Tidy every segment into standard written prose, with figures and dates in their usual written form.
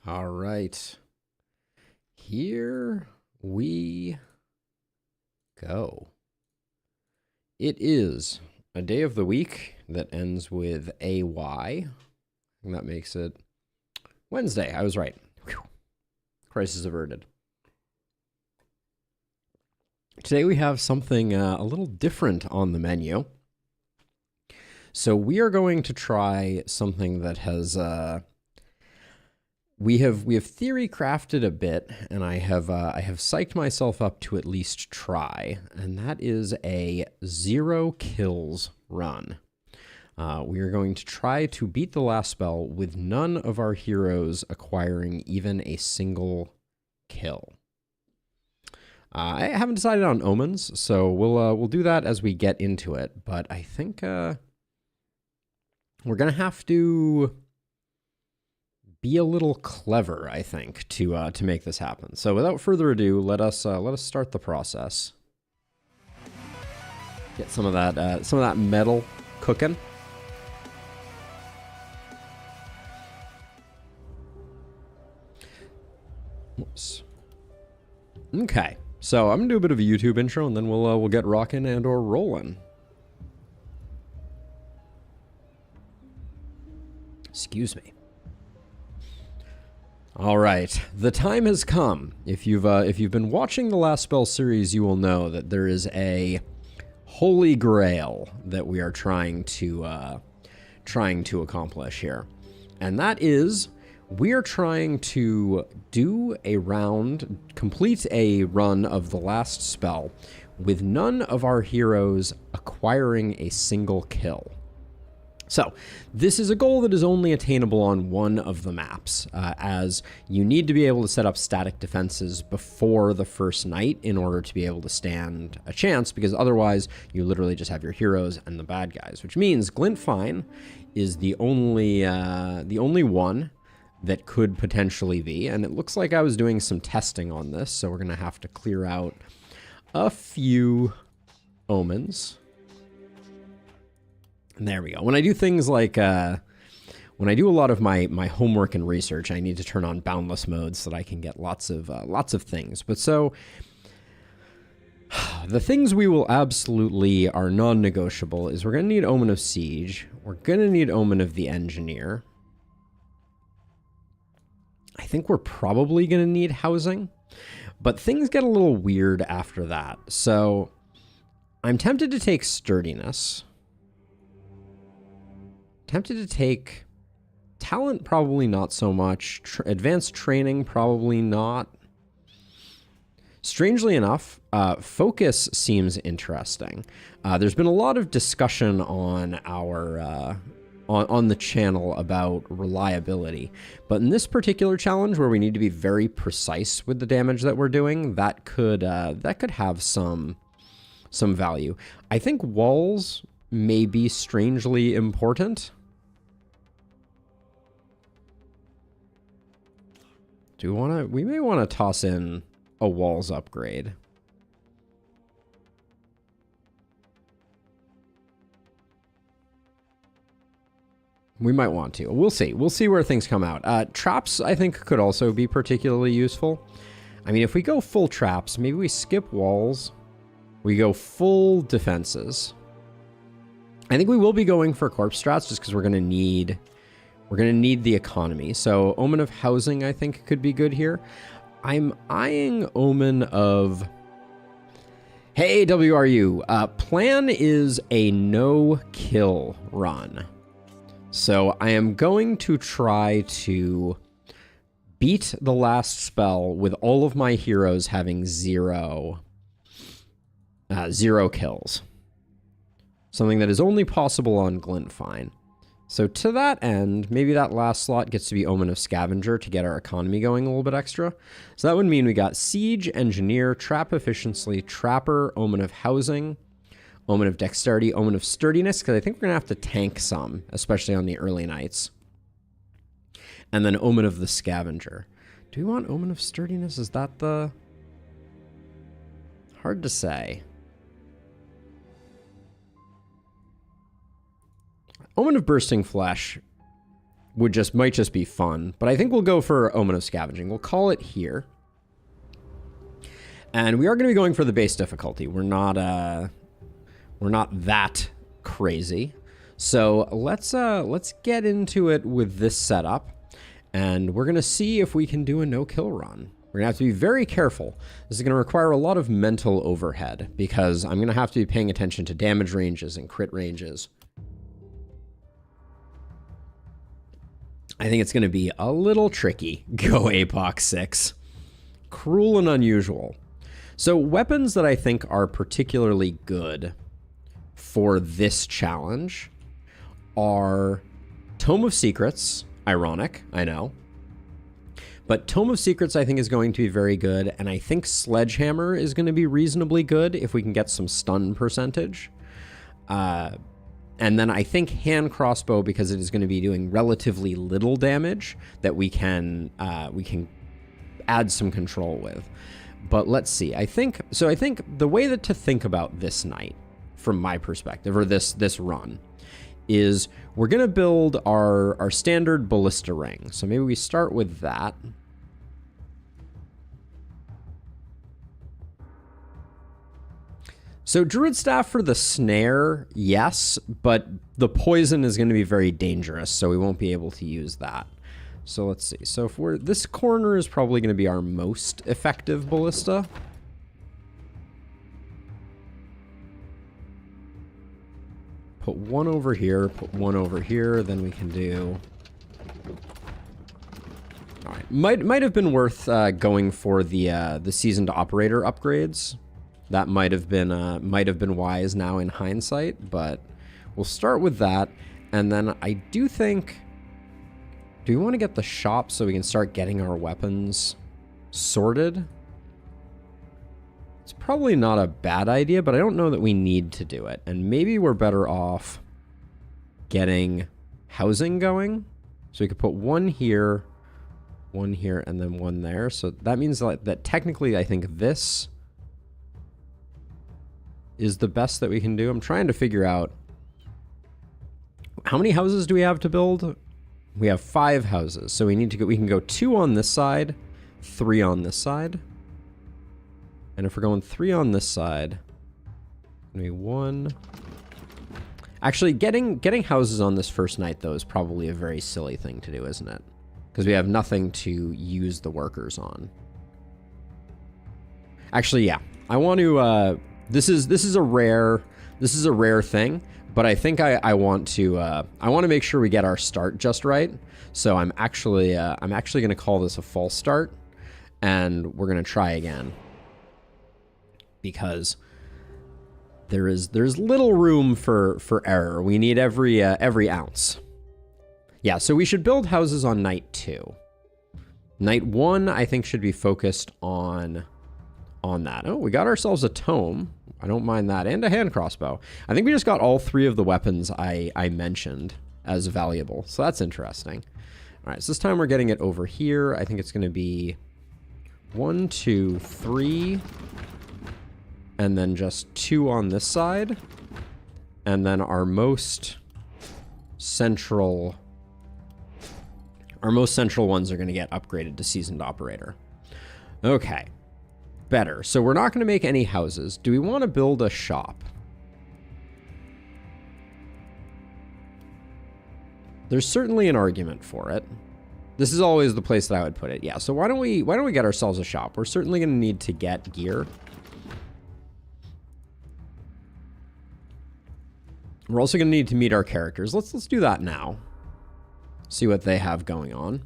All right. Here we go. It is a day of the week that ends with AY, and that makes it Wednesday. I was right. Whew. Crisis averted. Today we have something a little different on the menu. So we are going to try something that has we have theory crafted a bit, and I have psyched myself up to at least try, and that is a 0 kills run. We are going to try to beat the last spell with none of our heroes acquiring even a single kill. I haven't decided on omens, so we'll do that as we get into it. But I think we're gonna have to be a little clever, I think, to make this happen. So without further ado, let us start the process. Get some of that metal cooking. Whoops. Okay, so I'm gonna do a bit of a YouTube intro, and then we'll get rocking and or rolling. Excuse me. All right, the time has come. If you've been watching the Last Spell series, you will know that there is a holy grail that we are trying to accomplish here, and that is we are trying to do a round, complete a run of the last spell with none of our heroes acquiring a single kill. So this is a goal that is only attainable on one of the maps, as you need to be able to set up static defenses before the first night in order to be able to stand a chance, because otherwise you literally just have your heroes and the bad guys, which means Glintfine is the only one that could potentially be, and it looks like I was doing some testing on this, so we're going to have to clear out a few omens. And there we go. When I do things like, when I do a lot of my homework and research, I need to turn on boundless mode so that I can get lots of things. But so, the things we will absolutely are non-negotiable is we're going to need Omen of Siege. We're going to need Omen of the Engineer. I think we're probably going to need Housing. But things get a little weird after that. So, I'm tempted to take Sturdiness. Tempted to take talent, probably not so much. Advanced training, probably not. Strangely enough, focus seems interesting. There's been a lot of discussion on our on the channel about reliability, but in this particular challenge, where we need to be very precise with the damage that we're doing, that could have some value. I think walls may be strangely important. We may want to toss in a walls upgrade. We might want to. We'll see. We'll see where things come out. Traps, I think, could also be particularly useful. I mean, if we go full traps, maybe we skip walls. We go full defenses. I think we will be going for corpse strats just because we're going to need the economy. So Omen of Housing, I think, could be good here. I'm eyeing Omen of... Hey, WRU. Plan is a no-kill run. So I am going to try to beat the last spell with all of my heroes having zero kills. Something that is only possible on Glintfine. So to that end, maybe that last slot gets to be Omen of Scavenger to get our economy going a little bit extra. So that would mean we got Siege, Engineer, Trap Efficiency, Trapper, Omen of Housing, Omen of Dexterity, Omen of Sturdiness, because I think we're going to have to tank some, especially on the early nights. And then Omen of the Scavenger. Do we want Omen of Sturdiness? Is that the... Hard to say. Omen of Bursting Flesh might just be fun. But I think we'll go for Omen of Scavenging. We'll call it here. And we are going to be going for the base difficulty. We're not that crazy. So let's get into it with this setup. And we're going to see if we can do a no-kill run. We're going to have to be very careful. This is going to require a lot of mental overhead because I'm going to have to be paying attention to damage ranges and crit ranges. I think it's going to be a little tricky. Go APOC 6. Cruel and unusual. So weapons that I think are particularly good for this challenge are Tome of Secrets. Ironic, I know. But Tome of Secrets I think is going to be very good, and I think Sledgehammer is going to be reasonably good if we can get some stun percentage. And then I think Hand Crossbow, because it is going to be doing relatively little damage, that we can add some control with. But let's see. I think the way that to think about this night, from my perspective, or this run, is we're going to build our standard ballista ring. So maybe we start with that. So Druid Staff for the snare, yes, but the poison is going to be very dangerous, so we won't be able to use that. So let's see. So if this corner is probably going to be our most effective ballista. Put one over here, put one over here, then we can do... All right. Might have been worth going for the seasoned operator upgrades. That might have been wise now in hindsight, but we'll start with that. And then I do think, do we want to get the shop so we can start getting our weapons sorted? It's probably not a bad idea, but I don't know that we need to do it. And maybe we're better off getting housing going. So we could put one here, and then one there. So that means that technically I think this is the best that we can do. I'm trying to figure out how many houses do we have to build? We have 5 houses. So we can go 2 on this side, 3 on this side. And if we're going 3 on this side, maybe 1. Actually, getting houses on this first night, though, is probably a very silly thing to do, isn't it? Because we have nothing to use the workers on. Actually, yeah. I want to... This is a rare thing, but I think I want to make sure we get our start just right. So I'm actually going to call this a false start, and we're going to try again because there's little room for error. We need every ounce. Yeah, so we should build houses on night 2. Night 1 I think should be focused on that. Oh, we got ourselves a tome. I don't mind that. And a hand crossbow. I think we just got all 3 of the weapons I mentioned as valuable. So that's interesting. All right, so this time we're getting it over here. I think it's going to be 1, 2, 3. And then just 2 on this side. And then our most central ones are going to get upgraded to seasoned operator. Okay. Better. So we're not going to make any houses. Do we want to build a shop? There's certainly an argument for it. This is always the place that I would put it. Yeah, so why don't we get ourselves a shop? We're certainly going to need to get gear. We're also going to need to meet our characters. Let's do that now. See what they have going on.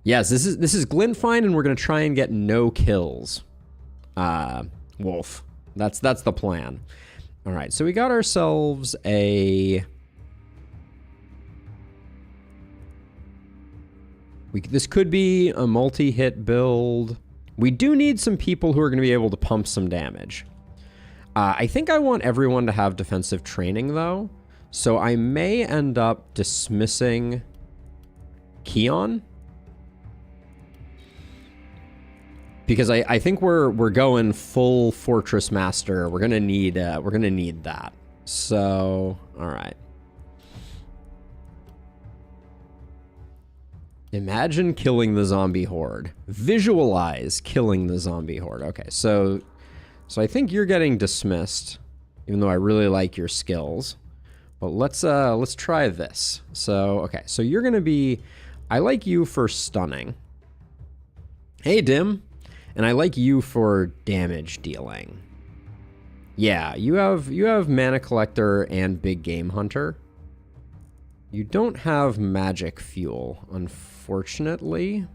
Yes, this is Glintfine, and we're going to try and get no kills. Wolf. That's the plan. All right, so we got ourselves a... This could be a multi-hit build. We do need some people who are going to be able to pump some damage. I think I want everyone to have defensive training, though. So I may end up dismissing Keon. Because I think we're going full Fortress Master. We're gonna need that. So all right. Imagine killing the zombie horde. Visualize killing the zombie horde. Okay, so I think you're getting dismissed, even though I really like your skills. But let's try this. So, okay, so you're gonna be, I like you for stunning. Hey, Dim. And I like you for damage dealing. Yeah, you have Mana Collector and Big Game Hunter. You don't have Magic Fuel, unfortunately.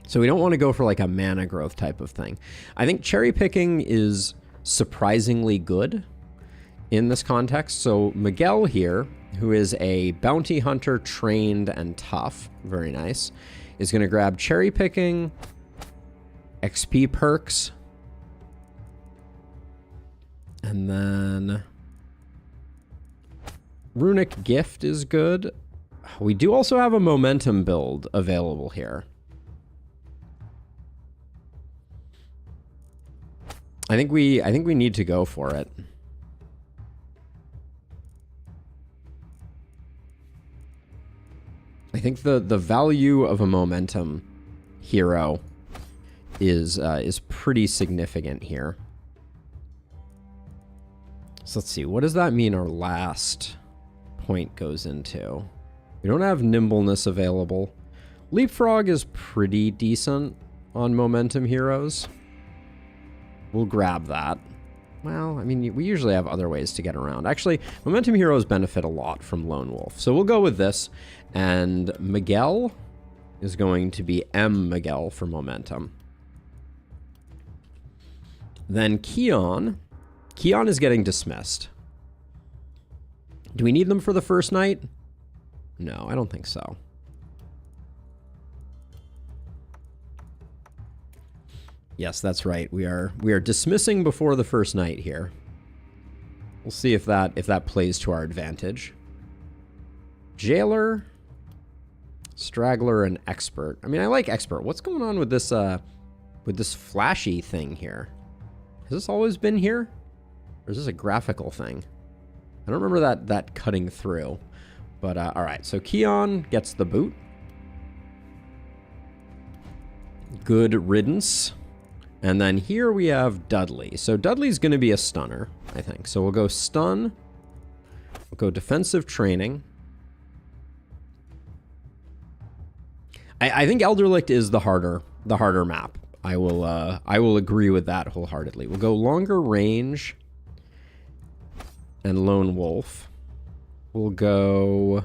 So we don't want to go for like a mana growth type of thing. I think cherry picking is surprisingly good in this context. So Miguel here, who is a bounty hunter, trained and tough, very nice, is going to grab cherry picking, XP perks, and then Runic Gift is good. We do also have a momentum build available here. I think we need to go for it. I think the value of a momentum hero is pretty significant here. So let's see, what does that mean our last point goes into? We don't have nimbleness available. Leapfrog is pretty decent on momentum heroes. We'll grab that. Well, I mean, we usually have other ways to get around. Actually, momentum heroes benefit a lot from Lone Wolf. So we'll go with this. And Miguel is going to be M. Miguel for momentum. Then Keon. Keon is getting dismissed. Do we need them for the first night? No, I don't think so. Yes, that's right. We are dismissing before the first night here. We'll see if that plays to our advantage. Jailer, Straggler, and Expert. I mean, I like Expert. What's going on with this flashy thing here? Has this always been here? Or is this a graphical thing? I don't remember that cutting through. But, all right. So Keon gets the boot. Good riddance. And then here we have Dudley. So Dudley's going to be a stunner, I think. So we'll go stun. We'll go defensive training. I think Elderlicht is the harder map. I will agree with that wholeheartedly. We'll go longer range and Lone Wolf. We'll go...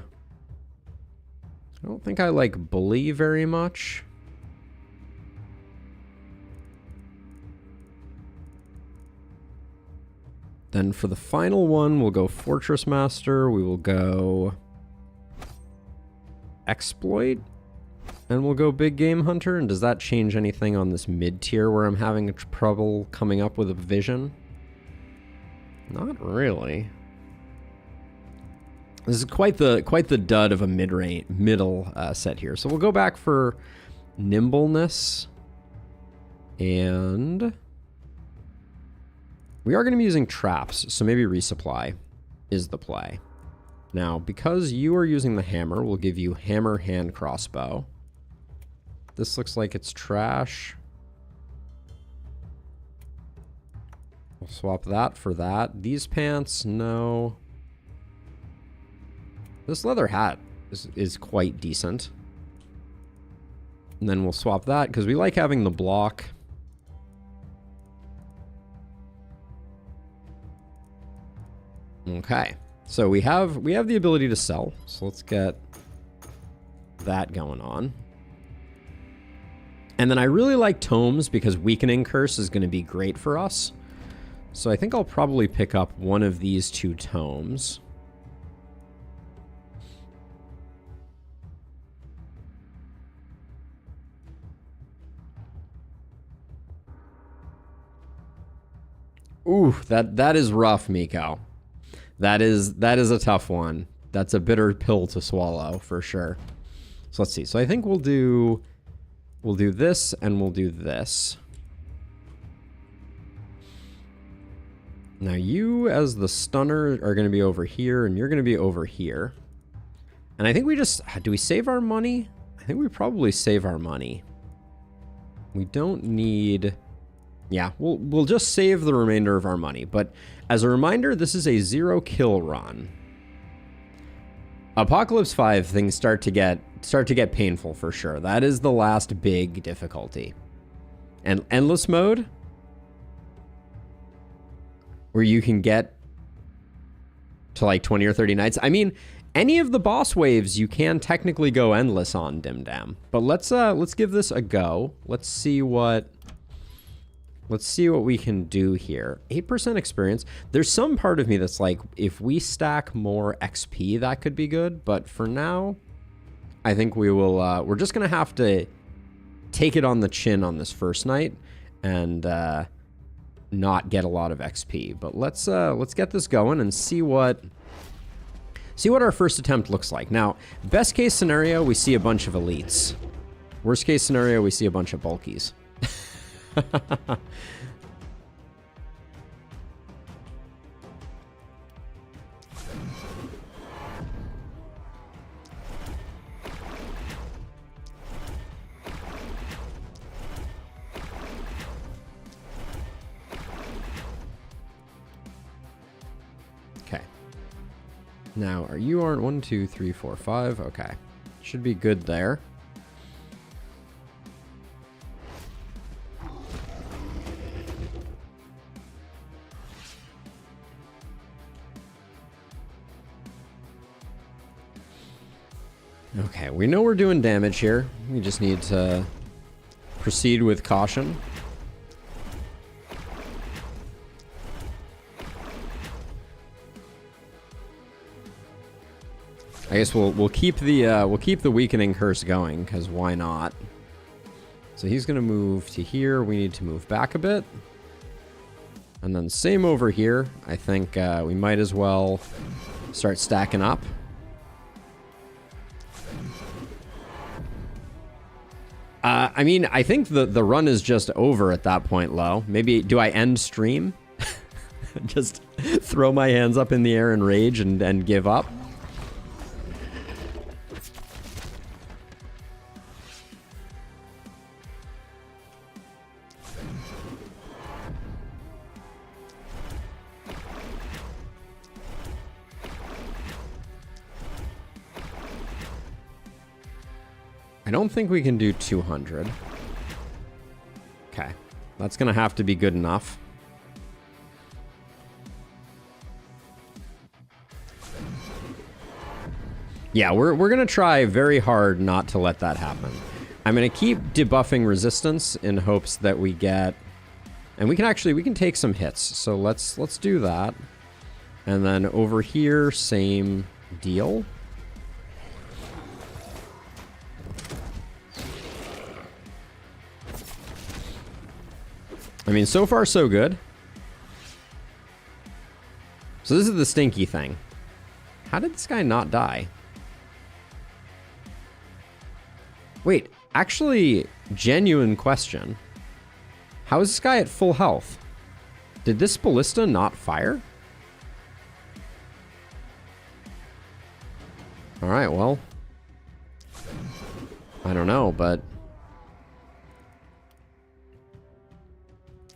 I don't think I like Bully very much. Then for the final one, we'll go Fortress Master. We will go Exploit. And we'll go Big Game Hunter. And does that change anything on this mid-tier where I'm having trouble coming up with a vision? Not really. This is quite the dud of a middle set here. So we'll go back for Nimbleness. And we are going to be using traps, so maybe resupply is the play. Now, because you are using the hammer, we'll give you hammer hand crossbow. This looks like it's trash. We'll swap that for that. These pants, no. This leather hat is quite decent. And then we'll swap that because we like having the block. Okay, so we have the ability to sell. So let's get that going on. And then I really like tomes because Weakening Curse is going to be great for us. So I think I'll probably pick up one of these two tomes. Ooh, that is rough, Miko. That is a tough one. That's a bitter pill to swallow for sure. So let's see. So I think we'll do this and we'll do this. Now you as the stunner are going to be over here and you're going to be over here. And I think we just... Do we save our money? I think we probably save our money. We don't need... Yeah, we'll just save the remainder of our money. But as a reminder, this is a 0-kill run. Apocalypse 5, things start to get painful for sure. That is the last big difficulty. And endless mode, where you can get to like 20 or 30 nights. I mean, any of the boss waves you can technically go endless on, Dim Dam. But let's give this a go. Let's see what we can do here. 8% experience. There's some part of me that's like, if we stack more XP, that could be good. But for now, I think we will. We're just gonna have to take it on the chin on this first night and not get a lot of XP. But let's get this going and see what our first attempt looks like. Now, best case scenario, we see a bunch of elites. Worst case scenario, we see a bunch of bulkies. Okay. Now, you aren't 1, 2, 3, 4, 5. Okay. Should be good there. Okay, we know we're doing damage here. We just need to proceed with caution. I guess we'll keep the weakening curse going, because why not? So he's gonna move to here. We need to move back a bit. And then same over here. I think we might as well start stacking up. I mean, I think the run is just over at that point, Lo. Maybe, do I end stream? Just throw my hands up in the air in rage and give up? I don't think we can do 200. Okay. That's going to have to be good enough. Yeah, we're going to try very hard not to let that happen. I'm going to keep debuffing resistance in hopes that we get... And we can take some hits. So let's do that. And then over here, same deal. I mean, so far, so good. So this is the stinky thing. How did this guy not die? Wait, actually, genuine question. How is this guy at full health? Did this ballista not fire? Alright, well. I don't know, but...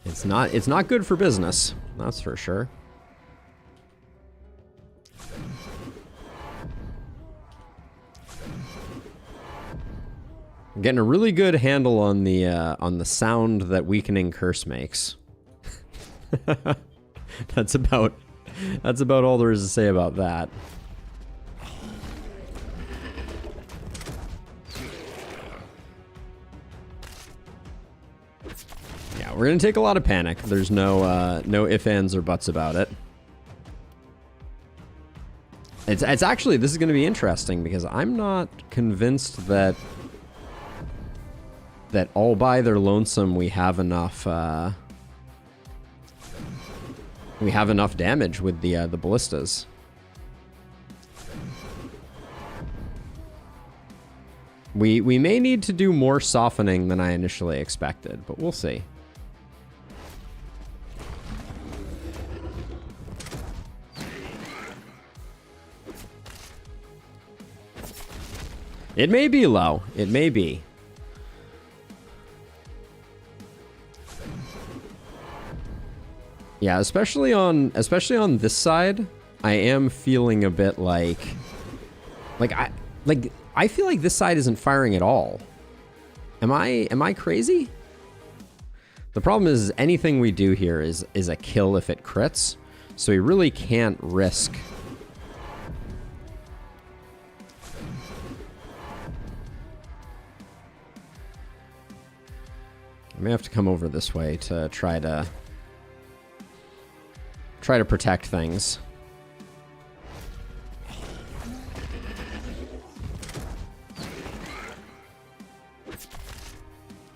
It's not good for business, that's for sure. I'm getting a really good handle on the sound that weakening curse makes. That's about all there is to say about that. We're gonna take a lot of panic. There's no ifs, ands, or buts about it. It's actually, this is gonna be interesting because I'm not convinced that all by their lonesome we have enough damage with the ballistas. We may need to do more softening than I initially expected, but we'll see. It may be low. It may be. Yeah, especially on this side, I am feeling a bit like I feel like this side isn't firing at all. Am I crazy? The problem is anything we do here is a kill if it crits, so we really can't risk. I may have to come over this way to try to protect things.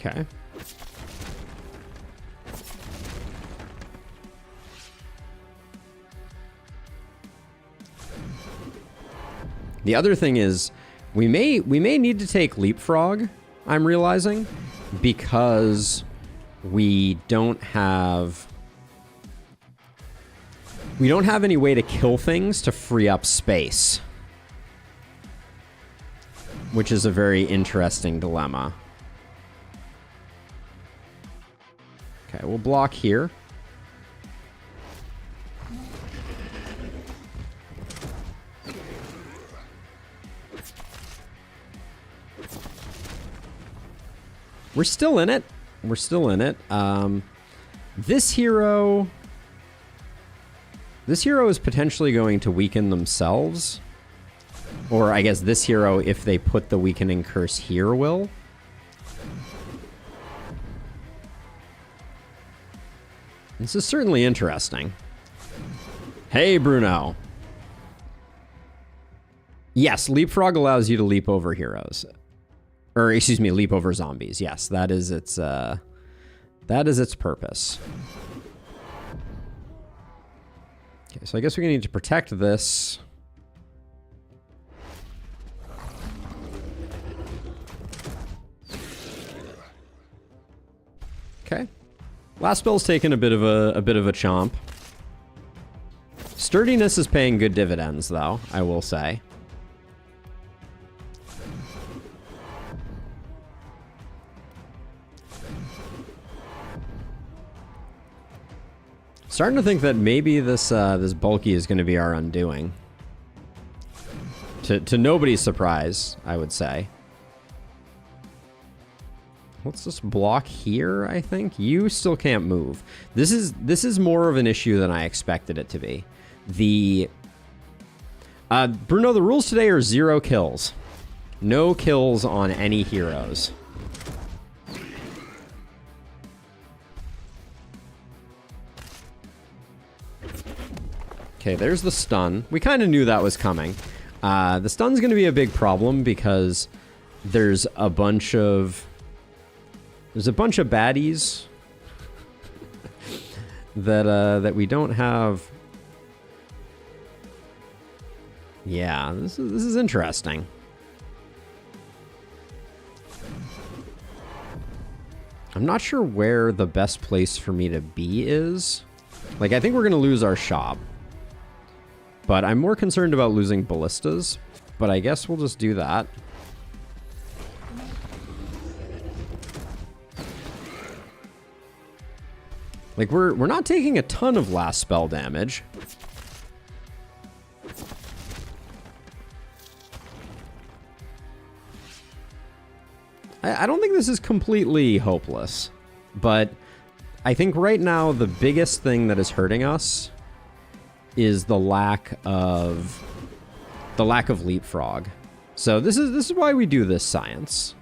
Okay. The other thing is we may need to take leapfrog, I'm realizing, because we don't have any way to kill things to free up space, which is a very interesting dilemma. Okay, we'll block here. We're still in it. We're still in it. This hero is potentially going to weaken themselves. Or I guess this hero, if they put the weakening curse here, will. This is certainly interesting. Hey, Bruno. Yes, leapfrog allows you to leap over heroes. Or, excuse me, leap over zombies. Yes, that is its purpose. Okay, so I guess we're gonna need to protect this. Okay. Last spell's taken a bit of a chomp. Sturdiness is paying good dividends, though, I will say. Starting to think that maybe this bulky is going to be our undoing. To nobody's surprise, I would say. Let's just block here, I think. You still can't move. This is more of an issue than I expected it to be. Bruno, the rules today are 0 kills. No kills on any heroes. Okay, there's the stun. We kind of knew that was coming. The stun's going to be a big problem because there's a bunch of baddies that we don't have. Yeah, this is interesting. I'm not sure where the best place for me to be is. Like, I think we're going to lose our shop. But I'm more concerned about losing ballistas. But I guess we'll just do that. Like, we're not taking a ton of last spell damage. I don't think this is completely hopeless. But I think right now the biggest thing that is hurting us is the lack of leapfrog. So this is why we do this science.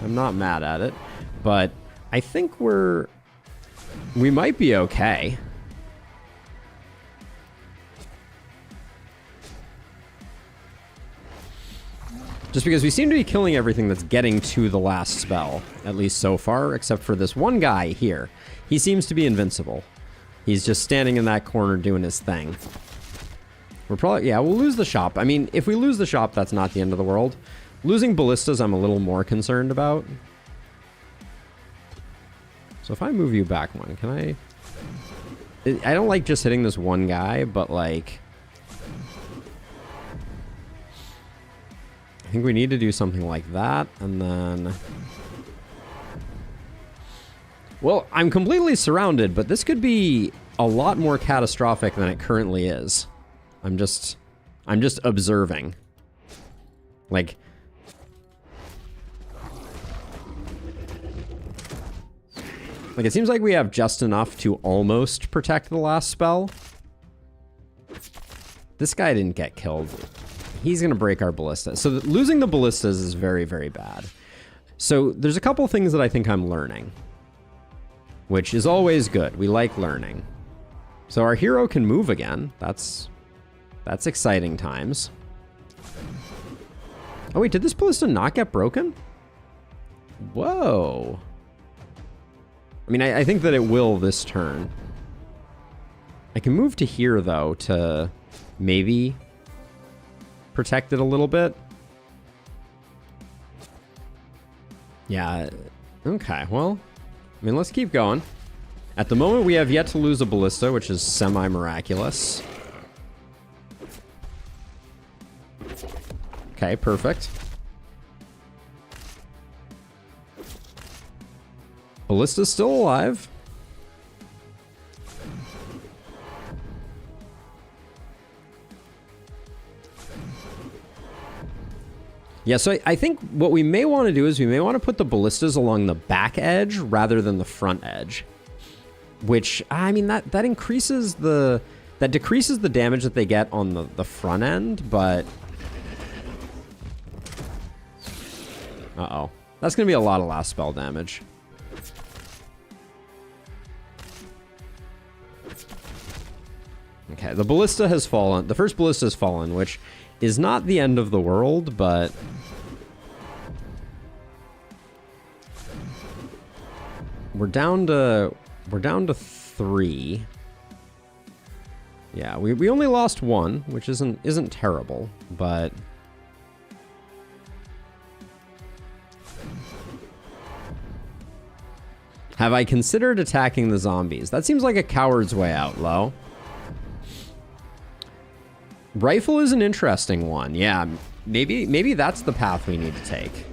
I'm not mad at it, but I think we might be okay. Just because we seem to be killing everything that's getting to the last spell, at least so far, except for this one guy here. He seems to be invincible. He's just standing in that corner doing his thing. We're probably, yeah, we'll lose the shop. I mean, if we lose the shop, that's not the end of the world. Losing ballistas, I'm a little more concerned about. So if I move you back one, can I don't like just hitting this one guy, but like, I think we need to do something like that, and then... Well, I'm completely surrounded, but this could be a lot more catastrophic than it currently is. I'm just observing. Like... Like, it seems like we have just enough to almost protect the last spell. This guy didn't get killed. He's going to break our ballista. So losing the ballistas is very, very bad. So there's a couple things that I think I'm learning, which is always good. We like learning. So our hero can move again. That's exciting times. Oh, wait, did this ballista not get broken? Whoa. I mean, I think that it will this turn. I can move to here, though, to maybe protect it a little bit. Yeah, okay, well, I mean, let's keep going. At the moment, we have yet to lose a ballista, which is semi-miraculous. Okay, perfect. Ballista's still alive. Yeah, so I think what we may want to do is we may want to put the ballistas along the back edge rather than the front edge. Which, I mean, that increases the... That decreases the damage that they get on the front end, but... Uh-oh. That's going to be a lot of last spell damage. Okay, the ballista has fallen. The first ballista has fallen, which is not the end of the world, but... We're down to 3. Yeah, we only lost 1, which isn't terrible, but... Have I considered attacking the zombies? That seems like a coward's way out, Lo. Rifle is an interesting one. Yeah, maybe that's the path we need to take.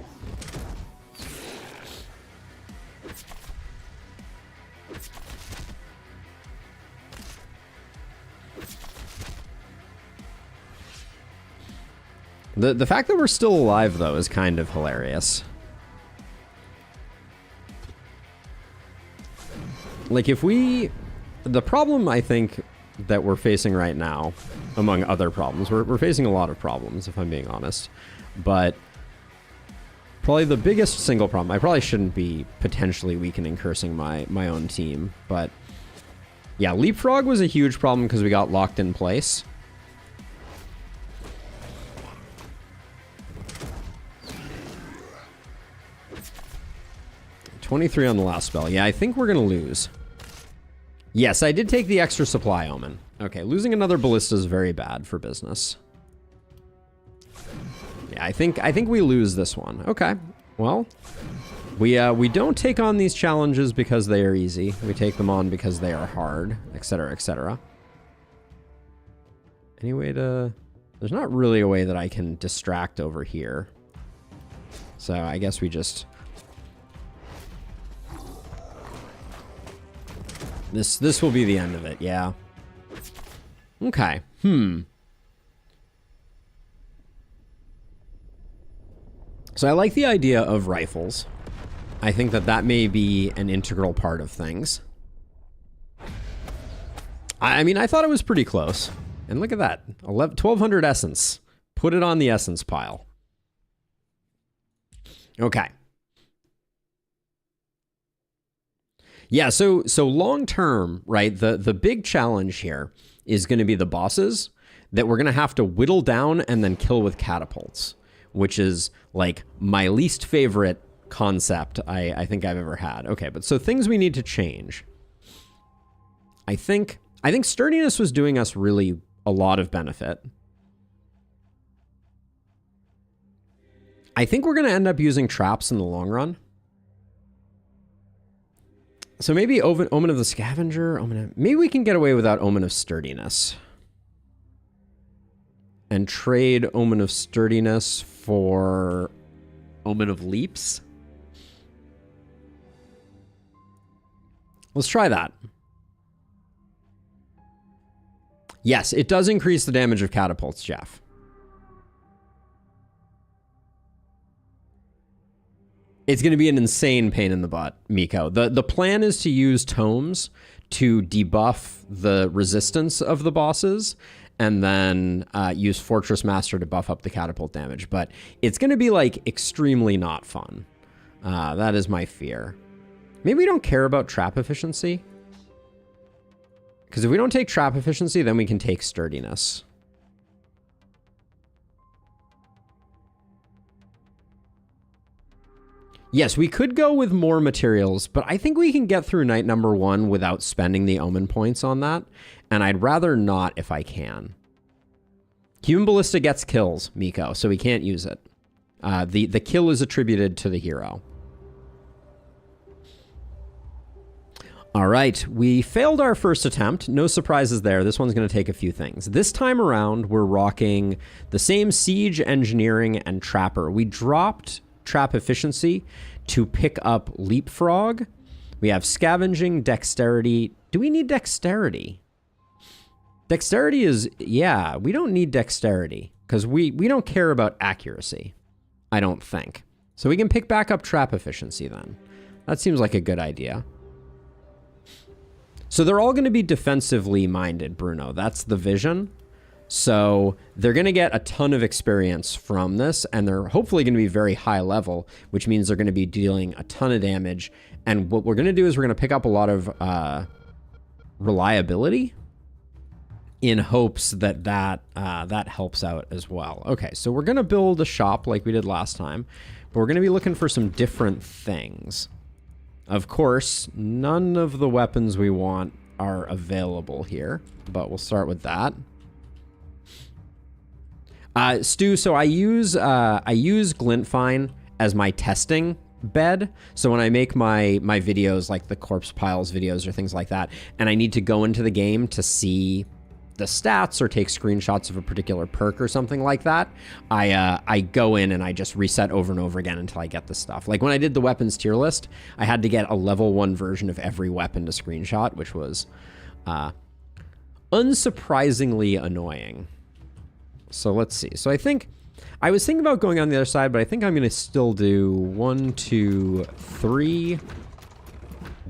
The fact that we're still alive, though, is kind of hilarious. Like, if we... The problem, I think, that we're facing right now, among other problems, we're facing a lot of problems, if I'm being honest, but probably the biggest single problem, I probably shouldn't be potentially weakening cursing my own team, but yeah, leapfrog was a huge problem because we got locked in place. $23 on the last spell. Yeah, I think we're gonna lose. Yes, I did take the extra supply omen. Okay, losing another ballista is very bad for business. Yeah, I think we lose this one. Okay, well, we don't take on these challenges because they are easy. We take them on because they are hard, etc., etc. Any way to... There's not really a way that I can distract over here. So I guess we just... This will be the end of it, yeah. Okay, So I like the idea of rifles. I think that may be an integral part of things. I mean, I thought it was pretty close. And look at that, 1200 essence. Put it on the essence pile. Okay. Yeah, so long term, right, the big challenge here is going to be the bosses that we're going to have to whittle down and then kill with catapults, which is like my least favorite concept I think I've ever had. Okay, but so things we need to change. I think sturdiness was doing us really a lot of benefit. I think we're going to end up using traps in the long run. So maybe Omen of the Scavenger. Maybe we can get away without Omen of Sturdiness. and trade Omen of Sturdiness for Omen of Leaps. Let's try that. Yes, it does increase the damage of catapults, Jeff. It's going to be an insane pain in the butt, Miko. The plan is to use tomes to debuff the resistance of the bosses, and then use Fortress Master to buff up the catapult damage. But it's going to be, like, extremely not fun. That is my fear. Maybe we don't care about trap efficiency. Because if we don't take trap efficiency, then we can take sturdiness. Yes, we could go with more materials, but I think we can get through night number 1 without spending the omen points on that, and I'd rather not if I can. Human Ballista gets kills, Miko, so we can't use it. The kill is attributed to the hero. All right, we failed our first attempt. No surprises there. This one's going to take a few things. This time around, we're rocking the same Siege, Engineering, and Trapper. We dropped Trap Efficiency to pick up Leapfrog. We have Scavenging, Dexterity. Do we need Dexterity? Dexterity is... Yeah, we don't need Dexterity because we don't care about accuracy, I don't think. So we can pick back up Trap Efficiency then. That seems like a good idea. So they're all going to be defensively minded, Bruno. That's the vision. So they're going to get a ton of experience from this, and they're hopefully going to be very high level, which means they're going to be dealing a ton of damage. And what we're going to do is we're going to pick up a lot of reliability in hopes that that helps out as well. Okay, so we're going to build a shop like we did last time, but we're going to be looking for some different things. Of course, none of the weapons we want are available here, but we'll start with that. Stu, so I use Glintfine as my testing bed. So when I make my videos, like the Corpse Piles videos or things like that, and I need to go into the game to see the stats or take screenshots of a particular perk or something like that, I go in and I just reset over and over again until I get the stuff. Like when I did the weapons tier list, I had to get a level 1 version of every weapon to screenshot, which was unsurprisingly annoying. So let's see. So I was thinking about going on the other side, but I think I'm going to still do 1, 2, 3,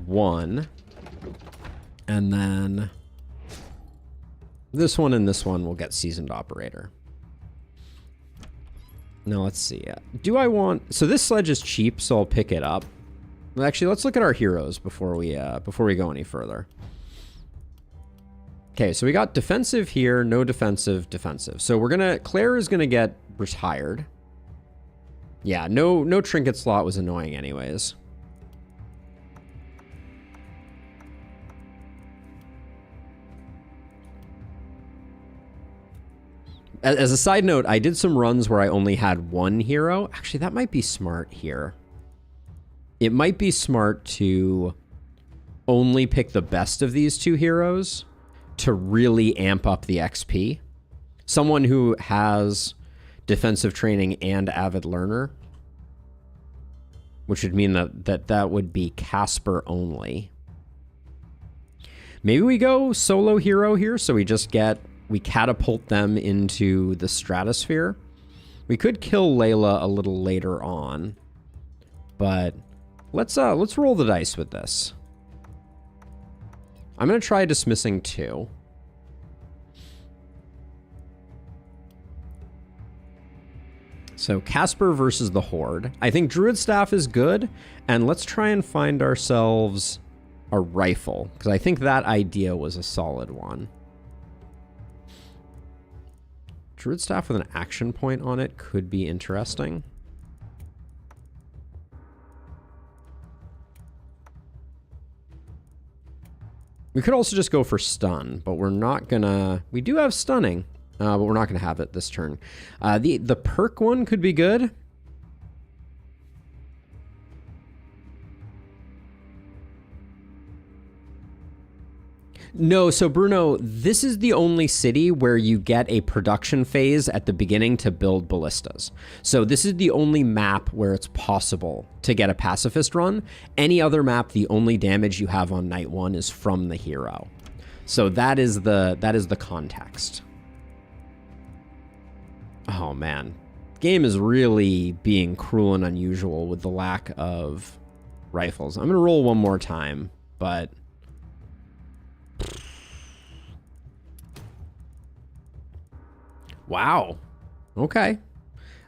1, and then this one and this one will get Seasoned Operator. Now let's see. Do I want... So this sledge is cheap, so I'll pick it up. Well, actually, let's look at our heroes before we go any further. Okay, so we got defensive here, no defensive, defensive. So we're gonna... Claire is gonna get retired. Yeah, no trinket slot was annoying anyways. As a side note, I did some runs where I only had one hero. Actually, that might be smart here. It might be smart to only pick the best of these two heroes to really amp up the XP. Someone who has defensive training and avid learner, which would mean that would be Casper only. Maybe we go solo hero here, so we catapult them into the stratosphere. We could kill Layla a little later on, but let's roll the dice with this. I'm gonna try dismissing 2. So Casper versus the Horde. I think Druid Staff is good, and let's try and find ourselves a rifle, because I think that idea was a solid one. Druid Staff with an action point on it could be interesting. We could also just go for stun, but we're not gonna... We do have stunning, but we're not gonna have it this turn. The perk one could be good. No, so Bruno, this is the only city where you get a production phase at the beginning to build ballistas. So this is the only map where it's possible to get a pacifist run. Any other map, the only damage you have on night one is from the hero. So that is the context. Oh man, game is really being cruel and unusual with the lack of rifles. I'm gonna roll one more time, but wow. Okay.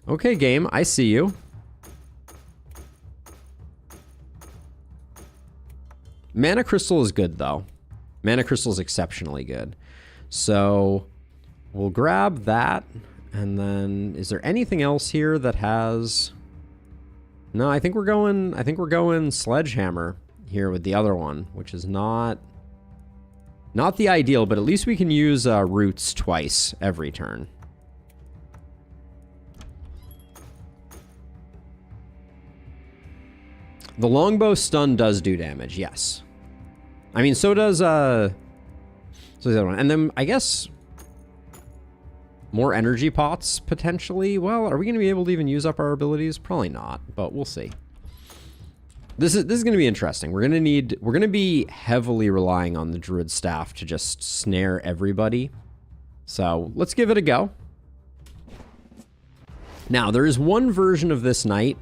Okay, game. I see you. Mana Crystal is good, though. Mana Crystal is exceptionally good. So we'll grab that. And then is there anything else here that has... No, I think we're going Sledgehammer here with the other one, which is not the ideal, but at least we can use roots twice every turn. The longbow stun does do damage, yes. I mean, so does the other one. And then I guess more energy pots potentially. Well, are we going to be able to even use up our abilities? Probably not, but we'll see. This is going to be interesting. We're going to be heavily relying on the druid staff to just snare everybody. So let's give it a go. Now, there is one version of this knight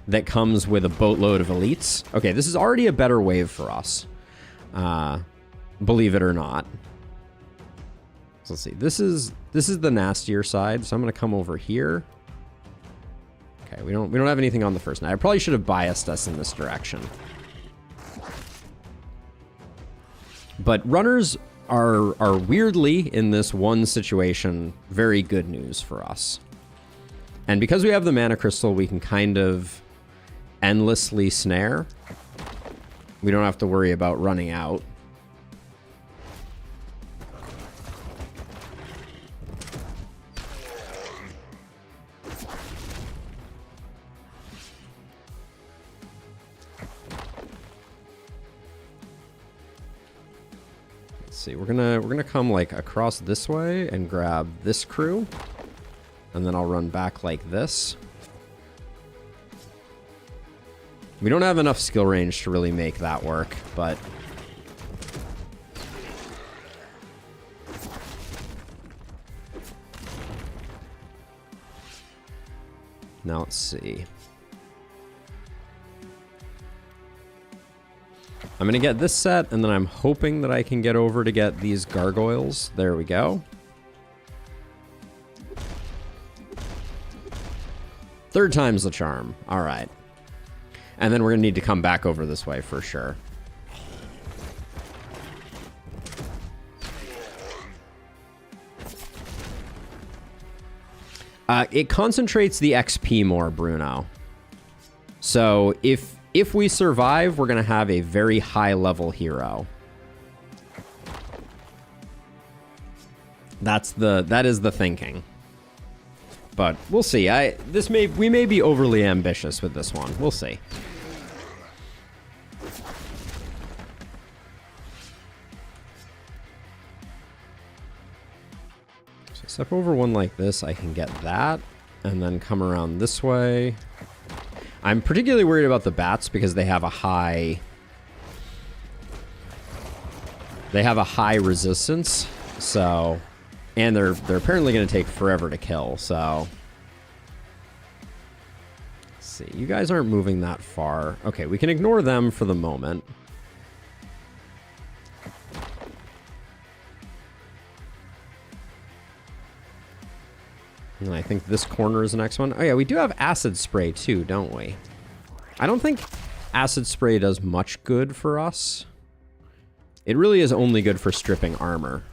that comes with a boatload of elites. Okay, this is already a better wave for us. Believe it or not. So let's see. This is the nastier side, so I'm going to come over here. Okay, we don't have anything on the first knight. I probably should have biased us in this direction. But runners are weirdly, in this one situation, very good news for us. And because we have the mana crystal, we can kind of endlessly snare. We don't have to worry about running out. Let's see, we're gonna come like across this way and grab this crew, and then I'll run back like this. We don't have enough skill range to really make that work, but... Now let's see. I'm gonna get this set, and then I'm hoping that I can get over to get these gargoyles. There we go. Third time's the charm. All right. And then we're going to need to come back over this way for sure. It concentrates the XP more, Bruno. So if we survive, we're going to have a very high level hero. That is the thinking. But we'll see. We may be overly ambitious with this one. We'll see. So step over one like this, I can get that, and then come around this way. I'm particularly worried about the bats because they have a high resistance. So. And they're apparently going to take forever to kill, so... Let's see, you guys aren't moving that far. Okay, we can ignore them for the moment. And I think this corner is the next one. Oh yeah, we do have acid spray too, don't we? I don't think acid spray does much good for us. It really is only good for stripping armor,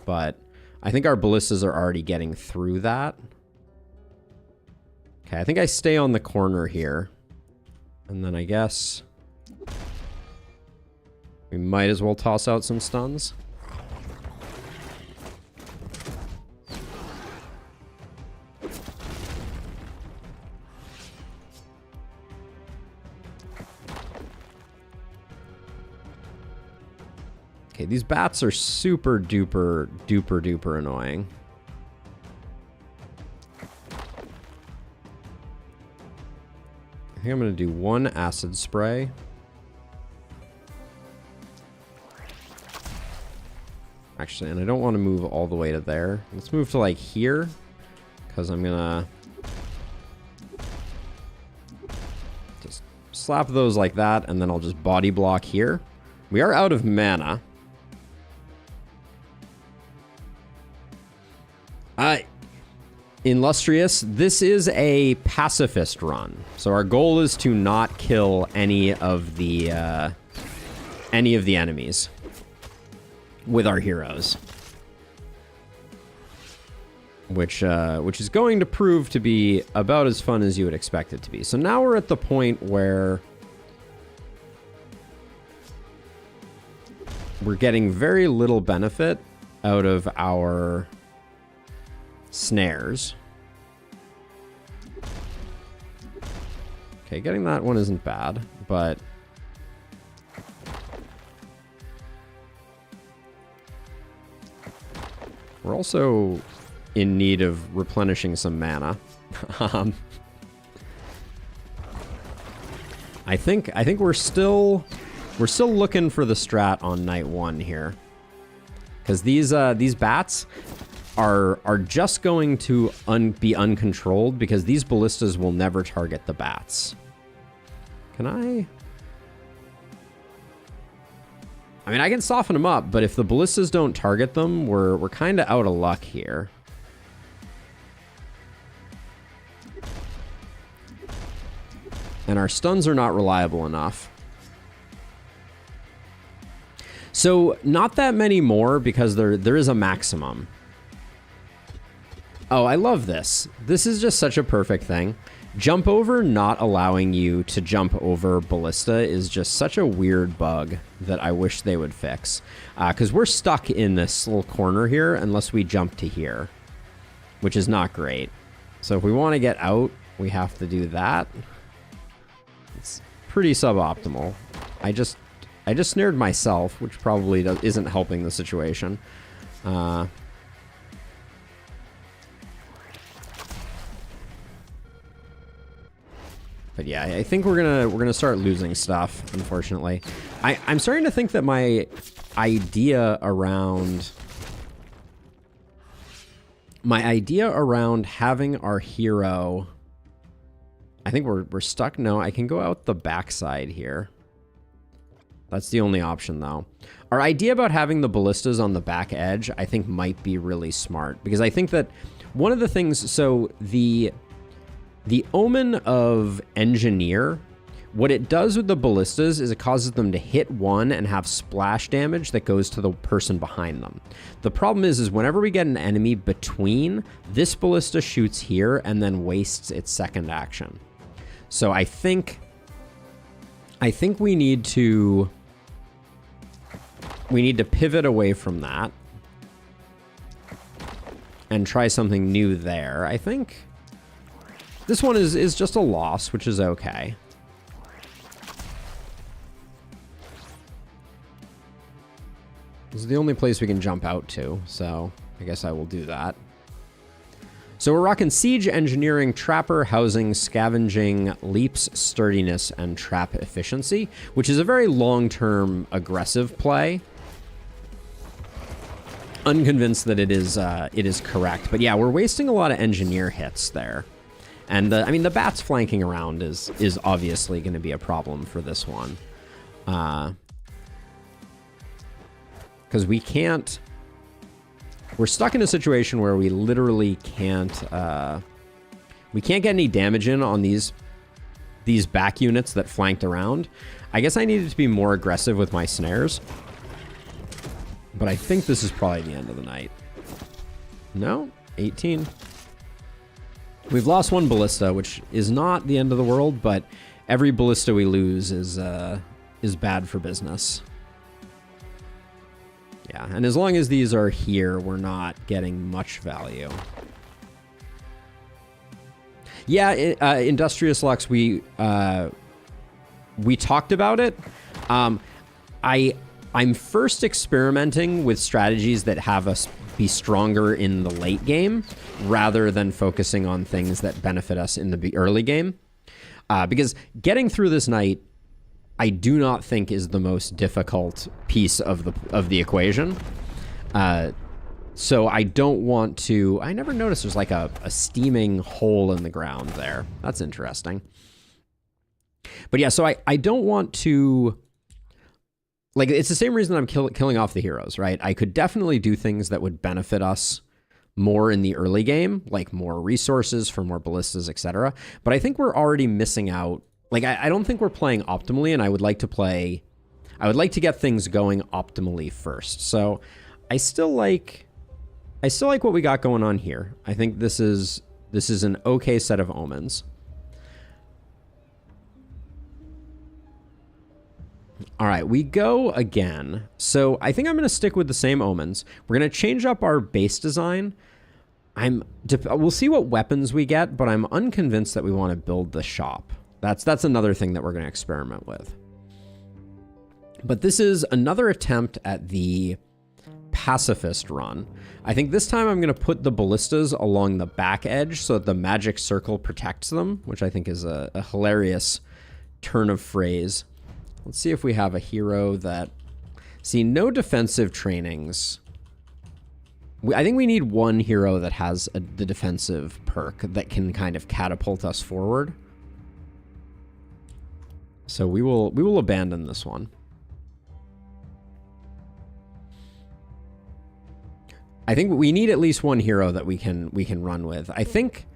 but... I think our ballistas are already getting through that. Okay, I think I stay on the corner here. And then I guess we might as well toss out some stuns. Okay, these bats are super duper duper duper annoying. I think I'm gonna do one acid spray. Actually, and I don't want to move all the way to there. Let's move to like here, because I'm gonna just slap those like that, and then I'll just body block here. We are out of mana. Illustrious, this is a pacifist run. So our goal is to not kill any of the enemies with our heroes. Which is going to prove to be about as fun as you would expect it to be. So now we're at the point where we're getting very little benefit out of our snares. Okay, getting that one isn't bad, but we're also in need of replenishing some mana. I think we're still looking for the strat on night 1 here, because these bats are just going to be uncontrolled because these ballistas will never target the bats. Can I? I mean, I can soften them up, but if the ballistas don't target them, we're kind of out of luck here. And our stuns are not reliable enough. So not that many more because there is a maximum. Oh, I love this. This is just such a perfect thing. Jump over not allowing you to jump over ballista is just such a weird bug that I wish they would fix. Because we're stuck in this little corner here unless we jump to here, which is not great. So if we want to get out, we have to do that. It's pretty suboptimal. I just snared myself, which probably isn't helping the situation. But yeah, I think we're gonna start losing stuff, unfortunately. I'm starting to think that my idea around having our hero, I think we're stuck. No, I can go out the backside here. That's the only option, though. Our idea about having the ballistas on the back edge, I think, might be really smart, because I think that one of the things, so the omen of engineer, what it does with the ballistas is it causes them to hit one and have splash damage that goes to the person behind them. The problem is whenever we get an enemy between, this ballista shoots here and then wastes its second action. So I think we need to pivot away from that and try something new there. I think this one is just a loss, which is okay. This is the only place we can jump out to, so I guess I will do that. So we're rocking Siege, Engineering, Trapper, Housing, Scavenging, Leaps, Sturdiness, and Trap Efficiency, which is a very long-term aggressive play. Unconvinced that it is correct, but yeah, we're wasting a lot of Engineer hits there. And I mean, the bats flanking around is obviously going to be a problem for this one. Because we're stuck in a situation where we literally can't get any damage in on these back units that flanked around. I guess I needed to be more aggressive with my snares. But I think this is probably the end of the night. No? 18. We've lost one ballista, which is not the end of the world, but every ballista we lose is bad for business. Yeah, and as long as these are here, we're not getting much value. Yeah, Industrious Lux, we talked about it. I I'm first experimenting with strategies that have us be stronger in the late game rather than focusing on things that benefit us in the early game. Because getting through this night, I do not think is the most difficult piece of the equation. So I don't want to... I never noticed there's like a steaming hole in the ground there. That's interesting. But yeah, so I don't want to... Like, it's the same reason I'm killing off the heroes, right? I could definitely do things that would benefit us more in the early game, like more resources for more ballistas, etc. But I think we're already missing out. Like, I don't think we're playing optimally, and I would like to get things going optimally first. So I still like what we got going on here. I think this is an okay set of omens. All right, we go again. So I think I'm going to stick with the same omens. We're going to change up our base design. We'll see what weapons we get, but I'm unconvinced that we want to build the shop. That's another thing that we're going to experiment with. But this is another attempt at the pacifist run. I think this time I'm going to put the ballistas along the back edge so that the magic circle protects them, which I think is a hilarious turn of phrase. Let's see if we have a hero that... See, no defensive trainings. I think we need one hero that has the defensive perk that can kind of catapult us forward. So we will abandon this one. I think we need at least one hero that we can run with. I think...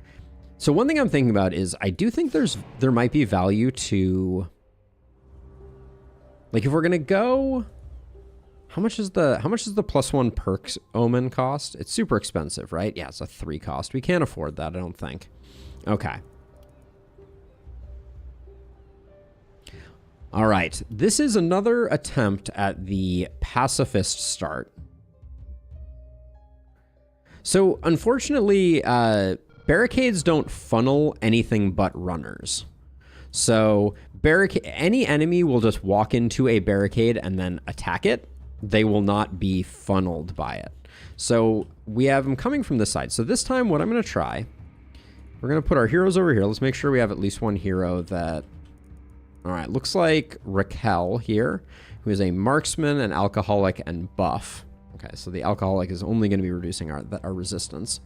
So one thing I'm thinking about is I do think there might be value to... Like, if we're gonna go, how much is the +1 perks omen cost? It's super expensive, right? Yeah, it's a 3 cost. We can't afford that, I don't think. Okay. All right, this is another attempt at the pacifist start. So, unfortunately, barricades don't funnel anything but runners. So any enemy will just walk into a barricade and then attack it. They will not be funneled by it. So we have them coming from this side. So this time what I'm going to try, we're going to put our heroes over here. Let's make sure we have at least one hero that... All right, looks like Raquel here, who is a marksman, an alcoholic, and buff. Okay, so the alcoholic is only going to be reducing our resistance.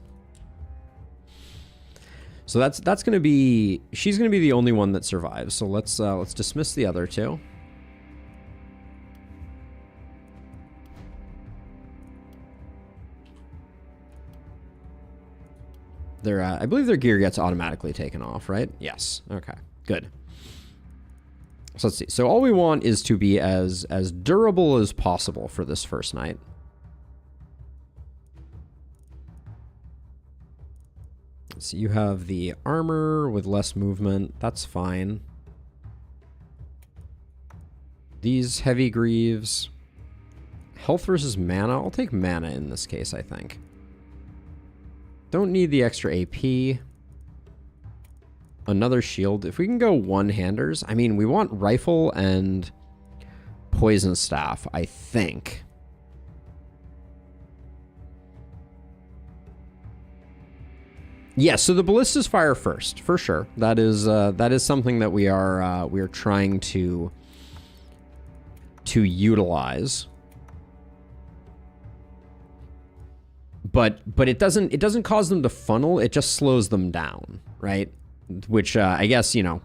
So that's going to be... She's going to be the only one that survives. So let's dismiss the other two. I believe their gear gets automatically taken off, right? Yes. Okay. Good. So let's see. So all we want is to be as durable as possible for this first night. So you have the armor with less movement. That's fine. These heavy greaves. Health versus mana. I'll take mana in this case, I think. Don't need the extra AP. Another shield. If we can go one-handers. I mean, we want rifle and poison staff, I think. Yes, so the ballistas fire first, for sure. That is something that we are trying to utilize. But it doesn't cause them to funnel. It just slows them down, right? Which I guess, you know,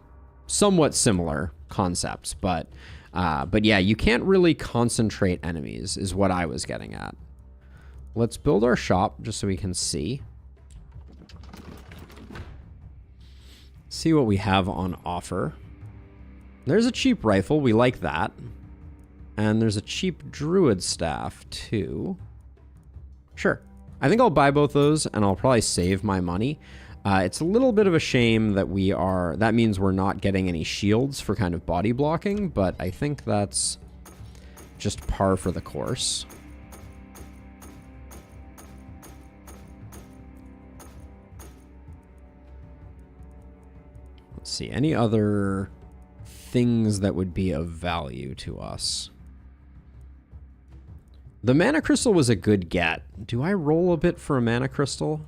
somewhat similar concepts, but yeah, you can't really concentrate enemies is what I was getting at. Let's build our shop just so we can see. See what we have on offer. There's a cheap rifle. We like that. And there's a cheap druid staff, too. Sure. I think I'll buy both those, and I'll probably save my money. It's a little bit of a shame that that means we're not getting any shields for kind of body blocking, but I think that's just par for the course. Let's see, any other things that would be of value to us? The mana crystal was a good get. Do I roll a bit for a mana crystal?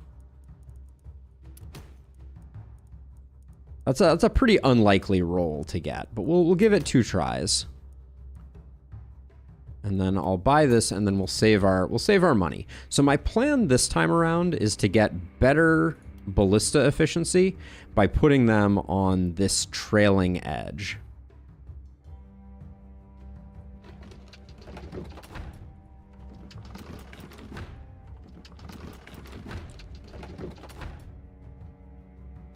That's a pretty unlikely roll to get, but we'll give it 2 tries. And then I'll buy this, and then we'll save our money. So my plan this time around is to get better ballista efficiency by putting them on this trailing edge.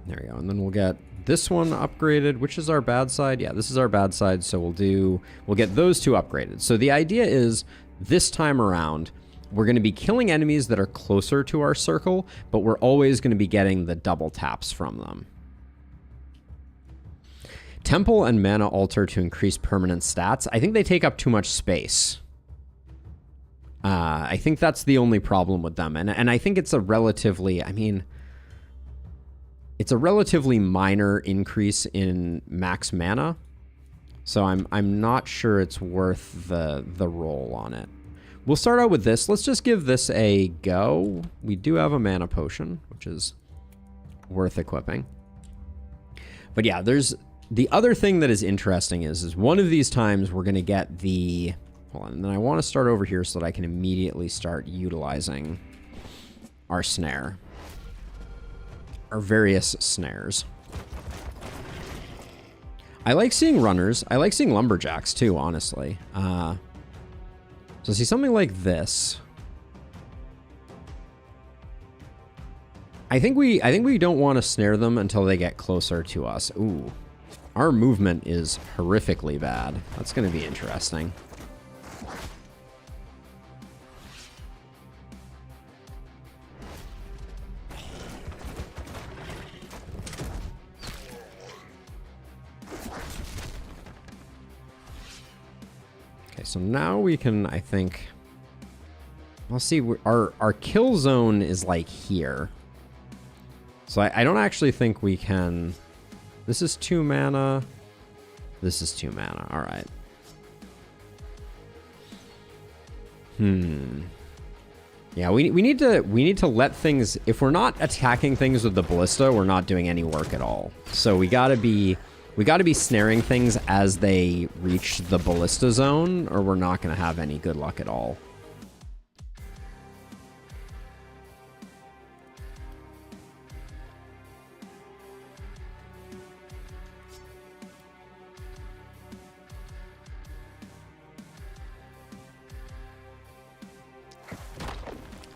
There we go, and then we'll get this one upgraded. Which is our bad side? Yeah, this is our bad side, so we'll get those 2 upgraded. So the idea is, this time around, we're going to be killing enemies that are closer to our circle, but we're always going to be getting the double taps from them. Temple and Mana Altar to increase permanent stats. I think they take up too much space. I think that's the only problem with them, and I think it's a relatively, it's a relatively minor increase in max mana, so I'm not sure it's worth the roll on it. We'll start out with this. Let's just give this a go. We do have a mana potion, which is worth equipping. But yeah, there's the other thing that is interesting is one of these times we're going to get the... Hold on, and then I want to start over here so that I can immediately start utilizing our snare. Our various snares. I like seeing runners. I like seeing lumberjacks too, honestly. So see something like this. I think we don't want to snare them until they get closer to us. Ooh. Our movement is horrifically bad. That's going to be interesting. So now we can, I think, I'll see, our kill zone is like here. So I don't actually think we can, this is 2 mana, this is 2 mana, all right. Yeah, we need to let things, if we're not attacking things with the ballista, we're not doing any work at all. So we gotta be snaring things as they reach the ballista zone, or we're not going to have any good luck at all.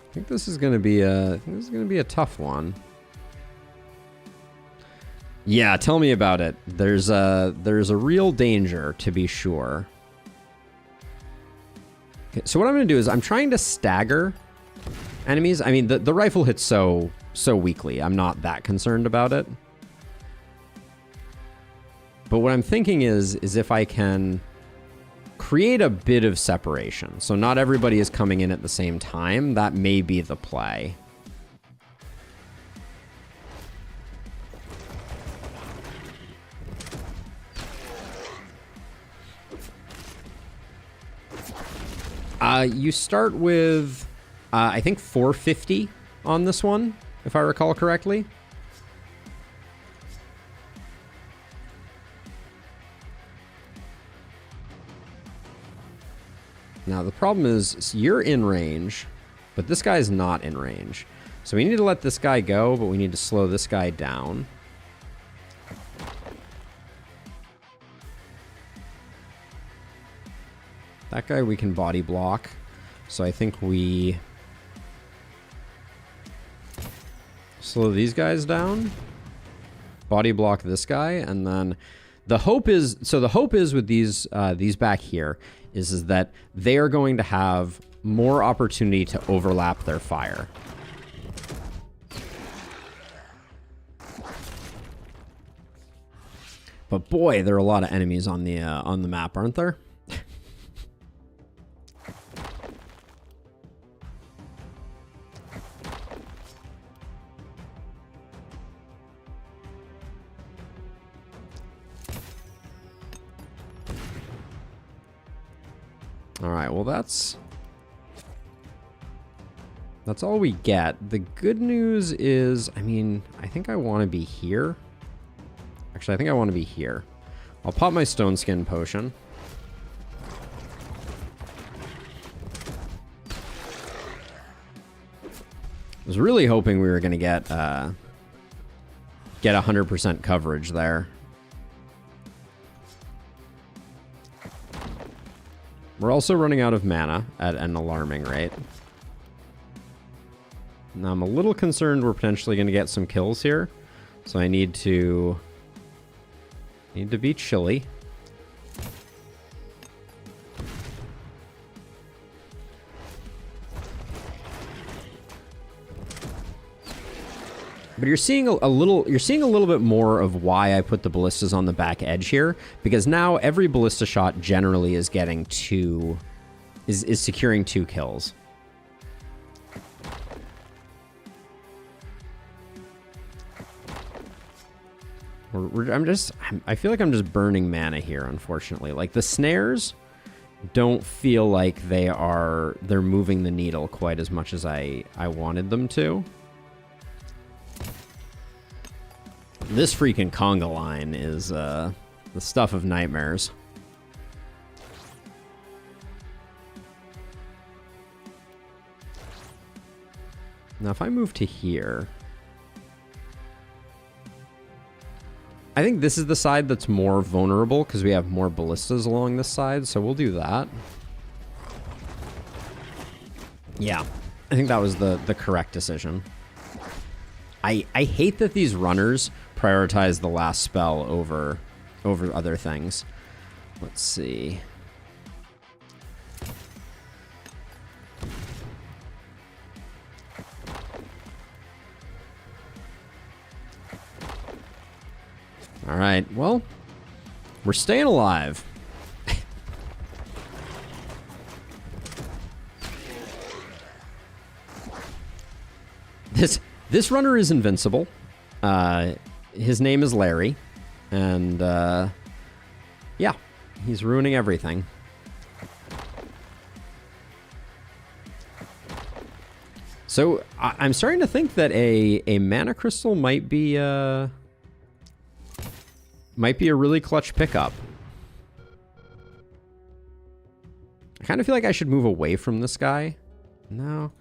I think this is going to be a tough one. Yeah, tell me about it. There's a real danger, to be sure. Okay, so what I'm going to do is I'm trying to stagger enemies. I mean, the rifle hits so weakly. I'm not that concerned about it. But what I'm thinking is if I can create a bit of separation, so not everybody is coming in at the same time, that may be the play. You start with, I think 450 on this one, if I recall correctly. Now, the problem is you're in range, but this guy's not in range. So we need to let this guy go, but we need to slow this guy down. That guy we can body block. So I think we slow these guys down, body block this guy, and then the hope is, with these back here is that they are going to have more opportunity to overlap their fire. But boy, there are a lot of enemies on the map, aren't there? All right, well, that's That's all we get. The good news is, I mean, I think I want to be here. Actually, I think I want to be here. I'll pop my stone skin potion. I was really hoping we were going to get 100% coverage there. We're also running out of mana at an alarming rate. Now I'm a little concerned we're potentially going to get some kills here, so I need to be chilly. But you're seeing a little bit more of why I put the ballistas on the back edge here, because now every ballista shot generally is getting is securing 2 kills. I feel like I'm just burning mana here, unfortunately. Like, the snares don't feel like they're moving the needle quite as much as I wanted them to. This freaking conga line is the stuff of nightmares. Now, if I move to here, I think this is the side that's more vulnerable because we have more ballistas along this side, so we'll do that. Yeah, I think that was the correct decision. I hate that these runners prioritize the last spell over other things. Let's see. All right, well, we're staying alive. This runner is invincible. His name is Larry, and yeah, he's ruining everything. So I'm starting to think that a mana crystal might be a really clutch pickup. I kind of feel like I should move away from this guy. No.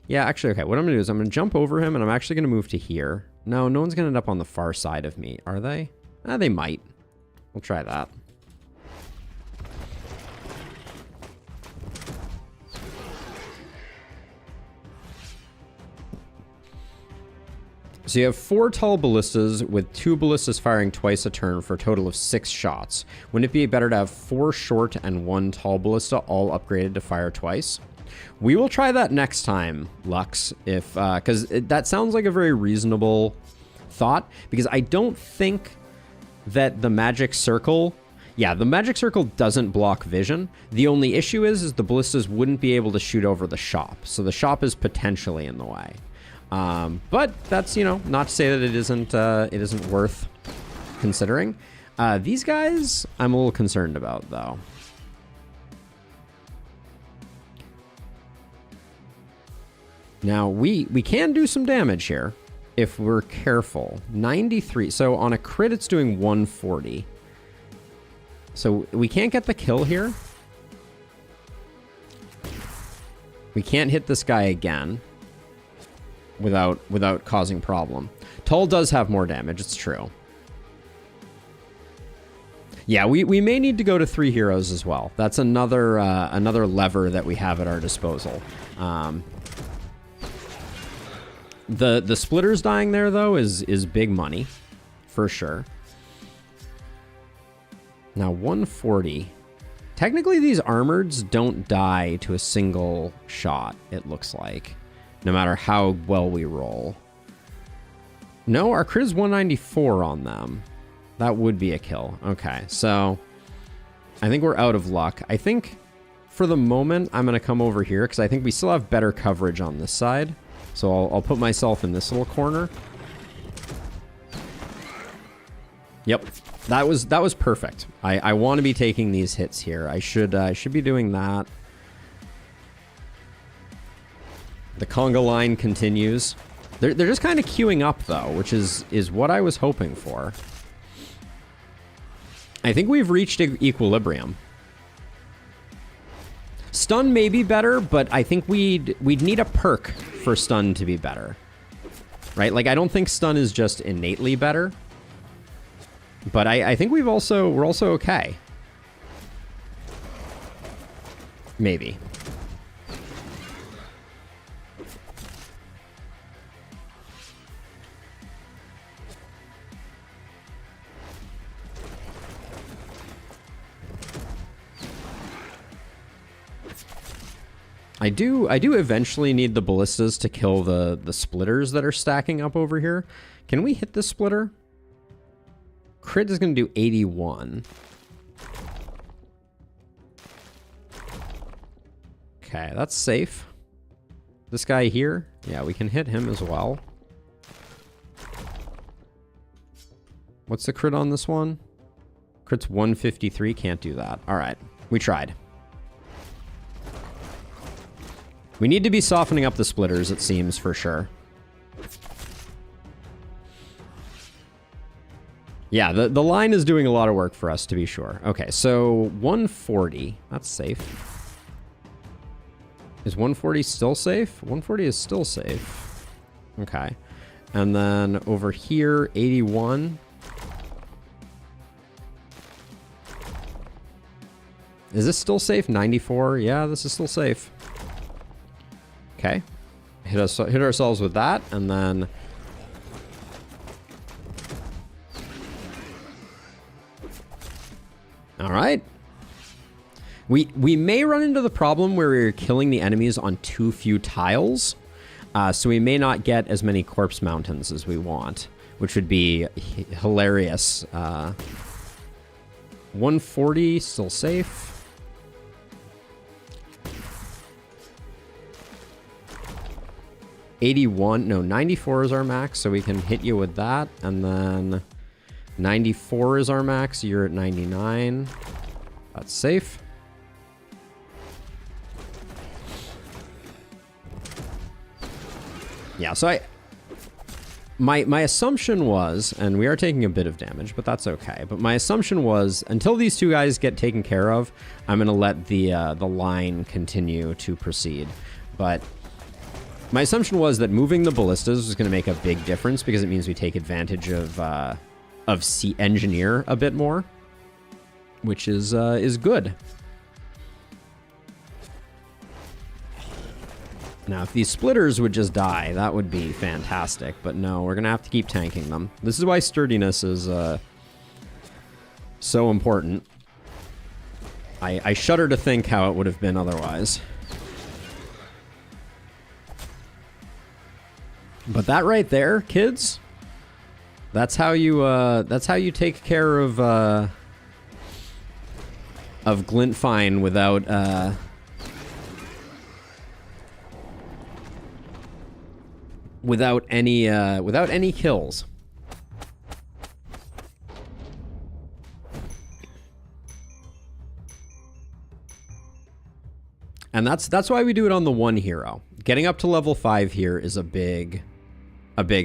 Yeah, actually, okay, what I'm going to do is I'm going to jump over him, and I'm actually going to move to here. No, no one's going to end up on the far side of me, are they? They might. We'll try that. So you have 4 tall ballistas with 2 ballistas firing twice a turn for a total of 6 shots. Wouldn't it be better to have 4 short and 1 tall ballista all upgraded to fire twice? We will try that next time, Lux, if because that sounds like a very reasonable thought, because I don't think that the magic circle, yeah, the magic circle doesn't block vision. The only issue is the ballistas wouldn't be able to shoot over the shop, so the shop is potentially in the way. But that's, you know, not to say that it isn't worth considering. These guys, I'm a little concerned about, though. Now, we can do some damage here if we're careful. 93. So on a crit, it's doing 140. So we can't get the kill here. We can't hit this guy again without causing problem. Tull does have more damage, it's true. Yeah, we may need to go to 3 heroes as well. That's another lever that we have at our disposal. The splitters dying there, though, is big money, for sure. Now, 140. Technically, these armoreds don't die to a single shot, it looks like, no matter how well we roll. No, our crit is 194 on them. That would be a kill. Okay, so I think we're out of luck. I think for the moment, I'm going to come over here because I think we still have better coverage on this side. So I'll put myself in this little corner. Yep, that was perfect. I want to be taking these hits here. I should be doing that. The conga line continues. They're just kind of queuing up, though, which is what I was hoping for. I think we've reached equilibrium. Stun may be better, but I think we'd need a perk for stun to be better. Right? Like, I don't think stun is just innately better. But I think we're also okay. Maybe. I do eventually need the ballistas to kill the splitters that are stacking up over here. Can we hit this splitter? Crit is going to do 81. Okay, that's safe. This guy here, yeah, we can hit him as well. What's the crit on this one? Crit's 153, can't do that. All right, we tried. We need to be softening up the splitters, it seems, for sure. Yeah, the line is doing a lot of work for us, to be sure. Okay, so 140. That's safe. Is 140 still safe? 140 is still safe. Okay. And then over here, 81. Is this still safe? 94? Yeah, this is still safe. Okay, hit ourselves with that, and then all right. We may run into the problem where we're killing the enemies on too few tiles, so we may not get as many corpse mountains as we want, which would be hilarious. 140 still safe. 81, no, 94 is our max, so we can hit you with that, and then 94 is our max, you're at 99. That's safe. Yeah, so my assumption was, and we are taking a bit of damage, but that's okay, but my assumption was, until these two guys get taken care of, I'm going to let the line continue to proceed, but my assumption was that moving the ballistas was going to make a big difference because it means we take advantage of engineer a bit more, which is good. Now, if these splitters would just die, that would be fantastic. But no, we're going to have to keep tanking them. This is why sturdiness is so important. I shudder to think how it would have been otherwise. But that right there, kids, that's how you take care of Glintfine without any kills. And that's why we do it on the one hero. Getting up to level 5 here is a big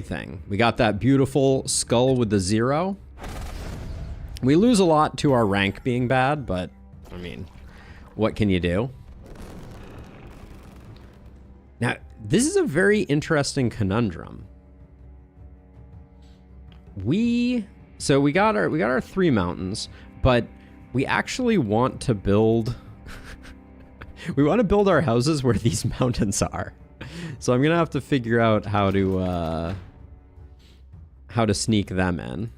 thing. We got that beautiful skull with the 0. We lose a lot to our rank being bad, but I mean, what can you do? Now, this is a very interesting conundrum. So we got our 3 mountains, but we actually want to build we want to build our houses where these mountains are. So I'm gonna have to figure out how to sneak them in.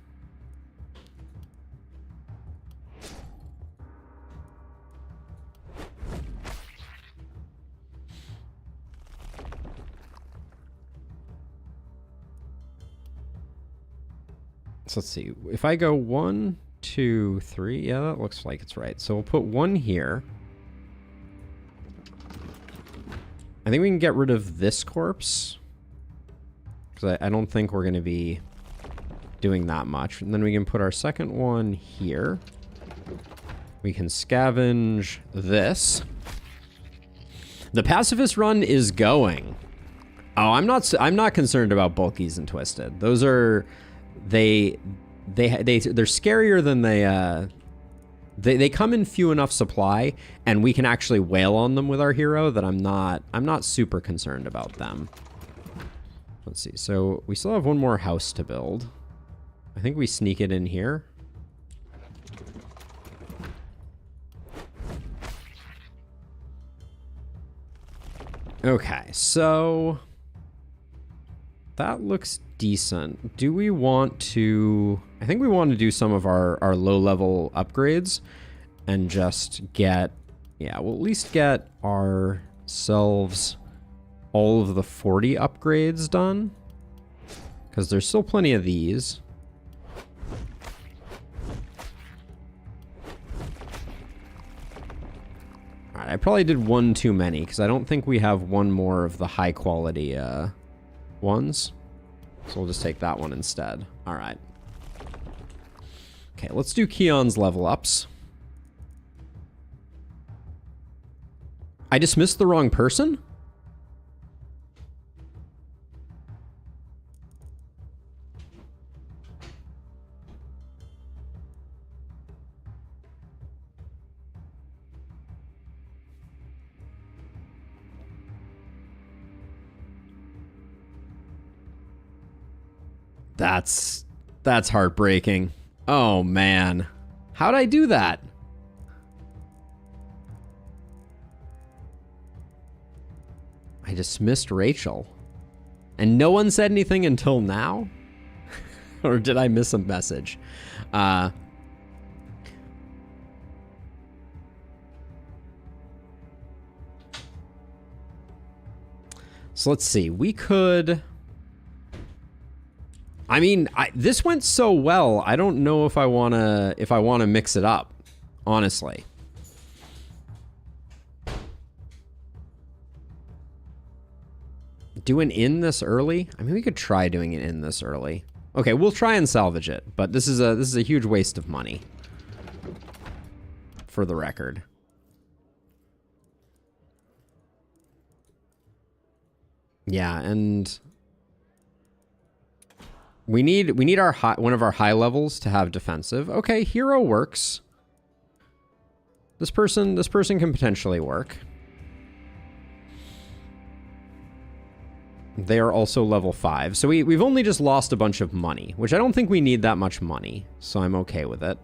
So let's see. If I go 1, 2, 3, yeah, that looks like it's right. So we'll put 1 here. I think we can get rid of this corpse, because I don't think we're going to be doing that much. And then we can put our second one here. We can scavenge this. The pacifist run is going. Oh, I'm not concerned about bulkies and twisted. Those are they're scarier than they come in few enough supply, and we can actually wail on them with our hero that I'm not super concerned about them. Let's see. So we still have one more house to build. I think we sneak it in here. Okay, so that looks decent. Do we want to... I think we want to do some of our low-level upgrades and just get... Yeah, we'll at least get ourselves all of the 40 upgrades done, because there's still plenty of these. Alright, I probably did one too many, because I don't think we have one more of the high-quality ones. So we'll just take that one instead. Alright. Okay, let's do Keon's level ups. I dismissed the wrong person? That's heartbreaking. Oh, man. How'd I do that? I dismissed Rachel. And no one said anything until now? Or did I miss a message? So let's see. We could... I mean, this went so well. I don't know if I wanna mix it up, honestly. Do an in this early? I mean, we could try doing an in this early. Okay, we'll try and salvage it, but this is a huge waste of money. For the record. Yeah, and we need our one of our high levels to have defensive. Okay, hero works. This person can potentially work. They are also level 5. So we've only just lost a bunch of money, which I don't think we need that much money, so I'm okay with it.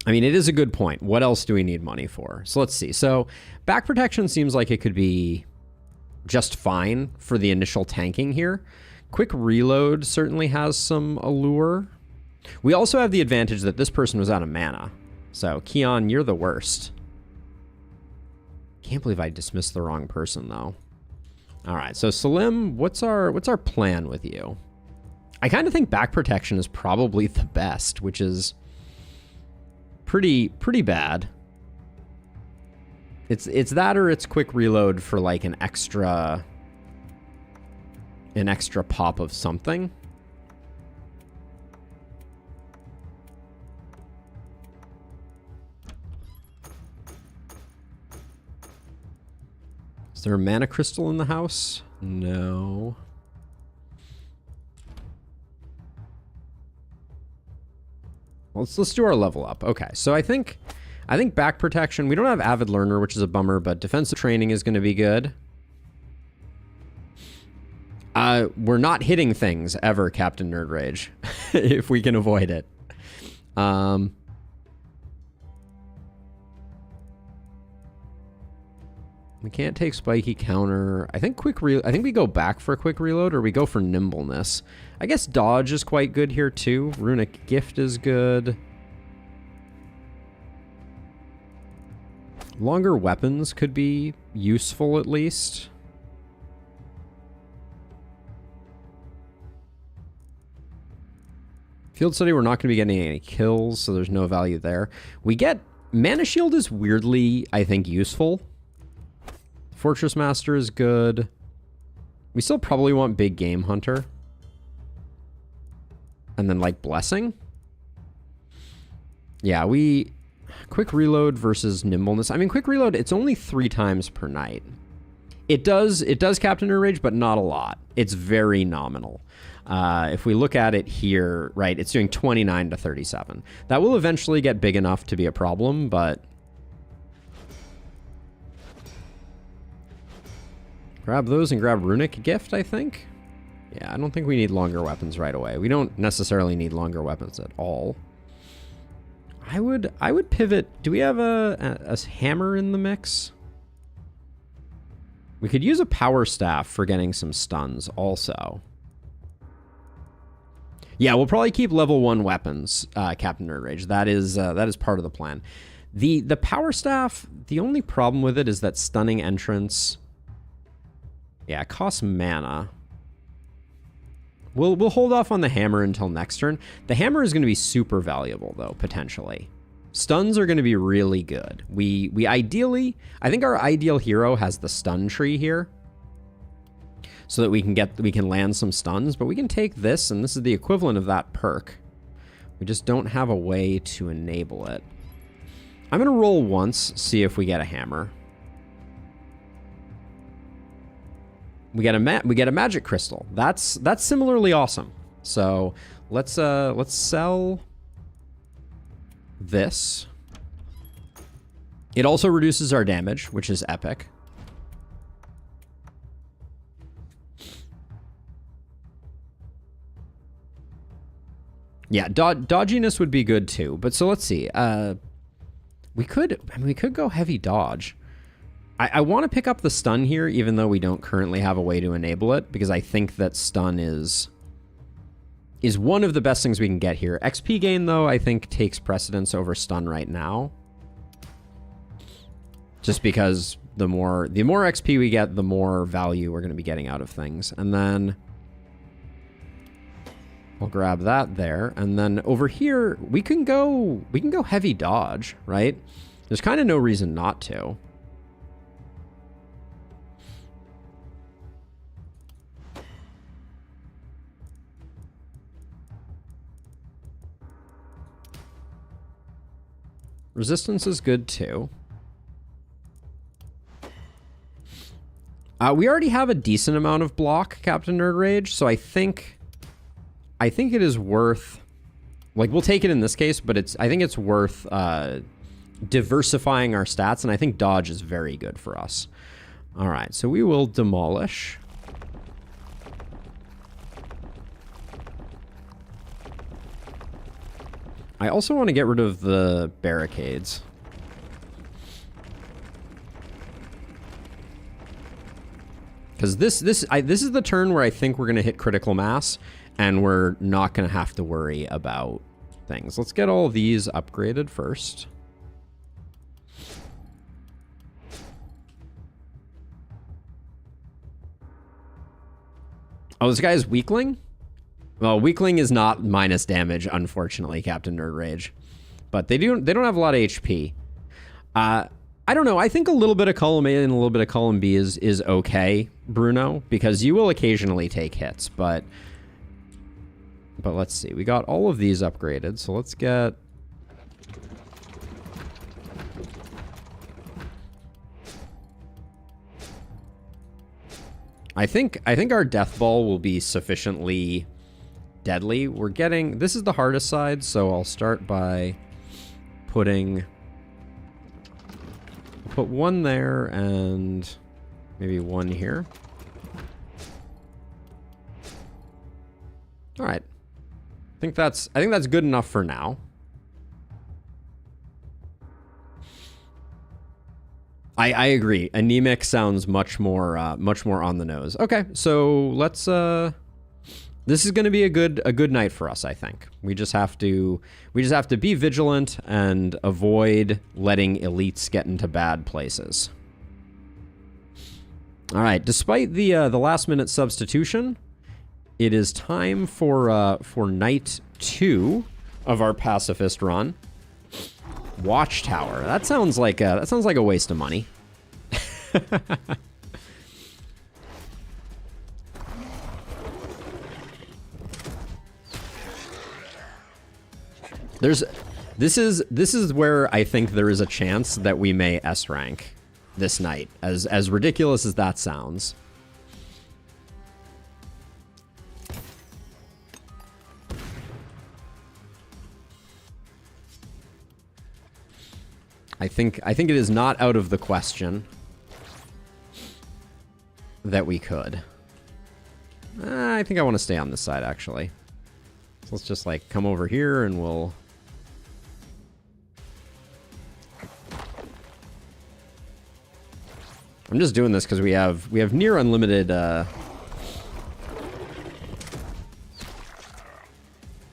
I mean, it is a good point. What else do we need money for? So let's see. So back protection seems like it could be just fine for the initial tanking here. Quick reload certainly has some allure. We also have the advantage that this person was out of mana. So Keon, you're the worst. Can't believe I dismissed the wrong person though. All right, so Salim, what's our plan with you? I kind of think back protection is probably the best, which is pretty bad. It's that or it's quick reload for like an extra pop of something. Is there a mana crystal in the house? No. Let's do our level up. Okay, so I think back protection. We don't have avid learner, which is a bummer, but defensive training is going to be good. We're not hitting things ever, Captain Nerd Rage, if we can avoid it. We can't take spiky counter. I think I think we go back for a quick reload, or we go for nimbleness. I guess dodge is quite good here too. Runic gift is good. Longer weapons could be useful at least. Field study, we're not going to be getting any kills, so there's no value there. We get mana shield is weirdly, I think, useful. Fortress Master is good. We still probably want Big Game Hunter. And then, like, Blessing. Yeah, quick reload versus nimbleness. I mean, quick reload, it's only 3 times per night. It does Captain Rage, but not a lot. It's very nominal. If we look at it here, right, it's doing 29 to 37. That will eventually get big enough to be a problem, but... Grab those and grab Runic Gift, I think. Yeah, I don't think we need longer weapons right away. We don't necessarily need longer weapons at all. I would pivot. Do we have a hammer in the mix? We could use a power staff for getting some stuns also. Yeah, we'll probably keep level 1 weapons, Captain Nerd Rage. That is part of the plan. The power staff, the only problem with it is that stunning entrance. Yeah, it costs mana. We'll hold off on the hammer until next turn. The hammer is going to be super valuable though, potentially. Stuns are going to be really good. We ideally, I think our ideal hero has the stun tree here, so that we can land some stuns. But we can take this, and this is the equivalent of that perk. We just don't have a way to enable it. I'm going to roll once, see if we get a hammer. We get a magic crystal. That's similarly awesome. So let's sell this. It also reduces our damage, which is epic. Yeah, dodginess would be good too. But so let's see. We could go heavy dodge. I want to pick up the stun here, even though we don't currently have a way to enable it, because I think that stun is one of the best things we can get here. XP gain, though, I think takes precedence over stun right now. Just because the more XP we get, the more value we're going to be getting out of things. And then we'll grab that there. And then over here, we can go heavy dodge, right? There's kind of no reason not to. Resistance is good too. We already have a decent amount of block, Captain Nerd Rage, so I think it is worth, like, we'll take it in this case, but I think it's worth diversifying our stats, and I think dodge is very good for us. All right, so we will demolish. I also want to get rid of the barricades. Because this is the turn where I think we're going to hit critical mass, and we're not going to have to worry about things. Let's get all these upgraded first. Oh, this guy's weakling? Well, weakling is not minus damage, unfortunately, Captain Nerd Rage. But they don't have a lot of HP. I don't know. I think a little bit of column A and a little bit of column B is okay, Bruno, because you will occasionally take hits, but let's see. We got all of these upgraded, so let's get... I think our death ball will be sufficiently deadly. We're getting... This is the hardest side, so I'll start by putting... Put one there and maybe one here. All right. I think that's good enough for now. I agree. Anemic sounds much more on the nose. Okay, so let's this is going to be a good night for us, I think. We just have to be vigilant and avoid letting elites get into bad places. All right, despite the last minute substitution, it is time for night 2 of our pacifist run. Watchtower. That sounds like a waste of money. This is where I think there is a chance that we may S rank this night, as ridiculous as that sounds. I think it is not out of the question that we could. I think I want to stay on this side, actually. So let's just, like, come over here and we'll... I'm just doing this because we have near unlimited,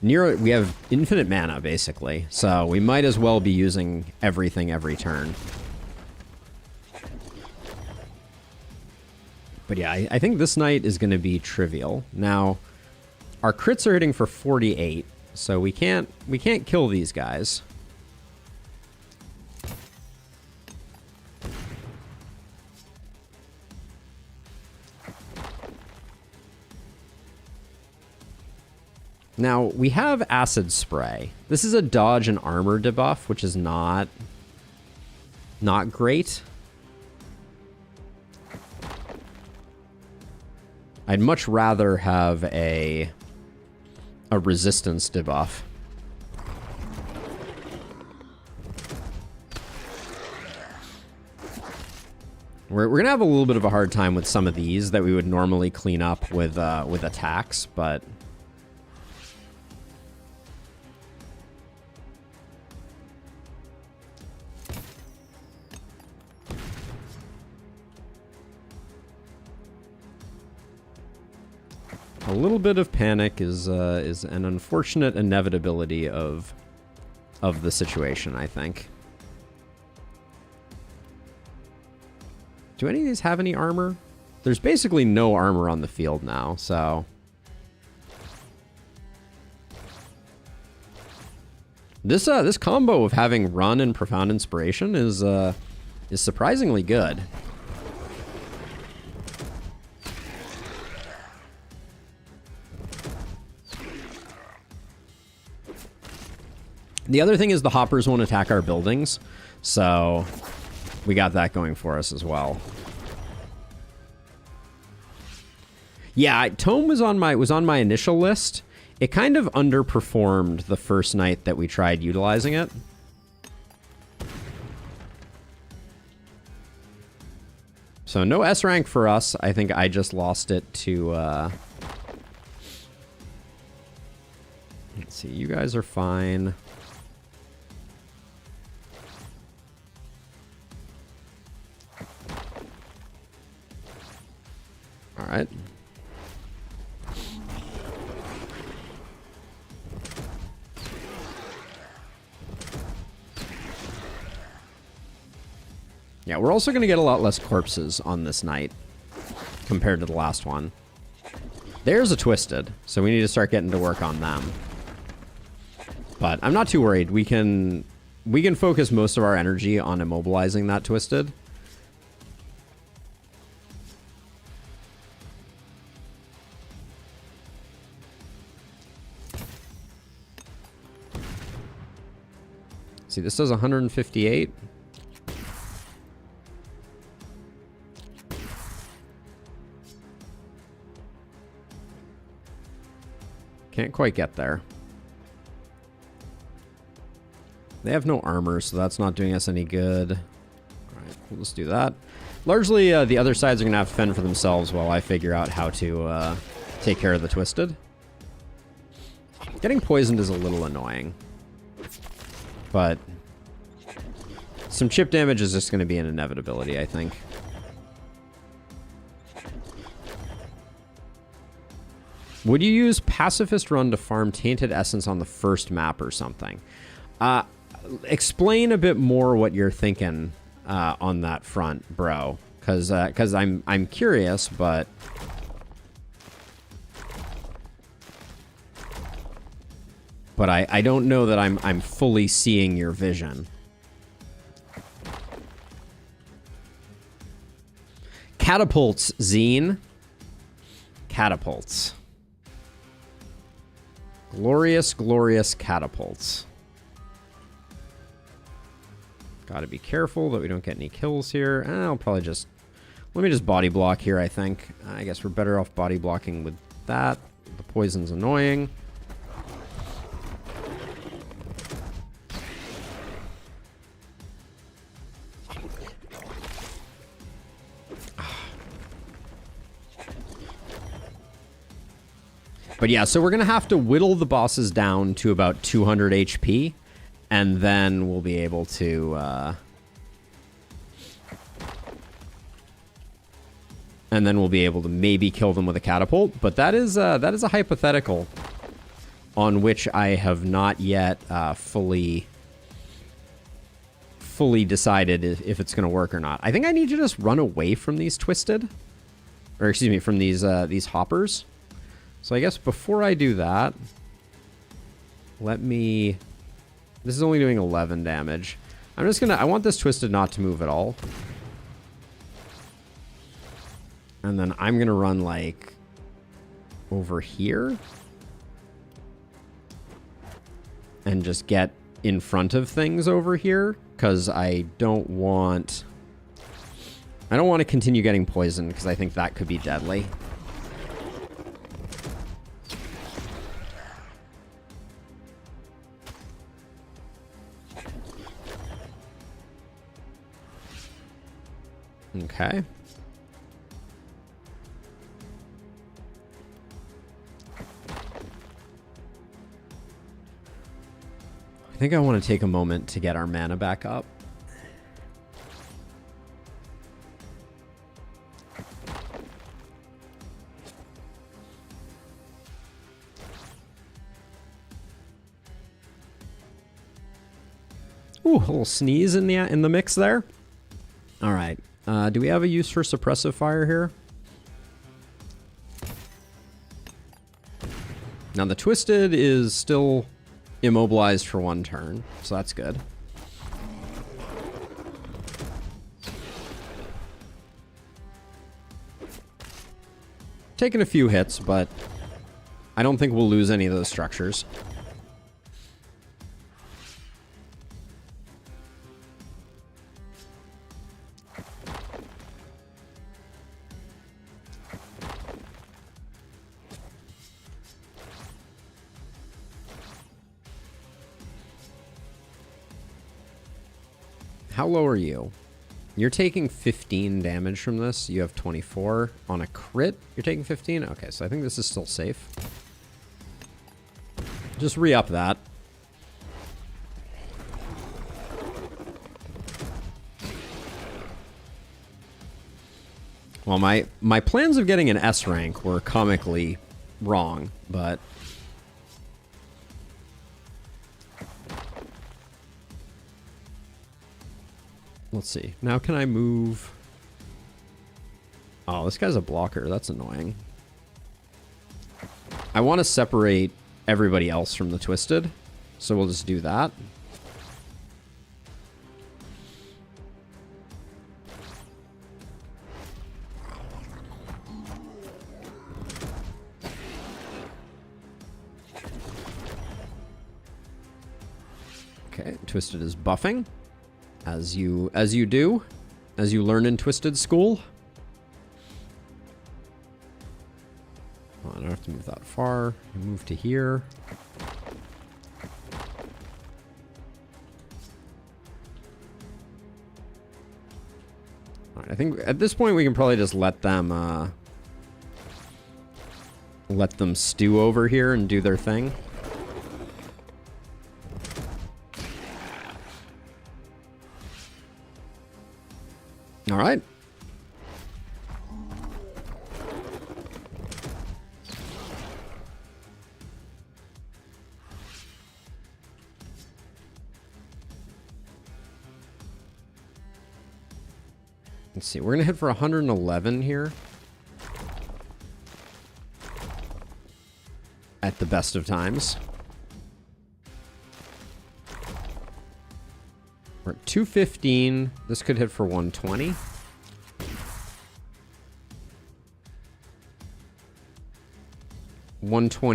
we have infinite mana, basically. So we might as well be using everything every turn. But yeah, I think this night is going to be trivial. Now, our crits are hitting for 48, so we can't kill these guys. Now, we have Acid Spray. This is a dodge and armor debuff, which is not great. I'd much rather have a resistance debuff. We're gonna have a little bit of a hard time with some of these that we would normally clean up with attacks, but... a little bit of panic is an unfortunate inevitability of the situation, I think. Do any of these have any armor? There's basically no armor on the field now, so... This combo of having Run and Profound Inspiration is surprisingly good. The other thing is the hoppers won't attack our buildings, so we got that going for us as well. Yeah, Tome was on my initial list. It kind of underperformed the first night that we tried utilizing it. So no S rank for us. I think I just lost it to... let's see, you guys are fine. All right. Yeah, we're also going to get a lot less corpses on this night compared to the last one. There's a Twisted, so we need to start getting to work on them. But I'm not too worried. We can focus most of our energy on immobilizing that Twisted. See, this does 158. Can't quite get there. They have no armor, so that's not doing us any good. All right, we'll just do that. Largely, the other sides are going to have to fend for themselves while I figure out how to take care of the Twisted. Getting poisoned is a little annoying. But some chip damage is just going to be an inevitability, I think. Would you use Pacifist Run to farm Tainted Essence on the first map or something? Explain a bit more what you're thinking on that front, bro. Because I'm curious, but... But I don't know that I'm fully seeing your vision. Catapults, Zine. Catapults. Glorious, glorious catapults. Gotta be careful that we don't get any kills here. I'll probably just... Let me just body block here, I think. I guess we're better off body blocking with that. The poison's annoying. But yeah, so we're going to have to whittle the bosses down to about 200 HP, and then we'll be able to... and then we'll be able to maybe kill them with a catapult. But that is a hypothetical on which I have not yet fully decided if it's going to work or not. I think I need to just run away from these twisted, or excuse me, from these hoppers. So I guess before I do that, let me... This is only doing 11 damage. I'm just gonna... I want this twisted not to move at all. And then I'm gonna run, like, over here. And just get in front of things over here. Because I don't want... I don't want to continue getting poisoned, because I think that could be deadly. Okay. I think I want to take a moment to get our mana back up. Ooh, a little sneeze in the mix there. All right. Do we have a use for suppressive fire here? Now the twisted is still immobilized for 1 turn, so that's good. Taking a few hits, but I don't think we'll lose any of those structures. How low are you? You're taking 15 damage from this. You have 24. On a crit, you're taking 15? Okay, so I think this is still safe. Just re-up that. Well, my plans of getting an S rank were comically wrong, but... Let's see. Now can I move... Oh, this guy's a blocker. That's annoying. I want to separate everybody else from the twisted, so we'll just do that. Okay, twisted is buffing. As you do, as you learn in Twisted School. Oh, I don't have to move that far. I move to here. All right, I think at this point we can probably just let them stew over here and do their thing. All right. Let's see. We're going to hit for 111 here. At the best of times. We're at 215. This could hit for 120.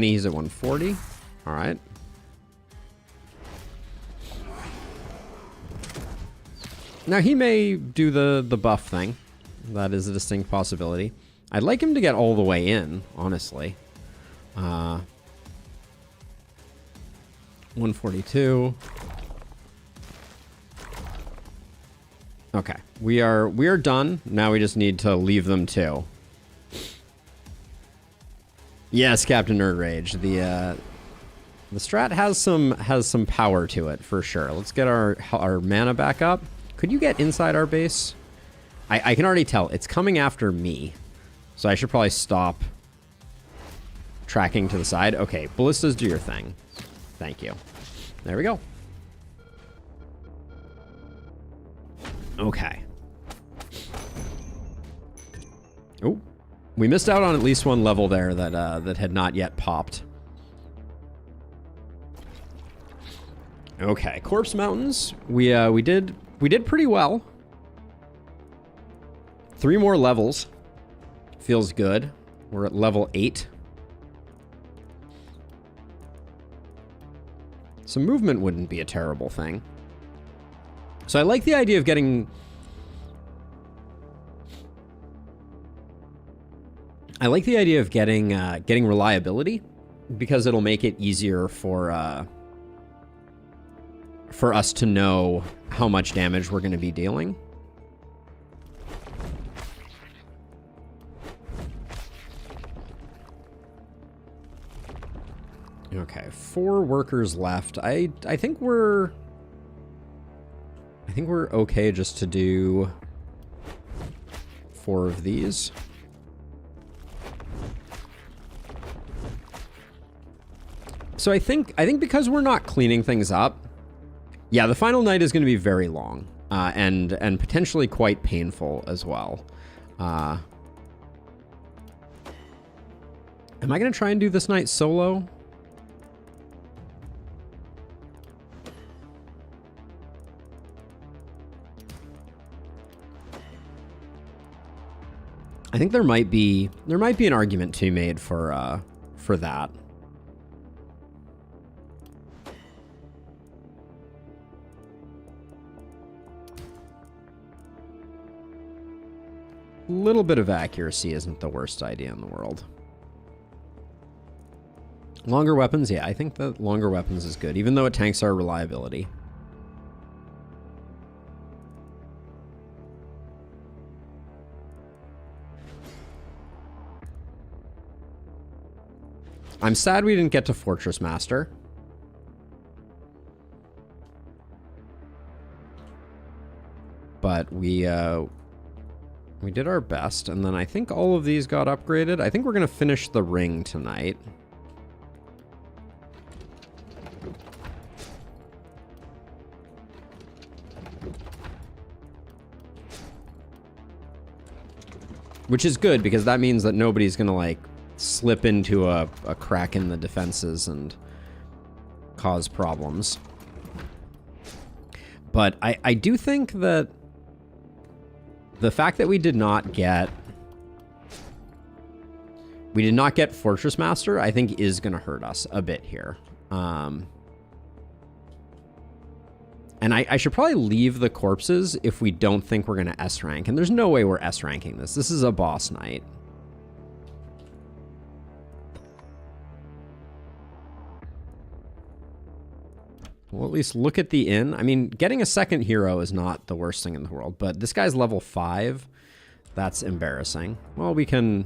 He's at 140. All right. Now, he may do the buff thing. That is a distinct possibility. I'd like him to get all the way in, honestly. 142. Okay, we are done. Now we just need to leave them too. Yes, Captain Nerd Rage. The strat has some power to it for sure. Let's get our mana back up. Could you get inside our base? I can already tell it's coming after me, so I should probably stop tracking to the side. Okay, ballistas, do your thing. Thank you. There we go. Okay. Oh, we missed out on at least one level there that had not yet popped. Okay, Corpse Mountains. We did pretty well. 3 more levels. Feels good. We're at level 8. Some movement wouldn't be a terrible thing. So I like the idea of getting... getting reliability, because it'll make it easier for us to know how much damage we're going to be dealing. Okay, 4 workers left. I think we're okay just to do 4 of these. So I think because we're not cleaning things up, yeah, the final night is going to be very long, and potentially quite painful as well. Am I going to try and do this night solo? I think there might be an argument to be made for that. A little bit of accuracy isn't the worst idea in the world. Longer weapons, yeah, I think that longer weapons is good, even though it tanks our reliability. I'm sad we didn't get to Fortress Master. But we did our best, and then I think all of these got upgraded. I think we're going to finish the ring tonight. Which is good, because that means that nobody's going to, like, slip into a crack in the defenses and cause problems. But I do think that the fact that we did not get Fortress Master, I think is going to hurt us a bit here. And I should probably leave the corpses if we don't think we're going to S rank. And there's no way we're S ranking this. This is a boss night. We'll at least look at the inn. I mean, getting a second hero is not the worst thing in the world, but this guy's level 5. That's embarrassing. Well, we can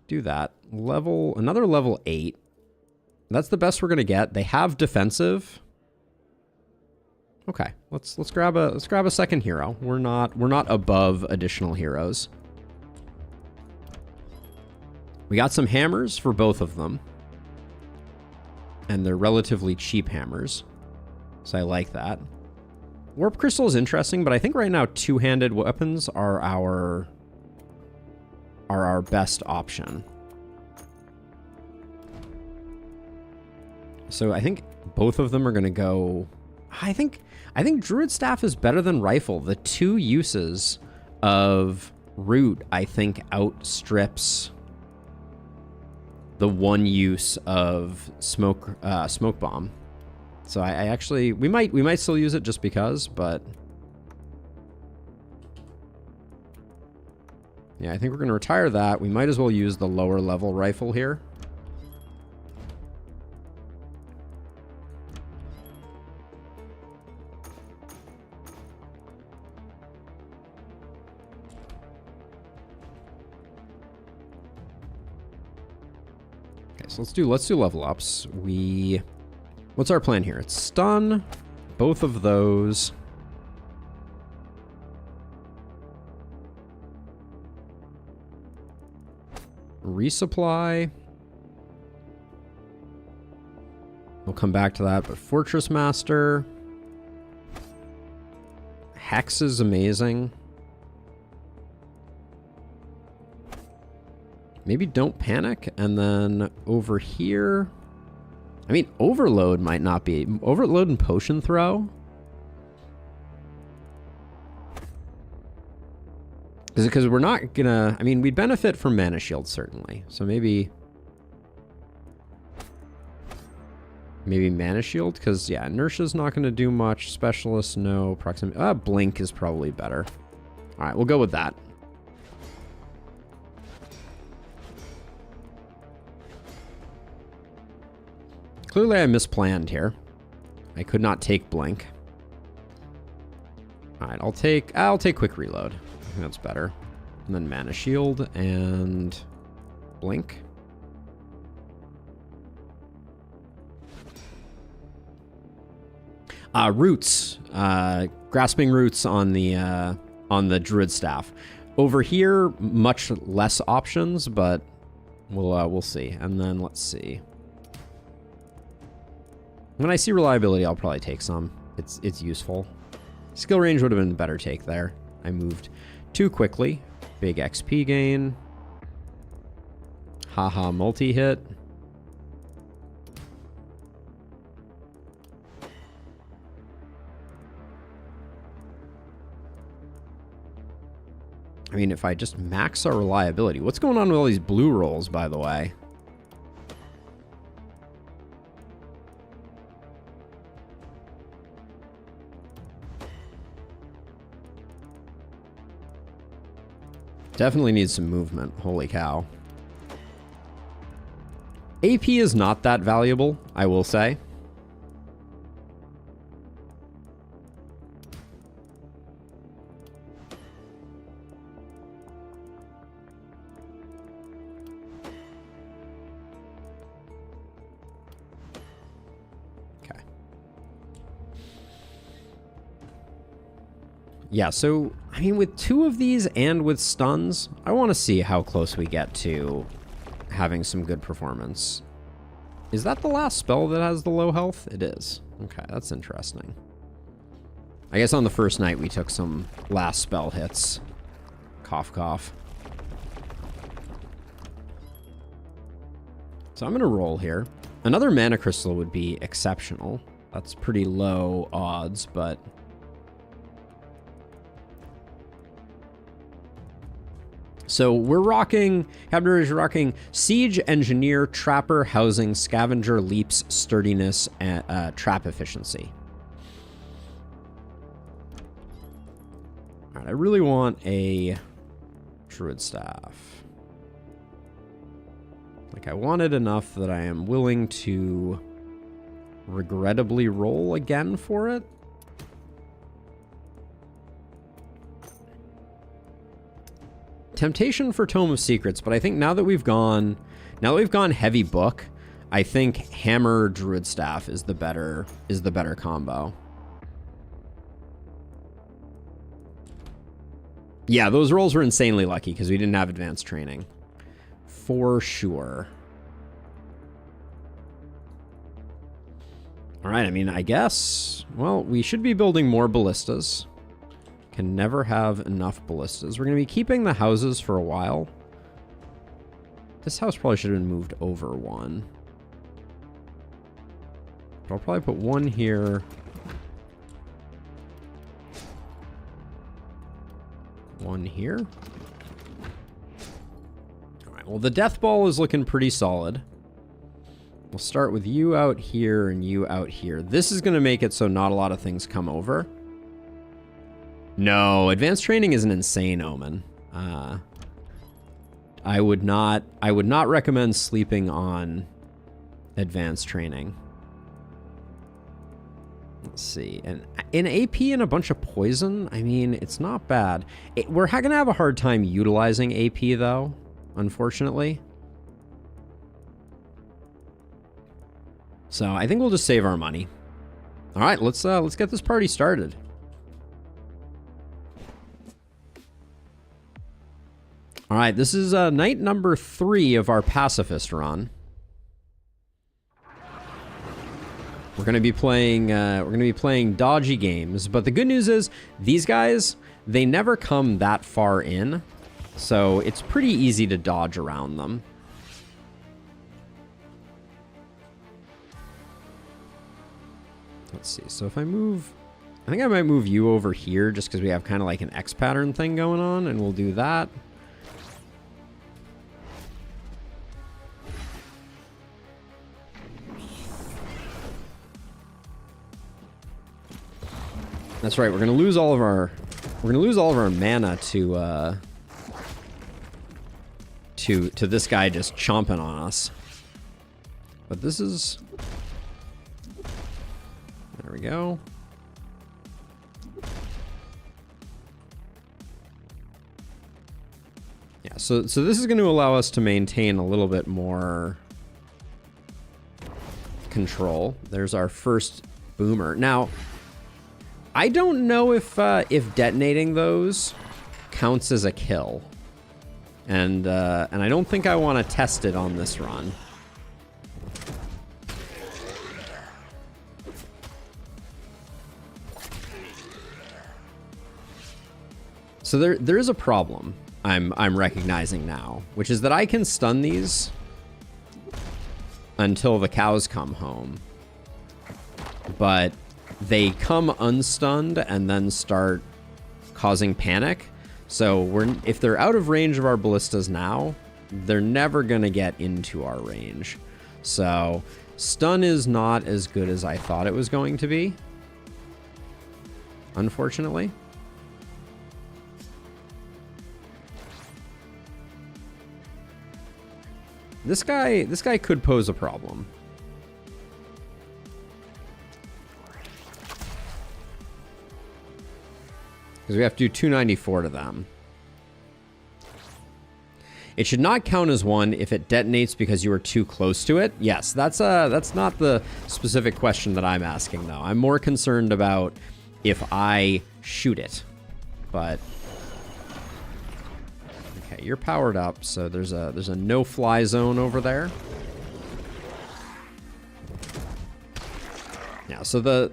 do that. Another level 8. That's the best we're gonna get. They have defensive. Okay, let's grab a second hero. We're not above additional heroes. We got some hammers for both of them. And they're relatively cheap hammers. So I like that. Warp Crystal is interesting, but I think right now two-handed weapons are our best option. So I think both of them are going to go... I think Druid Staff is better than Rifle. The 2 uses of Root, I think, outstrips the 1 use of Smoke Bomb. So I actually, we might still use it just because, but yeah, I think we're going to retire that. We might as well use the lower level rifle here. Okay, so let's do level ups. What's our plan here? It's stun, both of those. Resupply. We'll come back to that, but Fortress Master. Hex is amazing. Maybe Don't Panic, and then over here... I mean, Overload might not be... Overload and Potion Throw? Because we're not gonna... I mean, we'd benefit from Mana Shield, certainly. So maybe... Maybe Mana Shield? Because, yeah, Inertia's not gonna do much. Specialist, no. Proximity... Blink is probably better. Alright, we'll go with that. Clearly I misplanned here. I could not take Blink. Alright, I'll take Quick Reload. I think that's better. And then Mana Shield and Blink. Roots. Grasping Roots on the Druid Staff. Over here, much less options, but we'll see. And then let's see. When I see reliability, I'll probably take some. It's useful. Skill range would have been a better take there. I moved too quickly. Big XP gain. Haha, multi-hit. I mean, if I just max our reliability. What's going on with all these blue rolls, by the way? Definitely needs some movement. Holy cow. AP is not that valuable, I will say. Okay. Yeah, so, I mean, with two of these and with stuns, I want to see how close we get to having some good performance. Is that the last spell that has the low health? It is. Okay, that's interesting. I guess on the first night we took some last spell hits. Cough, cough. So I'm going to roll here. Another mana crystal would be exceptional. That's pretty low odds, but... So we're rocking, Habner is rocking Siege, Engineer, Trapper, Housing, Scavenger, Leaps, Sturdiness, and Trap Efficiency. Alright, I really want a Druid Staff. Like, I want it enough that I am willing to regrettably roll again for it. Temptation for Tome of Secrets, but I think now that we've gone heavy book, I think Hammer Druid Staff is the better combo. Yeah, those rolls were insanely lucky because we didn't have advanced training. For sure. All right, I mean, I guess, well, we should be building more ballistas. Can never have enough ballistas. We're going to be keeping the houses for a while. This house probably should have been moved over one. But I'll probably put one here. One here. All right, well, the death ball is looking pretty solid. We'll start with you out here and you out here. This is going to make it so not a lot of things come over. No, advanced training is an insane omen. I would not recommend sleeping on advanced training. Let's see. And in AP and a bunch of poison, I mean, it's not bad. We're going to have a hard time utilizing AP, though, unfortunately. So I think we'll just save our money. All right, let's get this party started. All right, this is night number 3 of our pacifist run. We're gonna be playing dodgy games, but the good news is these guys, they never come that far in, so it's pretty easy to dodge around them. Let's see. So if I move, I think I might move you over here just because we have kind of like an X pattern thing going on, and we'll do that. That's right. We're gonna lose all of our mana to this guy just chomping on us. But this is, there we go. Yeah. So this is going to allow us to maintain a little bit more control. There's our first boomer. Now, I don't know if detonating those counts as a kill, and I don't think I want to test it on this run. So there is a problem I'm recognizing now, which is that I can stun these until the cows come home, but they come unstunned and then start causing panic. So if they're out of range of our ballistas now, they're never gonna get into our range. So stun is not as good as I thought it was going to be, unfortunately. This guy could pose a problem. Because we have to do 294 to them. It should not count as one if it detonates because you were too close to it. Yes, that's not the specific question that I'm asking, though. I'm more concerned about if I shoot it. But okay, you're powered up, so there's a no-fly zone over there. Yeah, so the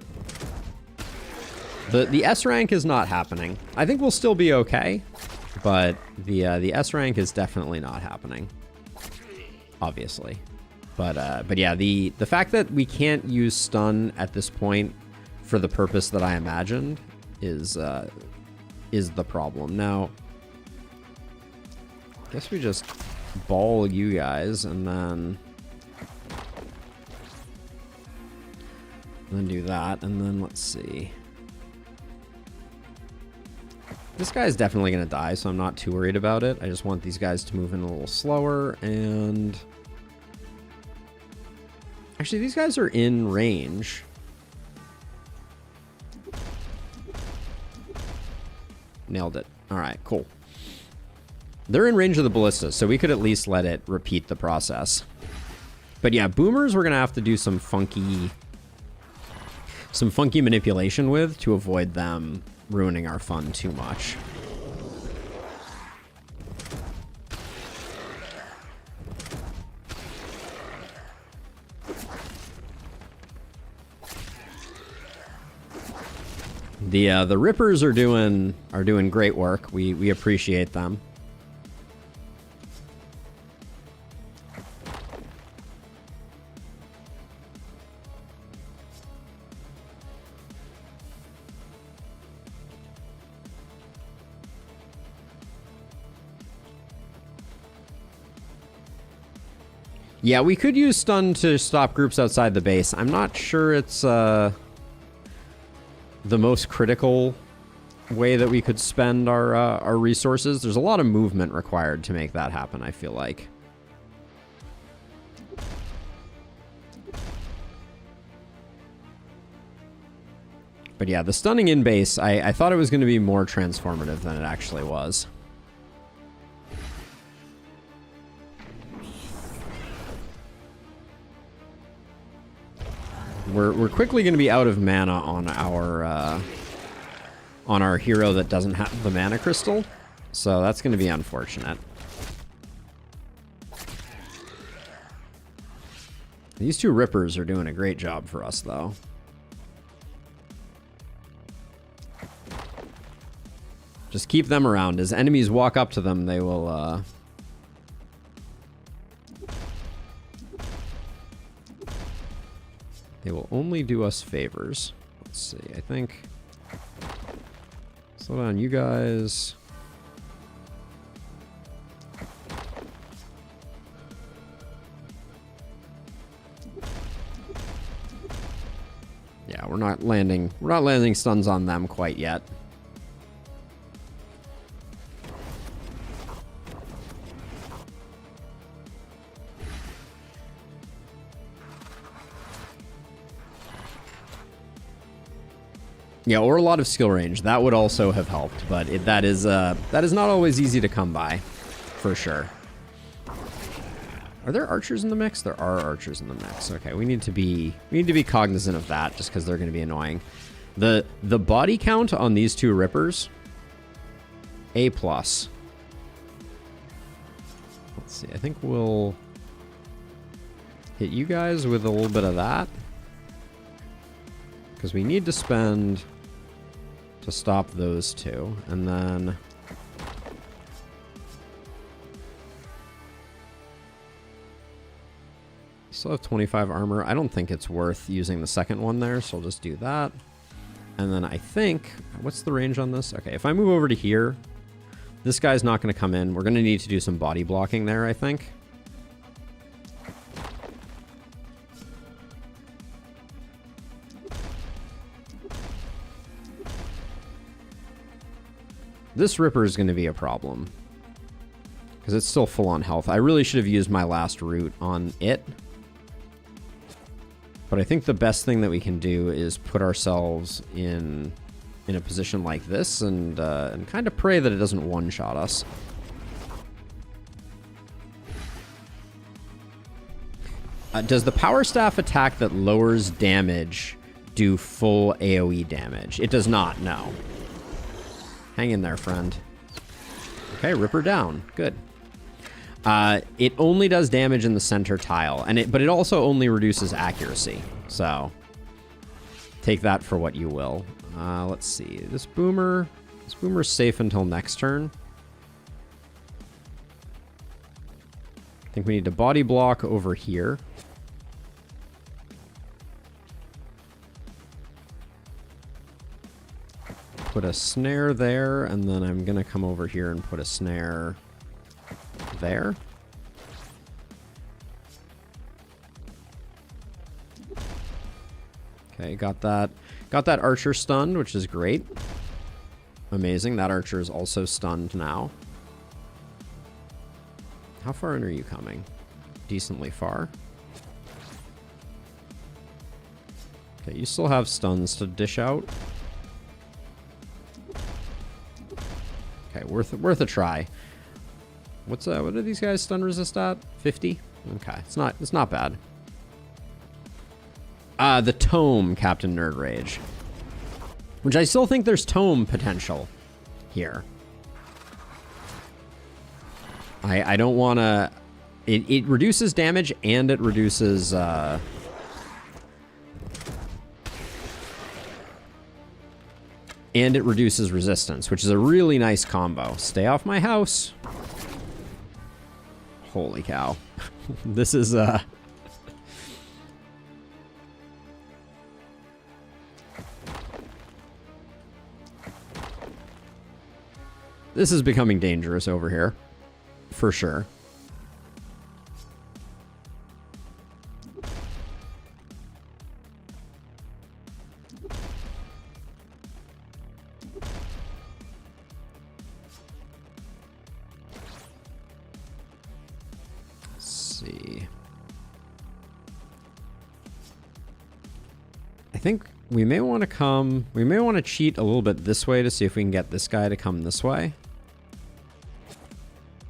S rank is not happening. I think we'll still be okay, but the S rank is definitely not happening, obviously. But yeah, the fact that we can't use stun at this point for the purpose that I imagined is the problem. Now, I guess we just ball you guys and then do that, and then let's see. This guy's definitely going to die, so I'm not too worried about it. I just want these guys to move in a little slower, and actually, these guys are in range. Nailed it. All right, cool. They're in range of the ballistas, so we could at least let it repeat the process. But yeah, boomers we're going to have to do some funky manipulation with to avoid them ruining our fun too much. The Rippers are doing great work. We appreciate them. Yeah, we could use stun to stop groups outside the base. I'm not sure it's the most critical way that we could spend our resources. There's a lot of movement required to make that happen, I feel like. But yeah, the stunning in base, I thought it was going to be more transformative than it actually was. We're quickly going to be out of mana on our hero that doesn't have the mana crystal, so that's going to be unfortunate. These two Rippers are doing a great job for us, though. Just keep them around. As enemies walk up to them, they will only do us favors. Let's see, I think... Slow down, you guys. Yeah, we're not landing stuns on them quite yet. Yeah, or a lot of skill range. That would also have helped, but that is not always easy to come by, for sure. Are there archers in the mix? There are archers in the mix. Okay, we need to be cognizant of that, just because they're going to be annoying. The body count on these two Rippers, A+. Let's see. I think we'll hit you guys with a little bit of that, because we need to spend to stop those two, and then still have 25 armor. I don't think it's worth using the second one there, so I'll just do that. And then I think, what's the range on this? Okay, if I move over to here, this guy's not going to come in. We're going to need to do some body blocking there, I think. This Ripper is going to be a problem, because it's still full on health. I really should have used my last root on it. But I think the best thing that we can do is put ourselves in a position like this and kind of pray that it doesn't one-shot us. Does the Power Staff attack that lowers damage do full AoE damage? It does not, no. Hang in there, friend. Okay, Ripper down. Good. It only does damage in the center tile, but it also only reduces accuracy. So, take that for what you will. Let's see. This boomer's safe until next turn. I think we need to body block over here. Put a snare there, and then I'm gonna come over here and put a snare there. Okay, got that archer stunned, which is great. Amazing. That archer is also stunned now. How far in are you coming? Decently far. Okay, you still have stuns to dish out. Okay, worth a try. What do these guys stun resist at? 50? Okay, it's not bad. The Tome, Captain Nerd Rage. Which I still think there's Tome potential here. I don't want to... It reduces damage and it reduces... and it reduces resistance, which is a really nice combo. Stay off my house. Holy cow. This is, this is becoming dangerous over here. For sure. think we may want to come... We may want to cheat a little bit this way to see if we can get this guy to come this way.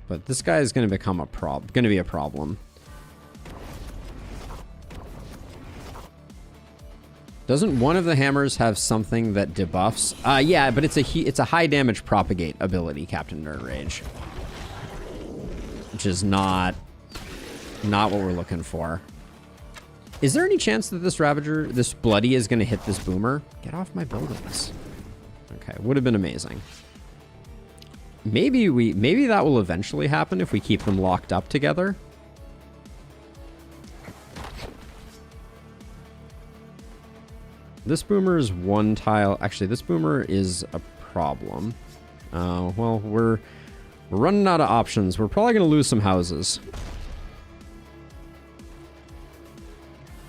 But this guy is going to become a going to be a problem. Doesn't one of the hammers have something that debuffs? Yeah, but it's a high damage propagate ability, Captain Nerd Rage. Which is not what we're looking for. Is there any chance that this Ravager, this Bloody, is going to hit this Boomer? Get off my buildings. Okay, would have been amazing. Maybe that will eventually happen if we keep them locked up together. This Boomer is one tile. Actually, this Boomer is a problem. Well, we're running out of options. We're probably going to lose some houses.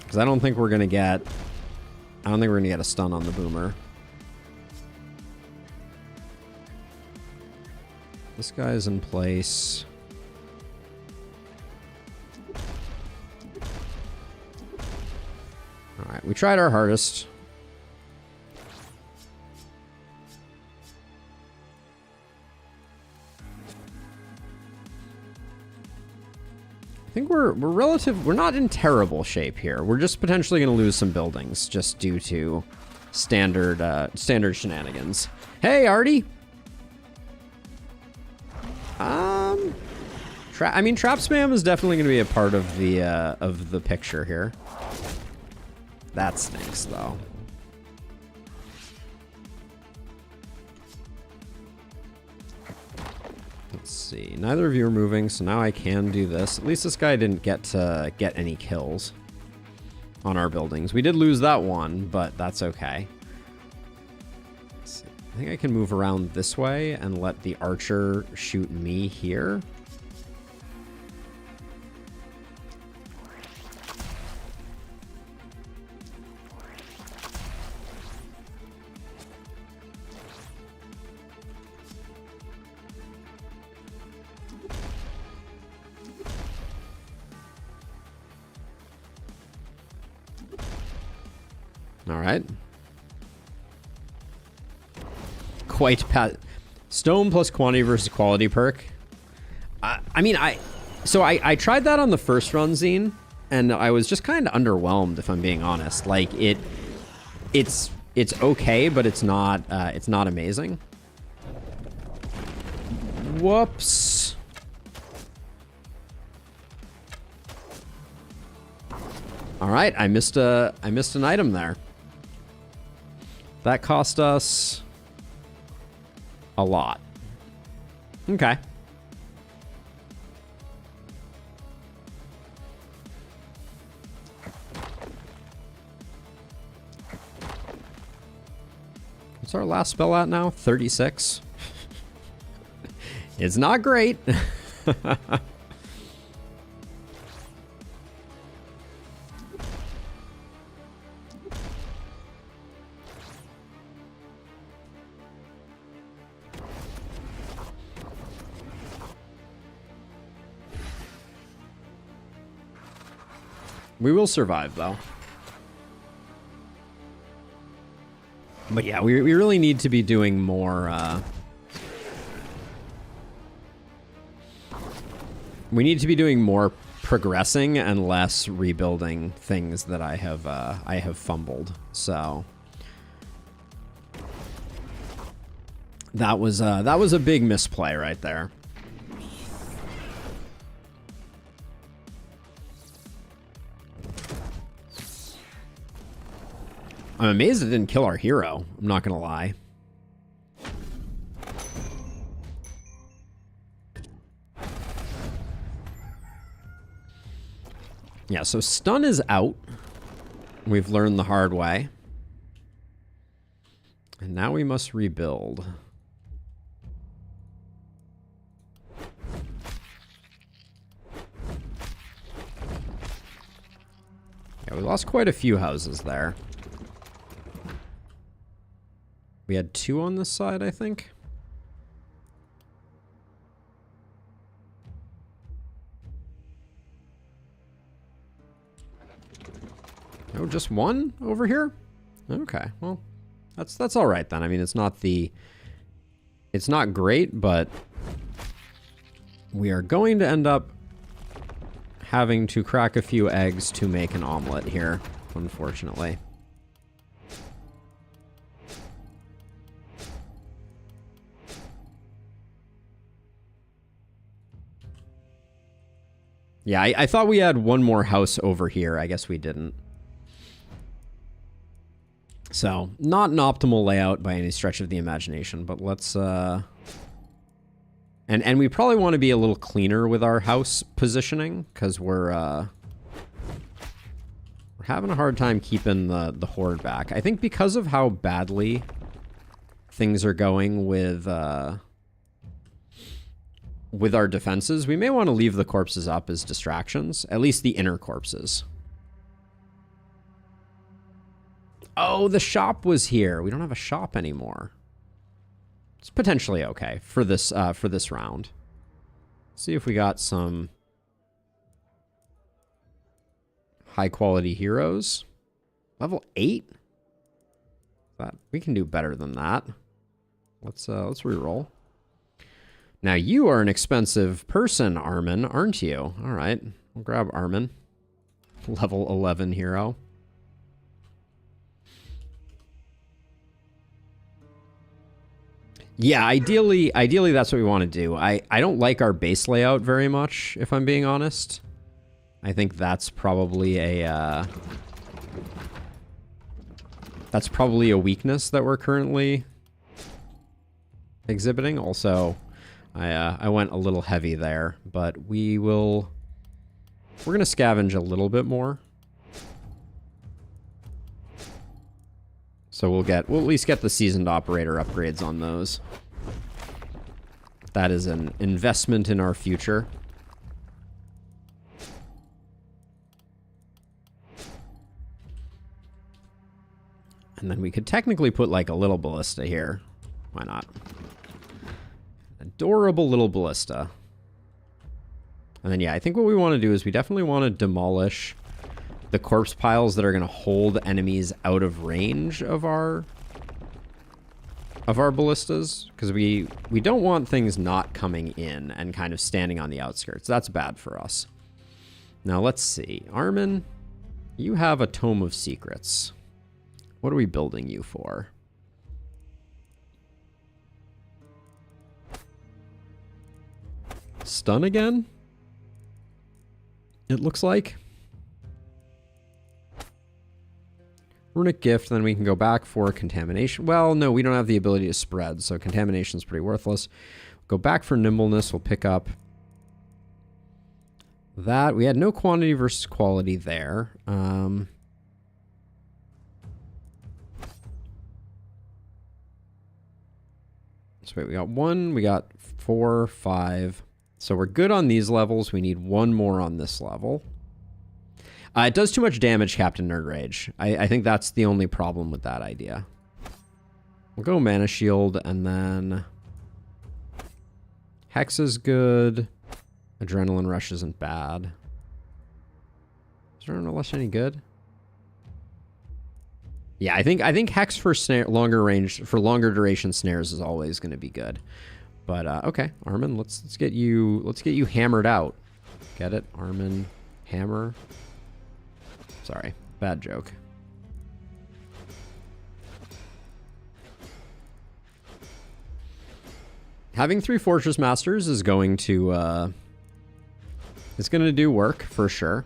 Because I don't think we're going to get... I don't think we're going to get a stun on the Boomer. This guy's in place. Alright, we tried our hardest. I think we're not in terrible shape here. We're just potentially going to lose some buildings just due to standard shenanigans. Hey, Artie! I mean, trap spam is definitely going to be a part of the picture here. That stinks, though. Let's see. Neither of you are moving, so now I can do this. At least this guy didn't get any kills on our buildings. We did lose that one, but that's okay. Let's see. I think I can move around this way and let the archer shoot me here. All right. Quite Stone plus quantity versus quality perk. I mean, I tried that on the first run, Zine, and I was just kind of underwhelmed, if I'm being honest. Like it's okay, but it's not amazing. Whoops. All right, I missed an item there. That cost us a lot. Okay. What's our last spell at now? 36. It's not great. We will survive, though. But yeah, we really need to be doing more, we need to be doing more progressing and less rebuilding things that I have fumbled. So that was a big misplay right there. I'm amazed it didn't kill our hero. I'm not gonna lie. Yeah, so stun is out. We've learned the hard way. And now we must rebuild. Yeah, we lost quite a few houses there. We had 2 on this side, I think. Oh, just 1 over here? Okay, well, that's all right then. I mean, it's not great, but we are going to end up having to crack a few eggs to make an omelet here, unfortunately. Yeah, I thought we had one more house over here. I guess we didn't. So, not an optimal layout by any stretch of the imagination, but let's... And we probably want to be a little cleaner with our house positioning, because we're having a hard time keeping the horde back. I think because of how badly things are going with our defenses, we may want to leave the corpses up as distractions, at least the inner corpses. Oh, the shop was here. We don't have a shop anymore. It's potentially okay for this round. Let's see if we got some high quality heroes. Level 8? That we can do better than that. Let's reroll. Now you are an expensive person, Armin, aren't you? All right, we'll grab Armin. Level 11 hero. Yeah, ideally that's what we want to do. I don't like our base layout very much, if I'm being honest. I think that's probably a weakness that we're currently exhibiting. Also, I went a little heavy there, but we're gonna scavenge a little bit more. So we'll at least get the seasoned operator upgrades on those. That is an investment in our future. And then we could technically put like a little ballista here. Why not? Adorable little ballista. And then yeah, I think what we want to do is we definitely want to demolish the corpse piles that are going to hold enemies out of range of our ballistas, because we don't want things not coming in and kind of standing on the outskirts. That's bad for us. Now let's see. Armin, you have a Tome of Secrets. What are we building you for? Stun again? It looks like. Runic Gift, then we can go back for Contamination. Well, no, we don't have the ability to spread, so Contamination is pretty worthless. Go back for Nimbleness. We'll pick up that. We had no quantity versus quality there. So wait, we got 1, we got 4, 5. So we're good on these levels. We need 1 more on this level. It does too much damage, Captain Nerd Rage. I think that's the only problem with that idea. We'll go Mana Shield, and then Hex is good. Adrenaline Rush isn't bad. Is Adrenaline Rush any good? Yeah, I think Hex for longer duration snares is always going to be good. But okay, Armin, let's get you hammered out. Get it, Armin, hammer. Sorry, bad joke. Having 3 Fortress Masters is going to do work for sure.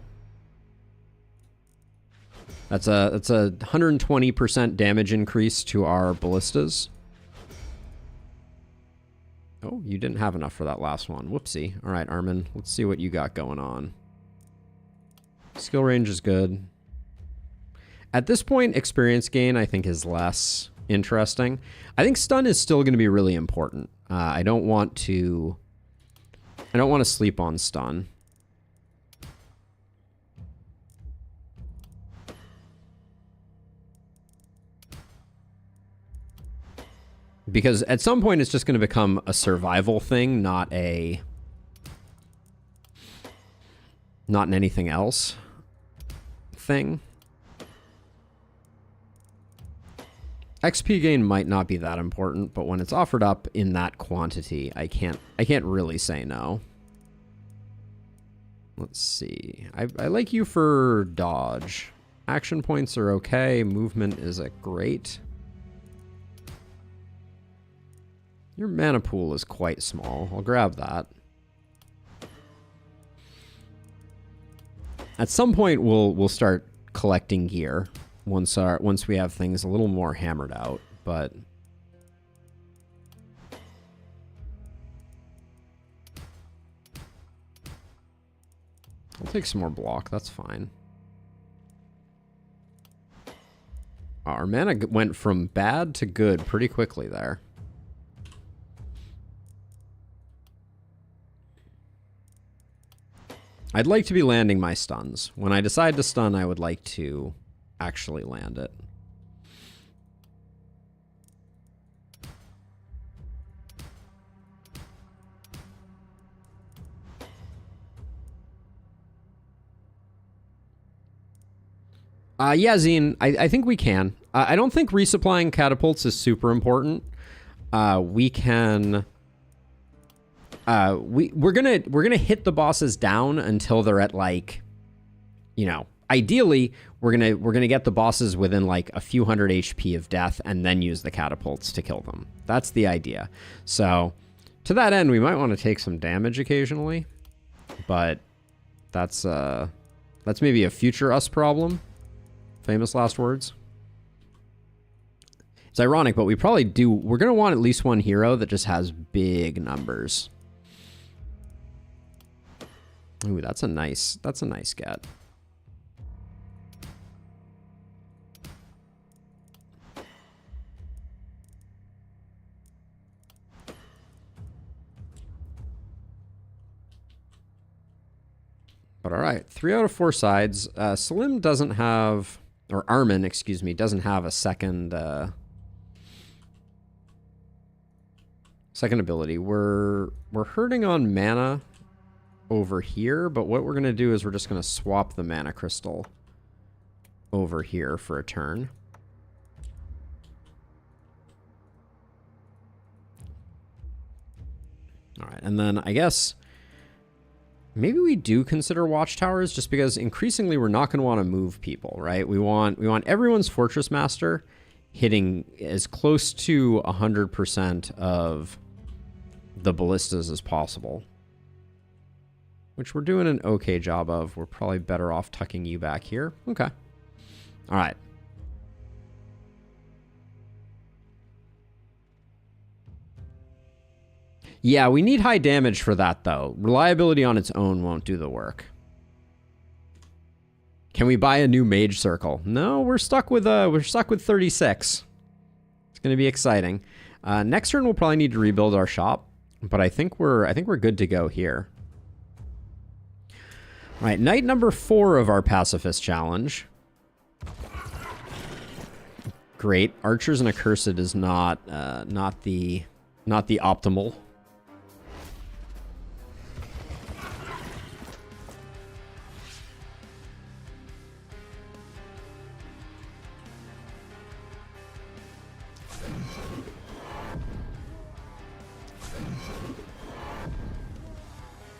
That's a 120% damage increase to our ballistas. Oh, you didn't have enough for that last one. Whoopsie. All right, Armin, let's see what you got going on. Skill range is good. At this point, experience gain, I think, is less interesting. I think stun is still going to be really important. I don't want to sleep on stun. Because at some point, it's just going to become a survival thing, not an anything else thing. XP gain might not be that important, but when it's offered up in that quantity, I can't really say no. Let's see. I like you for dodge. Action points are okay. Movement is a great. Your mana pool is quite small. I'll grab that. At some point, we'll start collecting gear once we have things a little more hammered out. But I'll take some more block. That's fine. Our mana went from bad to good pretty quickly there. I'd like to be landing my stuns. When I decide to stun, I would like to actually land it. Yeah, Zine, I think we can. I don't think resupplying catapults is super important. We can... we're gonna hit the bosses down until they're at, like, you know, ideally we're gonna get the bosses within like a few hundred HP of death and then use the catapults to kill them. That's the idea. So to that end, we might want to take some damage occasionally, but that's maybe a future us problem. Famous last words. It's ironic, but we're gonna want at least one hero that just has big numbers. Ooh, that's a nice get. But all right, 3 out of 4 sides. Salim doesn't have, or Armin, excuse me, doesn't have a second ability. We're hurting on mana over here, but what we're going to do is we're just going to swap the mana crystal over here for a turn. All right, and then I guess maybe we do consider watchtowers, just because increasingly we're not going to want to move people, right? We want everyone's Fortress Master hitting as close to 100% of the ballistas as possible, which we're doing an okay job of. We're probably better off tucking you back here. Okay. All right. Yeah, we need high damage for that, though. Reliability on its own won't do the work. Can we buy a new mage circle? No, we're stuck with 36. It's going to be exciting. Next turn we'll probably need to rebuild our shop, but I think we're good to go here. All right, night number 4 of our Pacifist challenge. Great. Archers and Accursed is not the optimal.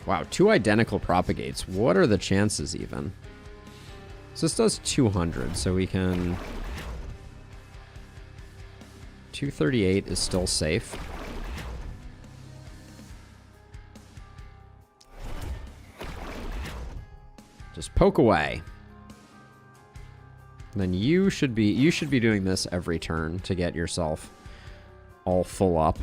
Wow, 2 identical propagates. What are the chances even? So this does 200, so we can... 238 is still safe. Just poke away. And then you should be doing this every turn to get yourself all full up.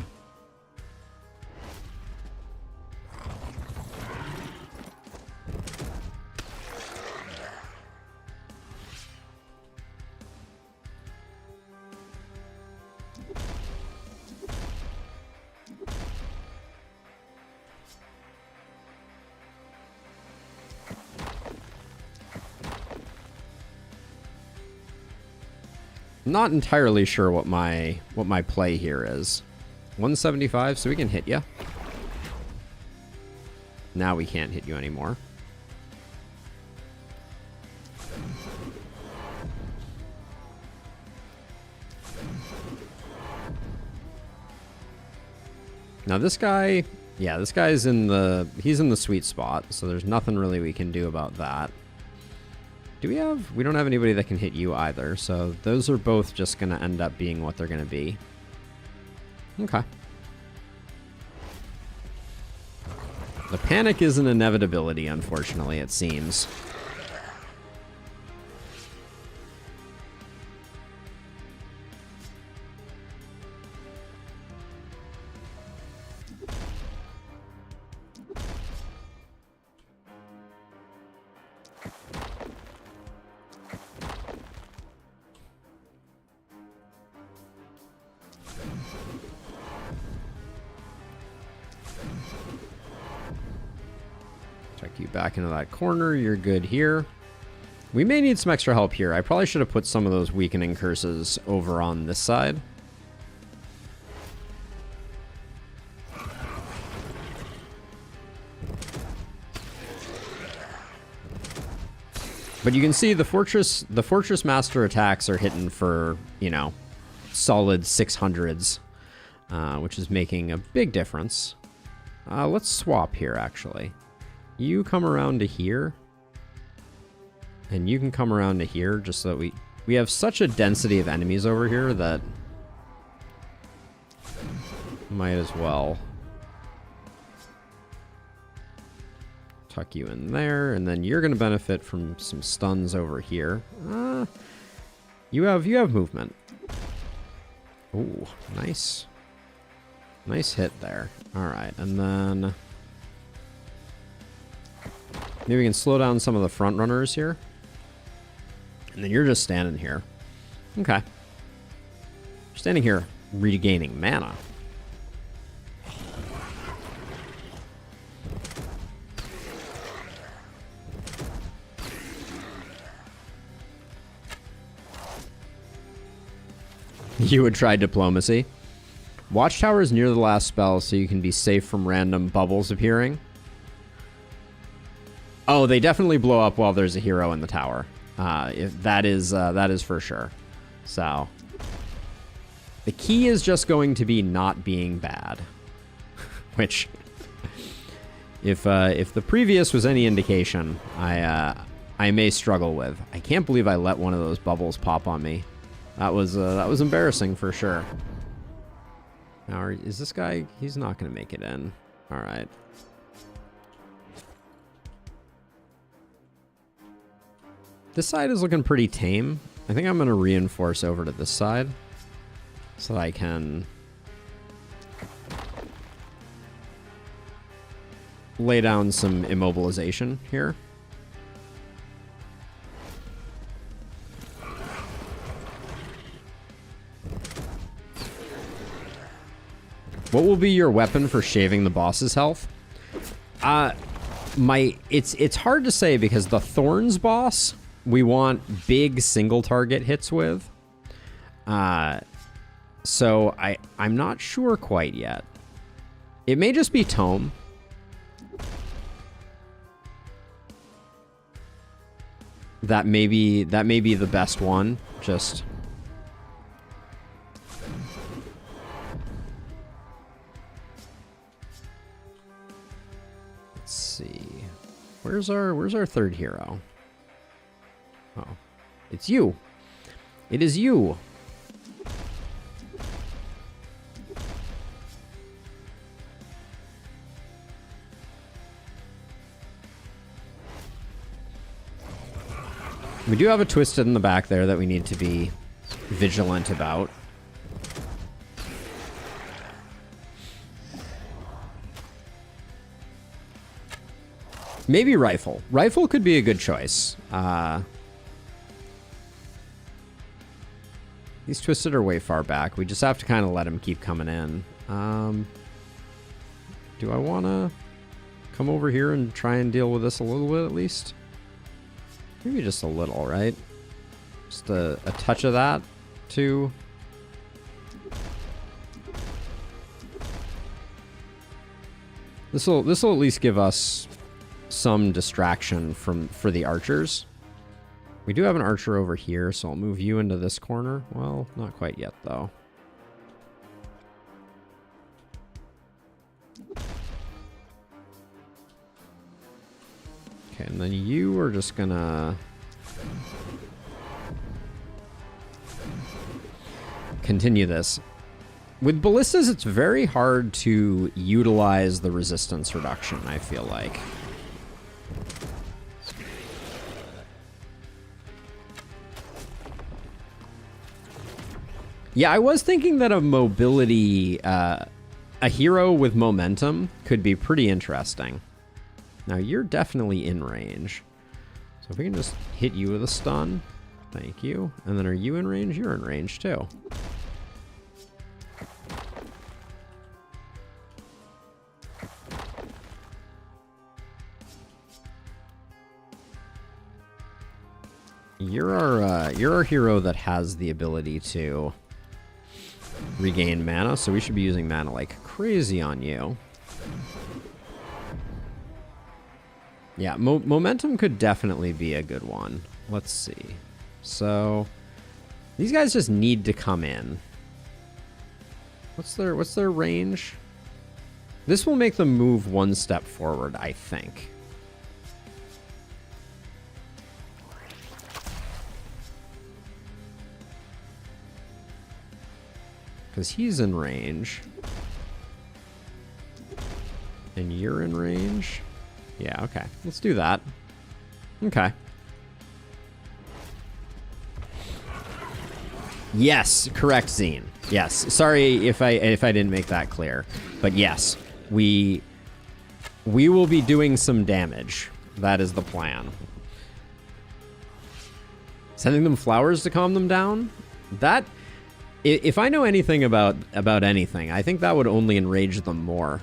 Not entirely sure what my play here is. 175, so we can hit you. Now we can't hit you anymore. Now this guy, yeah, this guy's he's in the sweet spot, so there's nothing really we can do about that. Do we have, we don't have anybody that can hit you either, so those are both just going to end up being what they're going to be. Okay. The panic is an inevitability, unfortunately, it seems. You back into that corner. You're good here. We may need some extra help here. I probably should have put some of those weakening curses over on this side. But you can see the fortress master attacks are hitting for, you know, solid 600s, which is making a big difference. Let's swap here, actually. You come around to here, and you can come around to here, just so that we have such a density of enemies over here that might as well tuck you in there, and then you're going to benefit from some stuns over here. You have movement. Ooh, nice. Nice hit there. All right, and then maybe we can slow down some of the front runners here. And then you're just standing here. Okay. Standing here, regaining mana. You would try diplomacy. Watchtower is near the last spell, so you can be safe from random bubbles appearing. Oh, they definitely blow up while there's a hero in the tower. If that is for sure. So the key is just going to be not being bad, which, if the previous was any indication, I may struggle with. I can't believe I let one of those bubbles pop on me. That was embarrassing for sure. Now, is this guy? He's not going to make it in. All right. This side is looking pretty tame. I think I'm going to reinforce over to this side so that I can lay down some immobilization here. What will be your weapon for shaving the boss's health? It's hard to say because the Thorns boss we want big single target hits with. So I'm not sure quite yet. It may just be Tome. That may be the best one. Just let's see. Where's our third hero? Oh, it's you. It is you. We do have a Twisted in the back there that we need to be vigilant about. Maybe Rifle. Rifle could be a good choice. These Twisted are way far back. We just have to kind of let them keep coming in. Do I want to come over here and try and deal with this a little bit at least? Maybe just a little, right? Just a touch of that, too. This'll at least give us some distraction for the archers. We do have an archer over here, so I'll move you into this corner. Well, not quite yet, though. Okay, and then you are just gonna continue this. With ballistas, it's very hard to utilize the resistance reduction, I feel like. Yeah, I was thinking that a mobility, a hero with momentum could be pretty interesting. Now, you're definitely in range. So if we can just hit you with a stun. Thank you. And then are you in range? You're in range, too. You're our hero that has the ability to regain mana, so we should be using mana like crazy on you. Yeah, momentum could definitely be a good one. Let's see. So these guys just need to come in. What's their range? This will make them move one step forward, I think. Because he's in range. And you're in range. Yeah, okay. Let's do that. Okay. Yes, correct, Zine. Yes. Sorry if I didn't make that clear. But yes, we will be doing some damage. That is the plan. Sending them flowers to calm them down? That, if I know anything about anything, I think that would only enrage them more.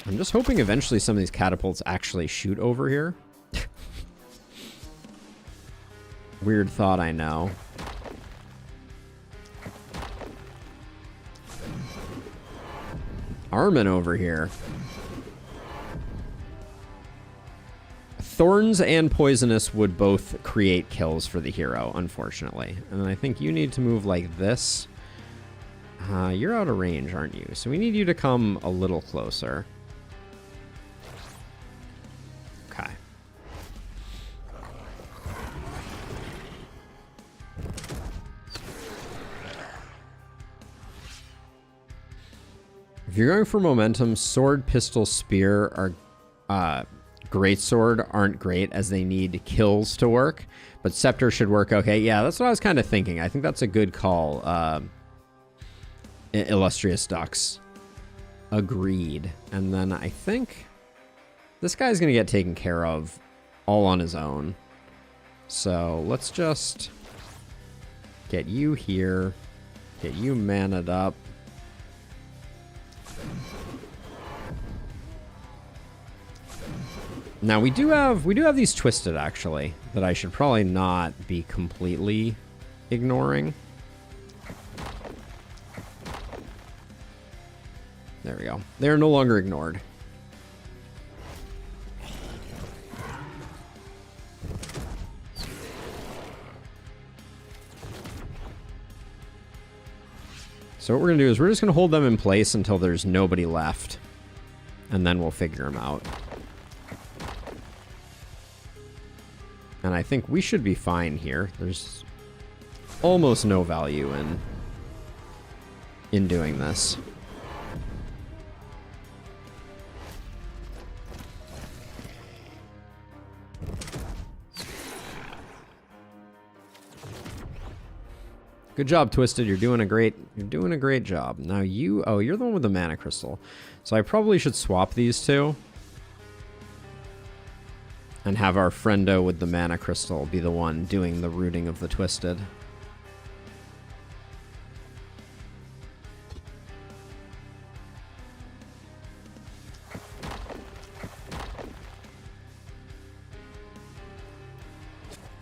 I'm just hoping eventually some of these catapults actually shoot over here. Weird thought, I know. Armin over here. Thorns and Poisonous would both create kills for the hero, unfortunately. And then I think you need to move like this. You're out of range, aren't you? So we need you to come a little closer. Okay. If you're going for momentum, sword, pistol, spear are greatsword aren't great as they need kills to work, but scepter should work okay. Yeah, that's what I was kind of thinking. I think that's a good call. Illustrious Ducks. Agreed. And then I think this guy's going to get taken care of all on his own. So let's just get you here, get you mana'd up. Now we do have these twisted actually that I should probably not be completely ignoring. There we go. They're no longer ignored. So what we're going to do is we're just going to hold them in place until there's nobody left. And then we'll figure them out. And I think we should be fine here. There's almost no value in doing this. Good job, Twisted. You're doing a great job. Now you're the one with the mana crystal. So I probably should swap these two. And have our friendo with the mana crystal be the one doing the rooting of the Twisted.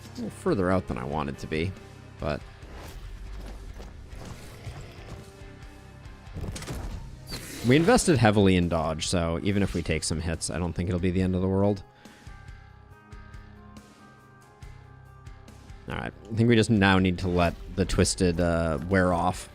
A little further out than I wanted to be, but we invested heavily in dodge, so even if we take some hits, I don't think it'll be the end of the world. Alright, I think we just now need to let the Twisted wear off.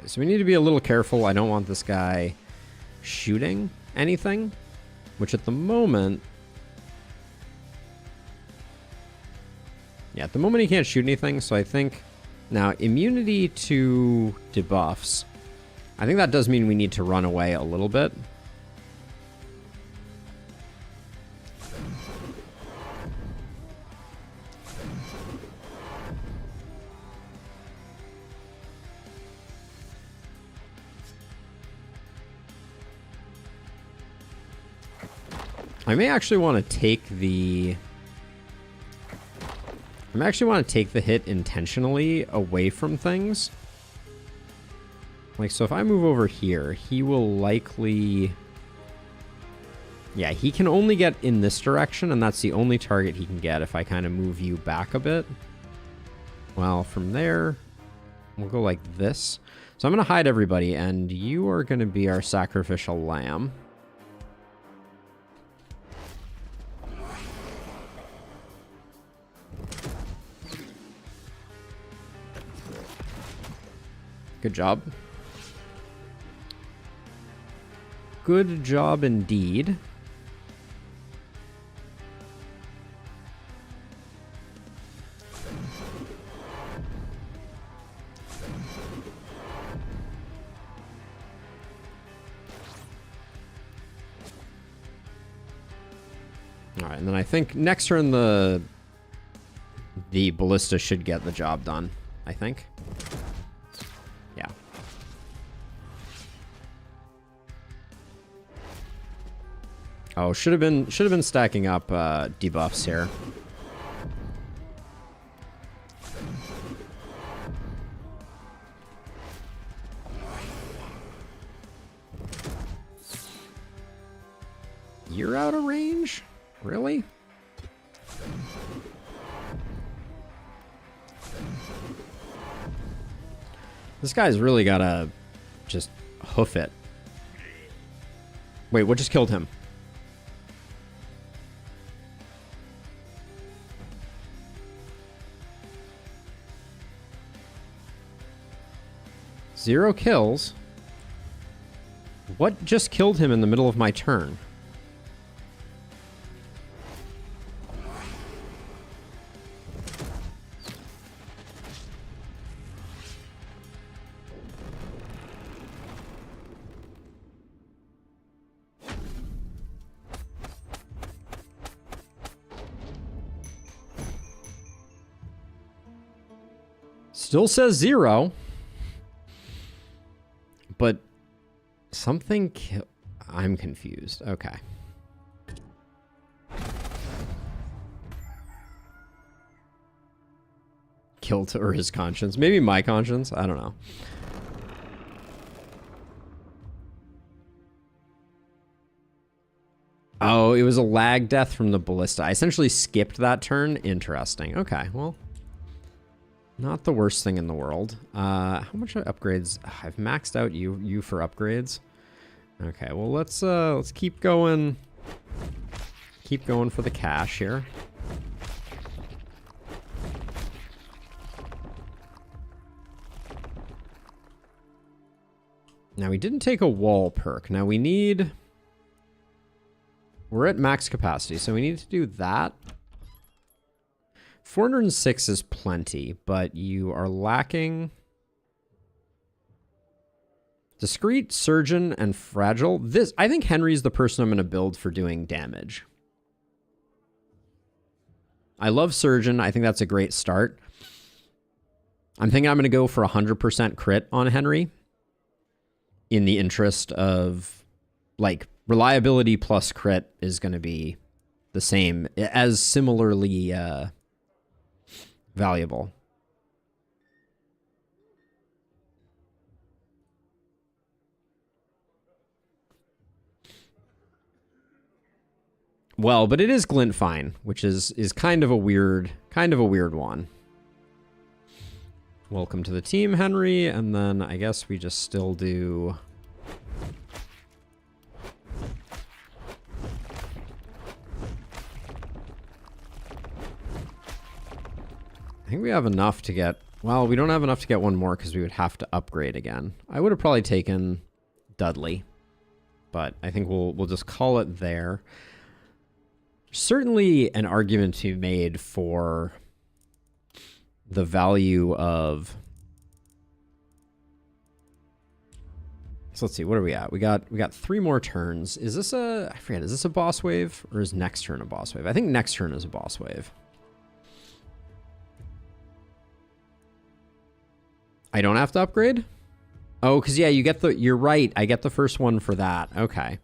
so we need to be a little careful. I don't want this guy shooting anything, which at the moment... Yeah, at the moment he can't shoot anything, so I think... Now, immunity to debuffs. I think that does mean we need to run away a little bit. I may actually want to take the... I actually want to take the hit intentionally away from things. Like, so if I move over here, he will likely... Yeah, he can only get in this direction, and that's the only target he can get if I kind of move you back a bit. Well, from there, we'll go like this. So I'm going to hide everybody, and you are going to be our sacrificial lamb. Good job. Good job indeed. All right, and then I think next turn the ballista should get the job done, I think. Yeah. Oh, should have been stacking up debuffs here. You're out of range? Really? This guy's really gotta just hoof it. Wait, what just killed him? Zero kills? What just killed him in the middle of my turn? Still says zero. But something I'm confused. Okay. Killed or his conscience. Maybe my conscience. I don't know. Oh, it was a lag death from the ballista. I essentially skipped that turn. Interesting. Okay, well. Not the worst thing in the world. How much upgrades? I've maxed out you for upgrades. Okay, well let's keep going. Keep going for the cash here. Now we didn't take a wall perk. Now we need... We're at max capacity, so we need to do that. 406 is plenty, but you are lacking discreet, surgeon, and fragile. This, I think Henry's the person I'm going to build for doing damage. I love surgeon. I think that's a great start. I'm thinking I'm going to go for 100% crit on Henry in the interest of, like, reliability plus crit is going to be the same, as similarly valuable. Well, but it is Glintfine, which is kind of a weird one. Welcome to the team, Henry, and then I guess we just still do... I think we have enough to get Well, we don't have enough to get one more because we would have to upgrade again. I would have probably taken Dudley, but I think we'll just call it there. Certainly an argument to be made for the value of... So let's see, what are we at? We got 3 more turns. Is this a... I forget, is this a boss wave? Or is next turn a boss wave? I think next turn is a boss wave. I don't have to upgrade? Oh, because yeah, you get the... You're right, I get the first one for that. Okay.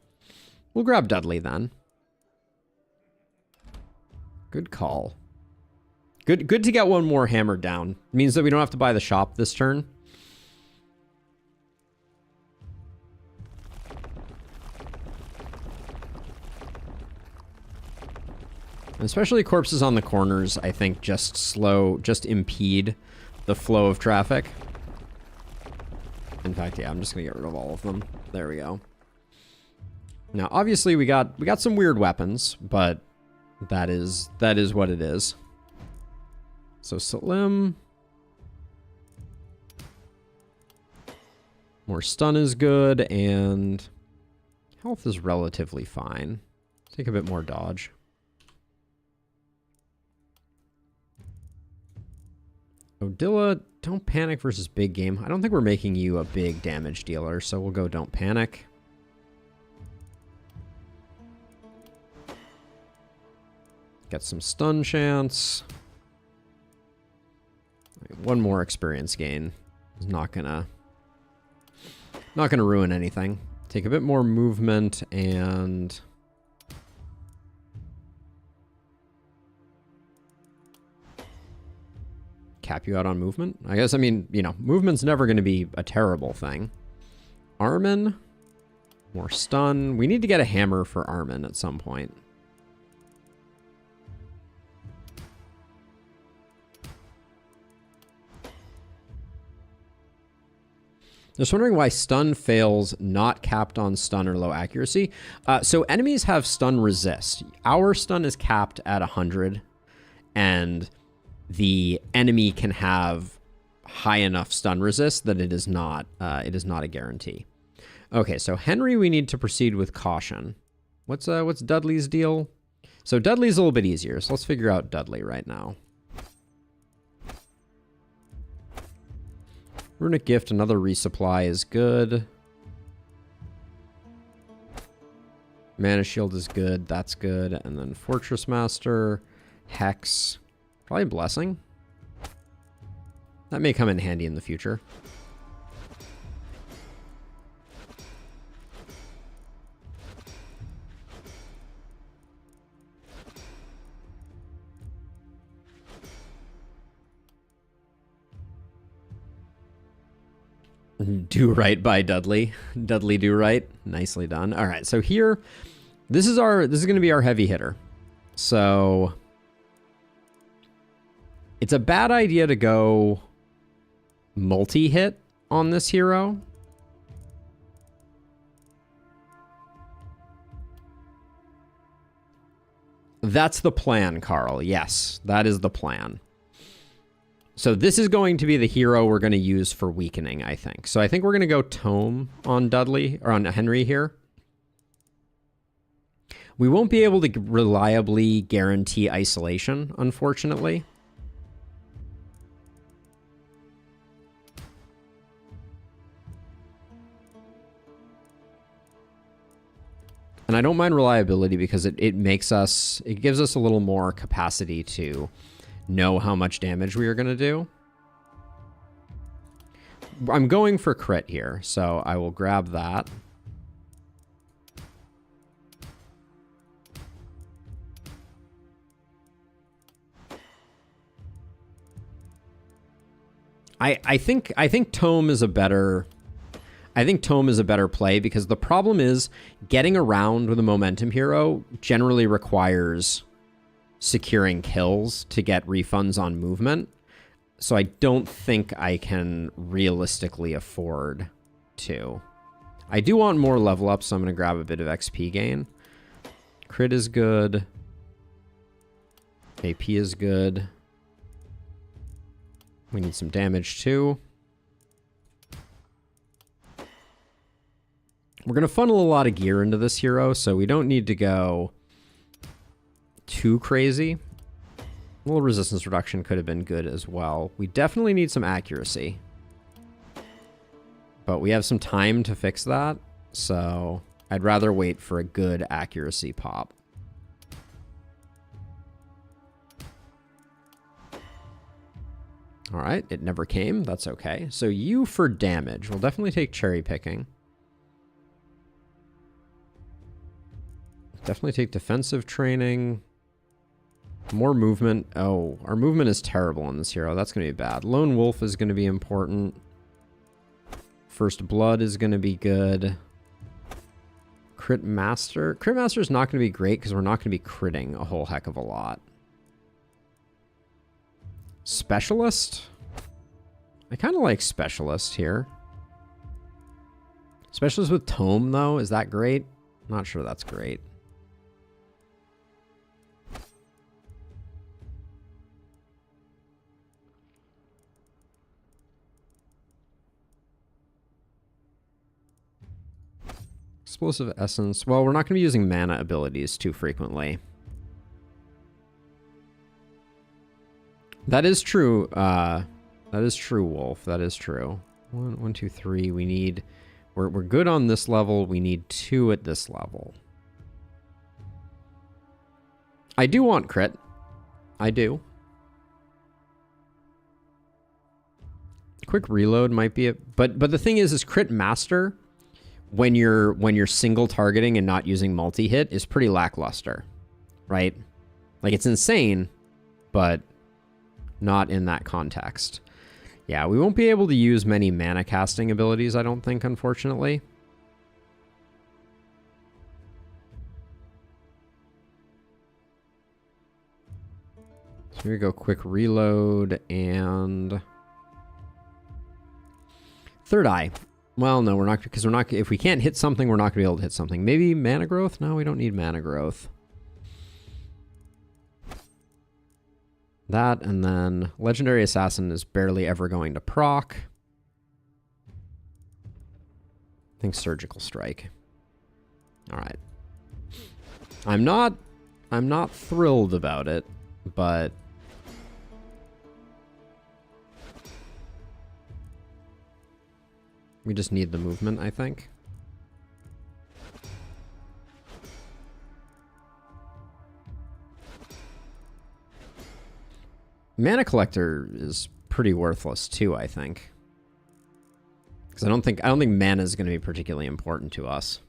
We'll grab Dudley then. Good call. Good to get one more hammered down. Means that we don't have to buy the shop this turn. And especially corpses on the corners, I think just impede the flow of traffic. In fact, yeah, I'm just gonna get rid of all of them. There we go. Now, obviously, we got some weird weapons, but that is what it is. So Salim. More stun is good, and health is relatively fine. Take a bit more dodge. Odila, don't panic versus big game. I don't think we're making you a big damage dealer, so we'll go don't panic. Get some stun chance. One more experience gain is not gonna ruin anything. Take a bit more movement and cap you out on movement. I guess, I mean, you know, movement's never going to be a terrible thing. Armin, more stun. We need to get a hammer for Armin at some point. Just wondering why stun fails not capped on stun or low accuracy. So enemies have stun resist. Our stun is capped at 100, and the enemy can have high enough stun resist that it is not a guarantee. Okay, so Henry, we need to proceed with caution. What's Dudley's deal? So Dudley's a little bit easier, so let's figure out Dudley right now. Runic Gift, another resupply is good. Mana Shield is good, that's good. And then Fortress Master, Hex, probably Blessing. That may come in handy in the future. Do right by Dudley. Dudley do right. Nicely done. All right, so here, this is going to be our heavy hitter. So it's a bad idea to go multi-hit on this hero. That's the plan, Carl. Yes, that is the plan. So this is going to be the hero we're going to use for weakening, I think. So I think we're going to go Tome on Dudley, or on Henry here. We won't be able to reliably guarantee isolation, unfortunately. And I don't mind reliability because it gives us a little more capacity to know how much damage we are going to do. I'm going for crit here, so I will grab that. I think Tome is a better play because the problem is getting around with a momentum hero generally requires securing kills to get refunds on movement. So I don't think I can realistically afford to. I do want more level up, so I'm going to grab a bit of XP gain. Crit is good. AP is good. We need some damage too. We're going to funnel a lot of gear into this hero, so we don't need to go too crazy. A little resistance reduction could have been good as well. We definitely need some accuracy. But we have some time to fix that, so I'd rather wait for a good accuracy pop. All right, it never came. That's okay. So you for damage. We'll definitely take cherry picking. Definitely take defensive training. More movement. Oh, our movement is terrible on this hero. That's going to be bad. Lone Wolf is going to be important. First Blood is going to be good. Crit Master. Crit Master is not going to be great because we're not going to be critting a whole heck of a lot. Specialist? I kind of like Specialist here. Specialist with Tome, though, is that great? Not sure that's great. Explosive Essence. Well, we're not going to be using mana abilities too frequently. That is true. That is true, Wolf. That is true. 1, 2, 3. We need... We're good on this level. We need 2 at this level. I do want crit. I do. Quick reload might be it. But the thing is crit master... When you're single targeting and not using multi-hit is pretty lackluster, right? Like, it's insane, but not in that context. Yeah, we won't be able to use many mana casting abilities, I don't think, unfortunately. So here we go, quick reload and Third Eye. Well, no, we're not, because we're not, if we can't hit something, we're not going to be able to hit something. Maybe mana growth? No, we don't need mana growth. That, and then Legendary Assassin is barely ever going to proc. I think Surgical Strike. All right. I'm not thrilled about it, but we just need the movement, I think. Mana Collector is pretty worthless too, I think. Because I don't think mana is going to be particularly important to us.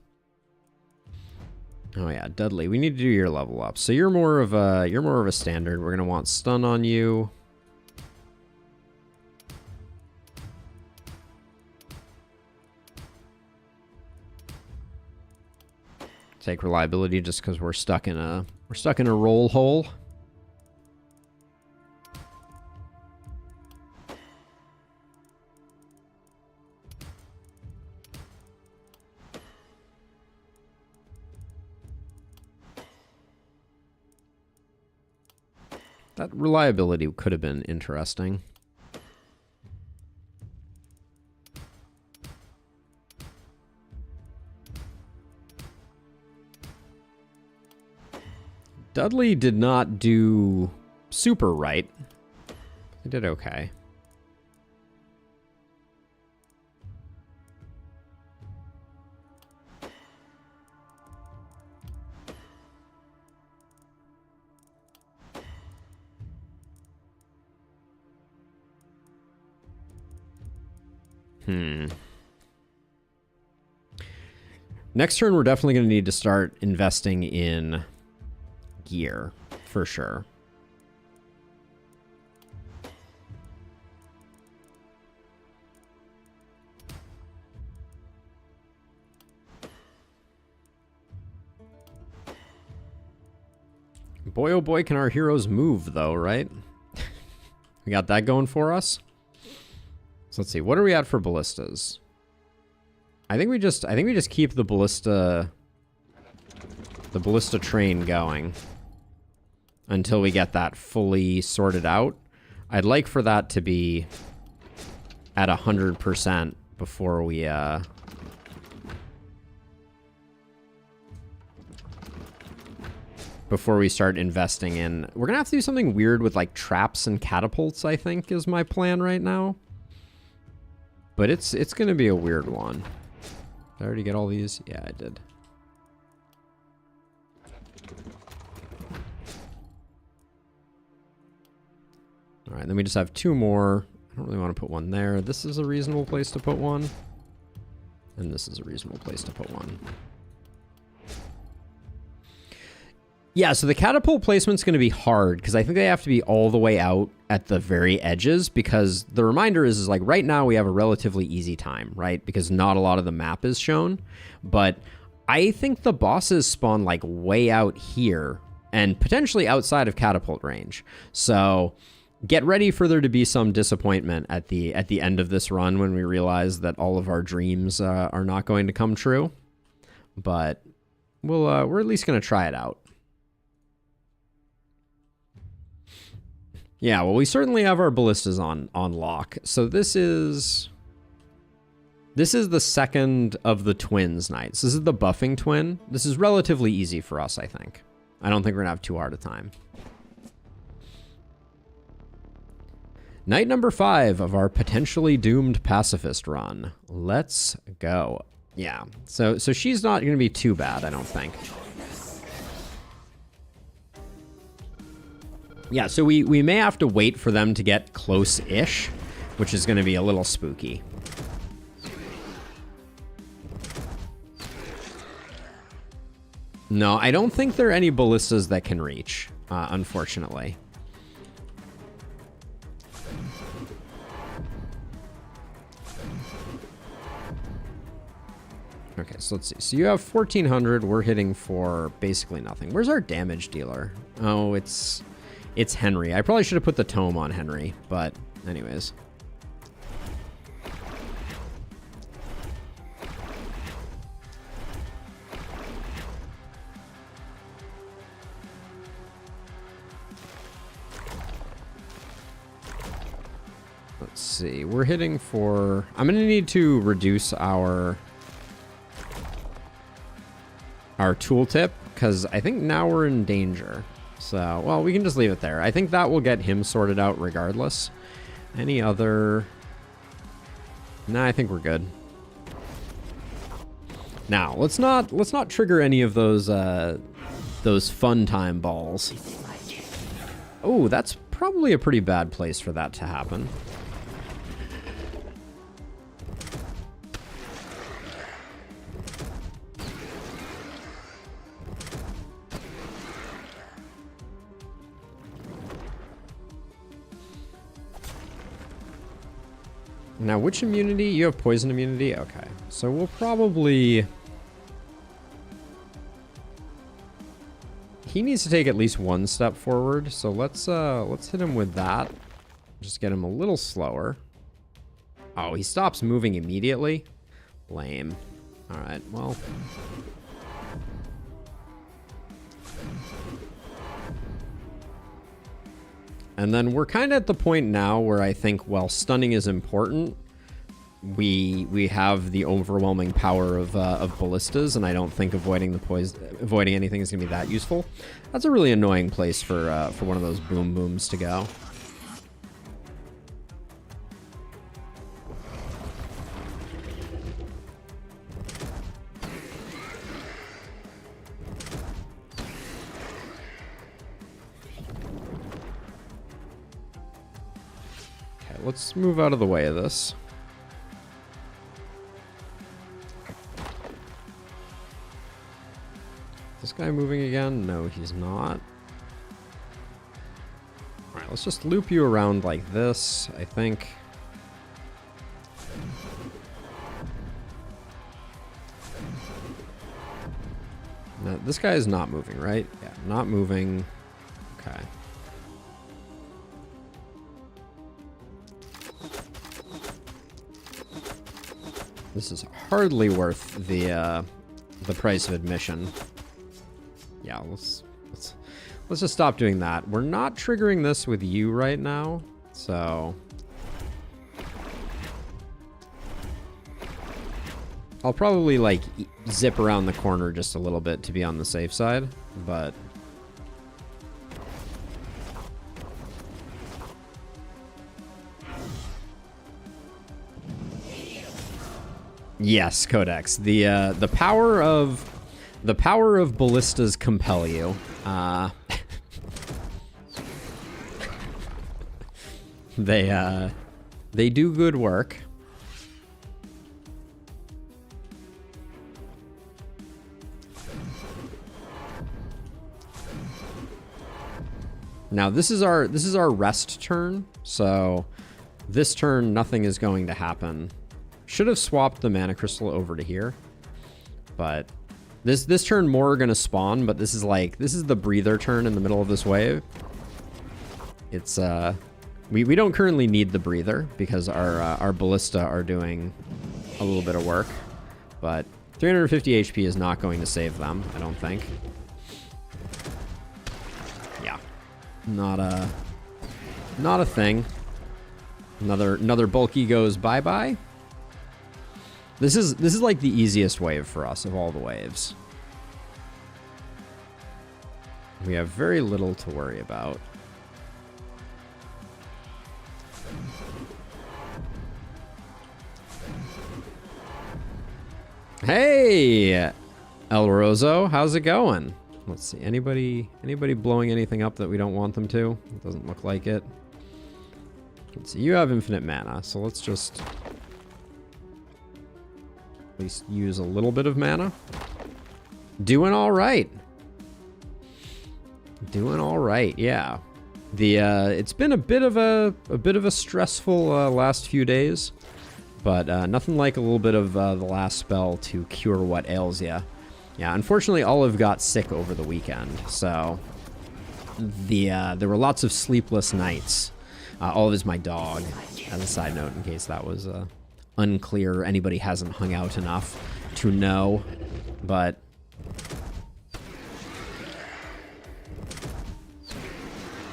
Oh yeah, Dudley, we need to do your level up. So you're more of a standard. We're going to want stun on you. Take reliability just because we're stuck in a roll hole. That reliability could have been interesting. Dudley did not do super right. He did okay. Next turn, we're definitely going to need to start investing in gear, for sure. Boy, oh boy, can our heroes move, though, right? We got that going for us. So let's see, what are we at for ballistas? I think we just keep the ballista train going until we get that fully sorted out. I'd like for that to be at 100% before we, before we start investing in... We're gonna have to do something weird with, like, traps and catapults, I think, is my plan right now. But it's gonna be a weird one. Did I already get all these? Yeah, I did. All right, then we just have 2 more. I don't really want to put one there. This is a reasonable place to put one. And this is a reasonable place to put one. Yeah, so the catapult placement's going to be hard because I think they have to be all the way out at the very edges, because the reminder is like right now we have a relatively easy time, right? Because not a lot of the map is shown. But I think the bosses spawn like way out here and potentially outside of catapult range. So get ready for there to be some disappointment at the end of this run when we realize that all of our dreams are not going to come true. But we're at least going to try it out. Yeah, well, we certainly have our ballistas on lock. So this is the second of the twins nights. This is the buffing twin. This is relatively easy for us, I think. I don't think we're gonna have too hard a time. Night number 5 of our potentially doomed pacifist run. Let's go. Yeah, so she's not gonna be too bad, I don't think. Yeah, so we may have to wait for them to get close-ish, which is going to be a little spooky. No, I don't think there are any ballistas that can reach, unfortunately. Okay, so let's see. So you have 1,400. We're hitting for basically nothing. Where's our damage dealer? Oh, it's Henry. I probably should have put the tome on Henry, but anyways. Let's see. We're hitting for... I'm going to need to reduce our tooltip, because I think now we're in danger. So, well, we can just leave it there. I think that will get him sorted out regardless. Any other... Nah, I think we're good. Now, let's not trigger any of those fun time balls. Oh, that's probably a pretty bad place for that to happen. Now, which immunity? You have poison immunity? Okay. So we'll probably... He needs to take at least one step forward, so let's hit him with that. Just get him a little slower. Oh, he stops moving immediately? Lame. Alright, well... And then we're kind of at the point now where I think, while stunning is important, we have the overwhelming power of ballistas, and I don't think avoiding anything is going to be that useful. That's a really annoying place for one of those boom booms to go. Let's move out of the way of this. This guy moving again? No, he's not. Alright, let's just loop you around like this, I think. No, this guy is not moving, right? Yeah, not moving. Okay. This is hardly worth the price of admission. Yeah, let's just stop doing that. We're not triggering this with you right now. So I'll probably like zip around the corner just a little bit to be on the safe side, but yes, Codex. The power of ballistas compel you. They do good work. Now this is our rest turn, so this turn nothing is going to happen. Should have swapped the mana crystal over to here, but this turn more are gonna spawn. But this is the breather turn in the middle of this wave. It's we don't currently need the breather because our ballista are doing a little bit of work, but 350 HP is not going to save them, I don't think. Yeah, not a thing. Another bulky goes bye-bye. This is like the easiest wave for us of all the waves. We have very little to worry about. Hey, El Roso, how's it going? Let's see, anybody blowing anything up that we don't want them to? It doesn't look like it. Let's see, you have infinite mana, so let's just at least use a little bit of mana. Doing all right. Doing all right, yeah. It's been a bit of a stressful last few days, but nothing like a little bit of the last spell to cure what ails ya. Yeah, unfortunately, Olive got sick over the weekend, so there were lots of sleepless nights. Olive is my dog, as a side note, in case that was unclear. Anybody hasn't hung out enough to know, but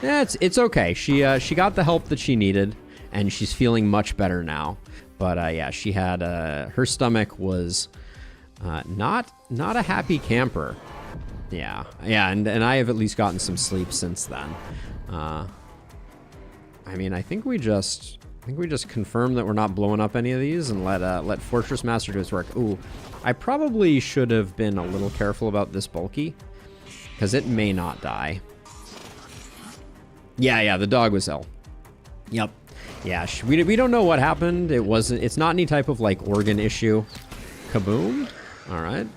yeah, it's okay. She got the help that she needed, and she's feeling much better now. But yeah, she had her stomach was not a happy camper. Yeah, and I have at least gotten some sleep since then. I mean, I think we just confirmed that we're not blowing up any of these and let Fortress Master do its work. Ooh, I probably should have been a little careful about this bulky, because it may not die. Yeah, the dog was ill. Yep. Yeah, we don't know what happened. It's not any type of like organ issue. Kaboom. All right.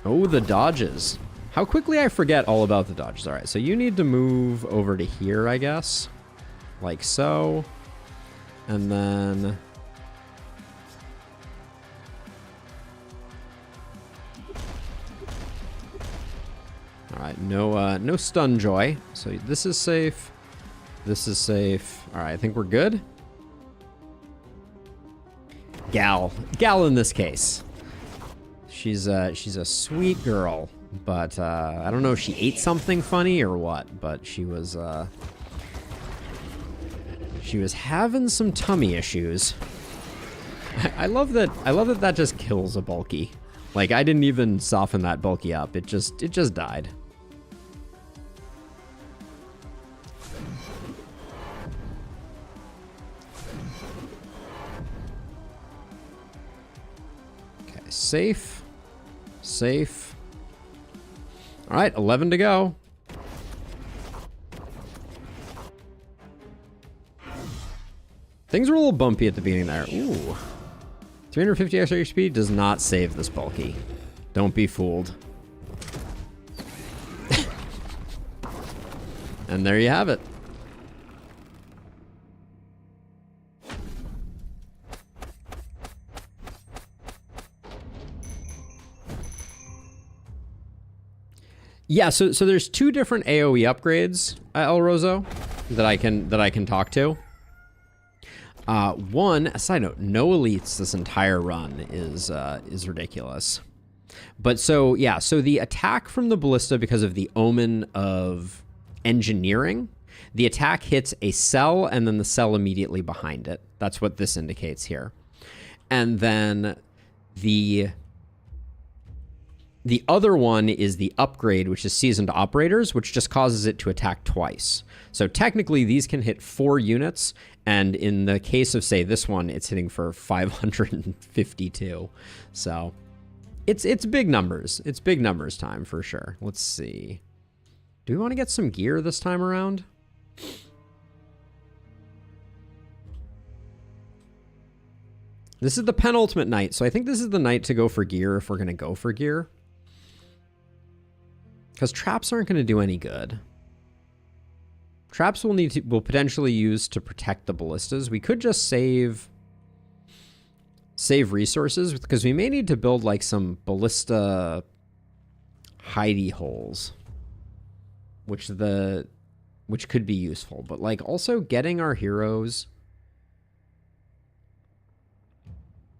Oh, the dodges. How quickly I forget all about the dodges. All right, so you need to move over to here, I guess. Like so. And then all right, no stun joy. So this is safe. This is safe. All right, I think we're good. Gal in this case. She's a sweet girl, but I don't know if she ate something funny or what, but she was having some tummy issues. I love that just kills a bulky. Like, I didn't even soften that bulky up. It just died. Okay, safe. All right, 11 to go. Things were a little bumpy at the beginning there. Ooh. 350 extra HP does not save this bulky. Don't be fooled. And there you have it. Yeah, so there's two different AoE upgrades, El Roso, that I can talk to. One, a side note, no elites this entire run is ridiculous. But so the attack from the ballista because of the omen of engineering The attack hits a cell and then the cell immediately behind it. That's what this indicates here. And then the other one is the upgrade, which is seasoned operators, which just causes it to attack twice. So technically these can hit 4 units, and in the case of, say, this one, it's hitting for 552. So it's big numbers. It's big numbers time for sure. Let's see. Do we want to get some gear this time around? This is the penultimate night, so I think this is the night to go for gear if we're going to go for gear. Because traps aren't going to do any good. Traps we'll potentially use to protect the ballistas. We could just save resources, because we may need to build like some ballista hidey holes, which could be useful. But like also getting our heroes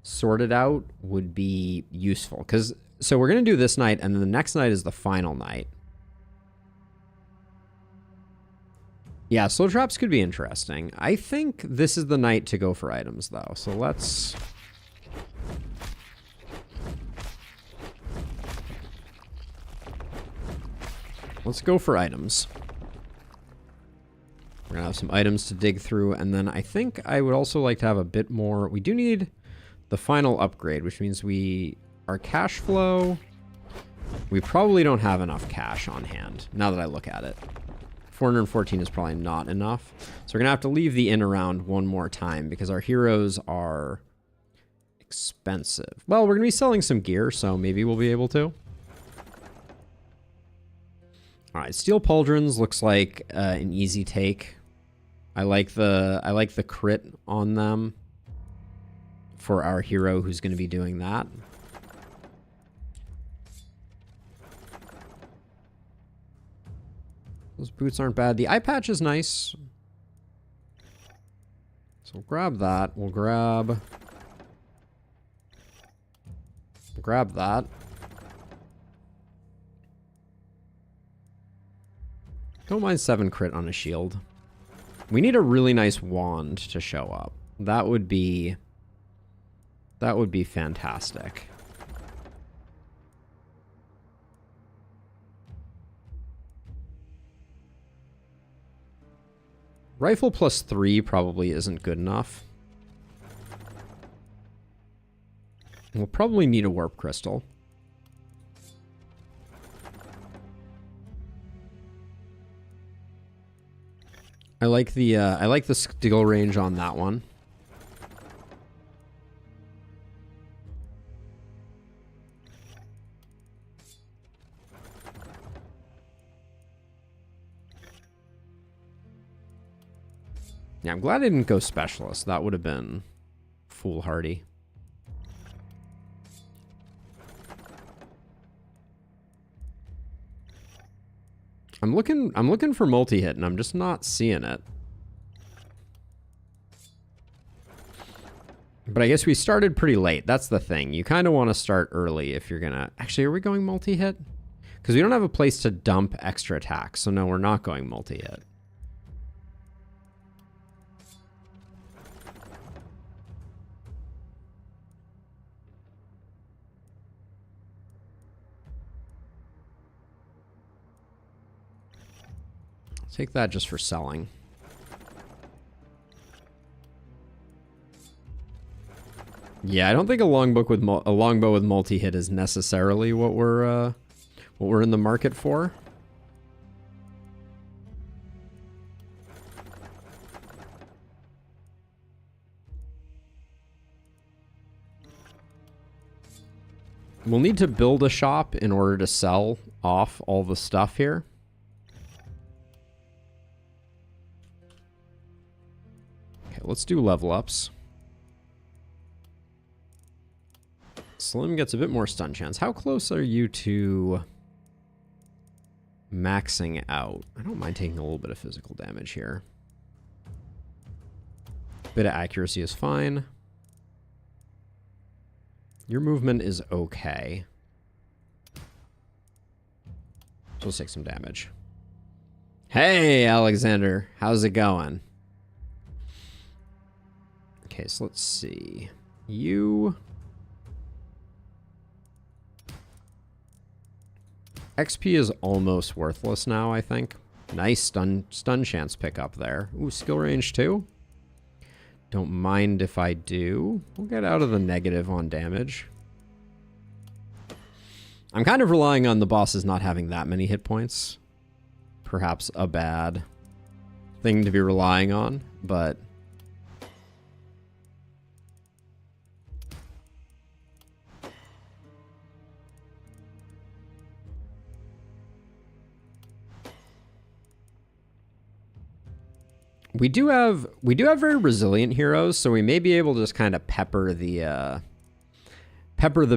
sorted out would be useful, because so we're going to do this night, and then the next night is the final night. Yeah, slow traps could be interesting. I think this is the night to go for items, though. So let's go for items. We're going to have some items to dig through, and then I think I would also like to have a bit more. We do need the final upgrade, which means our cash flow, we probably don't have enough cash on hand, now that I look at it. 414 is probably not enough. So we're going to have to leave the inn around one more time, because our heroes are expensive. Well, we're going to be selling some gear, so maybe we'll be able to. All right, steel pauldrons looks like an easy take. I like the crit on them for our hero who's going to be doing that. Those boots aren't bad. The eye patch is nice. So we'll grab that. We'll grab that. Don't mind 7 crit on a shield. We need a really nice wand to show up. That would be fantastic. Rifle plus 3 probably isn't good enough. We'll probably need a warp crystal. I like the skill range on that one. Yeah, I'm glad I didn't go specialist. That would have been foolhardy. I'm looking for multi-hit, and I'm just not seeing it. But I guess we started pretty late. That's the thing. You kind of want to start early if you're gonna... Actually, are we going multi-hit? Because we don't have a place to dump extra attacks, so no, we're not going multi-hit. Take that just for selling. Yeah, I don't think a longbow with multi-hit is necessarily what we're in the market for. We'll need to build a shop in order to sell off all the stuff here. Let's do level ups. Slim gets a bit more stun chance. How close are you to maxing out? I don't mind taking a little bit of physical damage here. Bit of accuracy is fine. Your movement is okay. So let's take some damage. Hey, Alexander. How's it going? Okay, so let's see. You... XP is almost worthless now, I think. Nice stun chance pickup there. Ooh, skill range 2. Don't mind if I do. We'll get out of the negative on damage. I'm kind of relying on the bosses not having that many hit points. Perhaps a bad thing to be relying on, but... We do have very resilient heroes, so we may be able to just kind of pepper the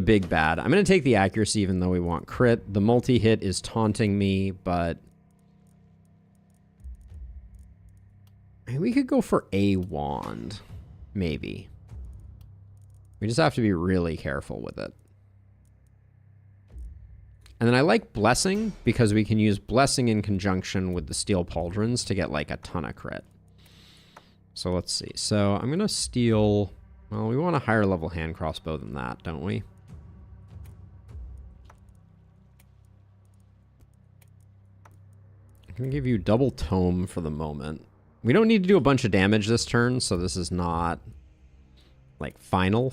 big bad. I'm going to take the accuracy even though we want crit. The multi-hit is taunting me, but I mean, we could go for a wand, maybe. We just have to be really careful with it. And then I like Blessing because we can use Blessing in conjunction with the Steel Pauldrons to get like a ton of crit. So let's see. So I'm going to steal... Well, we want a higher level hand crossbow than that, don't we? I'm going to give you double tome for the moment. We don't need to do a bunch of damage this turn, so this is not like final.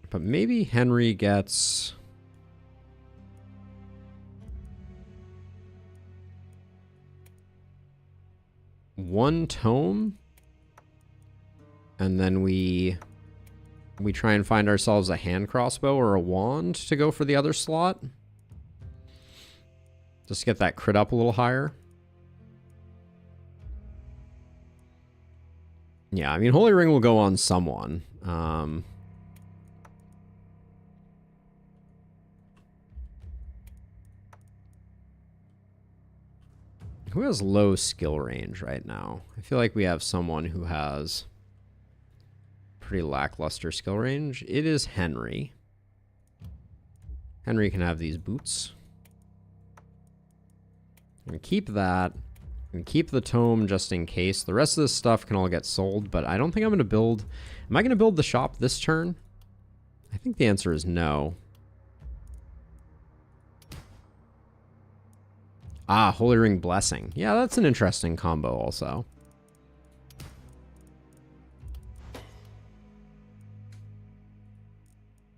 But maybe Henry gets... one tome, and then we try and find ourselves a hand crossbow or a wand to go for the other slot. Just get that crit up a little higher. Yeah, I mean, Holy Ring will go on someone. Who has low skill range right now? I feel like we have someone who has pretty lackluster skill range. It is Henry. Henry can have these boots. And keep that. And keep the tome just in case. The rest of this stuff can all get sold, but I don't think I'm going to build... Am I going to build the shop this turn? I think the answer is no. Ah, Holy Ring Blessing. Yeah, that's an interesting combo also.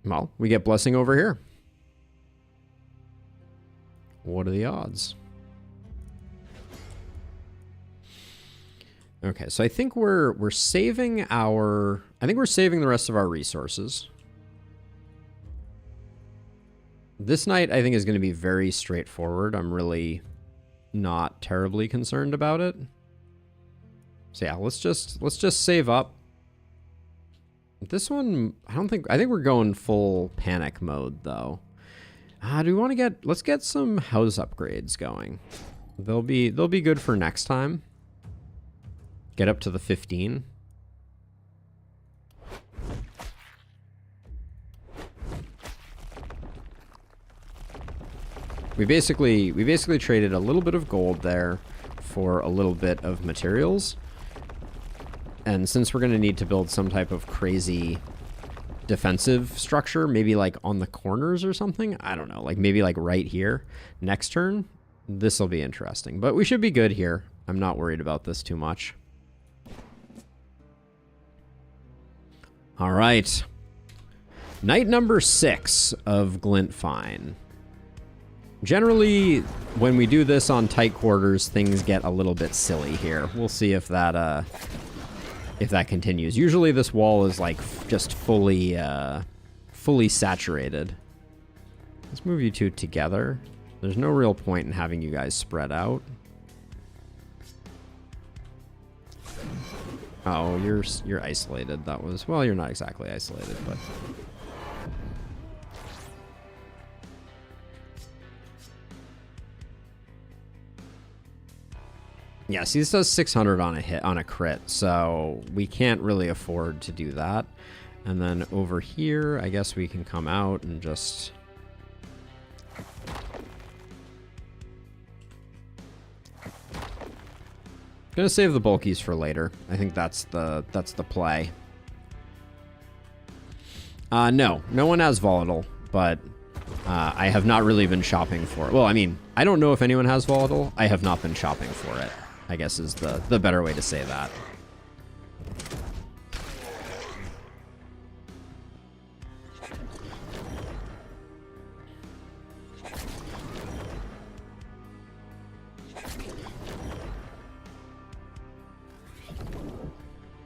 Well, we get Blessing over here. What are the odds? Okay, so I think we're saving our... I think we're saving the rest of our resources. This night, I think, is going to be very straightforward. I'm really... not terribly concerned about it. So yeah, let's just save up. This one, I think we're going full panic mode though. Do we want to get, let's get some house upgrades going. They'll be good for next time. Get up to the 15. We basically traded a little bit of gold there for a little bit of materials. And since we're going to need to build some type of crazy defensive structure, maybe like on the corners or something, I don't know, like maybe like right here next turn, this will be interesting. But we should be good here. I'm not worried about this too much. All right. Night number 6 of Glintfine. Generally, when we do this on tight quarters, things get a little bit silly here. We'll see if that continues. Usually this wall is like just fully saturated. Let's move you two together. There's no real point in having you guys spread out. Oh, you're isolated. That was, well, you're not exactly isolated, but... Yeah, see, this does 600 on a hit, on a crit, so we can't really afford to do that. And then over here, I guess we can come out and just... Gonna save the bulkies for later. I think that's the play. No one has volatile, but I have not really been shopping for it. Well, I mean, I don't know if anyone has volatile. I have not been shopping for it, I guess is the better way to say that.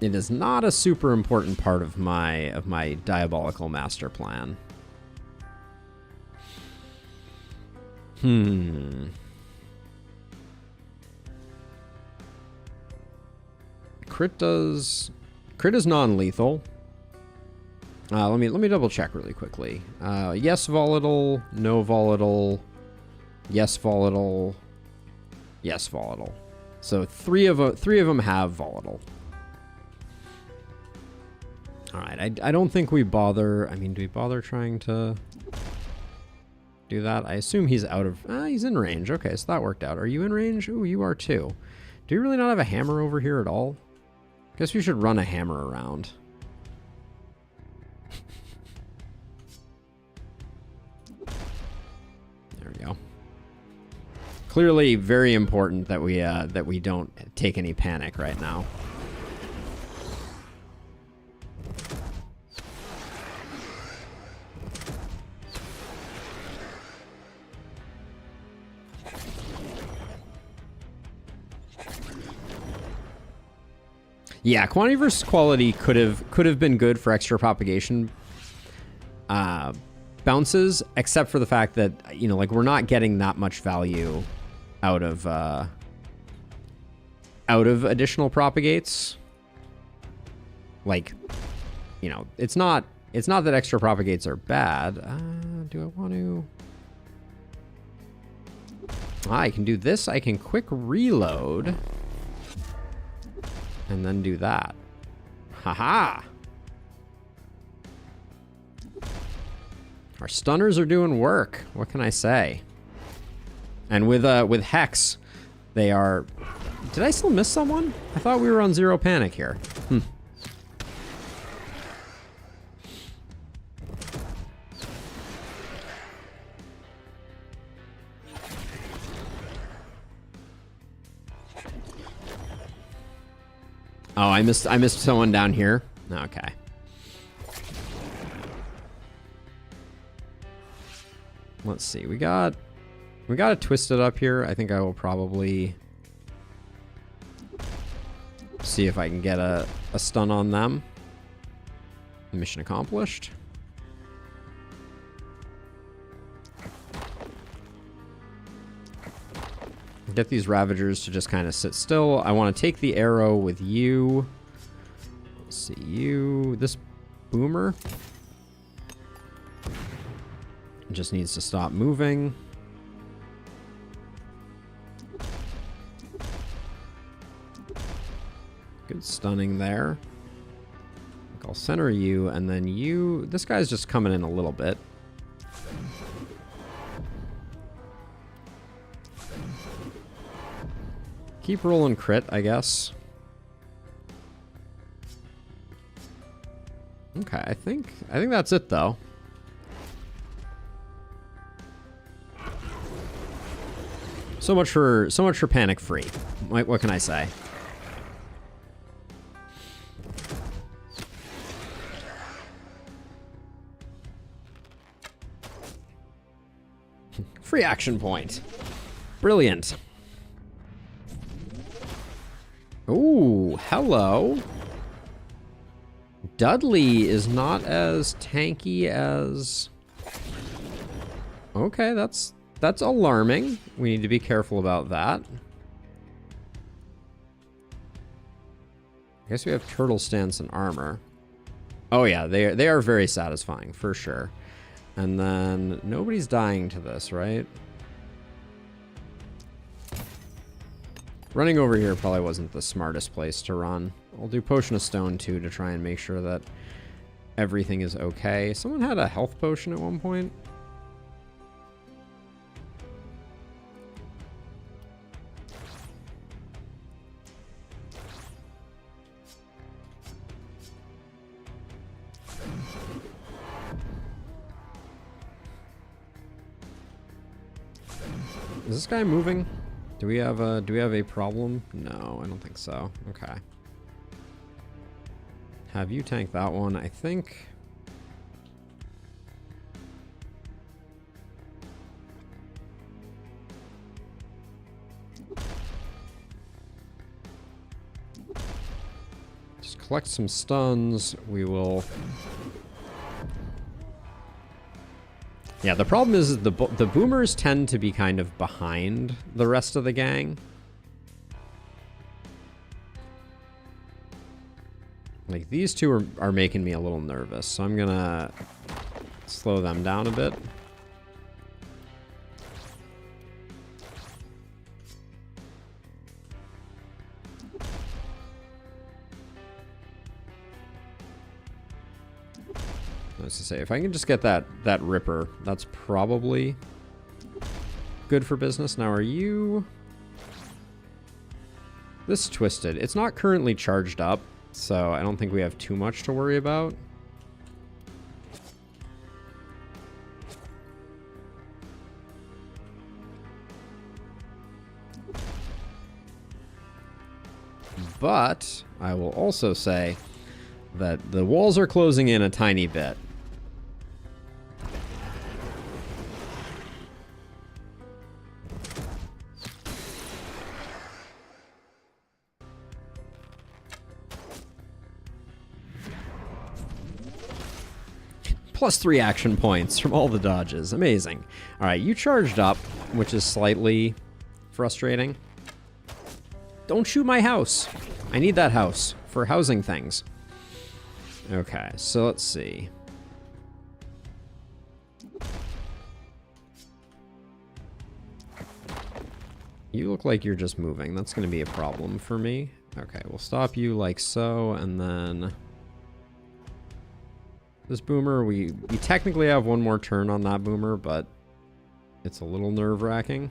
It is not a super important part of my diabolical master plan. Crit is non-lethal. Let me double check really quickly. Yes volatile, no volatile, yes volatile, yes volatile. So three of them have volatile. All right, I don't think we bother. I mean, do we bother trying to do that? I assume he's out of... he's in range. Okay, so that worked out. Are you in range? Ooh, you are too. Do you really not have a hammer over here at all? Guess we should run a hammer around. There we go. Clearly very important that we don't take any panic right now. Yeah, quantity versus quality could have been good for extra propagation bounces, except for the fact that, you know, like, we're not getting that much value out of additional propagates. Like, you know, it's not that extra propagates are bad. Do I want to? I can do this. I can quick reload. And then do that. Haha! Our stunners are doing work. What can I say? And with Hex, they are... Did I still miss someone? I thought we were on 0 panic here. Oh, I missed someone down here. Okay. Let's see. We got it twisted up here. I think I will probably see if I can get a stun on them. Mission accomplished. Get these Ravagers to just kind of sit still. I want to take the arrow with you. Let's see, you. This boomer just needs to stop moving. Good stunning there. I'll center you, and then you. This guy's just coming in a little bit. Keep rolling crit, I guess. Okay, I think that's it though. So much for panic free. What can I say? Free action point. Brilliant. Ooh, hello. Dudley is not as tanky as... Okay, that's alarming. We need to be careful about that. I guess we have turtle stance and armor. Oh yeah, they are very satisfying, for sure. And then nobody's dying to this, right? Running over here probably wasn't the smartest place to run. I'll do Potion of Stone too to try and make sure that everything is okay. Someone had a health potion at one point. Is this guy moving? Do we have a problem? No, I don't think so. Okay. Have you tank that one? I think. Just collect some stuns. We will. Yeah, the problem is the boomers tend to be kind of behind the rest of the gang. Like, these two are making me a little nervous, so I'm gonna slow them down a bit. I was to say, if I can just get that Ripper, that's probably good for business. Now, are you... This Twisted. It's not currently charged up, so I don't think we have too much to worry about. But I will also say that the walls are closing in a tiny bit. +3 action points from all the dodges. Amazing. All right, you charged up, which is slightly frustrating. Don't shoot my house. I need that house for housing things. Okay, so let's see. You look like you're just moving. That's going to be a problem for me. Okay, we'll stop you like so, and then... This boomer, we technically have one more turn on that boomer, but it's a little nerve-wracking.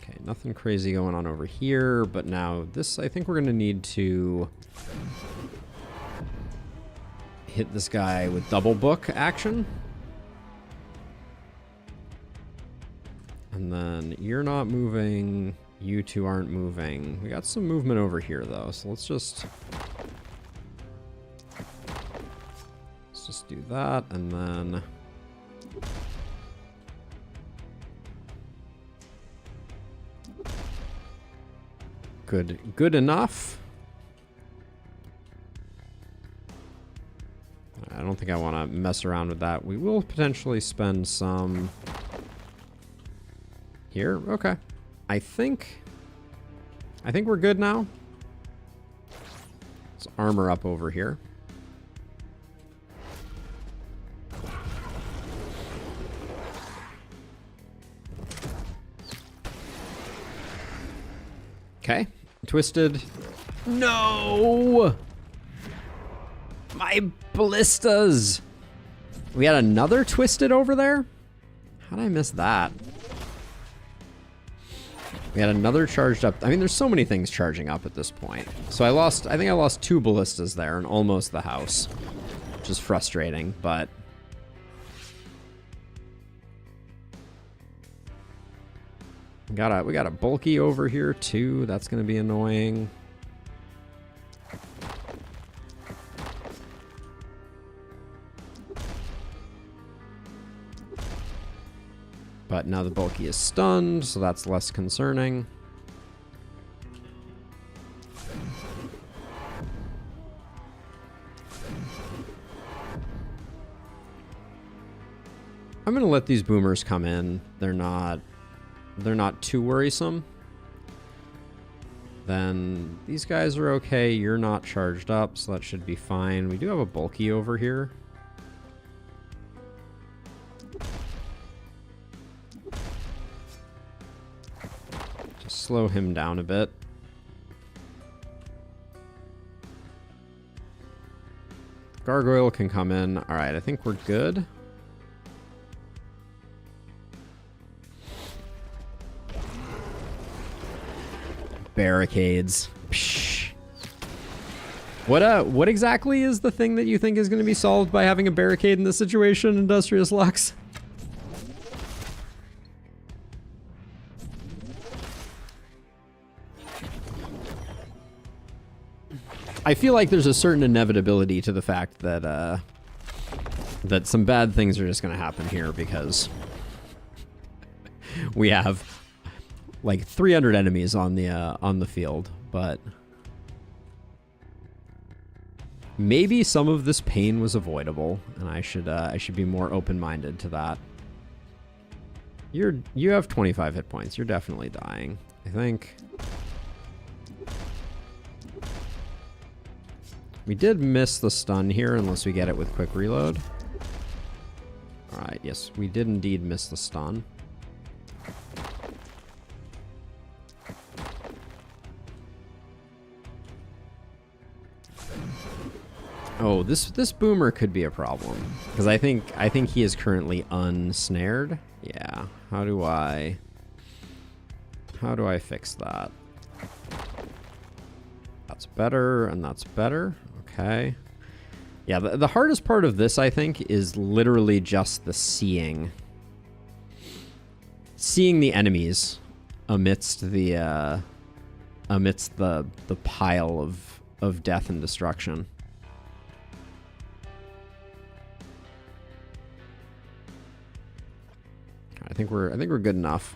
Okay, nothing crazy going on over here, but now this, I think we're going to need to hit this guy with double book action. And then you're not moving... You two aren't moving. We got some movement over here, though, so let's just do that, and then... Good enough. I don't think I want to mess around with that. We will potentially spend some... Here? Okay. I think we're good now. Let's armor up over here. Okay. Twisted. No! My ballistas! We had another Twisted over there? How'd I miss that? We had another charged up. I mean, there's so many things charging up at this point. So I think I lost 2 ballistas there and almost the house, which is frustrating, but... We got a bulky over here too. That's going to be annoying. But now the bulky is stunned, so that's less concerning. I'm going to let these boomers come in. They're not too worrisome. Then these guys are okay. You're not charged up, so that should be fine. We do have a bulky over here. Just slow him down a bit. Gargoyle can come in. All right, I think we're good. Barricades. Psh. What exactly is the thing that you think is going to be solved by having a barricade in this situation, Industrious Lux? I feel like there's a certain inevitability to the fact that that some bad things are just going to happen here because we have like 300 enemies on the field, but maybe some of this pain was avoidable, and I should be more open-minded to that. You have 25 hit points. You're definitely dying, I think. We did miss the stun here unless we get it with quick reload. All right, yes, we did indeed miss the stun. Oh, this boomer could be a problem because I think he is currently unsnared. Yeah. How do I fix that? That's better, and that's better. Okay. Yeah, the hardest part of this, I think, is literally just the seeing the enemies amidst the pile of death and destruction. I think we're good enough.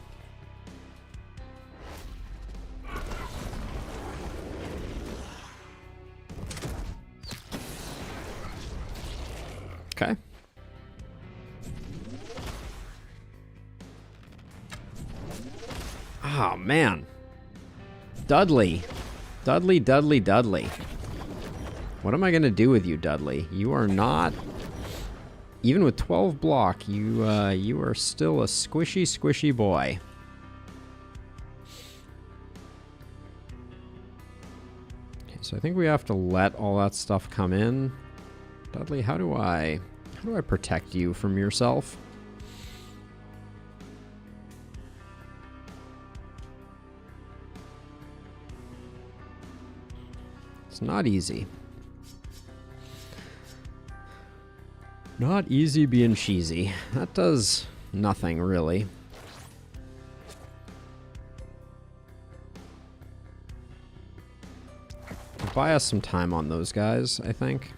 Okay. Oh, man. Dudley. Dudley. What am I going to do with you, Dudley? You are not... Even with 12 block, you are still a squishy boy. Okay, so I think we have to let all that stuff come in. Dudley, how do I protect you from yourself? It's not easy. Not easy being cheesy. That does nothing, really. Buy us some time on those guys, I think.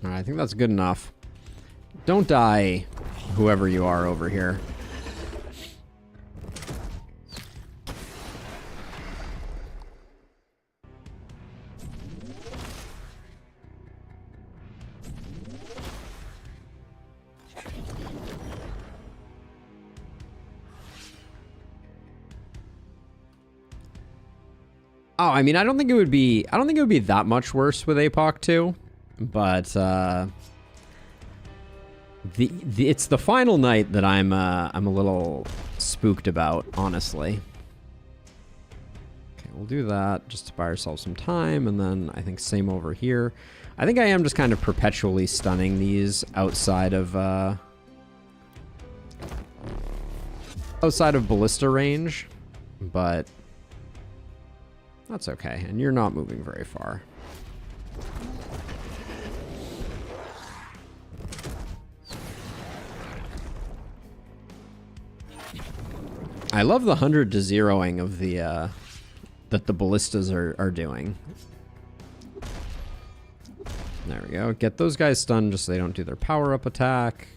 All right, I think that's good enough. Don't die, whoever you are over here. Oh, I mean, I don't think it would be that much worse with APOC 2, but it's the final night that I'm a little spooked about, honestly. Okay, we'll do that just to buy ourselves some time, and then I think same over here. I think I am just kind of perpetually stunning these outside of ballista range, but that's okay. And you're not moving very far. I love the 100 to 0ing of the that the ballistas are doing. There we go. Get those guys stunned just so they don't do their power-up attack.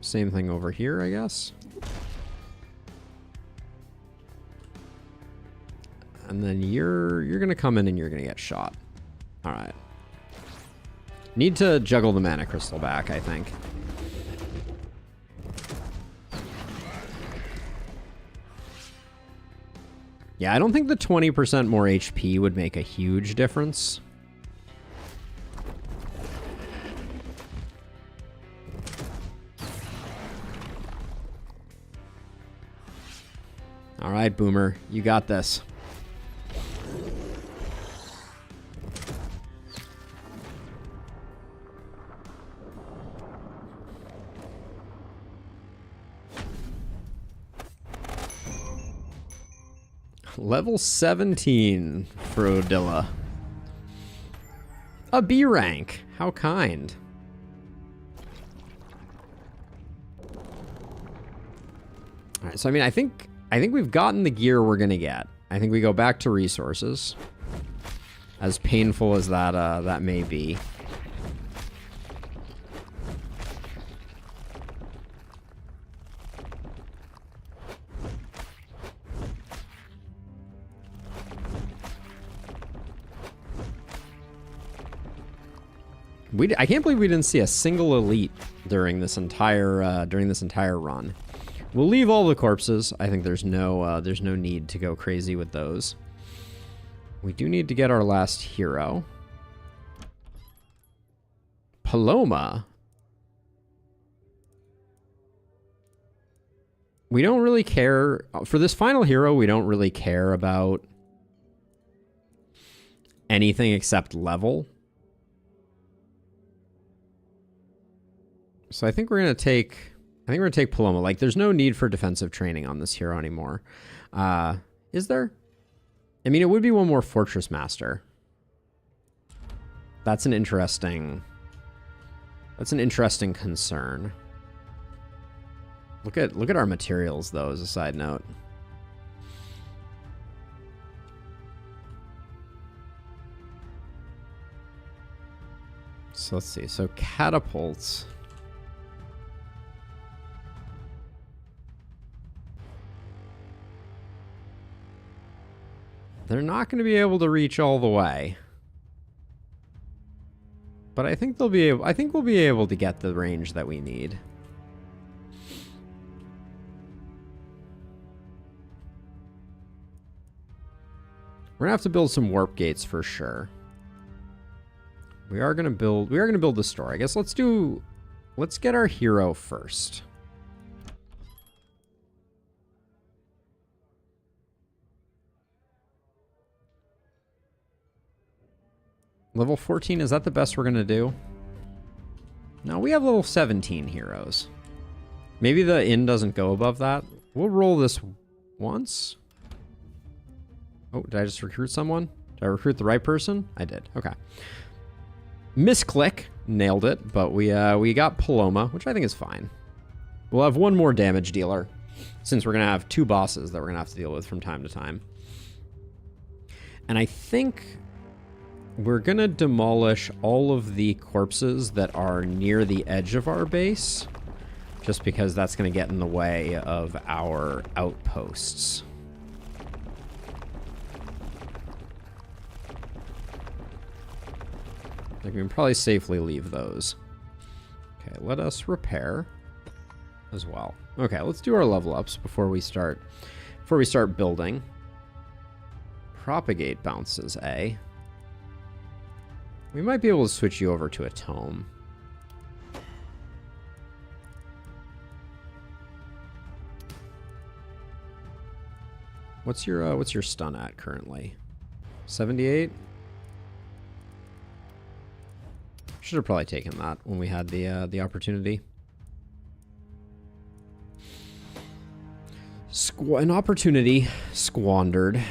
Same thing over here, I guess. And then you're gonna come in and you're gonna get shot. All right. Need to juggle the mana crystal back, I think. Yeah, I don't think the 20% more HP would make a huge difference. All right, Boomer, you got this. Level 17 for Odilla. A B rank. How kind. All right, so I mean, I think we've gotten the gear we're gonna get. I think we go back to resources. As painful as that that may be. I can't believe we didn't see a single elite during this entire run. We'll leave all the corpses. I think there's no need to go crazy with those. We do need to get our last hero. Paloma. We don't really care for this final hero. We don't really care about anything except level. So I think we're gonna take Paloma. Like, there's no need for defensive training on this hero anymore. Is there? I mean, it would be one more Fortress Master. That's an interesting concern. Look at our materials, though, as a side note. So let's see. So catapults. They're not going to be able to reach all the way. But I think they'll be able, I think we'll be able to get the range that we need. We're going to have to build some warp gates for sure. We are going to build the store. I guess let's get our hero first. Level 14, is that the best we're going to do? No, we have level 17 heroes. Maybe the inn doesn't go above that. We'll roll this once. Oh, did I just recruit someone? Did I recruit the right person? I did. Okay. Misclick. Nailed it, but we got Paloma, which I think is fine. We'll have one more damage dealer, since we're going to have two bosses that we're going to have to deal with from time to time. And I think we're going to demolish all of the corpses that are near the edge of our base, just because that's going to get in the way of our outposts. Like, we can probably safely leave those. Okay, let us repair as well. Okay, let's do our level ups before we start building. Propagate bounces A. We might be able to switch you over to a tome. What's your stun at currently? 78? Should have probably taken that when we had the opportunity. An opportunity squandered.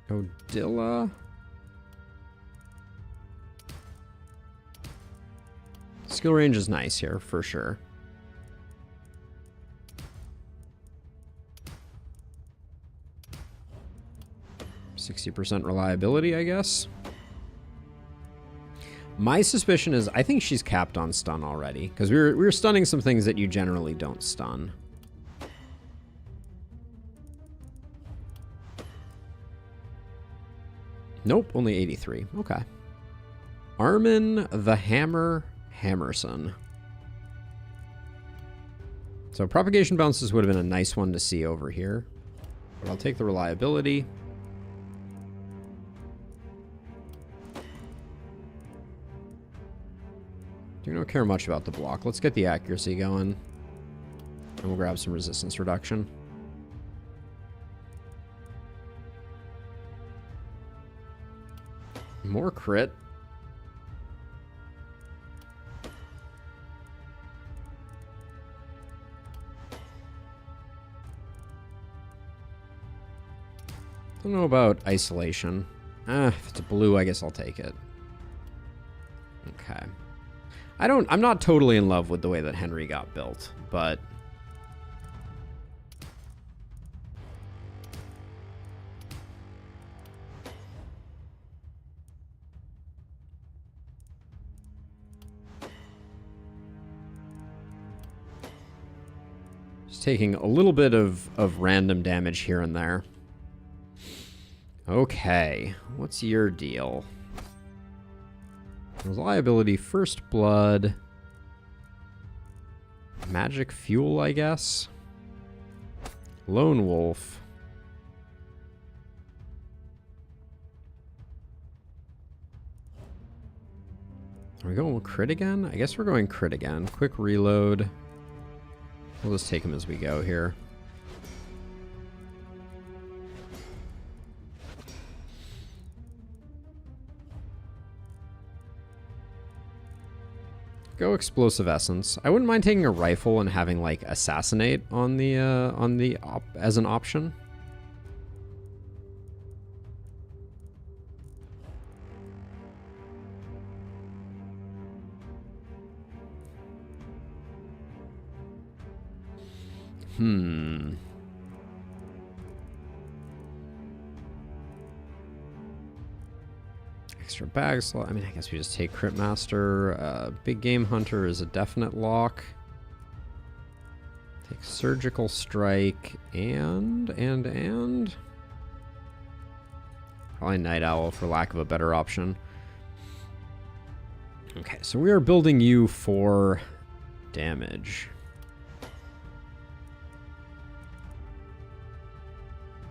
Odilla. Skill range is nice here for sure. %60 reliability, I guess. My suspicion is I think she's capped on stun already, because we were stunning some things that you generally don't stun. Nope, only 83. Okay. Armin the Hammer Hammerson. So propagation bounces would have been a nice one to see over here. But I'll take the reliability. We don't care much about the block. Let's get the accuracy going. And we'll grab some resistance reduction. More crit. Don't know about isolation. If it's a blue, I guess I'll take it. Okay. I'm not totally in love with the way that Henry got built, but just taking a little bit of random damage here and there. Okay, what's your deal? Reliability, first blood. Magic fuel, I guess. Lone wolf. Are we going crit again? I guess we're going crit again. Quick reload. We'll just take them as we go here. Go explosive essence. I wouldn't mind taking a rifle and having like assassinate on the as an option. Extra bag slot. I mean, I guess we just take Crit Master. Big Game Hunter is a definite lock. Take Surgical Strike and probably Night Owl for lack of a better option. Okay, so we are building you for damage.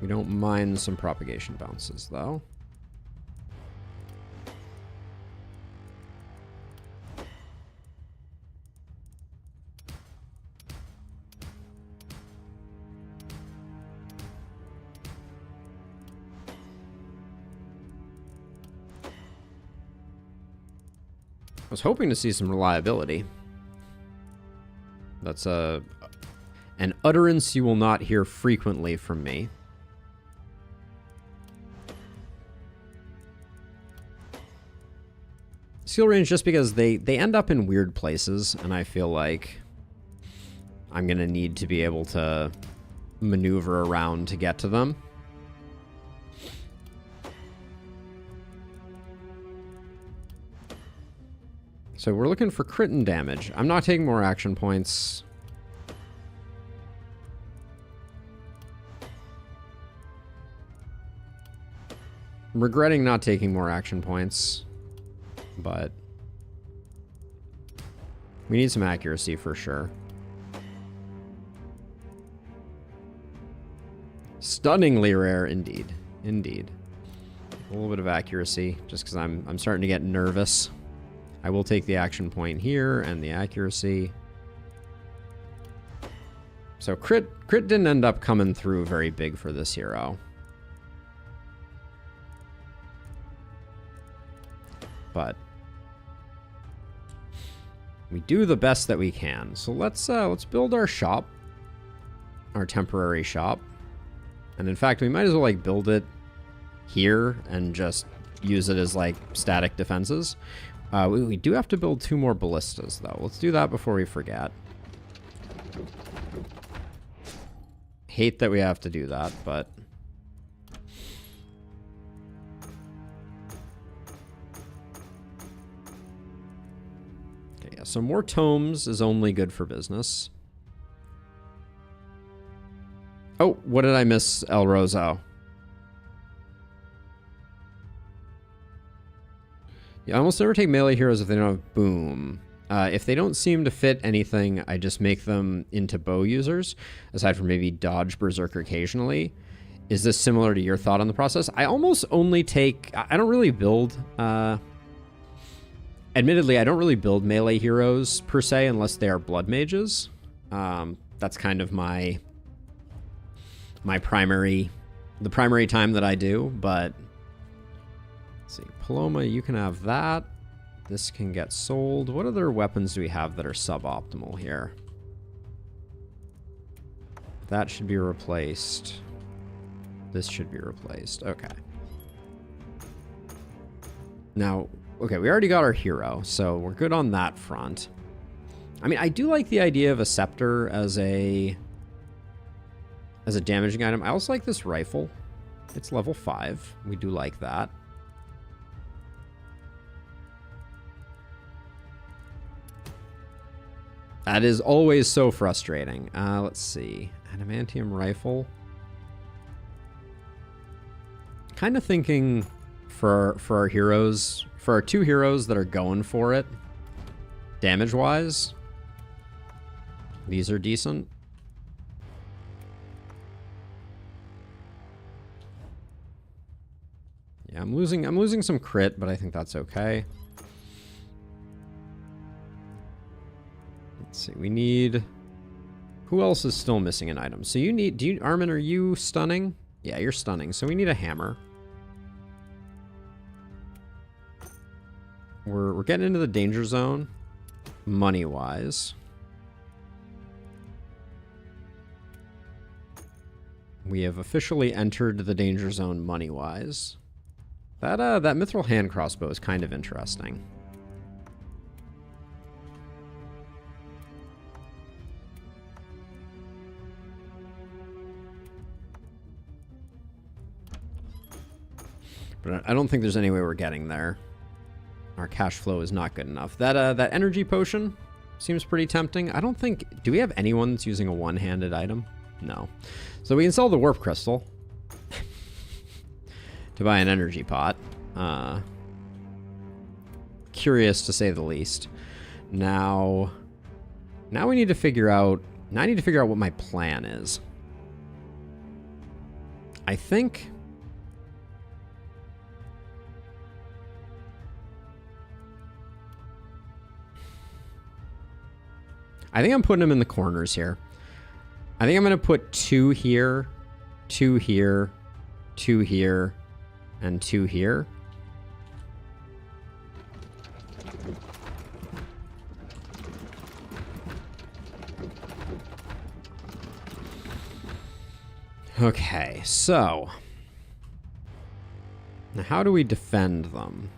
We don't mind some propagation bounces, though. I was hoping to see some reliability. That's an utterance you will not hear frequently from me. Skill range just because they end up in weird places, and I feel like I'm going to need to be able to maneuver around to get to them. So we're looking for crit and damage. I'm not taking more action points. I'm regretting not taking more action points, but we need some accuracy for sure. Stunningly rare indeed. Indeed. A little bit of accuracy just because I'm starting to get nervous. I will take the action point here and the accuracy. So crit didn't end up coming through very big for this hero. But we do the best that we can. So let's build our shop, our temporary shop. And in fact, we might as well like build it here and just use it as like static defenses. We do have to build 2 more ballistas, though. Let's do that before we forget. Hate that we have to do that, but... Okay, yeah, so more tomes is only good for business. Oh, what did I miss, El Roso? You almost never take melee heroes if they don't have boom. If they don't seem to fit anything, I just make them into bow users, aside from maybe dodge berserker occasionally. Is this similar to your thought on the process? I almost only take... I don't really build Admittedly, I don't really build melee heroes per se unless they are blood mages. That's kind of the primary time that I do, but let's see. Paloma, you can have that. This can get sold. What other weapons do we have that are suboptimal here? That should be replaced. This should be replaced. Okay. Now, okay, we already got our hero, so we're good on that front. I mean, I do like the idea of a scepter as a damaging item. I also like this rifle. It's level 5. We do like that. That is always so frustrating. Let's see. Adamantium rifle. Kind of thinking for our heroes, for our 2 heroes that are going for it, damage-wise, these are decent. Yeah, I'm losing some crit, but I think that's okay. Let's see, we need... Who else is still missing an item? So you need... Armin, are you stunning? Yeah, you're stunning. So we need a hammer. We're getting into the danger zone, money-wise. We have officially entered the danger zone money-wise. That mithril hand crossbow is kind of interesting. But I don't think there's any way we're getting there. Our cash flow is not good enough. That energy potion seems pretty tempting. I don't think... Do we have anyone that's using a one-handed item? No. So we can sell the warp crystal to buy an energy pot. Curious to say the least. Now we need to figure out... Now I need to figure out what my plan is. I think... I'm putting them in the corners here. I think I'm going to put 2 here, 2 here, 2 here, and 2 here. Okay, so... Now how do we defend them?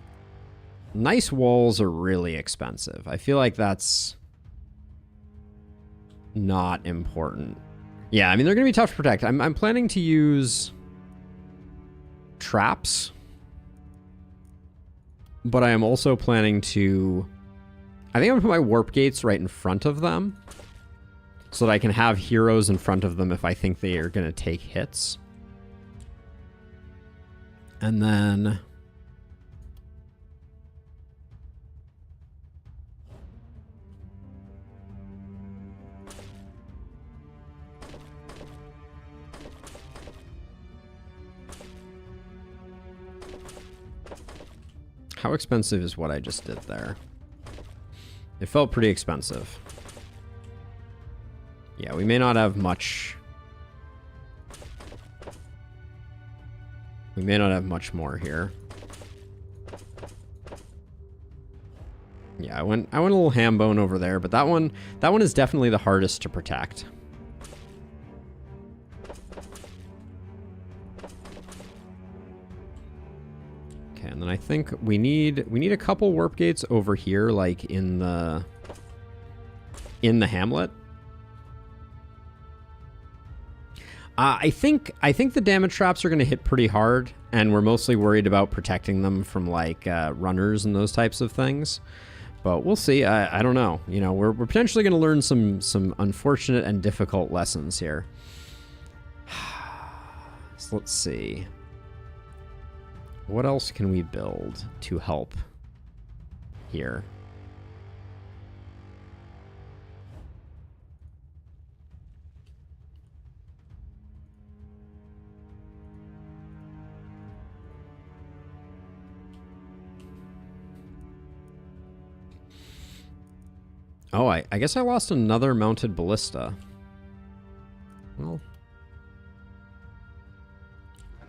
Nice walls are really expensive. I feel like that's... not important. Yeah, I mean, they're going to be tough to protect. I'm planning to use traps, but I am also planning to... I think I'm going to put my warp gates right in front of them so that I can have heroes in front of them if I think they are going to take hits. And then... How expensive is what I just did there? It felt pretty expensive. Yeah, we may not have much. We may not have much more here. Yeah, I went a little ham bone over there, but that one is definitely the hardest to protect. And then I think we need a couple warp gates over here, like in the hamlet. I think the damage traps are going to hit pretty hard, and we're mostly worried about protecting them from like runners and those types of things. But we'll see. I don't know. You know, we're potentially going to learn some unfortunate and difficult lessons here. So let's see. What else can we build to help here? Oh, I guess I lost another mounted ballista. Well,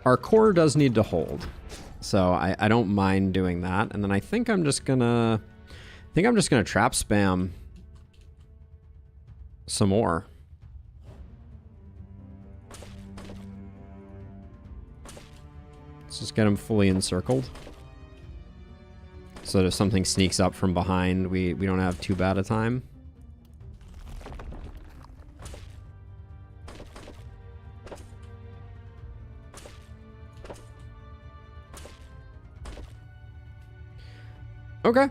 our core does need to hold, so I don't mind doing that. And then I think I'm just gonna trap spam some more. Let's just get him fully encircled, so that if something sneaks up from behind, we don't have too bad a time. Okay.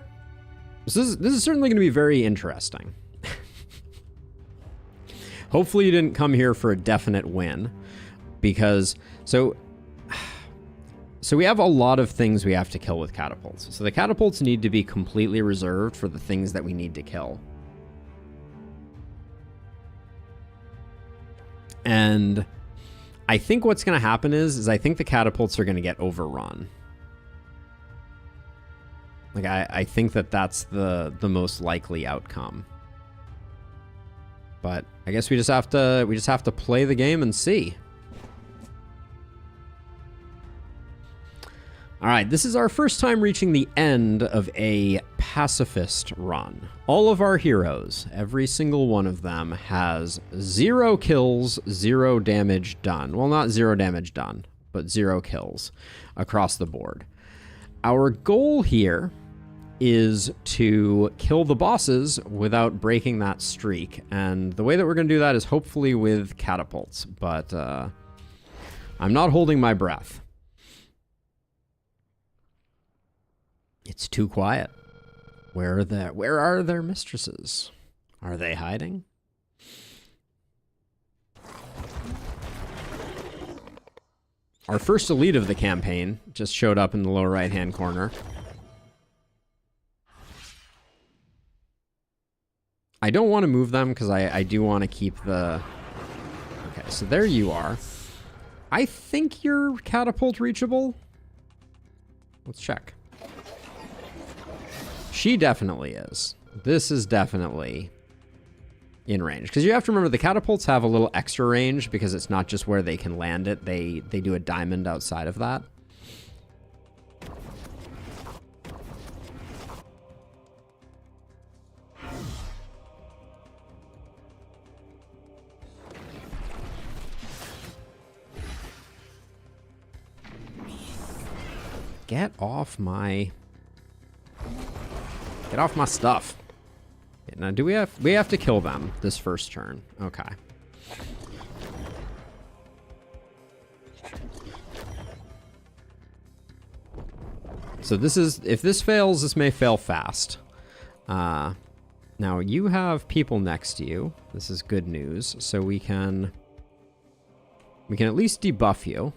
This is certainly going to be very interesting. Hopefully you didn't come here for a definite win, because so we have a lot of things we have to kill with catapults. So the catapults need to be completely reserved for the things that we need to kill. And I think what's going to happen is I think the catapults are going to get overrun. Like I think that's the most likely outcome. But I guess we just have to play the game and see. All right, this is our first time reaching the end of a pacifist run. All of our heroes, every single one of them, has 0 kills, 0 damage done. Well, not 0 damage done, but 0 kills across the board. Our goal here is to kill the bosses without breaking that streak. And the way that we're going to do that is hopefully with catapults, but I'm not holding my breath. It's too quiet. Where are their mistresses? Are they hiding? Our first elite of the campaign just showed up in the lower right-hand corner. I don't want to move them because I do want to keep the... Okay, so there you are. I think you're catapult reachable. Let's check. She definitely is. This is definitely in range. Because you have to remember the catapults have a little extra range because it's not just where they can land it. They do a diamond outside of that. Get off my stuff. Okay, now we have to kill them this first turn. Okay. So this is, if this fails, this may fail fast. Now you have people next to you. This is good news. So we can at least debuff you.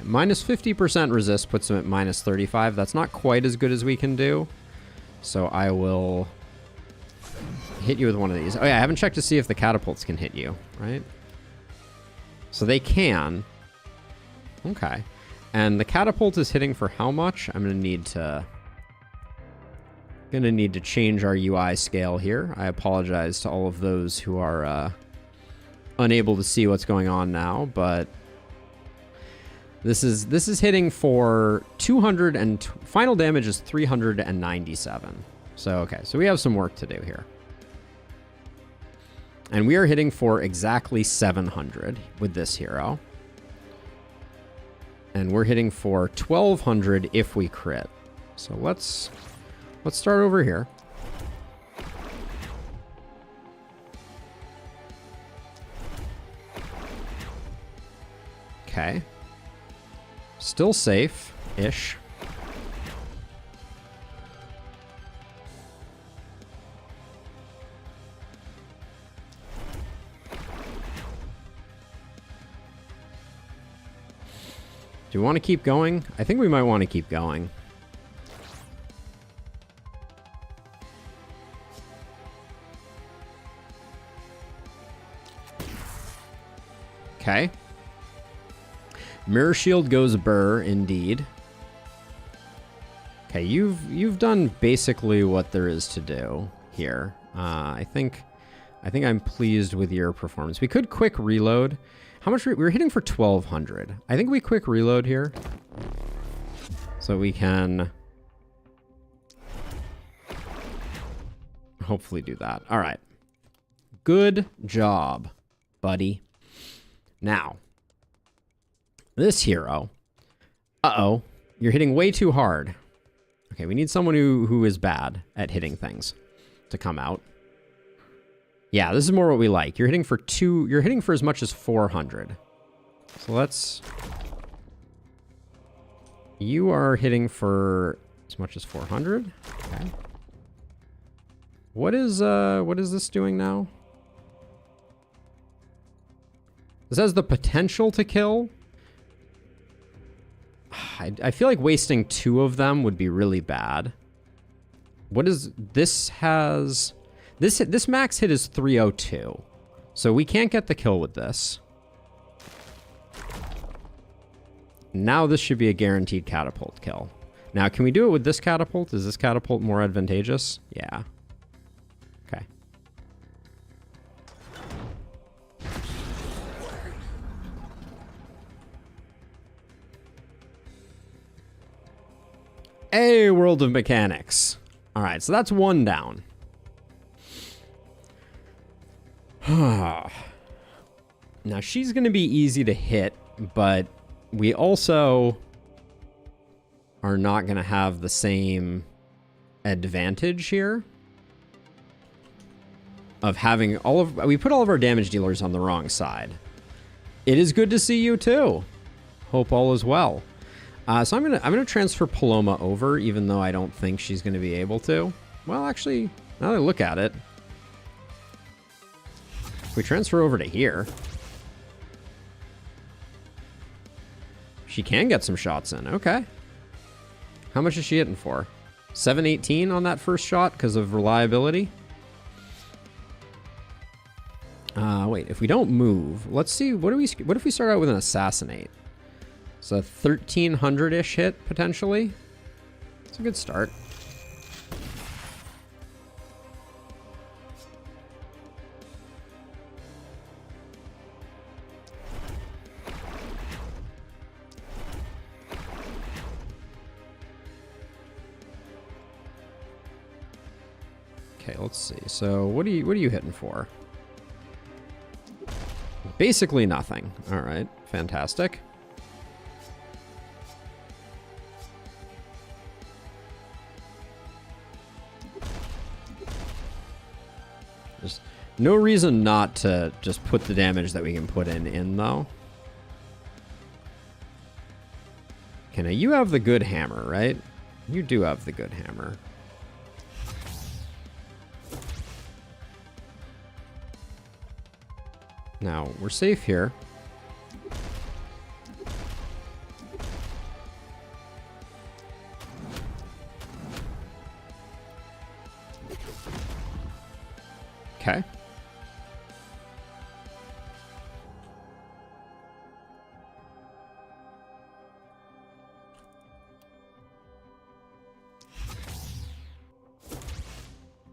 Minus 50% resist puts him at minus 35. That's not quite as good as we can do. So I will hit you with one of these. Oh yeah, I haven't checked to see if the catapults can hit you, right? So they can. Okay. And the catapult is hitting for how much? I'm gonna need to change our UI scale here. I apologize to all of those who are unable to see what's going on now, but this is hitting for 200 and final damage is 397. So okay, so we have some work to do here. And we are hitting for exactly 700 with this hero. And we're hitting for 1200 if we crit. So let's start over here. Okay. Still safe-ish. Do we want to keep going? I think we might want to keep going. Okay. Mirror shield goes burr, indeed. Okay, you've done basically what there is to do here. I think I'm pleased with your performance. We could quick reload. How much we were hitting for 1200. I think we quick reload here, so we can hopefully do that. All right. Good job, buddy. Now, this hero. Uh-oh. You're hitting way too hard. Okay, we need someone who is bad at hitting things to come out. Yeah, this is more what we like. You're hitting for as much as 400. So let's... You are hitting for as much as 400. Okay. What is this doing now? This has the potential to kill. I feel like wasting 2 of them would be really bad. What is this has... This max hit is 302. So we can't get the kill with this. Now this should be a guaranteed catapult kill. Now, can we do it with this catapult? Is this catapult more advantageous? Yeah. Okay. A world of mechanics. All right, so that's 1 down. Now, she's going to be easy to hit, but we also are not going to have the same advantage here of having we put all of our damage dealers on the wrong side. It is good to see you too. Hope all is well. So I'm gonna transfer Paloma over, even though I don't think she's going to be able to. Well, actually, now that I look at it, if we transfer over to here, she can get some shots in. Okay. How much is she hitting for? 718 on that first shot because of reliability. Wait, if we don't move, let's see. What if we start out with an assassinate? So 1300-ish hit potentially. It's a good start. Okay, let's see. So what are you hitting for? Basically nothing. All right, fantastic. There's no reason not to just put the damage that we can put in though. Okay, now you have the good hammer, right? You do have the good hammer. Now, we're safe here. Okay.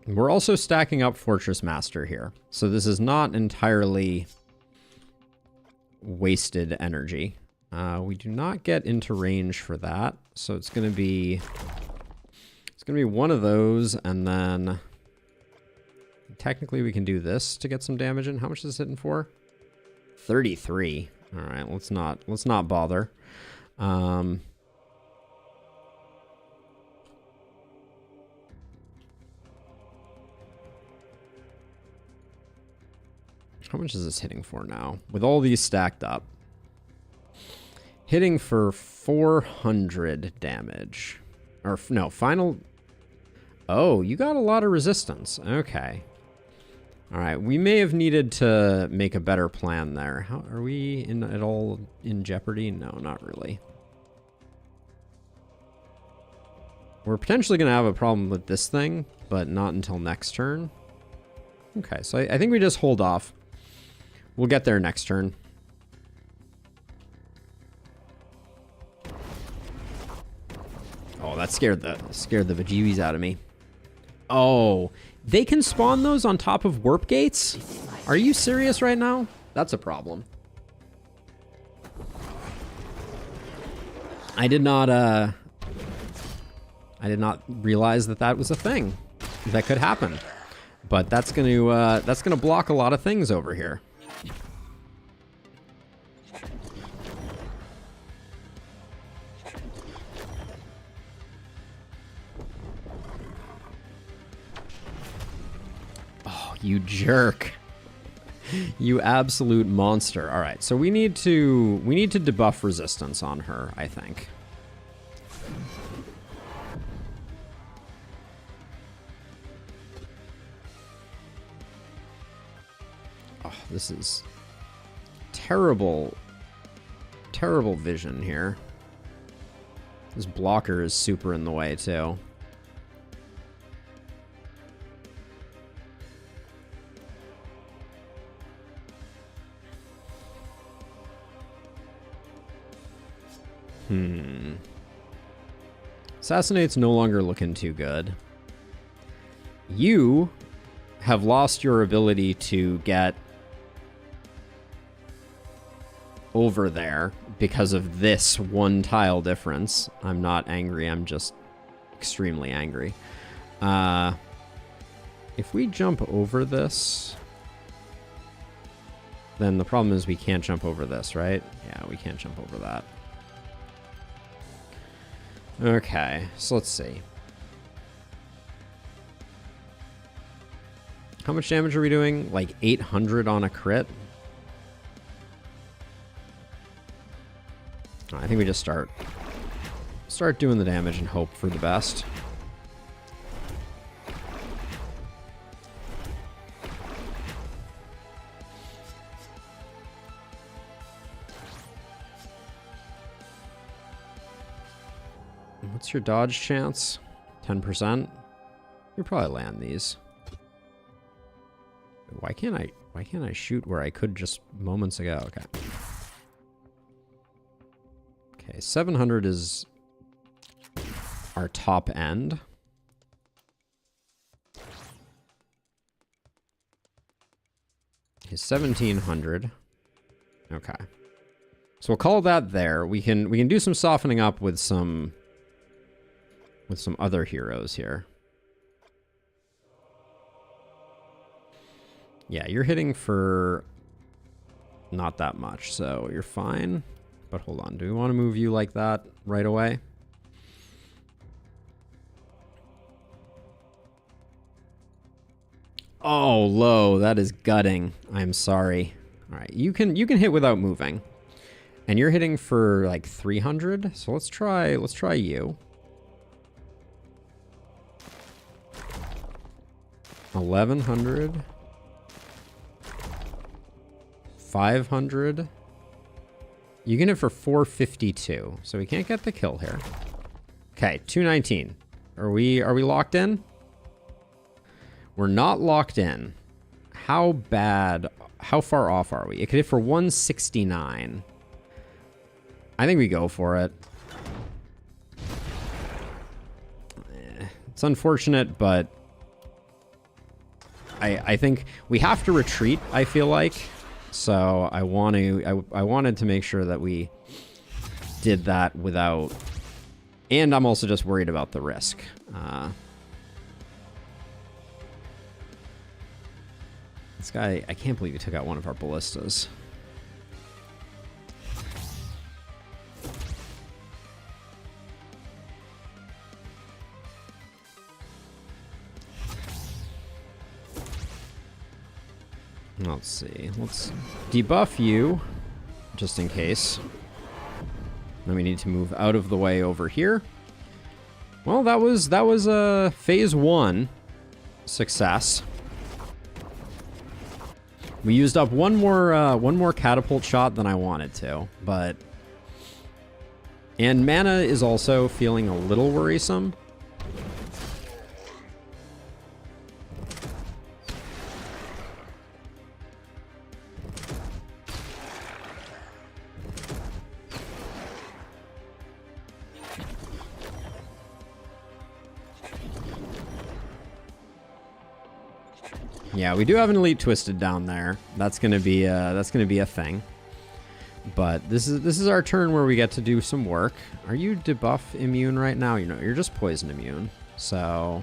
We're also stacking up Fortress Master here. So this is not entirely wasted energy. We do not get into range for that. So it's going to be one of those, and then technically we can do this to get some damage in. How much is this hitting for? 33. All right, let's not bother. How much is this hitting for now? With all these stacked up. Hitting for 400 damage. Or, no, final... Oh, you got a lot of resistance. Okay. Alright, we may have needed to make a better plan there. How, are we at all in jeopardy? No, not really. We're potentially going to have a problem with this thing, but not until next turn. Okay, so I think we just hold off. We'll get there next turn. that scared the bejeebies out of me. Oh, they can spawn those on top of warp gates? Are you serious right now? That's a problem. I did not realize that that was a thing that could happen. But that's gonna block a lot of things over here. Oh, you jerk. You absolute monster. All right, so we need to debuff resistance on her, I think. Oh, this is terrible, terrible vision here. This blocker is super in the way too. Assassinate's no longer looking too good. You have lost your ability to get over there because of this one tile difference. I'm not angry, I'm just extremely angry. If we jump over this, then the problem is we can't jump over this, right? Yeah, we can't jump over that. Okay, so let's see. How much damage are we doing? Like 800 on a crit? I think we just start doing the damage and hope for the best. What's your dodge chance? 10%? You'll probably land these. Why can't I shoot where I could just moments ago? Okay. Okay, 700 is our top end. Okay, 1700. Okay. So we'll call that there. We can do some softening up with some other heroes here. Yeah, you're hitting for not that much, so you're fine. But hold on, do we want to move you like that right away? Oh, low, that is gutting. I'm sorry. All right, you can hit without moving. And you're hitting for like 300, so let's try you. 1100. 500. You can hit for 452, so we can't get the kill here. Okay, 219. Are we locked in? We're not locked in. How far off are we? It could hit for 169. I think we go for it. It's unfortunate, but I think we have to retreat, I feel like. So I wanted to make sure that we did that without, and I'm also just worried about the risk. This guy, I can't believe he took out one of our ballistas. Let's see. Let's debuff you, just in case. Then we need to move out of the way over here. Well, that was a phase 1 success. We used up one more catapult shot than I wanted to, but and mana is also feeling a little worrisome. Yeah, we do have an elite twisted down there. That's gonna be a thing. But this is our turn where we get to do some work. Are you debuff immune right now? You know, you're just poison immune. So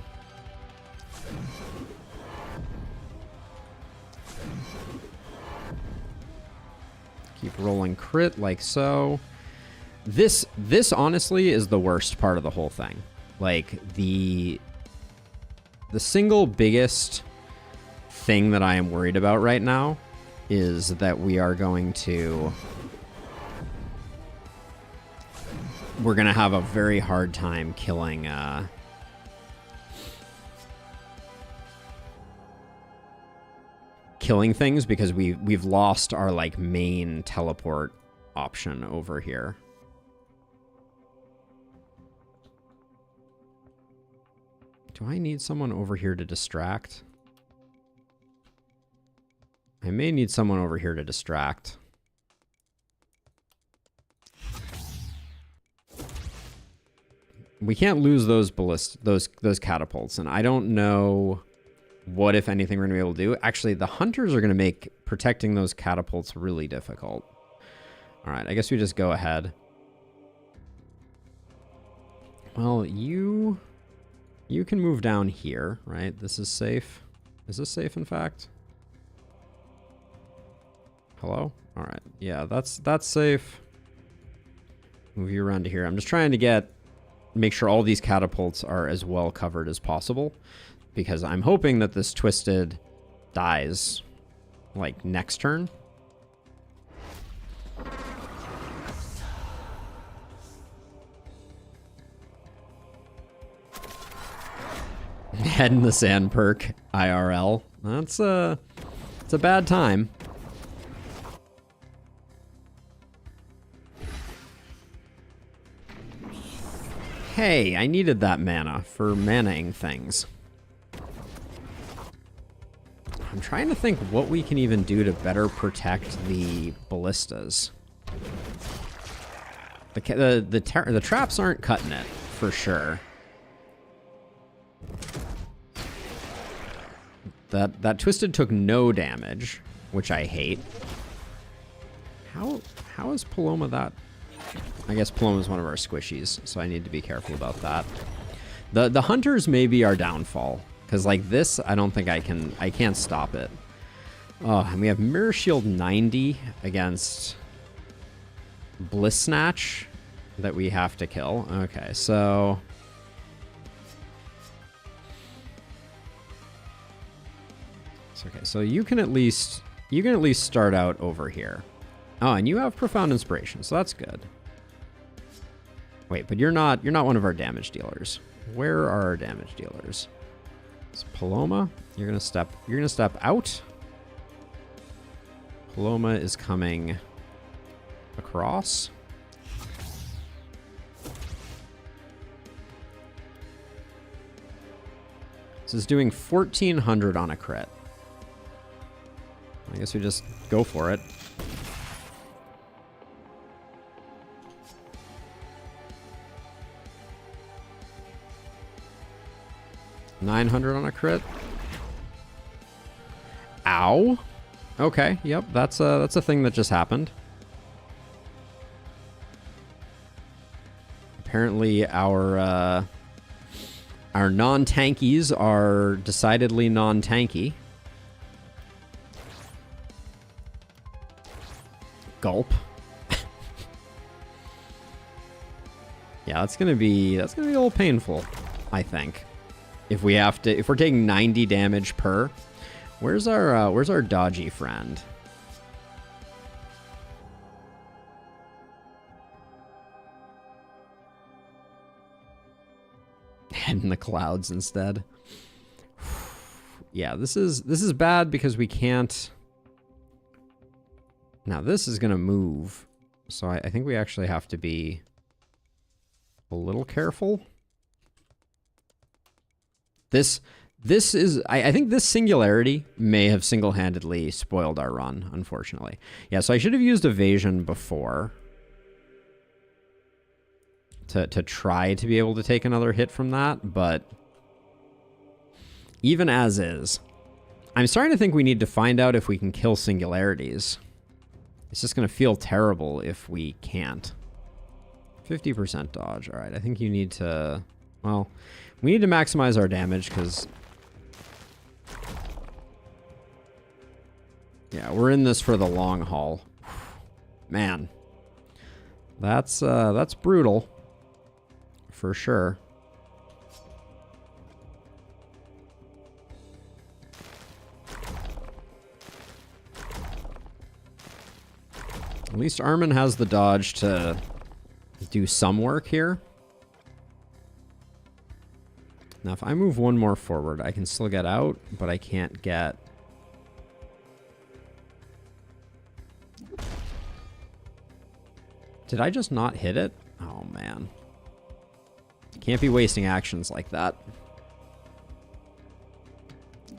keep rolling crit like so. This honestly is the worst part of the whole thing. Like the single biggest thing that I am worried about right now is that we're going to have a very hard time killing things because we've lost our like main teleport option over here. Do I need someone over here to distract? I may need someone over here to distract. We can't lose those those catapults, and I don't know what, if anything, we're going to be able to do. Actually, the hunters are going to make protecting those catapults really difficult. All right, I guess we just go ahead. Well, you can move down here, right? This is safe. Is this safe, in fact? Hello? All right. Yeah, that's safe. Move you around to here. I'm just trying to make sure all these catapults are as well covered as possible, because I'm hoping that this twisted dies like next turn. Head in the sand perk IRL. It's a bad time. Hey, I needed that mana for manaing things. I'm trying to think what we can even do to better protect the ballistas. The traps aren't cutting it, for sure. That twisted took no damage, which I hate. How is Paloma that? I guess Paloma's one of our squishies, so I need to be careful about that. The hunters may be our downfall, because like this, I don't think I can't stop it. Oh, and we have Mirror Shield 90 against Bliss Snatch that we have to kill. Okay, so okay, so you can at least start out over here. Oh, and you have Profound Inspiration, so that's good. Wait, but you're not one of our damage dealers. Where are our damage dealers? It's Paloma. You're gonna step out. Paloma is coming across. This is doing 1400 on a crit. I guess we just go for it. $900 on a crit. Ow. Okay, yep, that's a thing that just happened. Apparently our non-tankies are decidedly non-tanky. Gulp. Yeah, that's gonna be a little painful, I think. If we're taking 90 damage per. Where's our dodgy friend? Head in the clouds instead. Yeah, this is bad because we can't. Now this is gonna move, so I think we actually have to be a little careful. I think this singularity may have single-handedly spoiled our run, unfortunately. Yeah, so I should have used evasion before to try to be able to take another hit from that, but even as is, I'm starting to think we need to find out if we can kill singularities. It's just going to feel terrible if we can't. 50% dodge. All right, I think you need to... Well, we need to maximize our damage because... Yeah, we're in this for the long haul. Man. That's brutal. For sure. At least Armin has the dodge to do some work here. Now, if I move one more forward, I can still get out, but I can't get... Did I just not hit it? Oh, man. Can't be wasting actions like that.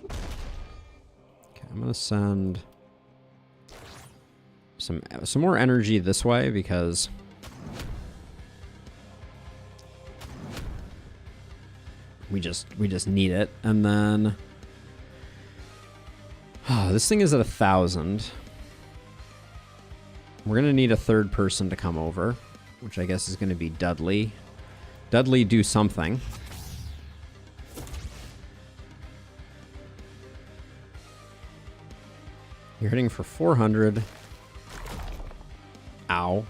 Okay, I'm going to send some more energy this way because we just need it. And then this thing is at 1,000. We're gonna need a third person to come over, which I guess is gonna be Dudley. Dudley, do something. You're hitting for 400. Ow.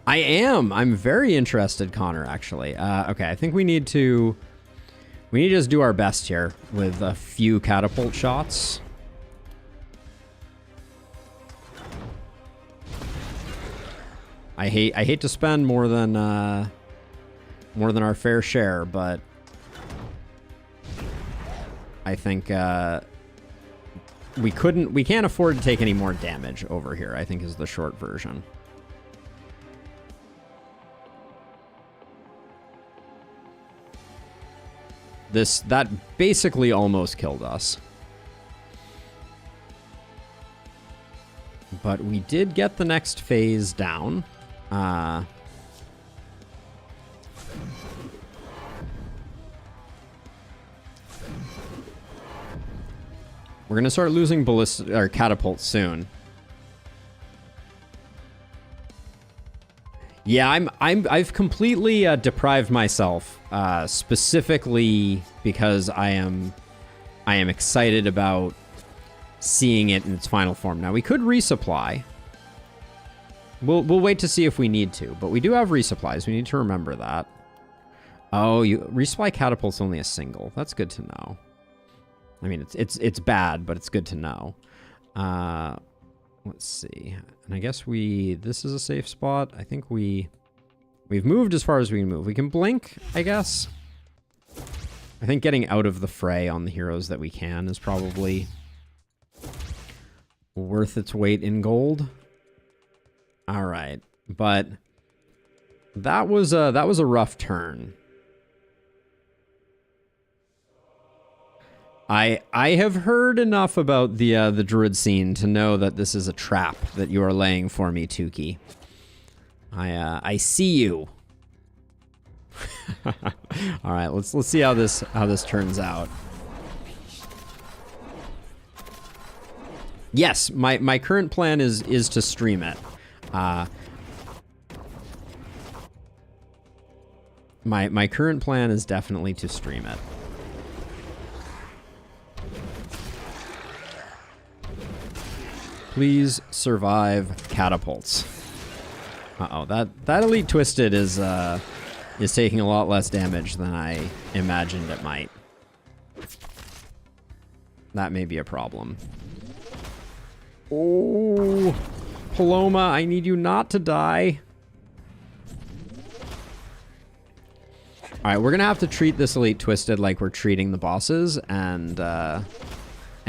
I am. I'm very interested, Connor, actually. Okay, I think we need to just do our best here with a few catapult shots. I hate to spend more than our fair share, but I think we can't afford to take any more damage over here, I think is the short version. That basically almost killed us. But we did get the next phase down. We're gonna start losing ballistic or catapults soon. Yeah, I've completely deprived myself, specifically because I am excited about seeing it in its final form. Now we could resupply. We'll wait to see if we need to, but we do have resupplies. We need to remember that. Oh, you resupply catapults only a single. That's good to know. I mean, it's bad, but it's good to know. Let's see. And I guess this is a safe spot. I think we've moved as far as we can move. We can blink, I guess. I think getting out of the fray on the heroes that we can is probably worth its weight in gold. All right, but that was a rough turn. I have heard enough about the druid scene to know that this is a trap that you are laying for me, Tukey. I see you. All right, let's see how this turns out. Yes, my current plan is to stream it. My current plan is definitely to stream it. Please survive catapults. Uh-oh, that Elite Twisted is taking a lot less damage than I imagined it might. That may be a problem. Oh, Paloma, I need you not to die. All right, we're gonna have to treat this Elite Twisted like we're treating the bosses and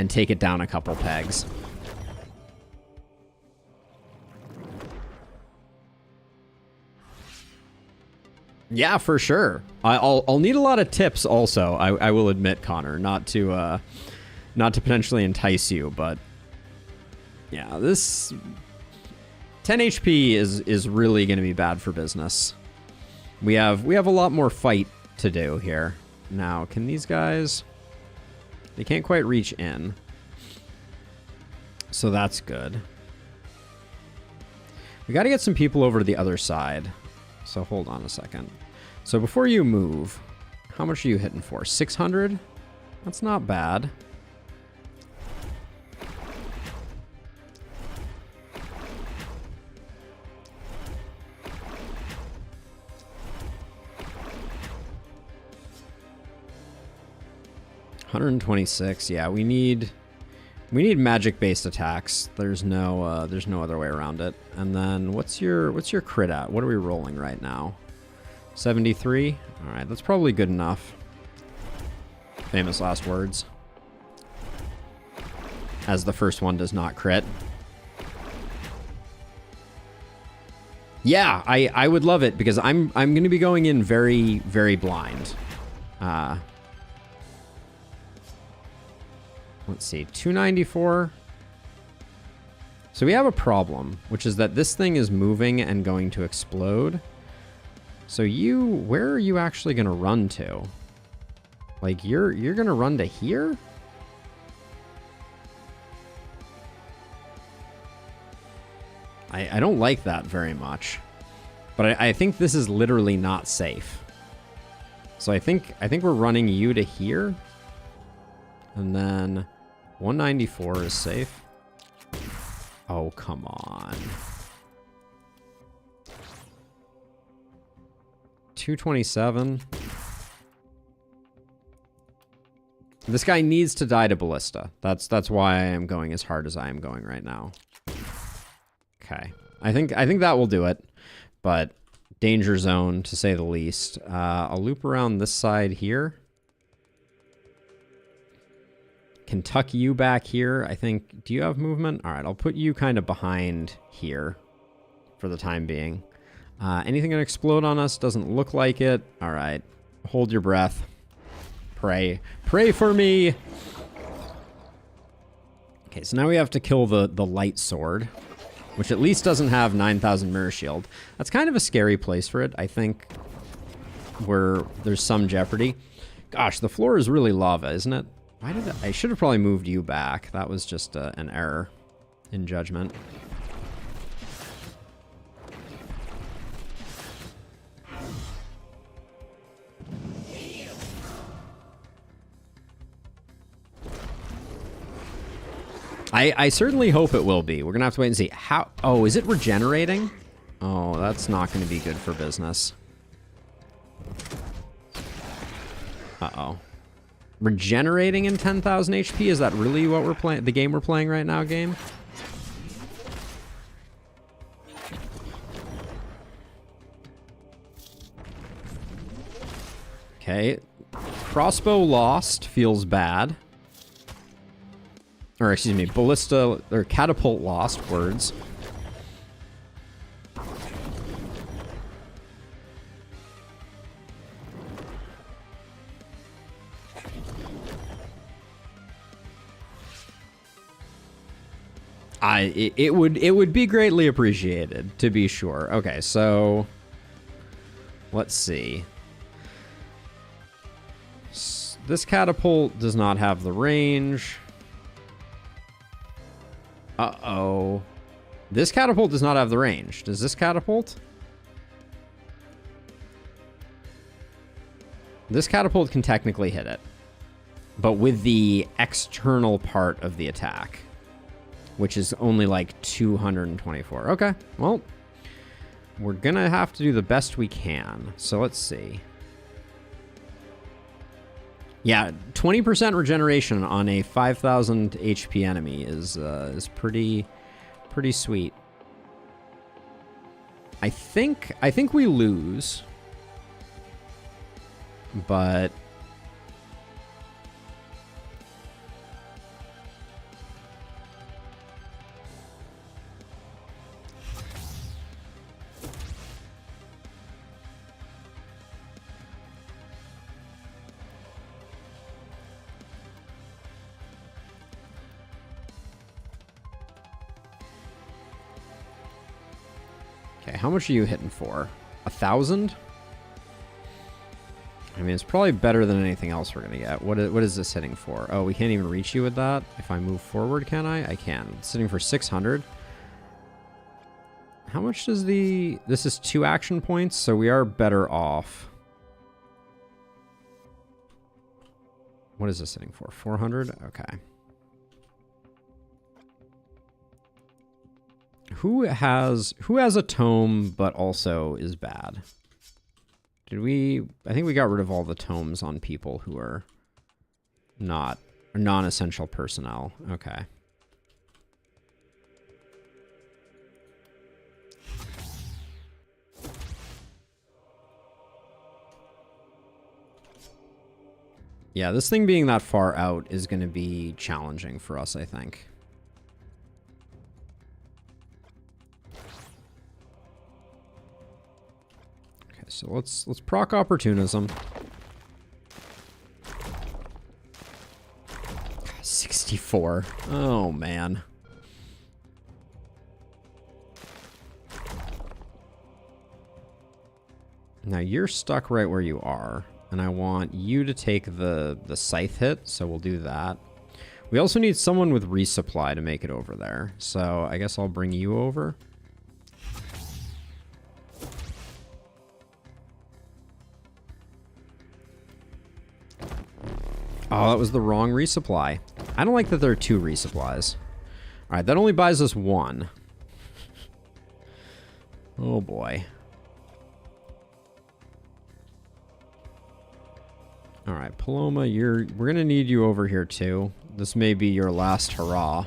take it down a couple pegs. Yeah, for sure. I'll need a lot of tips also. I will admit, Connor, not to potentially entice you, but yeah, this 10 HP is really going to be bad for business. We have a lot more fight to do here. Now, can these guys? They can't quite reach in. So that's good. We got to get some people over to the other side. So hold on a second. So before you move, how much are you hitting for? 600? That's not bad. $126. Yeah, we need magic-based attacks. There's no other way around it. And then what's your crit at? What are we rolling right now? 73. All right, that's probably good enough. Famous last words. As the first one does not crit. Yeah, I would love it because I'm going to be going in very, very blind. Let's see, 294. So we have a problem, which is that this thing is moving and going to explode. So where are you actually going to run to? Like, you're going to run to here? I don't like that very much. But I think this is literally not safe. So I think we're running you to here. And then 194 is safe. Oh, come on. 227. This guy needs to die to ballista. That's why I am going as hard as I am going right now. Okay. I think that will do it. But danger zone, to say the least. I'll loop around this side here. Can tuck you back here. I think, do you have movement? All right, I'll put you kind of behind here for the time being. Anything gonna explode on us? Doesn't look like it. All right, hold your breath. Pray. Pray for me. Okay, so now we have to kill the light sword, which at least doesn't have 9,000 mirror shield. That's kind of a scary place for it, I think, where there's some jeopardy. Gosh, the floor is really lava, isn't it? Why did I should have probably moved you back. That was just an error in judgment. I certainly hope it will be. We're gonna have to wait and see. How? Oh, is it regenerating? Oh, that's not gonna be good for business. Uh-oh. Regenerating in 10,000 HP? Is that really what we're playing? The game we're playing right now, game? Okay. Crossbow lost feels bad. Or, excuse me, ballista, or catapult lost, words. It would be greatly appreciated, to be sure. Okay, so let's see. This catapult does not have the range. Uh-oh. This catapult does not have the range. Does this catapult? This catapult can technically hit it, but with the external part of the attack, which is only like 224. Okay, well, we're gonna have to do the best we can. So let's see. Yeah, 20% regeneration on a 5,000 HP enemy is pretty sweet. I think we lose, but okay, how much are you hitting for? 1,000? I mean, it's probably better than anything else we're going to get. What is this hitting for? Oh, we can't even reach you with that? If I move forward, can I? I can. It's sitting for 600. How much does the... This is 2 action points, so we are better off. What is this sitting for? 400? Okay. Who has a tome but also is bad? Did we... I think we got rid of all the tomes on people who are not non-essential personnel. Okay. Yeah, this thing being that far out is going to be challenging for us, I think. Okay, so let's proc opportunism. 64. Oh, man. Now you're stuck right where you are. And I want you to take the scythe hit, so we'll do that. We also need someone with resupply to make it over there. So I guess I'll bring you over. Oh, that was the wrong resupply. I don't like that there are 2 resupplies. All right, that only buys us 1. Oh, boy. All right, Paloma, we're going to need you over here, too. This may be your last hurrah.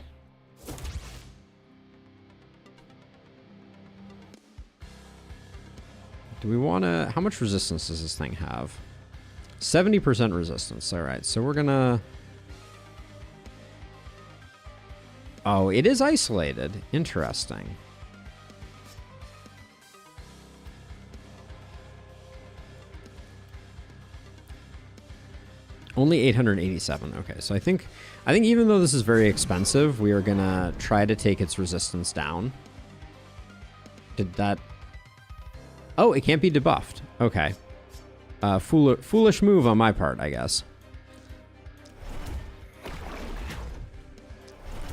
Do we want to... How much resistance does this thing have? 70% resistance. All right, so we're going to... Oh, it is isolated. Interesting. Only 887. Okay, so I think even though this is very expensive, we are gonna try to take its resistance down. Did that... Oh, it can't be debuffed. Okay. Foolish move on my part, I guess.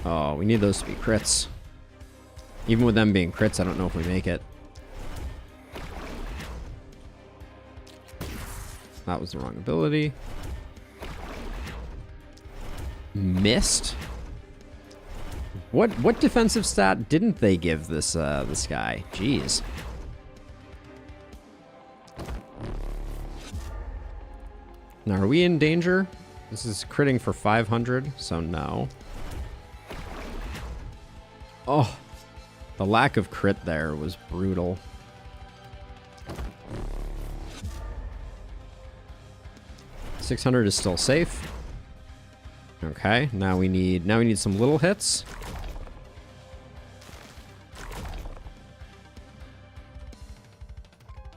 Oh, we need those to be crits. Even with them being crits, I don't know if we make it. That was the wrong ability. Missed? What defensive stat didn't they give this this guy? Jeez. Now, are we in danger? This is critting for 500, so no. Oh, the lack of crit there was brutal. $600 is still safe. Okay, now we need some little hits.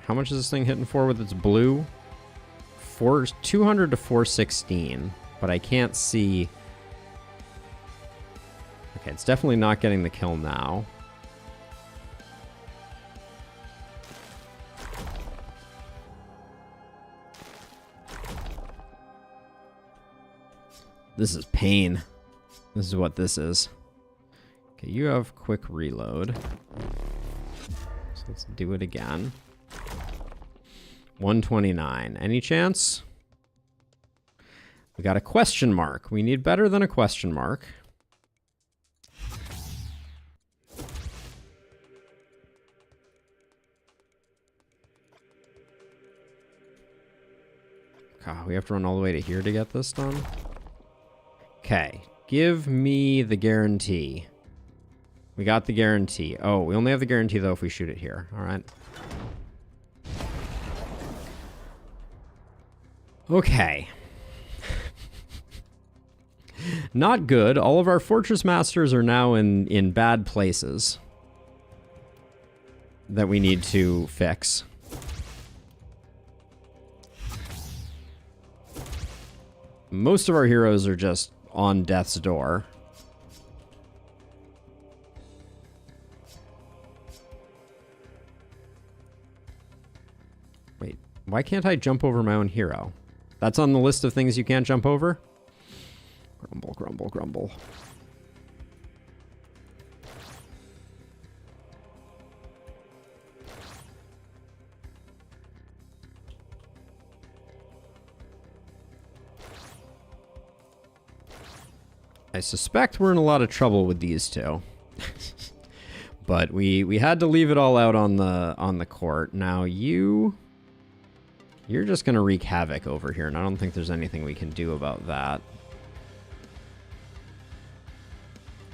How much is this thing hitting for with its blue? 200 to 416, but I can't see. Okay, it's definitely not getting the kill now. This is pain. This is what this is. Okay, you have quick reload. So let's do it again. 129. Any chance? We got a question mark. We need better than a question mark. God, we have to run all the way to here to get this done. Okay, give me the guarantee. We got the guarantee. Oh, we only have the guarantee, though, if we shoot it here. All right. Okay. Not good. All of our fortress masters are now in bad places that we need to fix. Most of our heroes are just on death's door. Wait, Why can't I jump over my own hero? That's on the list of things you can't jump over? Grumble, grumble, grumble. I suspect we're in a lot of trouble with these two. But we had to leave it all out on the court. Now you're just gonna wreak havoc over here, and I don't think there's anything we can do about that.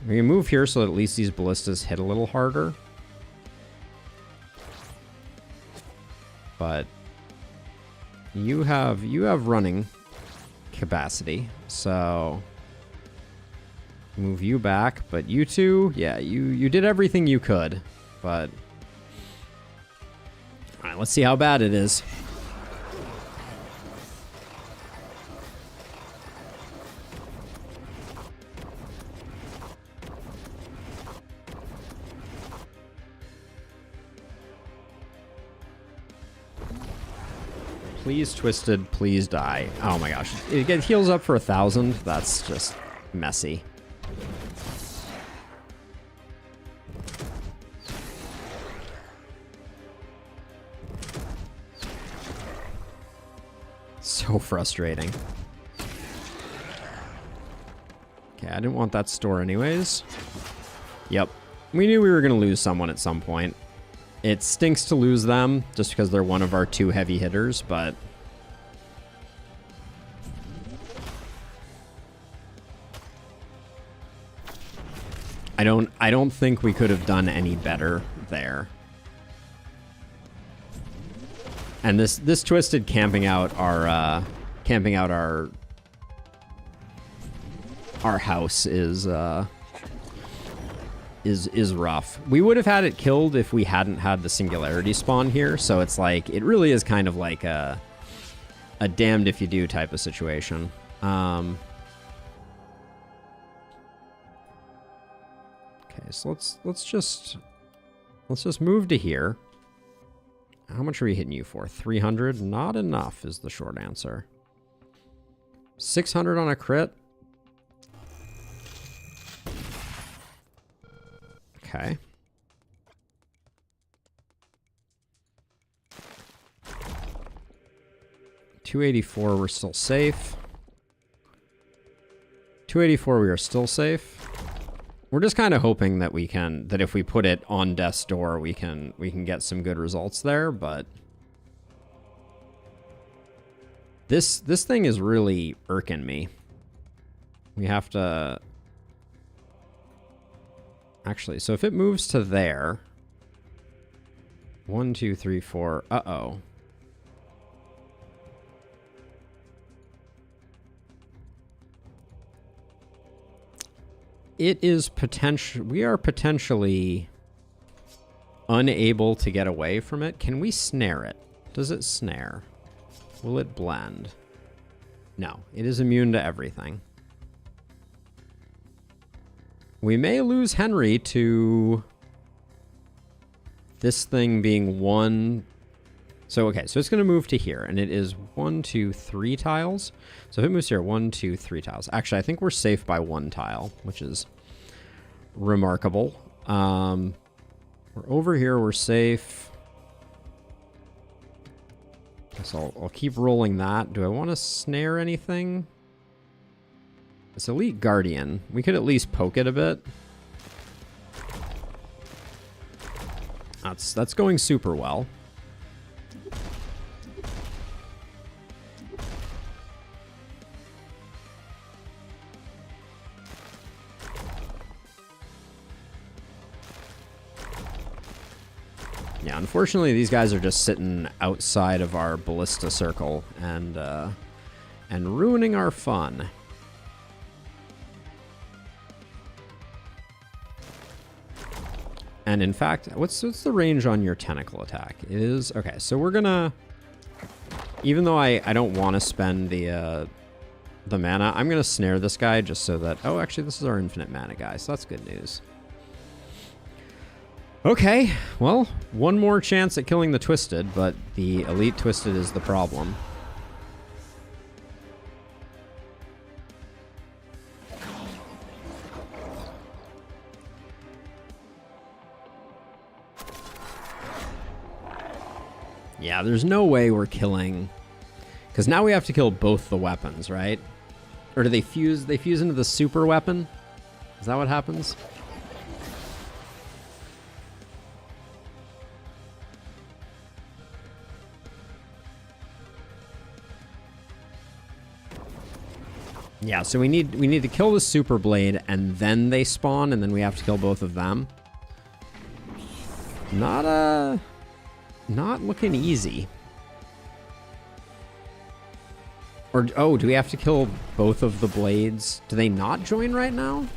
We can move here so that at least these ballistas hit a little harder. But you have running capacity, so move you back. But you two, yeah, you did everything you could, but all right, let's see how bad it is. Please, Twisted, please die. Oh my gosh. It heals up for 1,000. That's just messy. So frustrating. Okay, I didn't want that store anyways. Yep. We knew we were going to lose someone at some point. It stinks to lose them just because they're one of our 2 heavy hitters, but I don't think we could have done any better there. And this Twisted camping out our house is rough. We would have had it killed if we hadn't had the singularity spawn here, so it's like, it really is kind of like a damned if you do type of situation. Okay, so let's just move to here. How much are we hitting you for? 300? Not enough is the short answer. 600 on a crit? Okay. $284, we're still safe. 284, we are still safe. We're just kind of hoping that that if we put it on death's door, we can get some good results there, but this thing is really irking me. We have to actually, so if it moves to there, 1, 2, 3, 4, uh-oh. It is we are potentially unable to get away from it. Can we snare it? Does it snare? Will it blend? No, it is immune to everything. We may lose Henry to this thing being 1. So, okay, so it's going to move to here, and it is 1, 2, 3 tiles. So if it moves here, 1, 2, 3 tiles. Actually, I think we're safe by 1 tile, which is remarkable. We're over here, we're safe. Guess I'll keep rolling that. Do I want to snare anything? It's Elite Guardian. We could at least poke it a bit. That's going super well. Yeah, unfortunately, these guys are just sitting outside of our ballista circle and ruining our fun. And in fact, what's the range on your tentacle attack? It is okay. So we're gonna, even though I don't want to spend the mana, I'm gonna snare this guy just so that. Oh, actually, this is our infinite mana guy, so that's good news. Okay, well, one more chance at killing the Twisted, but the Elite Twisted is the problem. Yeah, there's no way we're killing... Because now we have to kill both the weapons, right? Or do they fuse? They fuse into the super weapon? Is that what happens? Yeah, so we need to kill the super blade and then they spawn and then we have to kill both of them. Not looking easy. Or, oh, do we have to kill both of the blades? Do they not join right now?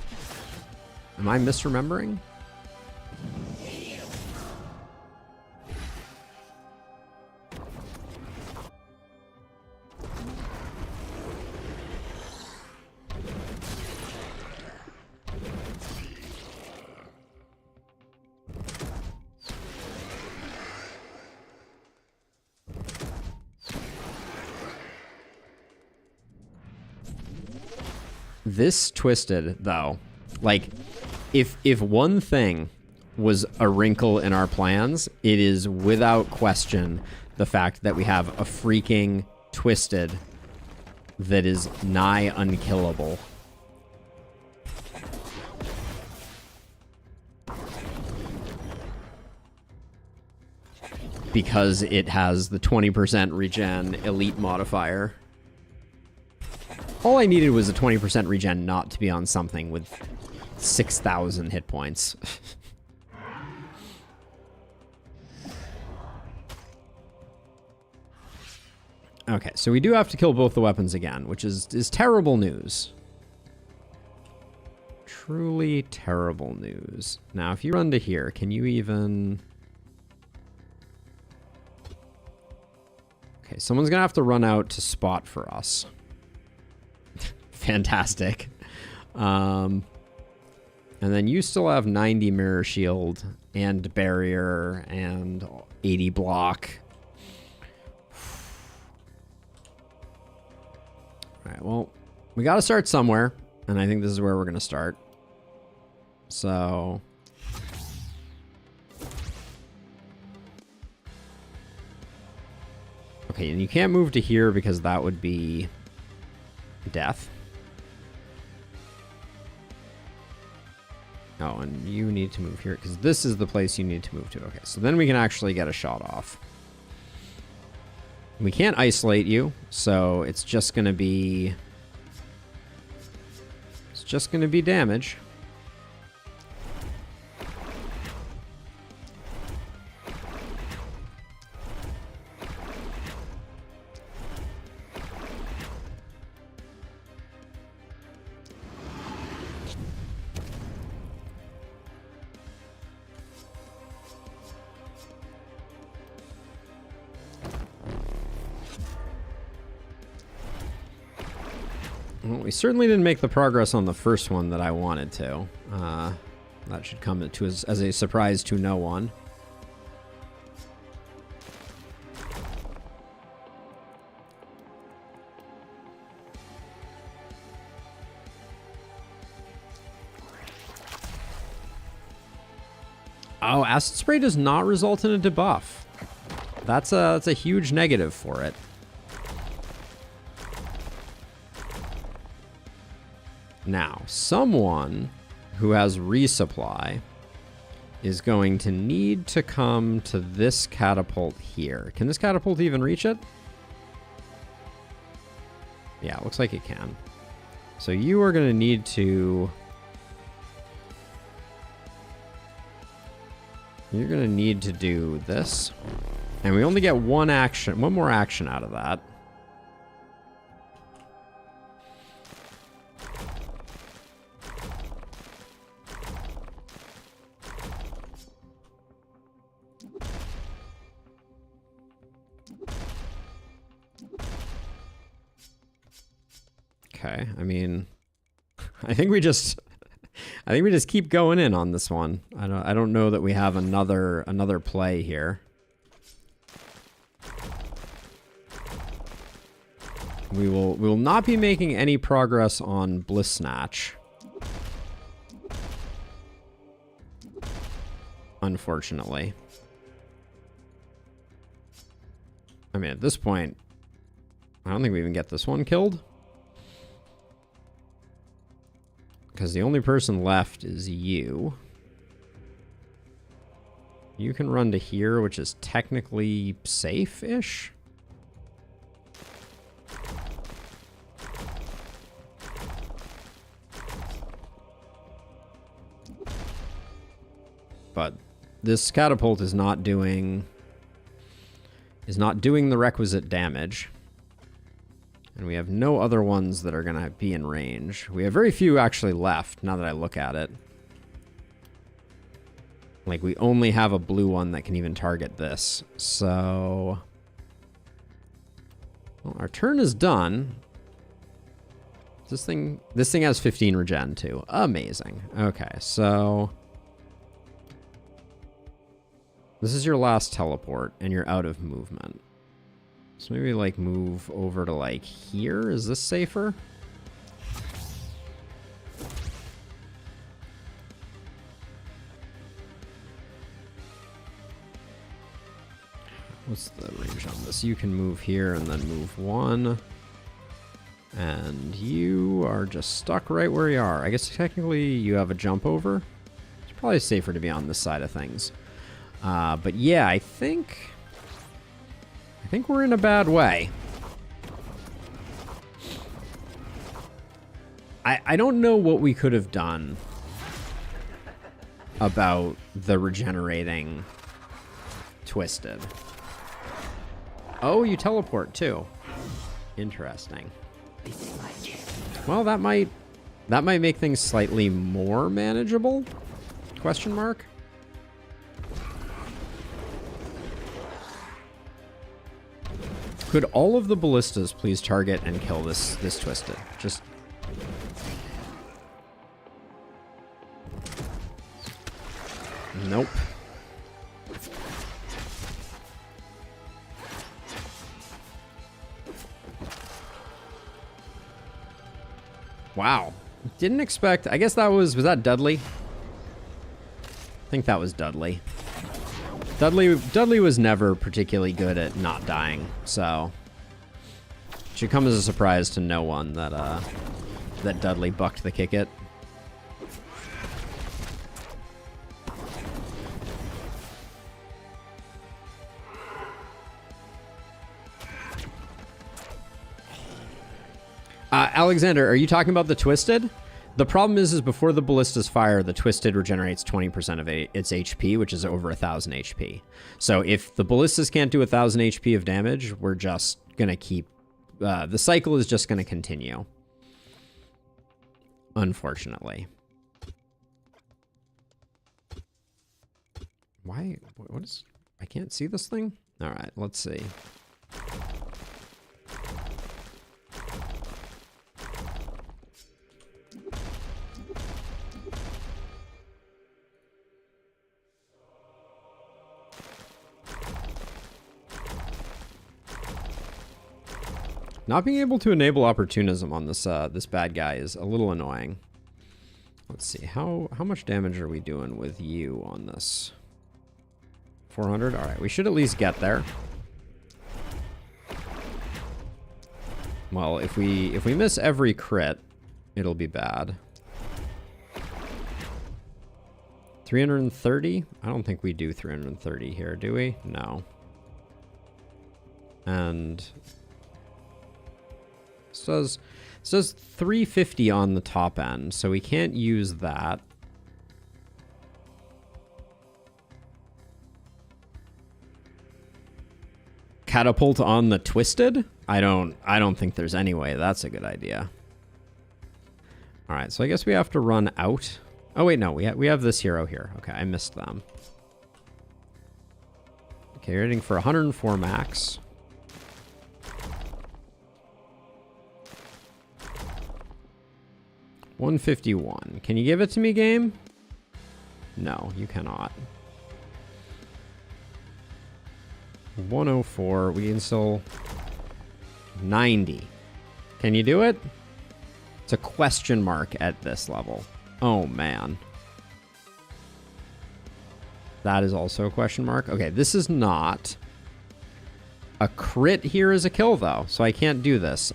Am I misremembering? This Twisted, though, like, if one thing was a wrinkle in our plans, it is without question the fact that we have a freaking Twisted that is nigh unkillable. Because it has the 20% regen elite modifier. All I needed was a 20% regen not to be on something with 6,000 hit points. Okay, so we do have to kill both the weapons again, which is terrible news. Truly terrible news. Now, if you run to here, can you even... Okay, someone's gonna have to run out to spot for us. Fantastic. And then you still have 90 mirror shield and barrier and 80 block. Alright, well, we gotta start somewhere, and I think this is where we're gonna start. So... Okay, and you can't move to here because that would be death. Oh, and you need to move here because this is the place you need to move to. Okay, so then we can actually get a shot off. We can't isolate you, so it's just gonna be... It's just gonna be damage. Well, we certainly didn't make the progress on the first one that I wanted to. That should come to as a surprise to no one. Oh, Acid Spray does not result in a debuff. That's a huge negative for it. Now, someone who has resupply is going to need to come to this catapult here. Can this catapult even reach it? Yeah, it looks like it can. So you are going to need to... You're going to need to do this. And we only get one more action out of that. Okay, I mean, I think we just I think we just keep going in on this one. I don't know that we have another play here. We will not be making any progress on Bliss Snatch. Unfortunately. I mean, at this point, I don't think we even get this one killed. Because the only person left is you. You can run to here, which is technically safe-ish. But this catapult is not doing the requisite damage. And we have no other ones that are going to be in range. We have very few actually left, now that I look at it. Like, we only have a blue one that can even target this. So... well, our turn is done. This thing has 15 regen, too. Amazing. Okay, so... this is your last teleport, and you're out of movement. So maybe, like, move over to, like, here? Is this safer? What's the range on this? You can move here and then move one. And you are just stuck right where you are. I guess technically you have a jump over. It's probably safer to be on this side of things. But yeah, I think we're in a bad way. I don't know what we could have done about the regenerating Twisted. Oh, you teleport too. Interesting. Well, that might make things slightly more manageable? Question mark? Could all of the ballistas please target and kill this Twisted? Just... nope. Wow. Didn't expect... I guess that was that Dudley? I think that was Dudley. Dudley was never particularly good at not dying, so... it should come as a surprise to no one that that Dudley bucked the kick it. Alexander, are you talking about the Twisted? The problem is before the ballistas fire, the Twisted regenerates 20% of its HP, which is over 1,000 HP. So if the ballistas can't do 1,000 HP of damage, we're just gonna keep... the cycle is just gonna continue. Unfortunately. Why? What is... I can't see this thing? Alright, let's see. Not being able to enable opportunism on this this bad guy is a little annoying. Let's see, how much damage are we doing with you on this? 400? All right, we should at least get there. Well, if we miss every crit, it'll be bad. 330? I don't think we do 330 here, do we? No. And... it says 350 on the top end, so we can't use that. Catapult on the Twisted? I don't think there's any way that's a good idea. All right, so I guess we have to run out. Oh wait, no, we have this hero here. Okay, I missed them. Okay, you're hitting for 104 max. 151. Can you give it to me, game? No, you cannot. 104. We can still... 90. Can you do it? It's a question mark at this level. Oh, man. That is also a question mark. Okay, this is not... A crit here is a kill, though, so I can't do this.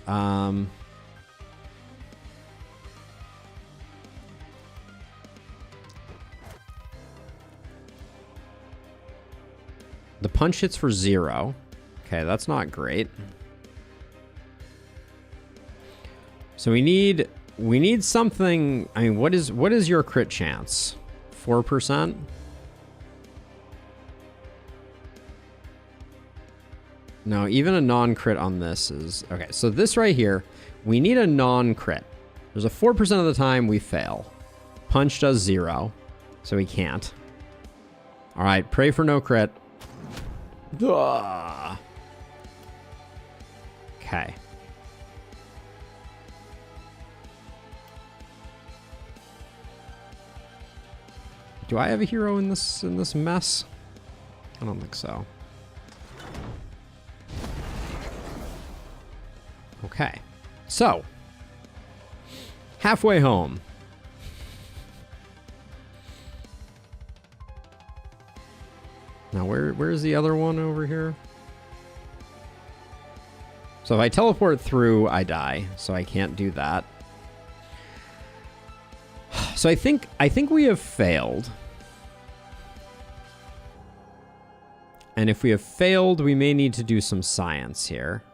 The punch hits for 0. Okay, that's not great. So we need something. I mean, what is your crit chance? 4%? No, even a non-crit on this is... Okay, so this right here, we need a non-crit. There's a 4% of the time we fail. Punch does 0, so we can't. All right, pray for no crit. Ugh. Okay. Do I have a hero in this mess? I don't think so. Okay. So, halfway home. Now where's the other one over here? So if I teleport through, I die, so I can't do that. So I think we have failed. And if we have failed, we may need to do some science here.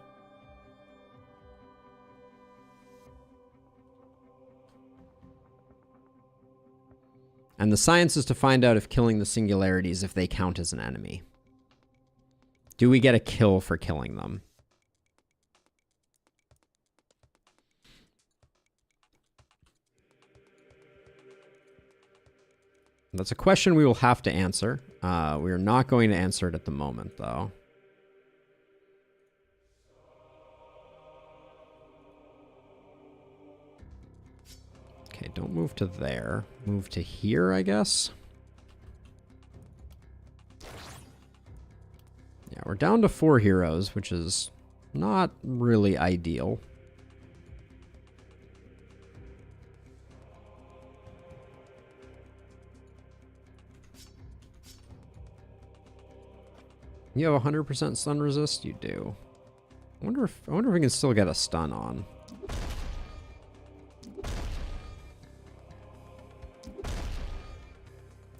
And the science is to find out if killing the singularities, if they count as an enemy. Do we get a kill for killing them? That's a question we will have to answer. We are not going to answer it at the moment, though. Okay, don't move to there. Move to here, I guess. Yeah, we're down to 4 heroes, which is not really ideal. You have 100% stun resist? You do. I wonder if we can still get a stun on.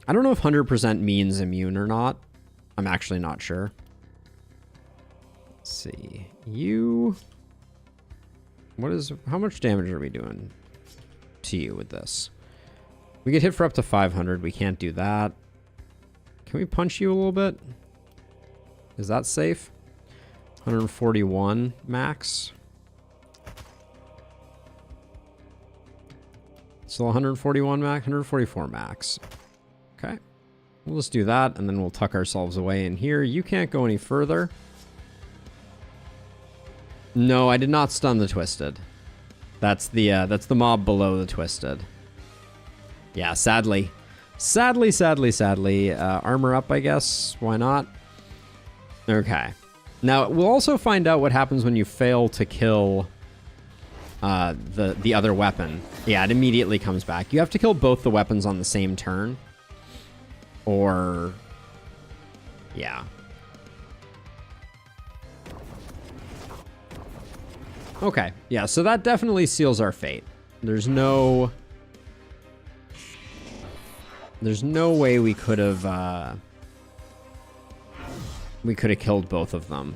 I don't know if 100% means immune or not. I'm actually not sure. Let's see. You... How much damage are we doing to you with this? We get hit for up to 500. We can't do that. Can we punch you a little bit? Is that safe? 141 max. Still 141 max? 144 max. Okay. We'll just do that, and then we'll tuck ourselves away in here. You can't go any further. No, I did not stun the Twisted. That's the mob below the Twisted. Yeah, sadly. Sadly. Armor up, I guess. Why not? Okay. Now, we'll also find out what happens when you fail to kill the other weapon. Yeah, it immediately comes back. You have to kill both the weapons on the same turn. Or... yeah. Okay. Yeah, so that definitely seals our fate. There's no way we could have... we could have killed both of them.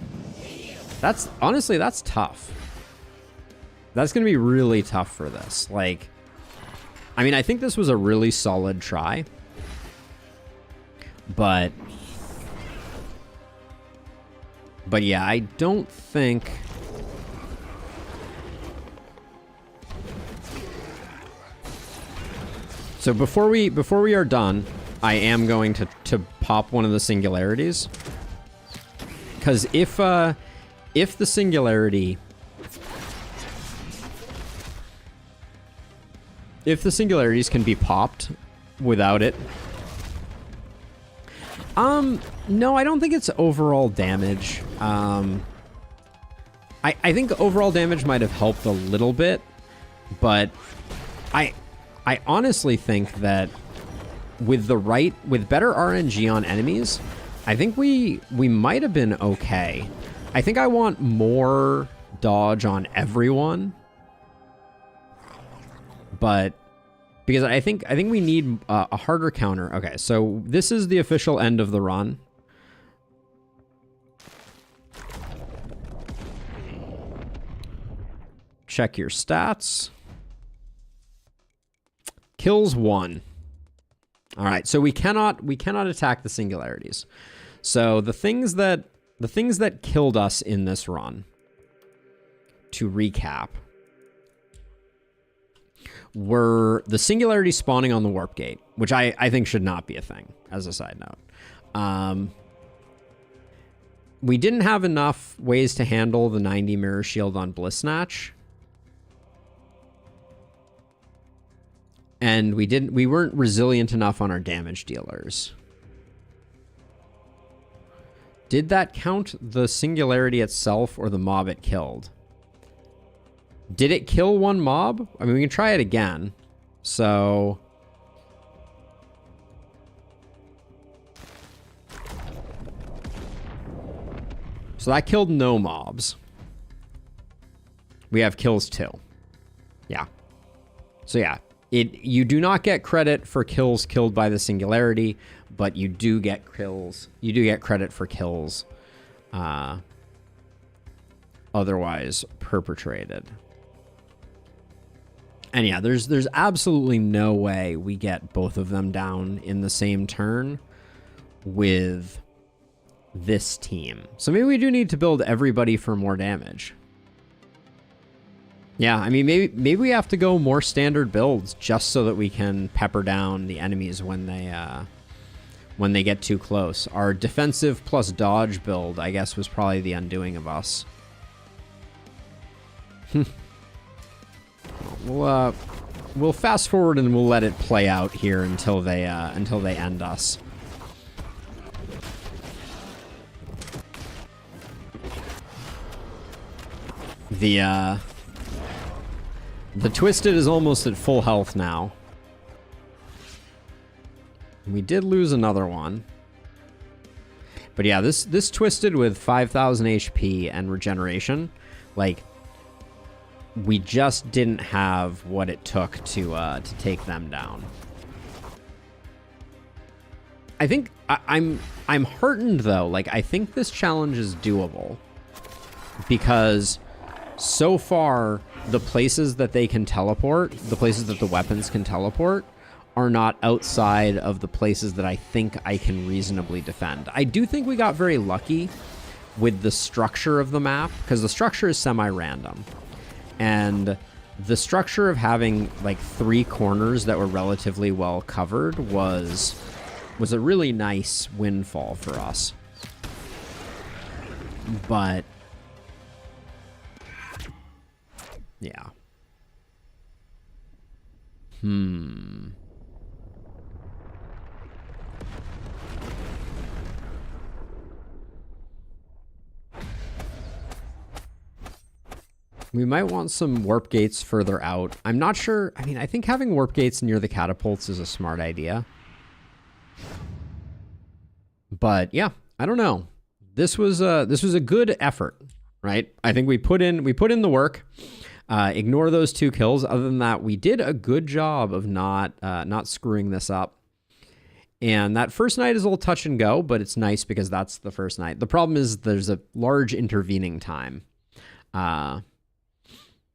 Honestly, that's tough. That's going to be really tough for this. Like, I mean, I think this was a really solid try. But yeah, I don't think... So before we are done, I am going to pop one of the singularities. Because if the singularity... if the singularities can be popped without it. No, I don't think it's overall damage. I think overall damage might have helped a little bit, but I honestly think that with better RNG on enemies, I think we might have been okay. I think I want more dodge on everyone, but because I think we need a harder counter. Okay, so this is the official end of the run. Check your stats. Kills 1. All right, so we cannot attack the singularities. So the things that killed us in this run, to recap, were the singularity spawning on the warp gate, which I think should not be a thing, as a side note. We didn't have enough ways to handle the 90 mirror shield on Bliss Snatch. And we weren't resilient enough on our damage dealers. Did that count the singularity itself or the mob it killed? Did it kill one mob? I mean, we can try it again. So that killed no mobs. We have kills 2. Yeah. So yeah. You do not get credit for kills killed by the singularity, but you do get kills. You do get credit for kills otherwise perpetrated. And yeah, there's absolutely no way we get both of them down in the same turn with this team. So maybe we do need to build everybody for more damage. Yeah, I mean, maybe we have to go more standard builds just so that we can pepper down the enemies when they get too close. Our defensive plus dodge build, I guess, was probably the undoing of us. We'll fast forward and we'll let it play out here until they end us. The Twisted is almost at full health now. We did lose another one. But yeah, this Twisted with 5,000 HP and regeneration, like, we just didn't have what it took to take them down. I think I'm heartened though. Like, I think this challenge is doable because so far the places that they can teleport, the places that the weapons can teleport, are not outside of the places that I think I can reasonably defend. I do think we got very lucky with the structure of the map, because the structure is semi-random. And the structure of having like 3 corners that were relatively well covered was a really nice windfall for us. But yeah. We might want some warp gates further out. I'm not sure. I mean, I think having warp gates near the catapults is a smart idea. But yeah, I don't know. This was a good effort, right? I think we put in the work. Ignore those 2 kills. Other than that, we did a good job of not screwing this up. And that first night is a little touch and go, but it's nice because that's the first night. The problem is there's a large intervening time.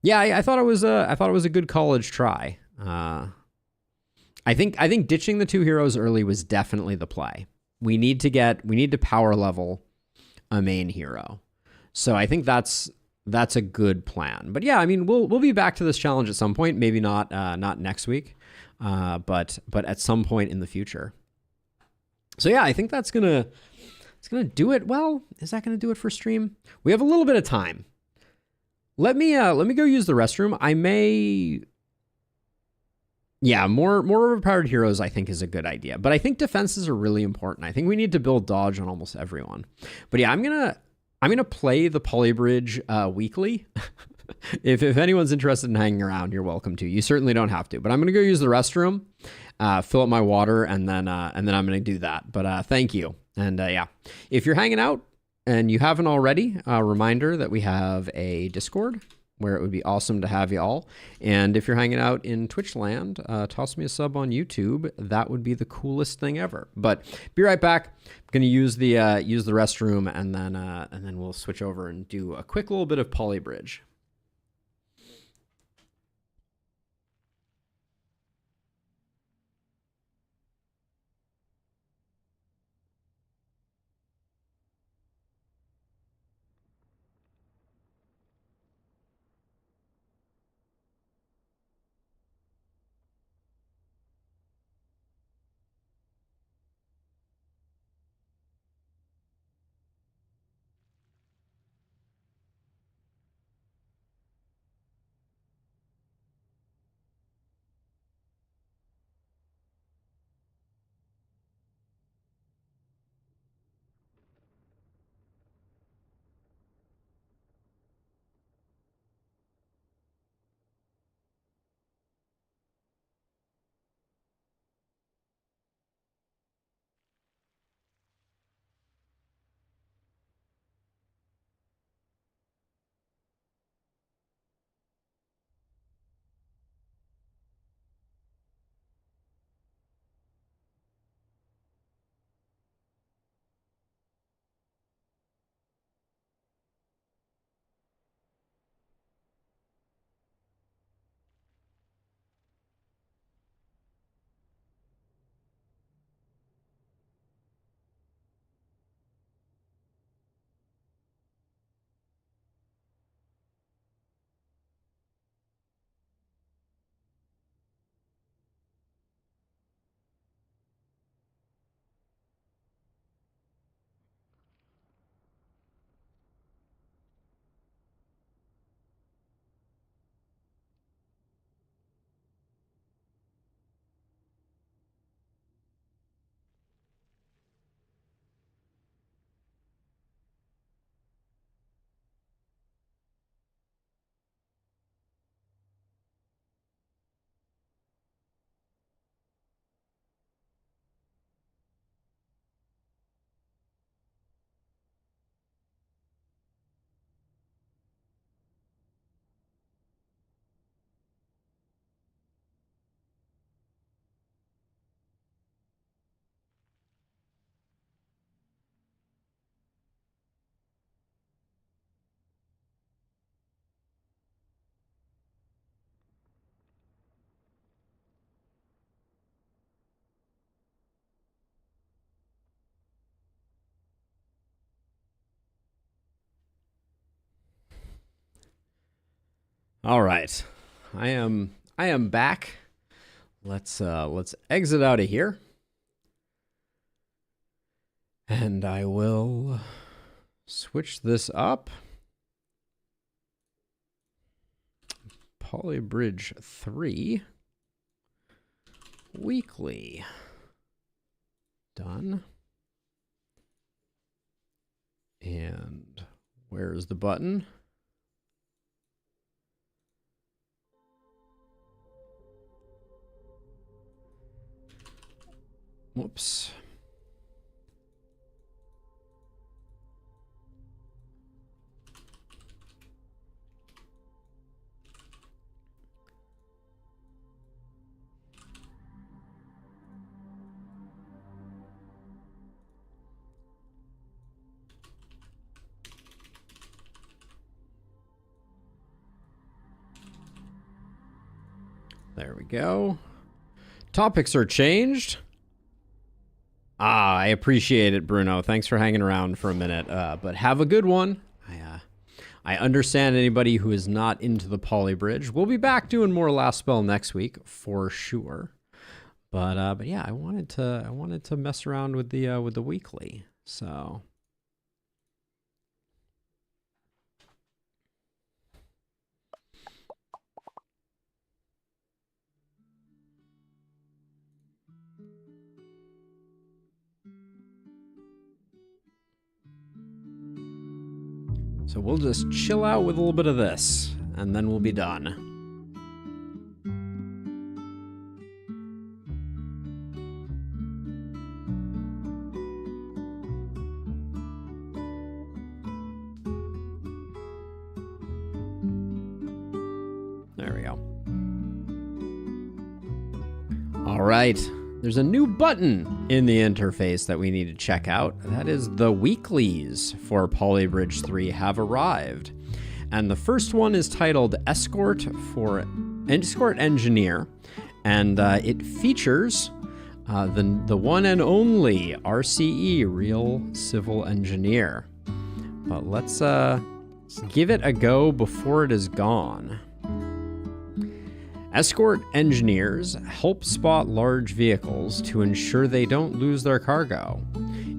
Yeah, I thought it was a good college try. I think ditching the 2 heroes early was definitely the play. We need to power level a main hero. So I think that's a good plan. But yeah, I mean, we'll be back to this challenge at some point. Maybe not next week, but at some point in the future. So yeah, I think it's gonna do it. Well, is that gonna do it for stream? We have a little bit of time. Let me go use the restroom. I may Yeah, more overpowered heroes I think is a good idea. But I think defenses are really important. I think we need to build dodge on almost everyone. But yeah, I'm gonna play the Polybridge weekly. If anyone's interested in hanging around, you're welcome to. You certainly don't have to. But I'm gonna go use the restroom, fill up my water, and then I'm gonna do that. But thank you. And yeah, if you're hanging out and you haven't already, a reminder that we have a Discord where it would be awesome to have you all. And if you're hanging out in Twitch land, toss me a sub on YouTube. That would be the coolest thing ever. But be right back. I'm gonna use the restroom, and then we'll switch over and do a quick little bit of Polybridge. All right, I am back. Let's exit out of here, and I will switch this up. Polybridge 3 weekly. Done. And where's the button? Whoops. There we go. Topics are changed. I appreciate it, Bruno. Thanks for hanging around for a minute. But have a good one. I understand anybody who is not into the Polybridge. We'll be back doing more Last Spell next week for sure. But yeah, I wanted to mess around with the weekly. So So we'll just chill out with a little bit of this, and then we'll be done. There we go. All right. There's a new button in the interface that we need to check out. That is the weeklies for Polybridge 3 have arrived. And the first one is titled Escort for Escort Engineer. And it features the one and only RCE, Real Civil Engineer. But let's give it a go before it is gone. Escort engineers help spot large vehicles to ensure they don't lose their cargo.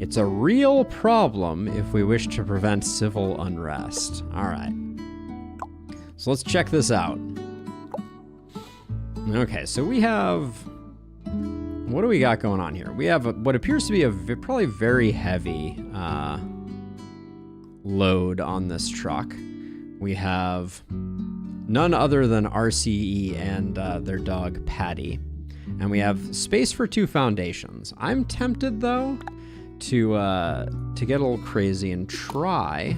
It's a real problem if we wish to prevent civil unrest. All right. So let's check this out. Okay, so we have... What do we got going on here? We have what appears to be a probably very heavy load on this truck. We have none other than RCE and their dog Patty. And we have space for 2 foundations. I'm tempted though to get a little crazy and try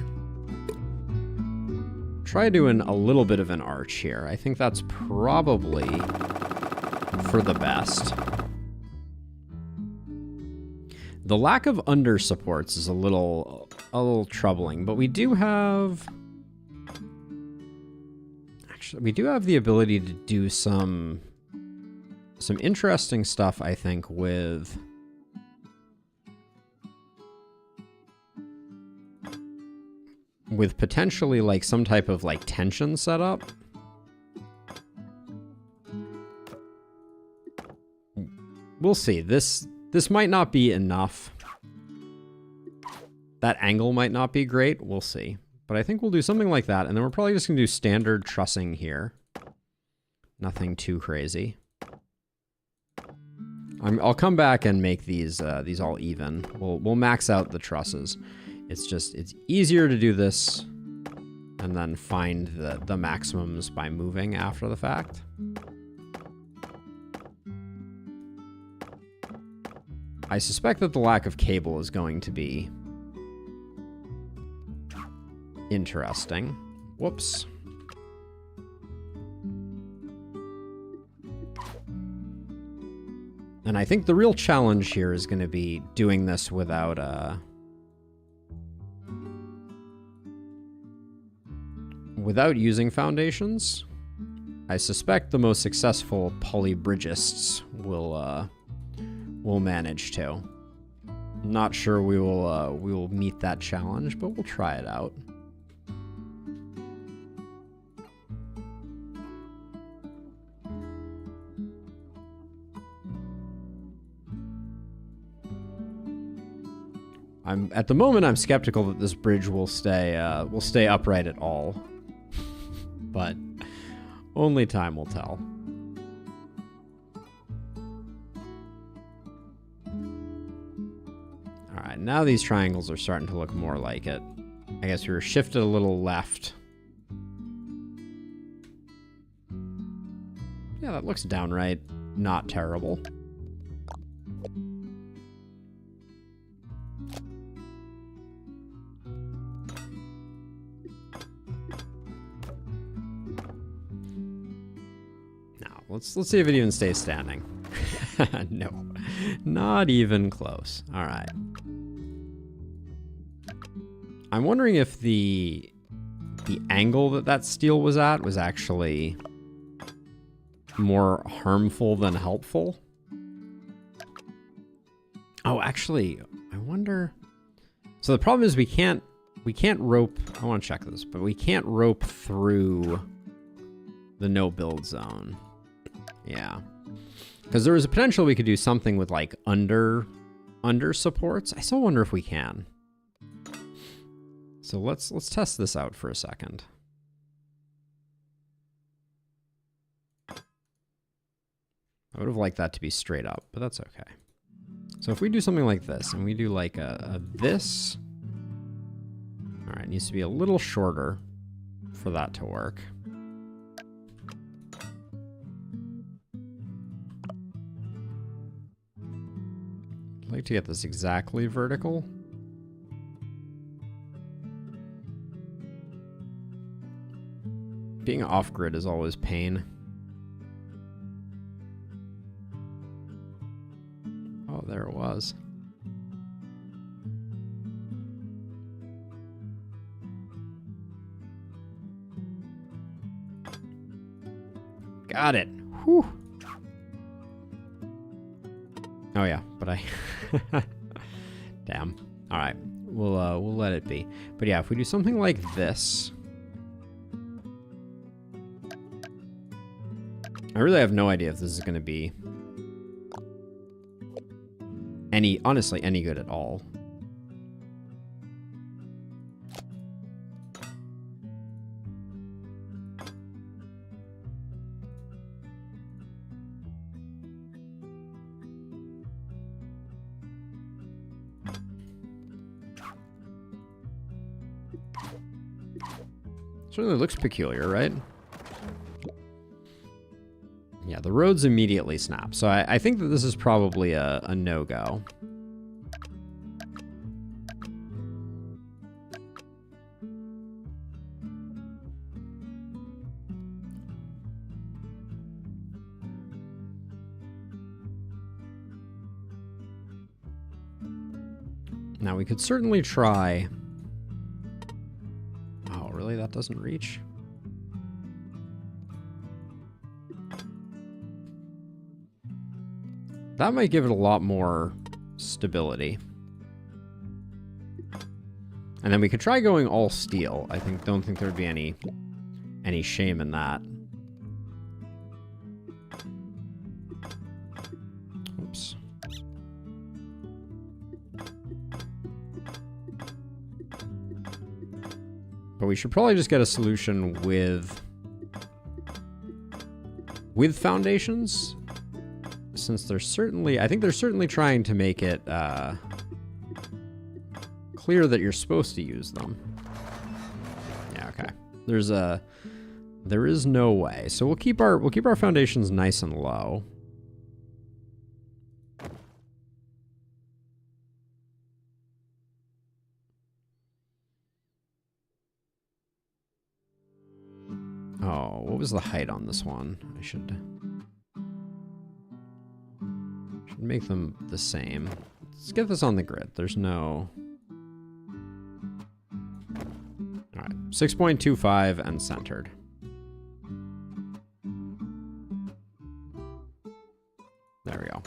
doing a little bit of an arch here. I think that's probably for the best. The lack of under supports is a little troubling, but we do have the ability to do some interesting stuff, I think, with potentially like some type of like tension setup. We'll see. This might not be enough. That angle might not be great. We'll see. But I think we'll do something like that, and then we're probably just gonna do standard trussing here. Nothing too crazy. I'll come back and make these all even. We'll max out the trusses. It's easier to do this and then find the maximums by moving after the fact. I suspect that the lack of cable is going to be interesting. Whoops. And I think the real challenge here is going to be doing this without using foundations. I suspect the most successful polybridgists will manage to. Not sure we will meet that challenge, but we'll try it out. At the moment I'm skeptical that this bridge will stay upright at all. But only time will tell. All right, now these triangles are starting to look more like it. I guess we were shifted a little left. Yeah, that looks downright not terrible. Let's see if it even stays standing. No, not even close. All right. I'm wondering if the angle that steel was at was actually more harmful than helpful. Oh, actually, I wonder. So the problem is we can't rope. I want to check this, but we can't rope through the no build zone. Yeah, because there was a potential we could do something with like under supports. I still wonder if we can. So let's test this out for a second. I would have liked that to be straight up, but that's okay. So if we do something like this and we do like a this. All right, it needs to be a little shorter for that to work. I'd like to get this exactly vertical. Being off-grid is always pain. Oh, there it was. Got it. Whew. Oh yeah, but I damn. All right. We'll let it be. But yeah, if we do something like this, I really have no idea if this is going to be honestly any good at all. Certainly looks peculiar, right? Yeah, the roads immediately snap. So I think that this is probably a no-go. Now we could certainly try... Oh, really? That doesn't reach? That might give it a lot more stability. And then we could try going all steel. Don't think there would be any shame in that. Oops. But we should probably just get a solution with foundations. Since they're certainly, I think they're certainly trying to make it clear that you're supposed to use them. Yeah, okay. There is no way. So we'll keep our foundations nice and low. Oh, what was the height on this one? I should make them the same. Let's get this on the grid. There's no... Alright, 6.25 and centered. There we go.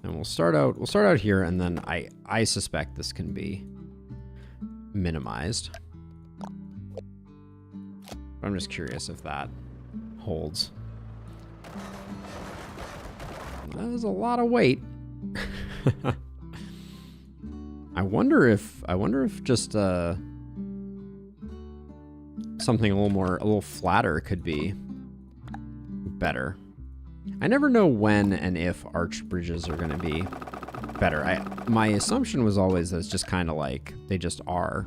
And we'll start out here, and then I suspect this can be minimized. I'm just curious if that holds. That is a lot of weight. I wonder if just something a little flatter could be better. I never know when and if arch bridges are going to be better. My assumption was always that it's just kind of like they just are.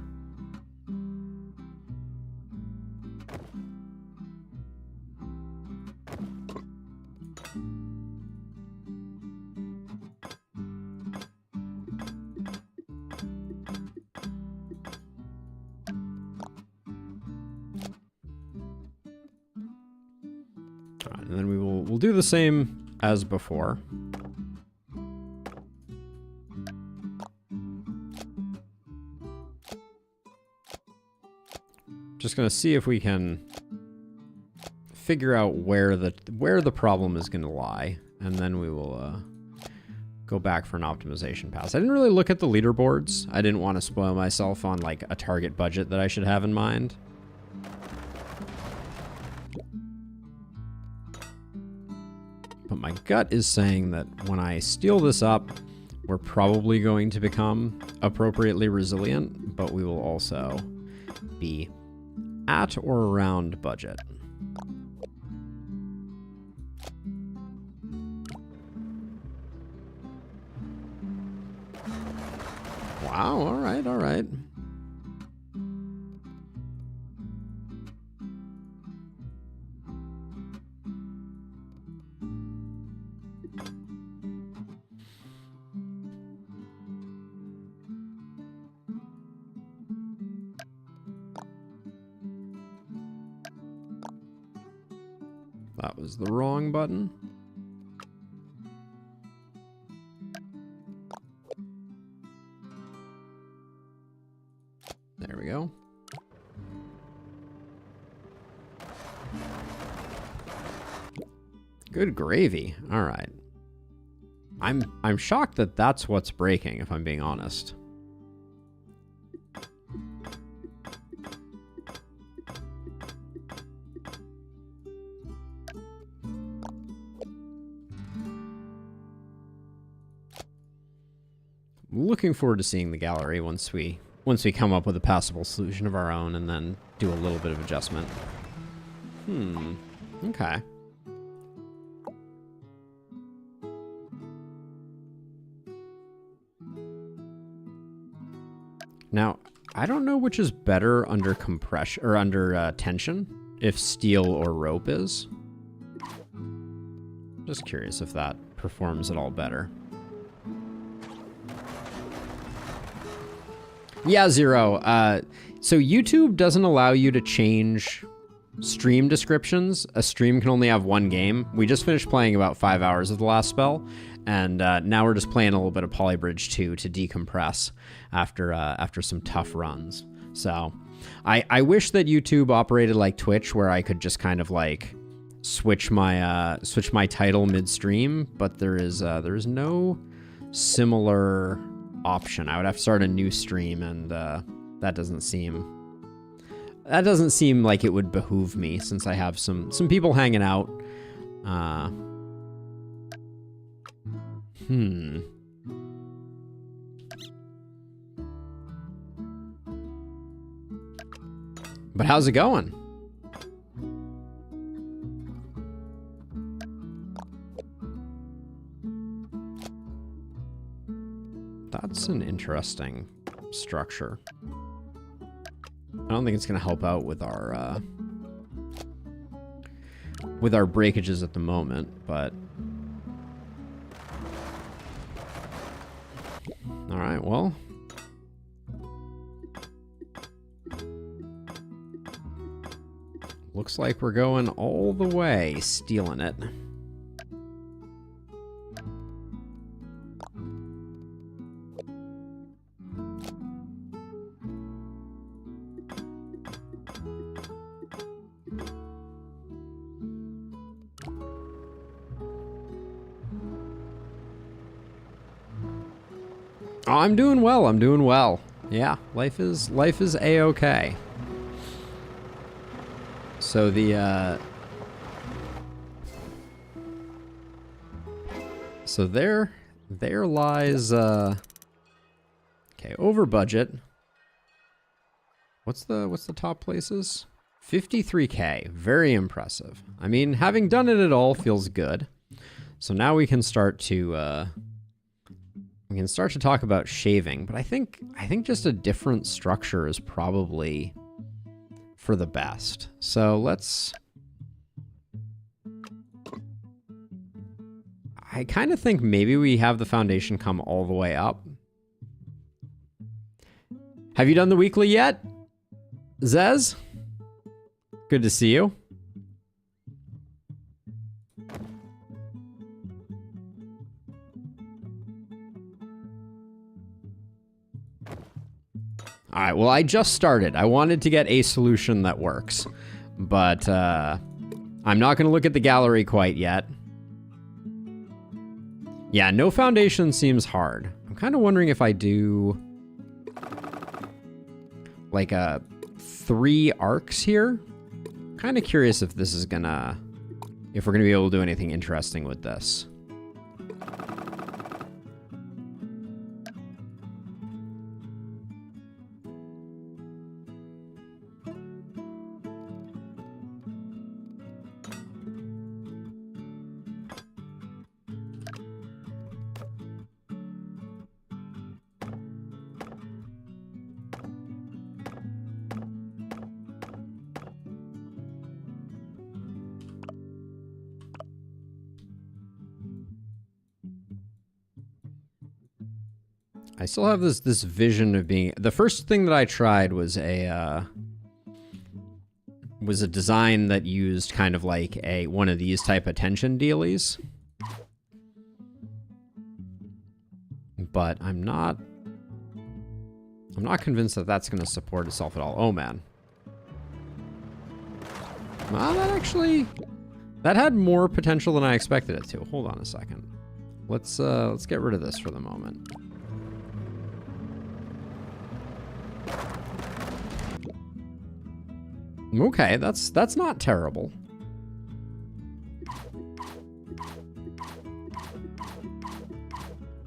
And then we'll do the same as before. Just gonna see if we can figure out where the problem is gonna lie, and then we will go back for an optimization pass. I didn't really look at the leaderboards. I didn't want to spoil myself on like a target budget that I should have in mind. But my gut is saying that when I steel this up, we're probably going to become appropriately resilient, but we will also be at or around budget. Wow, all right, all right. That was the wrong button. There we go. Good gravy. All right. I'm shocked that that's what's breaking, if I'm being honest. I'm looking forward to seeing the gallery once we come up with a passable solution of our own and then do a little bit of adjustment. Okay. Now, I don't know which is better under compression or under tension, if steel or rope is. Just curious if that performs at all better. Yeah, Zero. So YouTube doesn't allow you to change stream descriptions. A stream can only have one game. We just finished playing about 5 hours of the last spell, and now we're just playing a little bit of Polybridge 2 to decompress after some tough runs. So I wish that YouTube operated like Twitch, where I could just kind of like switch my title midstream, but there is no similar option. I would have to start a new stream, and that doesn't seem like it would behoove me, since I have some people hanging out. But how's it going? That's an interesting structure. I don't think it's going to help out with our breakages at the moment, but all right, well, looks like we're going all the way, stealing it. Oh, I'm doing well. I'm doing well. Yeah, life is a-okay. So there lies okay, over budget. What's the top places? 53K. Very impressive. I mean, having done it all feels good. So now we can start to talk about shaving, but I think just a different structure is probably for the best. So I kind of think maybe we have the foundation come all the way up. Have you done the weekly yet, Zez? Good to see you. All right, well, I just started. I wanted to get a solution that works, but I'm not going to look at the gallery quite yet. Yeah, no foundation seems hard. I'm kind of wondering if I do like 3 arcs here. Kind of curious if this is if we're gonna be able to do anything interesting with this. I still have this vision of being... The first thing that I tried was a design that used kind of like one of these type of tension dealies. But I'm not convinced that that's going to support itself at all. Oh, man. Well, that had more potential than I expected it to. Hold on a second. Let's get rid of this for the moment. Okay, that's not terrible.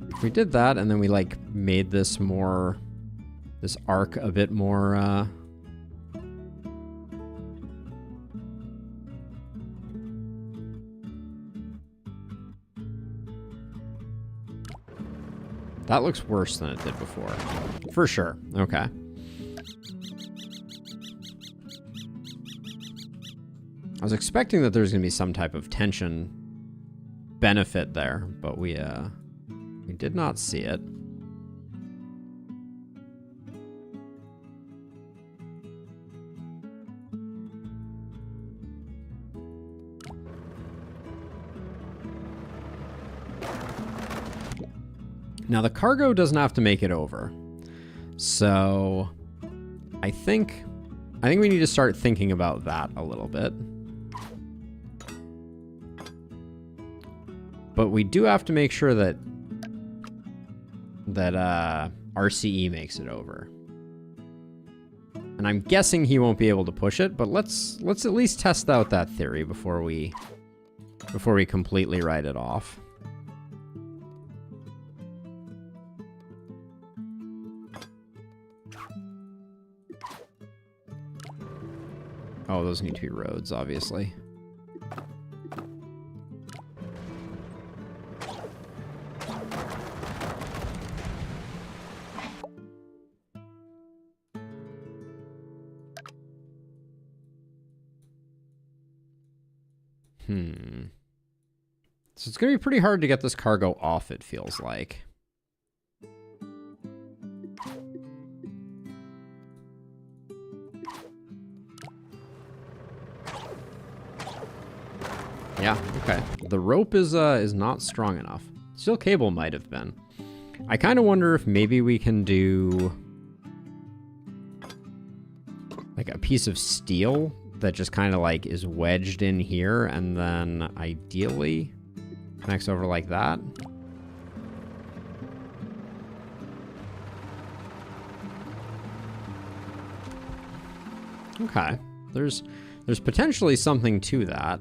If we did that and then we like made this arc a bit more that looks worse than it did before. For sure. Okay. I was expecting that there's going to be some type of tension benefit there, but we did not see it. Now the cargo doesn't have to make it over. So I think we need to start thinking about that a little bit. But we do have to make sure that RCE makes it over. And I'm guessing he won't be able to push it, but let's at least test out that theory before we completely write it off. Oh, those need to be roads, obviously. So it's going to be pretty hard to get this cargo off, it feels like. Yeah, okay. The rope is not strong enough. Steel cable might have been. I kind of wonder if maybe we can do like a piece of steel that just kind of like is wedged in here and then ideally connects over like that. Okay. There's potentially something to that.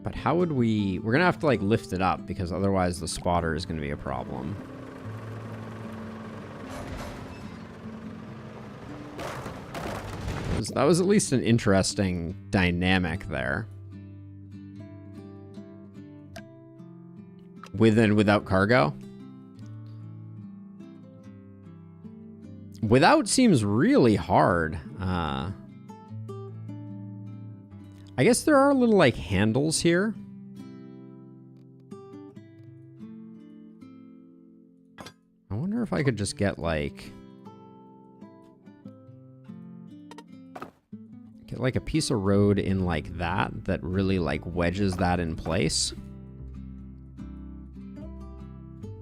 But how would we're going to have to like lift it up because otherwise the spotter is going to be a problem. That was at least an interesting dynamic there. With and without cargo? Without seems really hard. I guess there are little, like, handles here. I wonder if I could just get, like... Get, like, a piece of road in, like, that really, like, wedges that in place.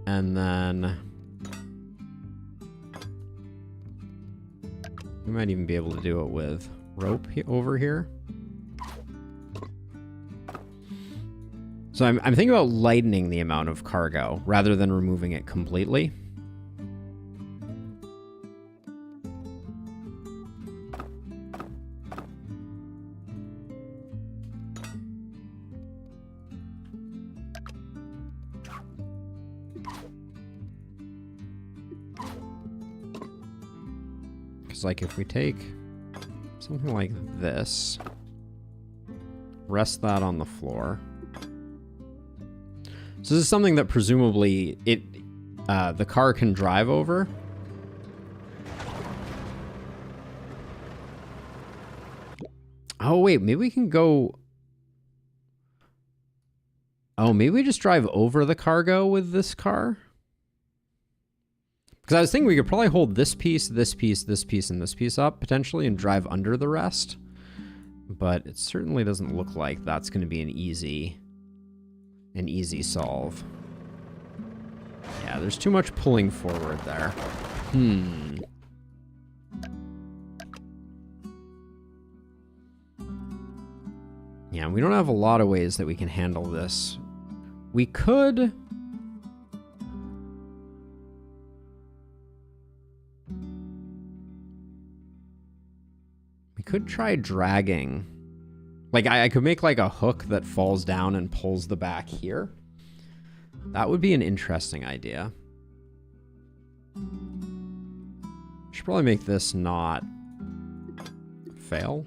And then... We might even be able to do it with rope over here. So I'm thinking about lightening the amount of cargo rather than removing it completely. Because like if we take something like this, rest that on the floor. So this is something that presumably the car can drive over. Oh, wait, maybe we can go... Oh, maybe we just drive over the cargo with this car? Because I was thinking we could probably hold this piece, this piece, this piece, and this piece up, potentially, and drive under the rest. But it certainly doesn't look like that's going to be an easy solve. Yeah, there's too much pulling forward there. Yeah, we don't have a lot of ways that we can handle this. We could... try dragging. Like, I could make like a hook that falls down and pulls the back here. That would be an interesting idea. Should probably make this not fail.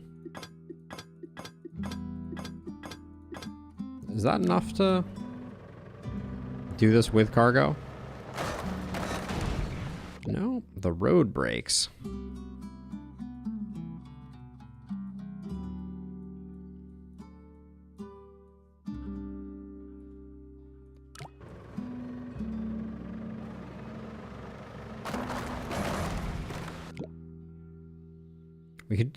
Is that enough to do this with cargo? No, the road breaks.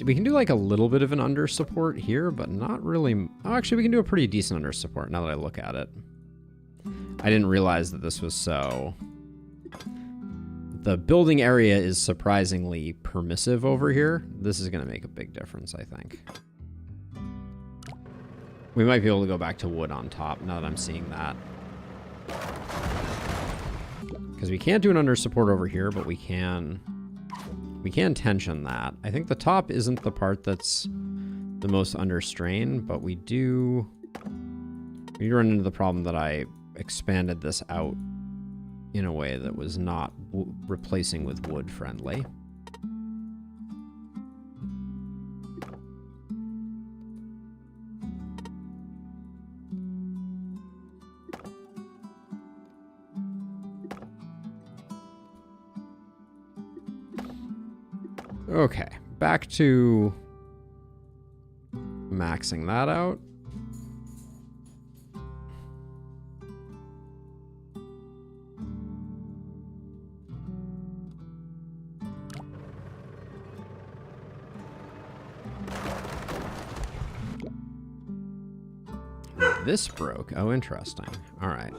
We can do like a little bit of an under support here, but not really. Oh, actually, we can do a pretty decent under support now that I look at it. I didn't realize that this was so... The building area is surprisingly permissive over here. This is going to make a big difference, I think. We might be able to go back to wood on top now that I'm seeing that. Because we can't do an under support over here, but we can tension that. I think the top isn't the part that's the most under strain, but we do run into the problem that I expanded this out in a way that was not replacing with wood friendly. Okay, back to maxing that out. This broke. Oh, interesting. All right.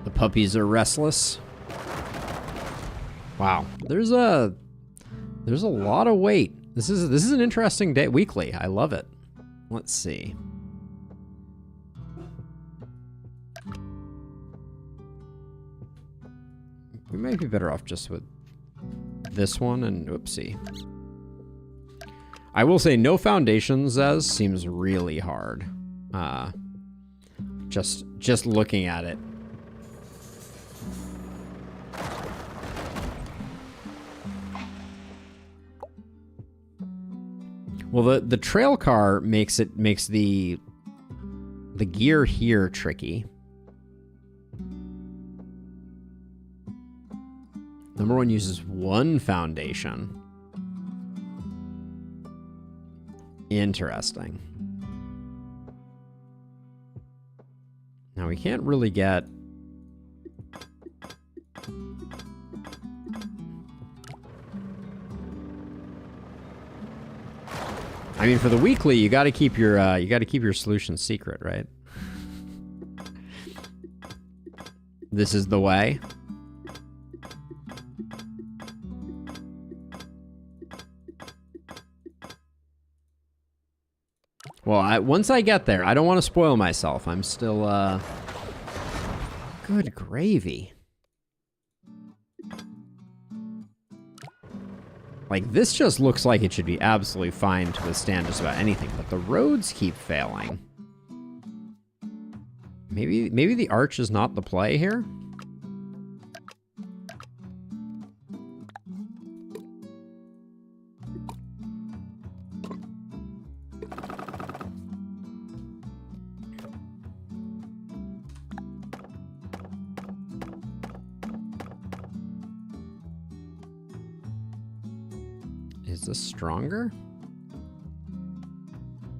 The puppies are restless. Wow, there's a lot of weight. This is an interesting day. Weekly, I love it. Let's see. We might be better off just with this one and oopsie. I will say no foundations as seems really hard. Just looking at it. Well, the trail car makes the gear here tricky. Number one uses one foundation. Interesting. Now we can't really get... I mean, for the weekly, you got to keep your solution secret, right? This is the way. Well, once I get there, I don't want to spoil myself. I'm still, good gravy. Like, this just looks like it should be absolutely fine to withstand just about anything, but the roads keep failing. Maybe the arch is not the play here? Is this stronger?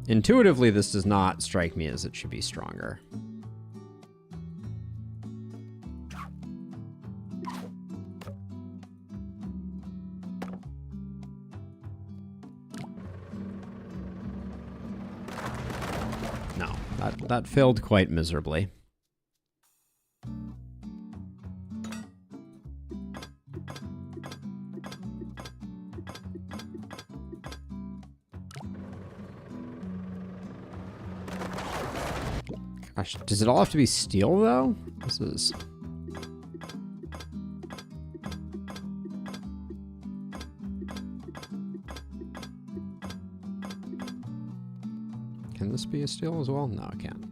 Intuitively, this does not strike me as it should be stronger. that failed quite miserably. Gosh, does it all have to be steel, though? This is... Can this be a steel as well? No, it can't.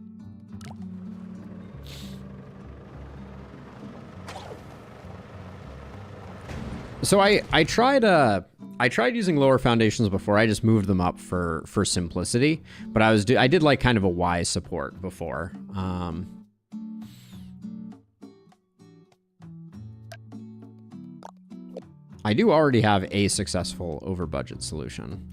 So I tried using lower foundations before. I just moved them up for simplicity, but I did like kind of a Y support before. I do already have a successful over budget solution.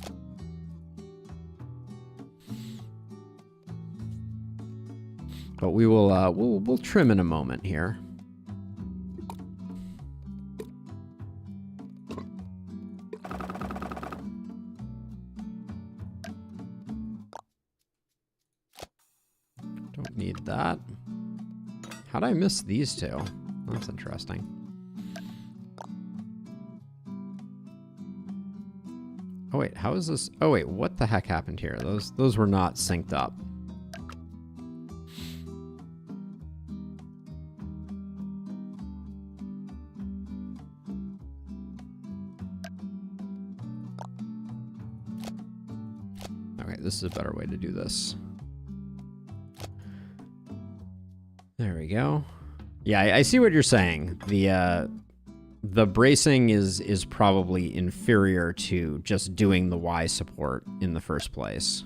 But we will we'll trim in a moment here. Don't need that. How'd I miss these two? That's interesting. Oh wait, how is this? Oh wait, what the heck happened here? Those were not synced up. Okay, this is a better way to do this. There we go. Yeah, I see what you're saying. The bracing is probably inferior to just doing the Y support in the first place.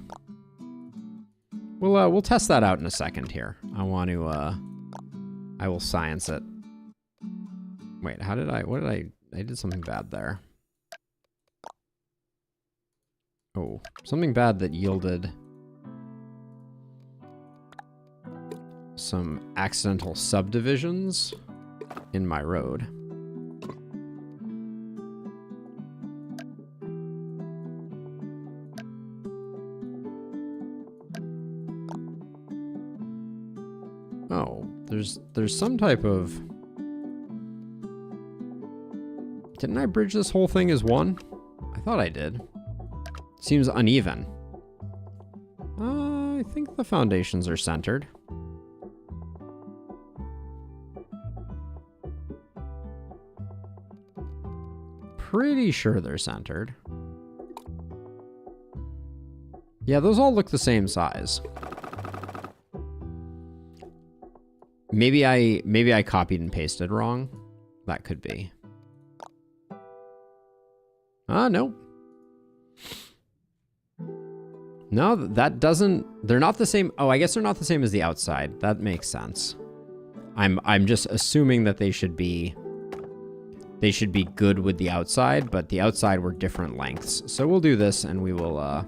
We'll test that out in a second here. I will science it. Wait, I did something bad there. Oh, something bad that yielded some accidental subdivisions in my road. Oh, there's some type of... Didn't I bridge this whole thing as one? I thought I did. Seems uneven. I think the foundations are centered. Pretty sure they're centered. Yeah, those all look the same size. Maybe I copied and pasted wrong. That could be. No. No, that doesn't... They're not the same... Oh, I guess they're not the same as the outside. That makes sense. I'm just assuming that they should be good with the outside, but the outside were different lengths. So we'll do this, and we'll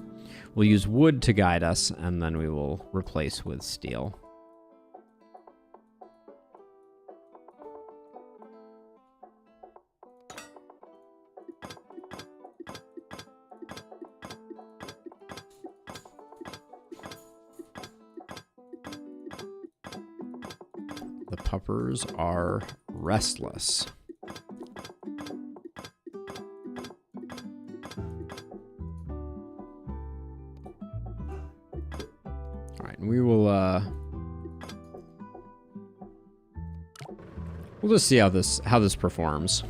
use wood to guide us, and then we will replace with steel. The puppers are restless. All right, and we will we'll just see how this performs.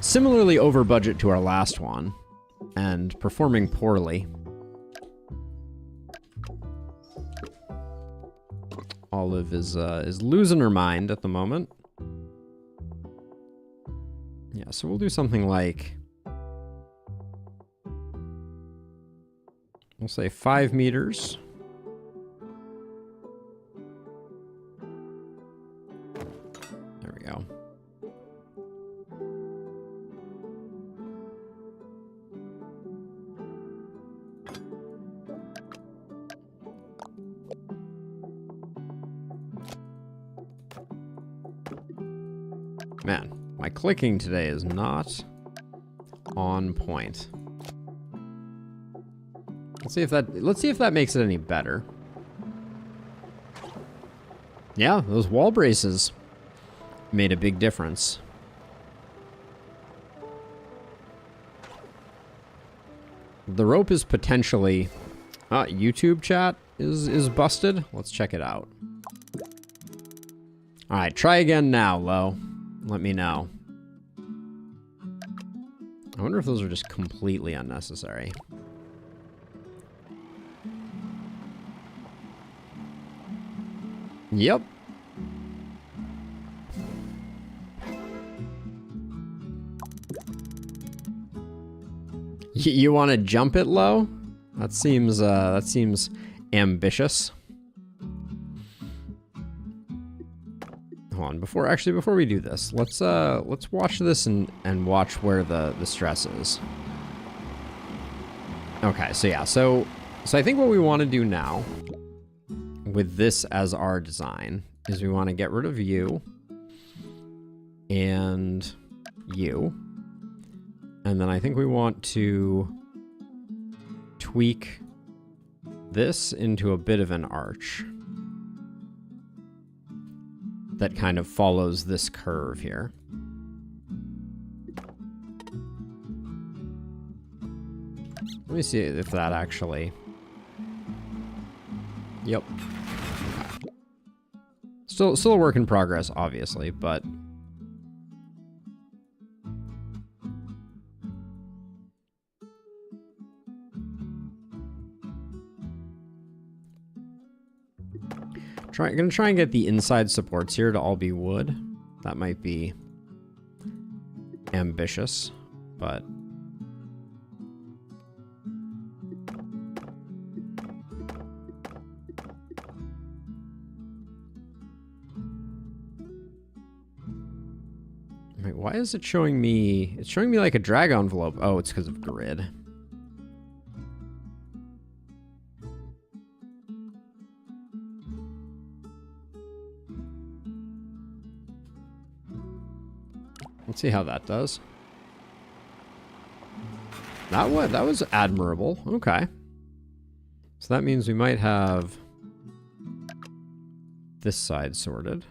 Similarly over budget to our last one and performing poorly. Olive is losing her mind at the moment. Yeah, so we'll do something like, we'll say 5 meters. There we go. Man, my clicking today is not on point. Let's see if that makes it any better. Yeah, those wall braces made a big difference. The rope is potentially... YouTube chat is busted. Let's check it out. Alright, try again now, Lo. Let me know. I wonder if those are just completely unnecessary. Yep. You want to jump it low? That seems ambitious. Hold on, before we do this, let's watch this and watch where the stress is. Okay, so yeah, so I think what we want to do now with this as our design is we want to get rid of you and you. And then I think we want to tweak this into a bit of an arch that kind of follows this curve here. Let me see if that actually... Yep. Okay. Still a work in progress, obviously, but... Gonna try and get the inside supports here to all be wood. That might be ambitious, but... Wait, why is it showing me... It's showing me like a drag envelope. Oh, it's because of grid. Let's see how that does. That was admirable. Okay. So that means we might have this side sorted.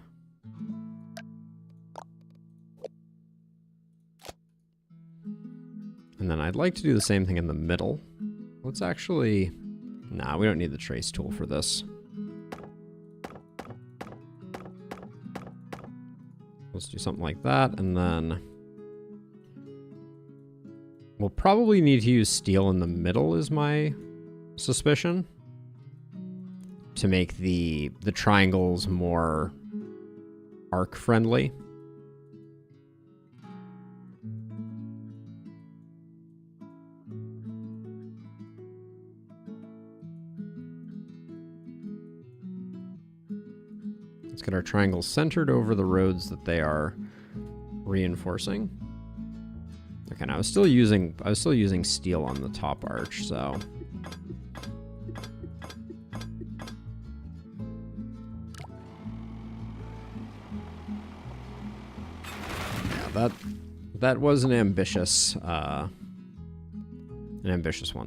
And then I'd like to do the same thing in the middle. Let's actually... Nah, we don't need the trace tool for this. Let's do something like that, and then we'll probably need to use steel in the middle, is my suspicion, to make the triangles more arc friendly. Let's get our triangles centered over the roads that they are reinforcing. Okay, now I was still using steel on the top arch, so yeah, that was an ambitious one.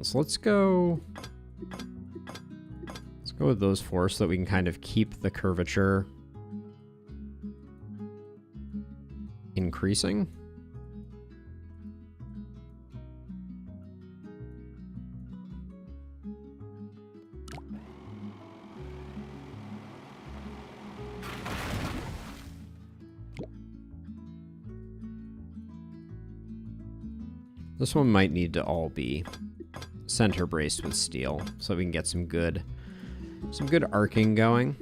So let's go with those four so that we can kind of keep the curvature increasing. This one might need to all be center braced with steel so we can get some good arcing going.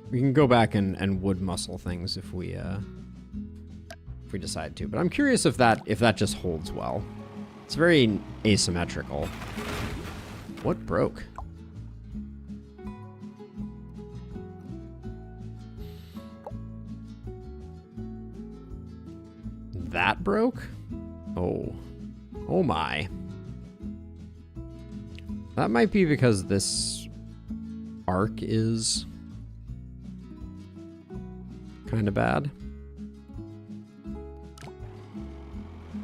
We can go back and wood muscle things if we decide to, but I'm curious if that just holds well. It's very asymmetrical. What broke? That broke? Oh. Oh my. That might be because this arc is kind of bad.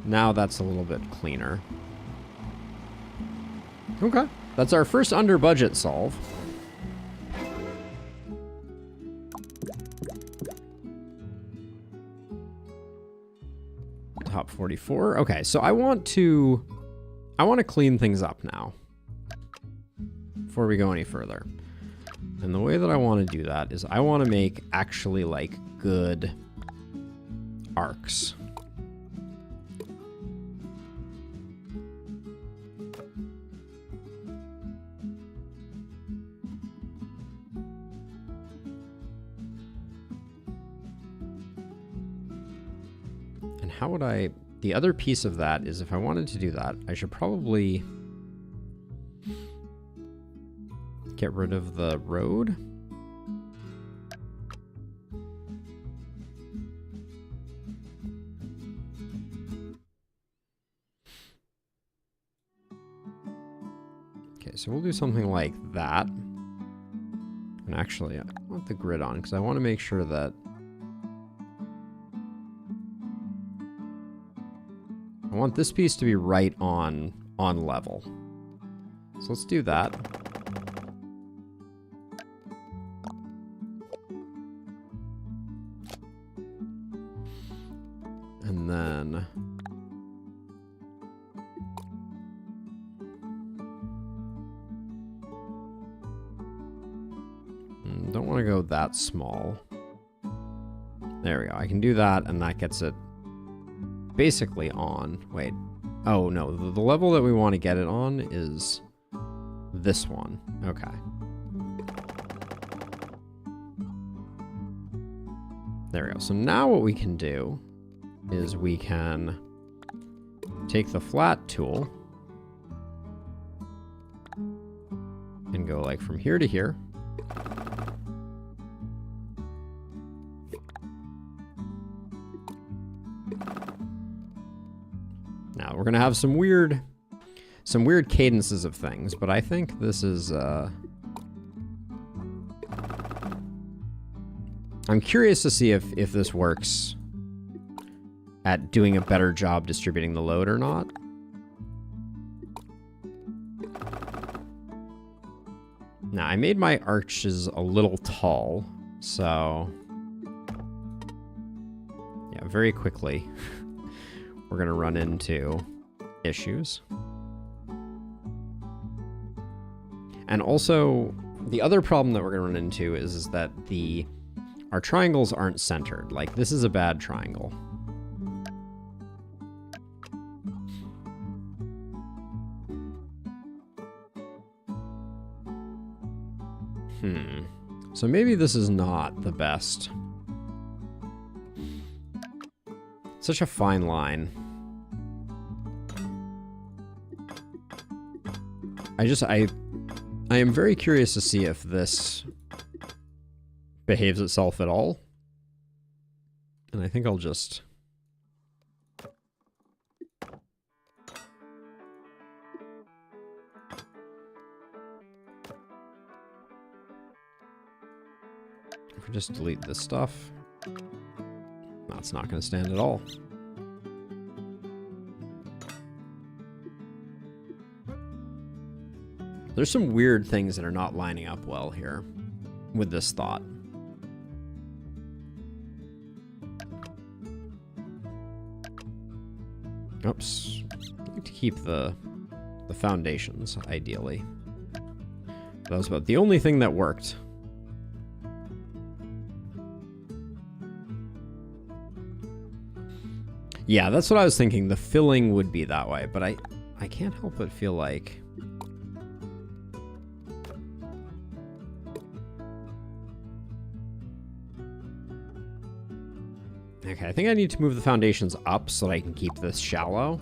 Now that's a little bit cleaner. Okay, that's our first under budget solve. Top 44. Okay, so I want to clean things up now before we go any further. And the way that I want to do that is I want to make actually like good arcs. And how would I... The other piece of that is if I wanted to do that, I should probably get rid of the road. Okay, so we'll do something like that. And actually, I want the grid on because I want to make sure that I want this piece to be right on level. So let's do that. And then don't want to go that small. There we go. I can do that, and that gets it basically on. Wait. Oh, no. The level that we want to get it on is this one. Okay. There we go. So now what we can do is we can take the flat tool and go like from here to here. Now we're gonna have some weird cadences of things, but I think this is I'm curious to see if this works at doing a better job distributing the load or not. Now, I made my arches a little tall, so yeah, very quickly we're gonna run into issues. And also, the other problem that we're gonna run into is that our triangles aren't centered. Like, this is a bad triangle. So maybe this is not the best. Such a fine line. I am very curious to see if this behaves itself at all. And I think I'll just... If we just delete this stuff, that's not going to stand at all. There's some weird things that are not lining up well here with this thought. Oops. I like to keep the foundations, ideally. That was about the only thing that worked. Yeah, that's what I was thinking. The filling would be that way, but I can't help but feel like... Okay, I think I need to move the foundations up so that I can keep this shallow.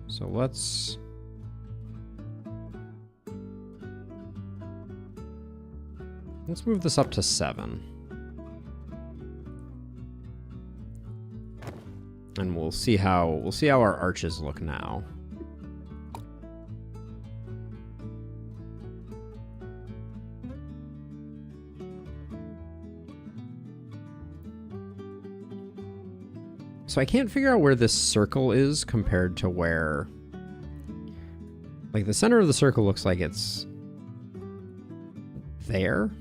So let's move this up to 7. And we'll see how our arches look now. So I can't figure out where this circle is compared to where... Like, the center of the circle looks like it's... there.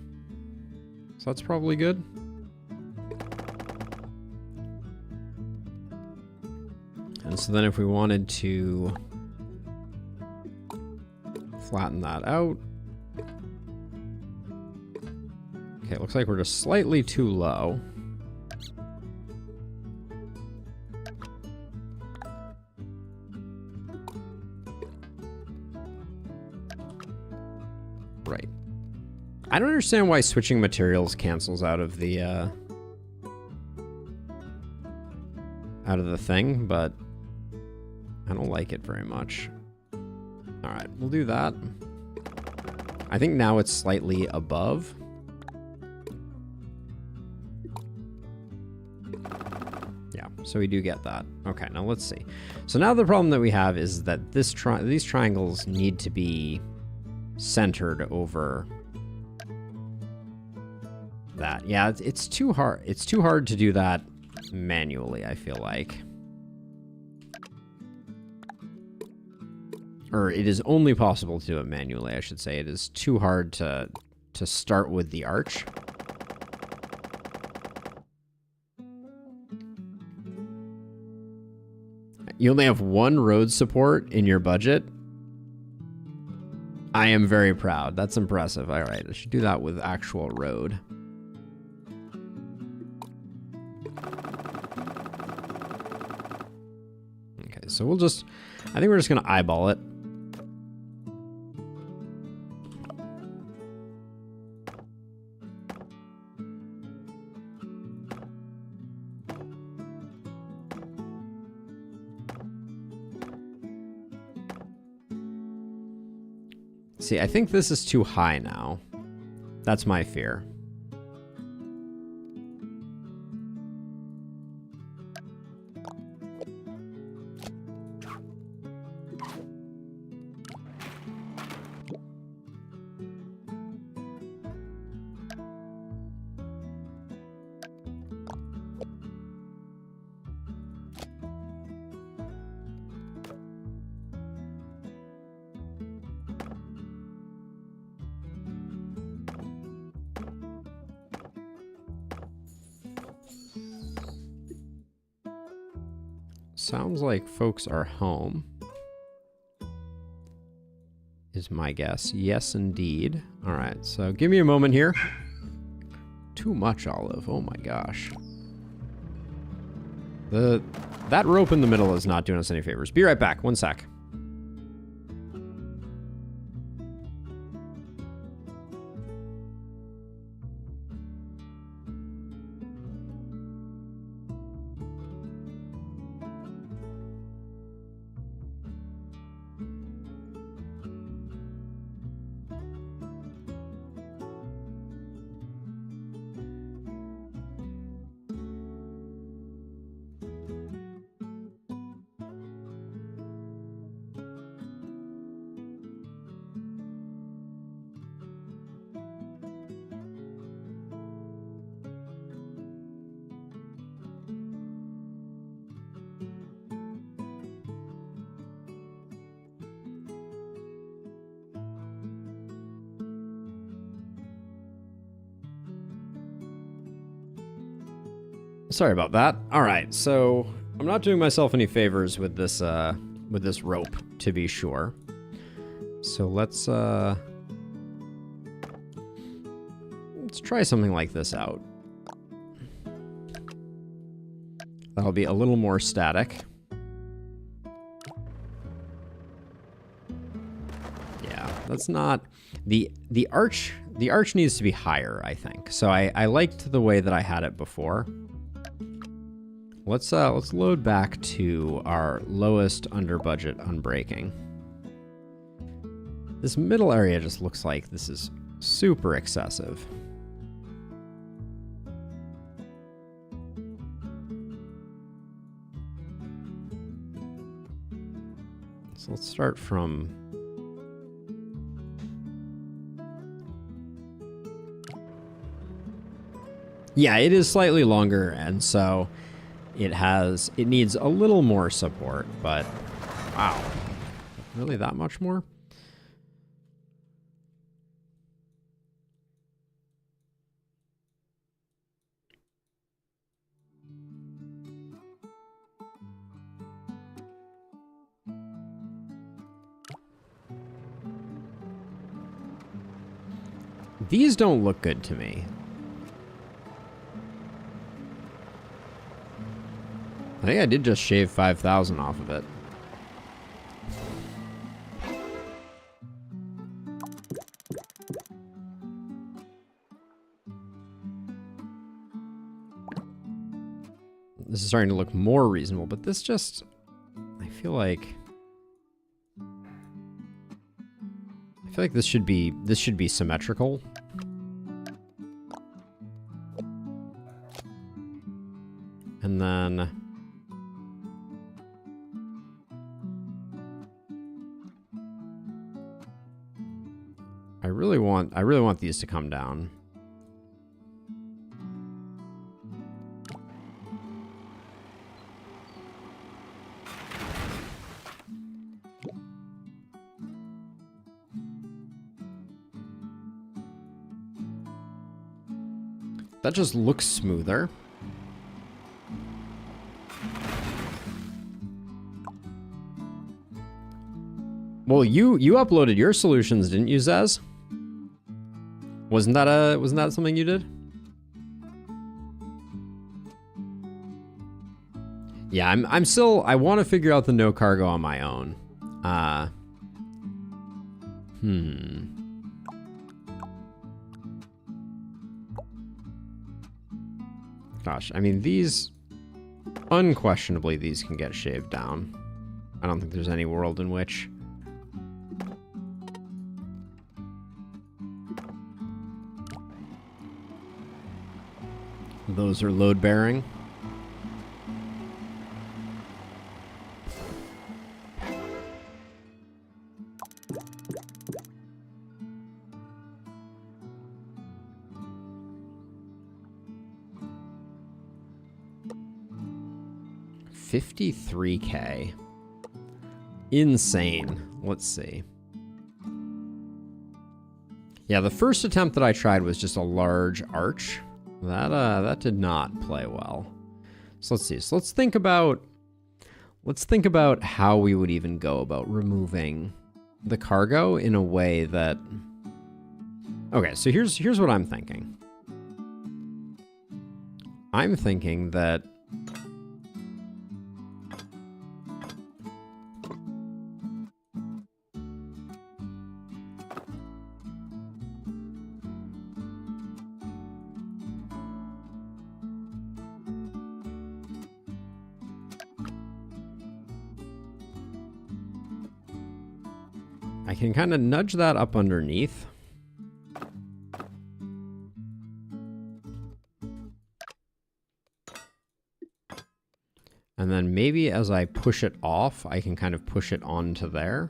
So that's probably good. And so then if we wanted to flatten that out... Okay, it looks like we're just slightly too low. Right. I don't understand why switching materials cancels out of the thing, but I don't like it very much. All right, we'll do that. I think now it's slightly above. Yeah, so we do get that. Okay, now let's see. So now the problem that we have is that these triangles need to be centered over that. Yeah, it's too hard. It's too hard to do that manually, I feel like. Or it is only possible to do it manually, I should say. It is too hard to start with the arch. You only have one road support in your budget? I am very proud. That's impressive. All right, I should do that with actual road. Okay, so we'll just... I think we're just going to eyeball it. See, I think this is too high now. That's my fear. Sounds like folks are home, is my guess. Yes, indeed. All right, so give me a moment here. Too much olive. Oh my gosh. That rope in the middle is not doing us any favors. Be right back. One sec. Sorry about that. All right, so I'm not doing myself any favors with this rope, to be sure. So let's try something like this out. That'll be a little more static. Yeah, that's not the arch. The arch needs to be higher, I think. So I liked the way that I had it before. Let's load back to our lowest under budget unbreaking. This middle area just looks like this is super excessive. So let's start from... Yeah, it is slightly longer, and so... it needs a little more support, but wow. Really that much more? These don't look good to me. I think I did just shave 5,000 off of it. This is starting to look more reasonable, but this just, I feel like this should be symmetrical. And then I really want these to come down. That just looks smoother. Well, you uploaded your solutions, didn't you, Zez? Wasn't that something you did? Yeah, I'm still, I want to figure out the no cargo on my own. Gosh, I mean, unquestionably, these can get shaved down. I don't think there's any world in which. Those are load bearing. $53K. Insane. Let's see. Yeah, the first attempt that I tried was just a large arch. That did not play well. So let's see. So let's think about how we would even go about removing the cargo in a way that. Okay, so here's what I'm thinking. I'm thinking that I can kind of nudge that up underneath. And then maybe as I push it off, I can kind of push it onto there.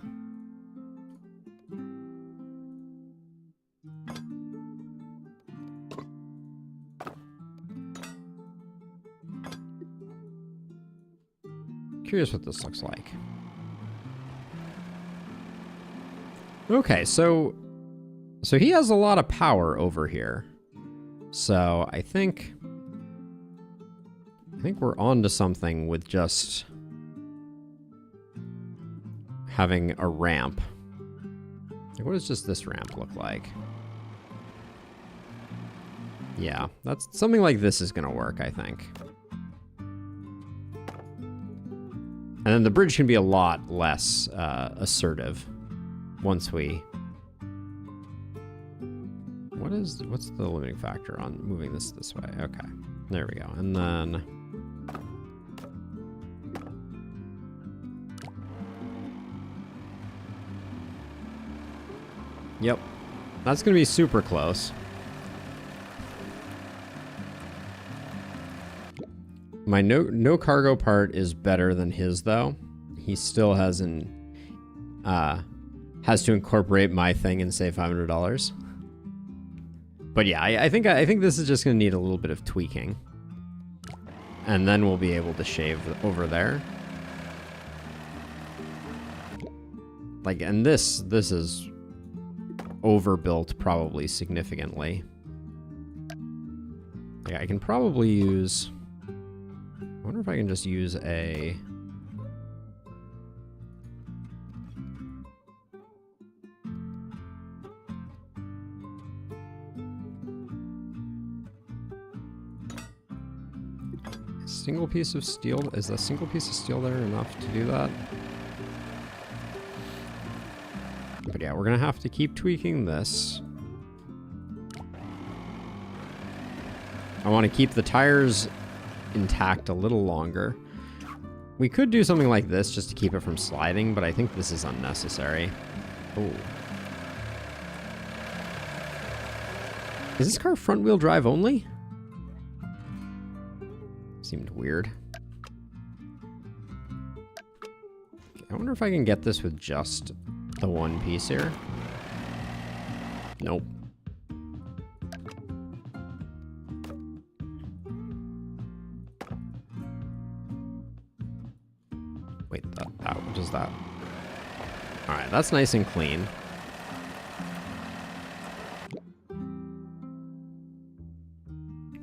Curious what this looks like. Okay, so he has a lot of power over here. So I think we're on to something with just having a ramp. Like, what does just this ramp look like? Yeah, that's something like this is gonna work, I think. And then the bridge can be a lot less assertive. Once we... What's the limiting factor on moving this way? Okay, there we go. And then... Yep, that's gonna be super close. My no cargo part is better than his, though. He still has to incorporate my thing and save $500. But yeah, I think this is just gonna need a little bit of tweaking. And then we'll be able to shave over there. Like, and this is overbuilt probably significantly. Yeah, I can probably use... I wonder if I can just use a... single piece of steel? Is a single piece of steel there enough to do that? But yeah, we're gonna have to keep tweaking this. I want to keep the tires intact a little longer. We could do something like this just to keep it from sliding, but I think this is unnecessary. Oh. Is this car front-wheel drive only? Seemed weird. I wonder if I can get this with just the one piece here. Nope. Wait, what is that? Alright, that's nice and clean.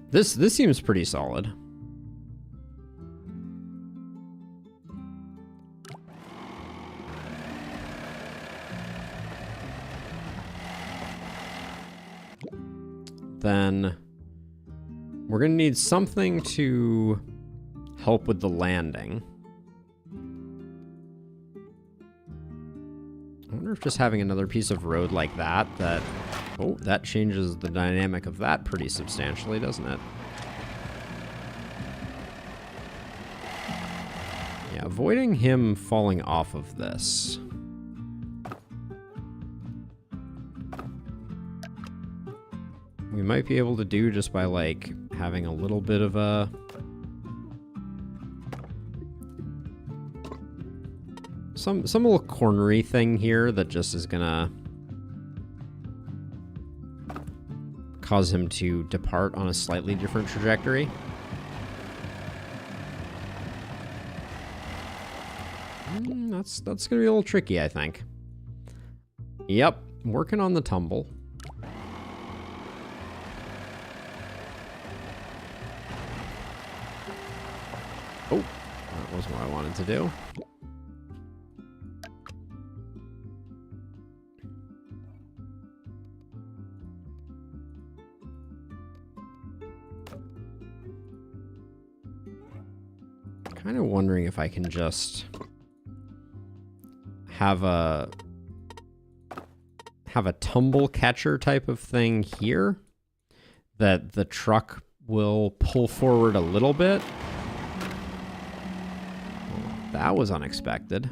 This seems pretty solid. Then we're going to need something to help with the landing. I wonder if just having another piece of road like that, oh, that changes the dynamic of that pretty substantially, doesn't it? Yeah, avoiding him falling off of this. We might be able to do just by, like, having a little bit of a... Some little cornery thing here that just is gonna cause him to depart on a slightly different trajectory. That's gonna be a little tricky, I think. Yep, working on the tumble. Oh, that wasn't what I wanted to do. Kind of wondering if I can just have a tumble catcher type of thing here that the truck will pull forward a little bit. That was unexpected.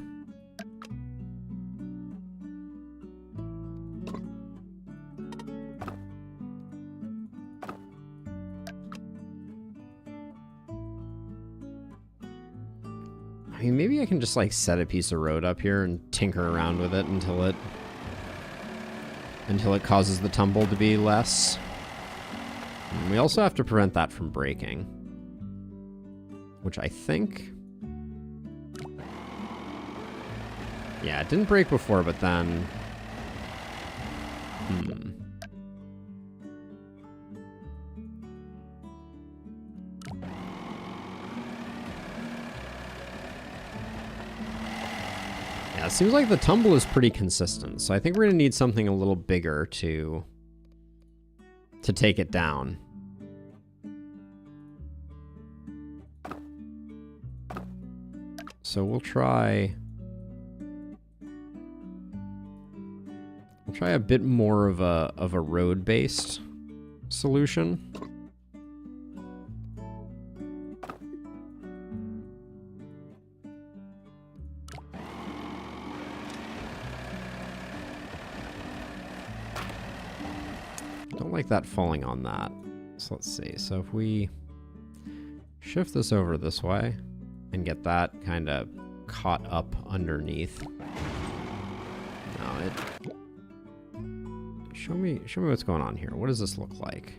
I mean, maybe I can just, like, set a piece of road up here and tinker around with it until it causes the tumble to be less. And we also have to prevent that from breaking, which I think... Yeah, it didn't break before, but then... Yeah, it seems like the tumble is pretty consistent, so I think we're going to need something a little bigger to take it down. So we'll try a bit more of a road-based solution. Don't like that falling on that. So let's see. So if we shift this over this way and get that kind of caught up underneath. No, it... Show me what's going on here. What does this look like?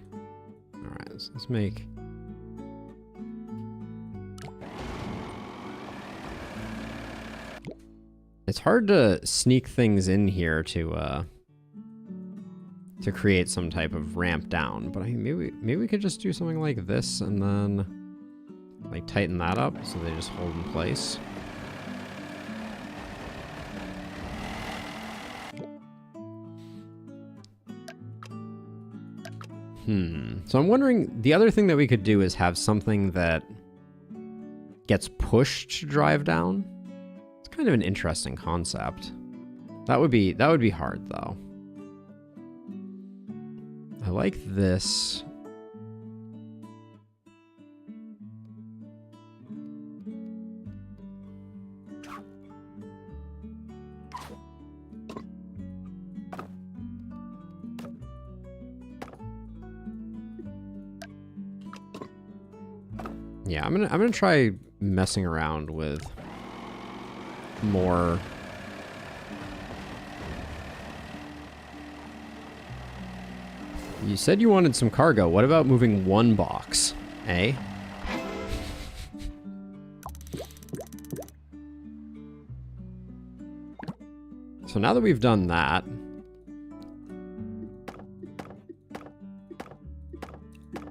All right, so let's make It's hard to sneak things in here to create some type of ramp down, but I mean, maybe we could just do something like this and then like tighten that up so they just hold in place. So I'm wondering, the other thing that we could do is have something that gets pushed to drive down. It's kind of an interesting concept. That would be hard though. I like this. Yeah, I'm gonna try messing around with more. You said you wanted some cargo. What about moving one box, eh? So now that we've done that,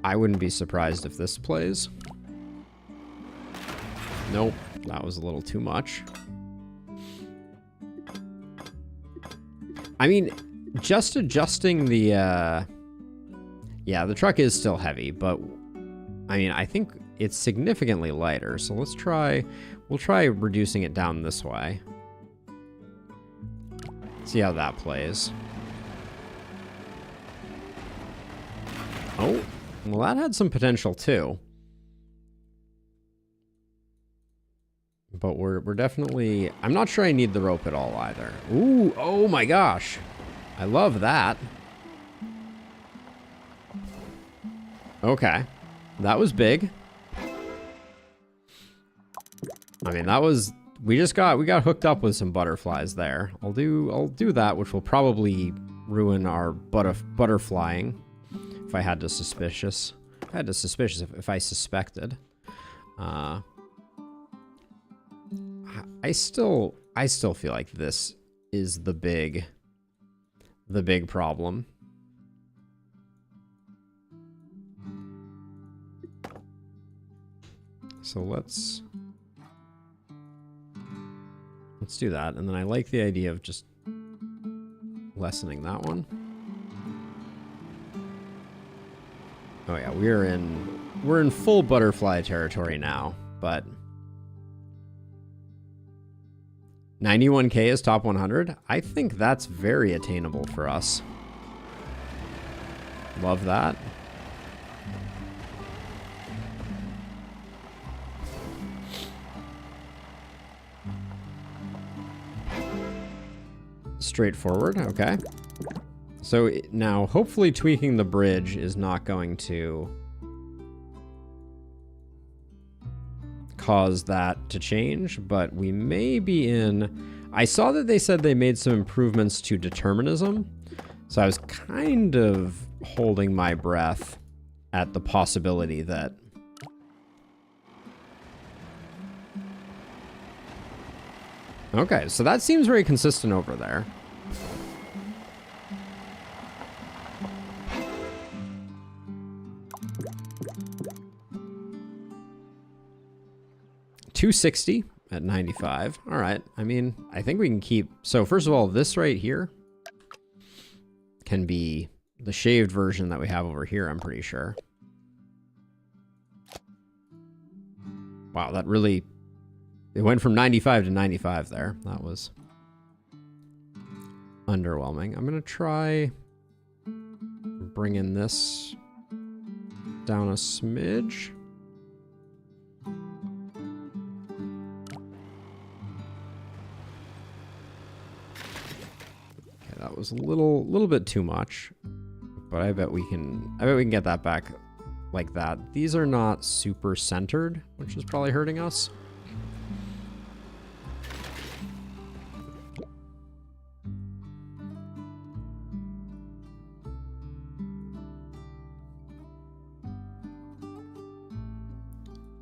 I wouldn't be surprised if this plays. Nope, that was a little too much. I mean, just adjusting the, yeah, the truck is still heavy, but I mean, I think it's significantly lighter. So we'll try reducing it down this way. See how that plays. Oh, well, that had some potential too. But we're definitely... I'm not sure I need the rope at all either. Ooh, oh my gosh. I love that. Okay. That was big. I mean, that was... we got hooked up with some butterflies there. I'll do that, which will probably ruin our butterflying if I had to suspicious. If I suspected. I still feel like this is the big problem. So let's do that, and then I like the idea of just lessening that one. Oh yeah, we're in full butterfly territory now, but 91K is top 100. I think that's very attainable for us. Love that. Straightforward, okay. So now, hopefully tweaking the bridge is not going to cause that to change, but we may be in... I saw that they said they made some improvements to determinism, so I was kind of holding my breath at the possibility that... Okay, so that seems very consistent over there. $260 at 95. All right. I mean, I think we can keep... So first of all, this right here can be the shaved version that we have over here, I'm pretty sure. Wow, that really... It went from 95 to 95 there. That was underwhelming. I'm going to try bringing this down a smidge. Okay, that was a little bit too much, but I bet we can get that back like that. These are not super centered, which is probably hurting us.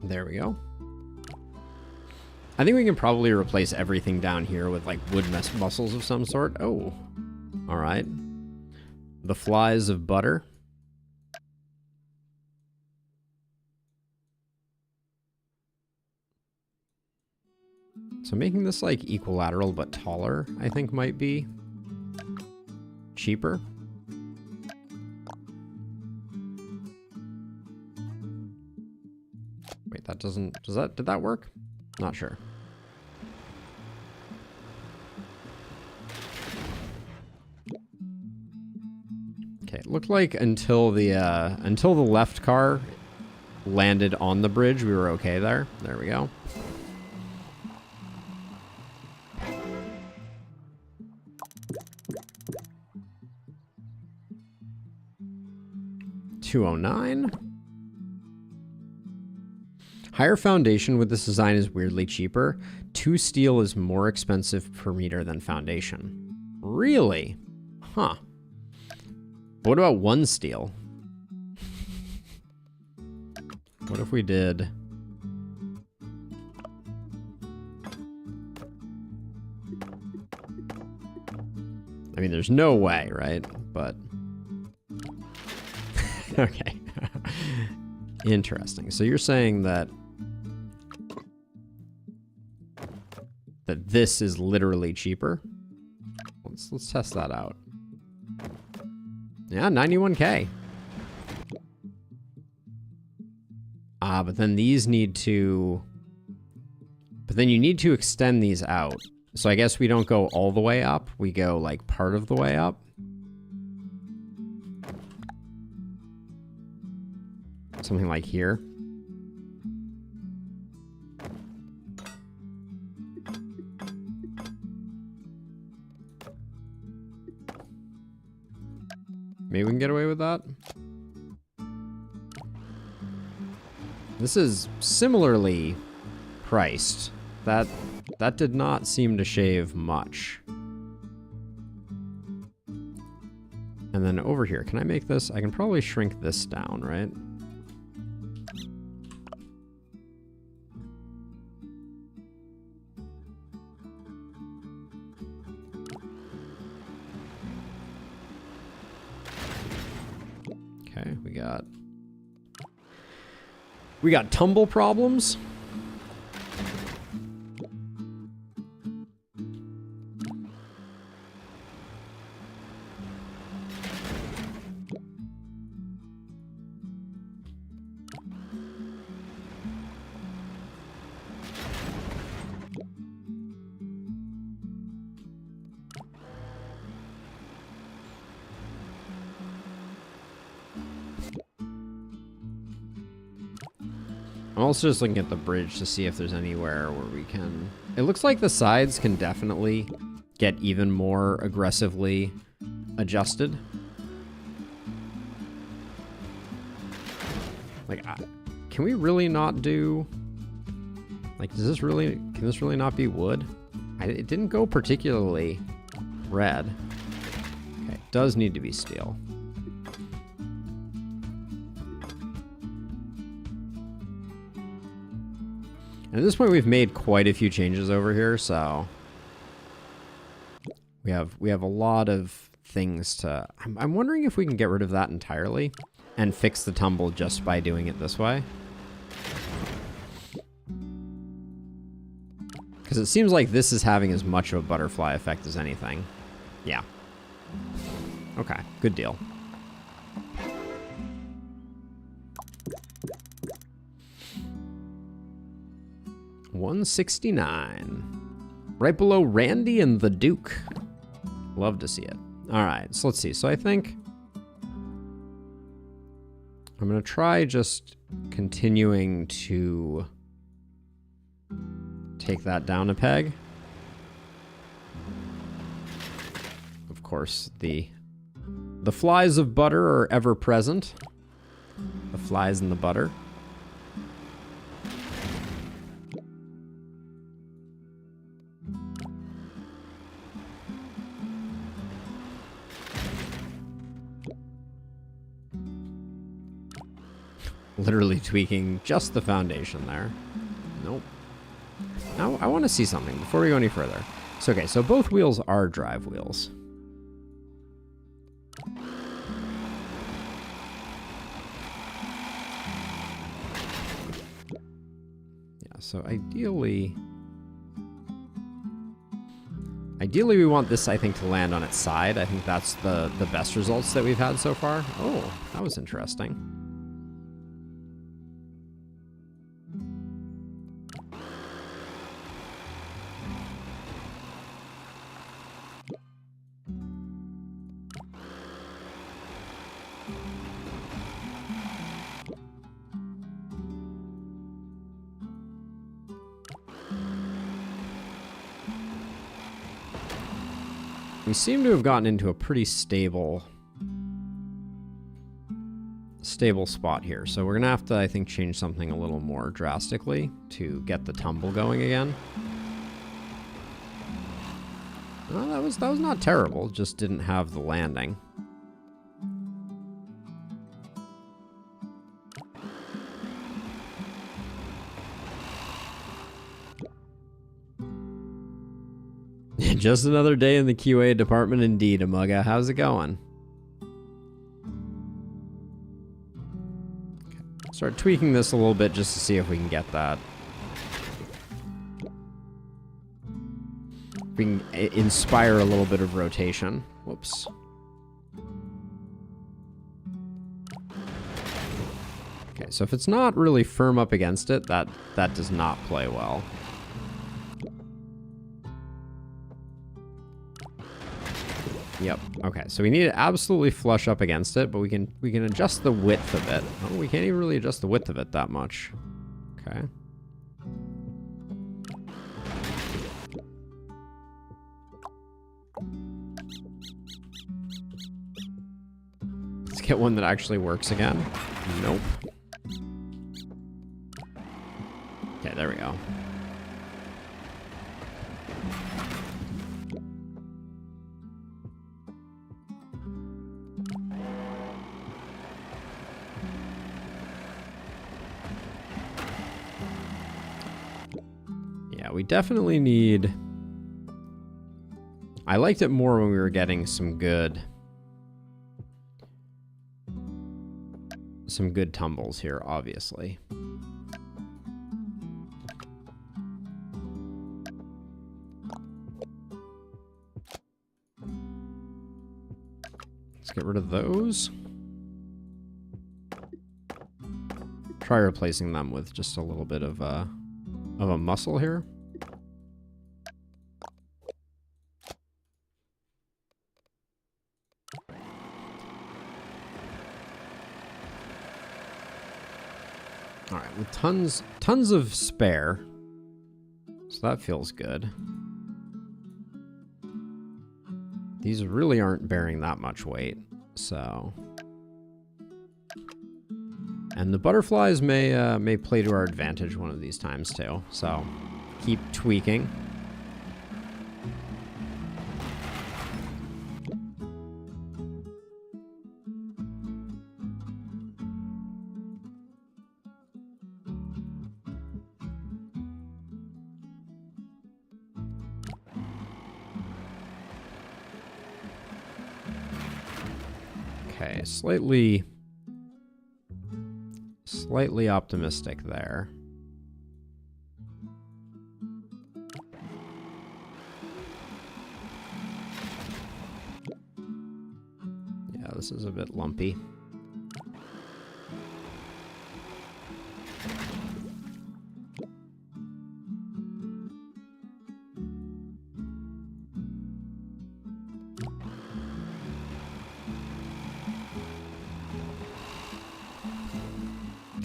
There we go. I think we can probably replace everything down here with like wood muscles of some sort. Oh, all right. The flies of butter. So making this like equilateral but taller, I think might be cheaper. Wait, that doesn't, did that work? Not sure. Okay, it looked like until the left car landed on the bridge, we were okay there. There we go. $209. Higher foundation with this design is weirdly cheaper. 2 steel is more expensive per meter than foundation. Really? Huh. What about 1 steel? What if we did... I mean, there's no way, right? But... okay. Interesting. So you're saying that this is literally cheaper? Let's test that out. Yeah, 91K. But then these need to... But then you need to extend these out. So I guess we don't go all the way up. We go like part of the way up. Something like here. Maybe we can get away with that. This is similarly priced. That did not seem to shave much. And then over here, can I make this? I can probably shrink this down, right? Okay, we got tumble problems. I'm also just looking at the bridge to see if there's anywhere where we can... It looks like the sides can definitely get even more aggressively adjusted. Like, can we really not do... Like, can this really not be wood? It didn't go particularly red. Okay, it does need to be steel. And at this point, we've made quite a few changes over here, so we have a lot of things to... I'm wondering if we can get rid of that entirely and fix the tumble just by doing it this way. Because it seems like this is having as much of a butterfly effect as anything. Yeah. Okay, good deal. $169. Right below Randy and the Duke. Love to see it. All right, so let's see. So I think I'm going to try just continuing to take that down a peg. Of course, the flies of butter are ever present. The flies in the butter. Literally tweaking just the foundation there. Nope. Now, I want to see something before we go any further. So, okay, so both wheels are drive wheels. Yeah, so ideally we want this, I think, to land on its side. I think that's the best results that we've had so far. Oh, that was interesting. We seem to have gotten into a pretty stable spot here. So we're going to have to, I think, change something a little more drastically to get the tumble going again. Well, that was not terrible, just didn't have the landing. Just another day in the QA department indeed, Amaga. How's it going? Okay. Start tweaking this a little bit just to see if we can get that. We can inspire a little bit of rotation. Whoops. Okay, so if it's not really firm up against it, that does not play well. Yep. Okay, so we need to absolutely flush up against it, but we can adjust the width of it. Oh, we can't even really adjust the width of it that much. Okay. Let's get one that actually works again. Nope. Okay, there we go. We definitely need... I liked it more when we were getting some good tumbles here, obviously. Let's get rid of those. Try replacing them with just a little bit of a muscle here. All right, with tons of spare, so that feels good. These really aren't bearing that much weight, so. And the butterflies may play to our advantage one of these times too, so keep tweaking. Okay, slightly optimistic there. Yeah, this is a bit lumpy.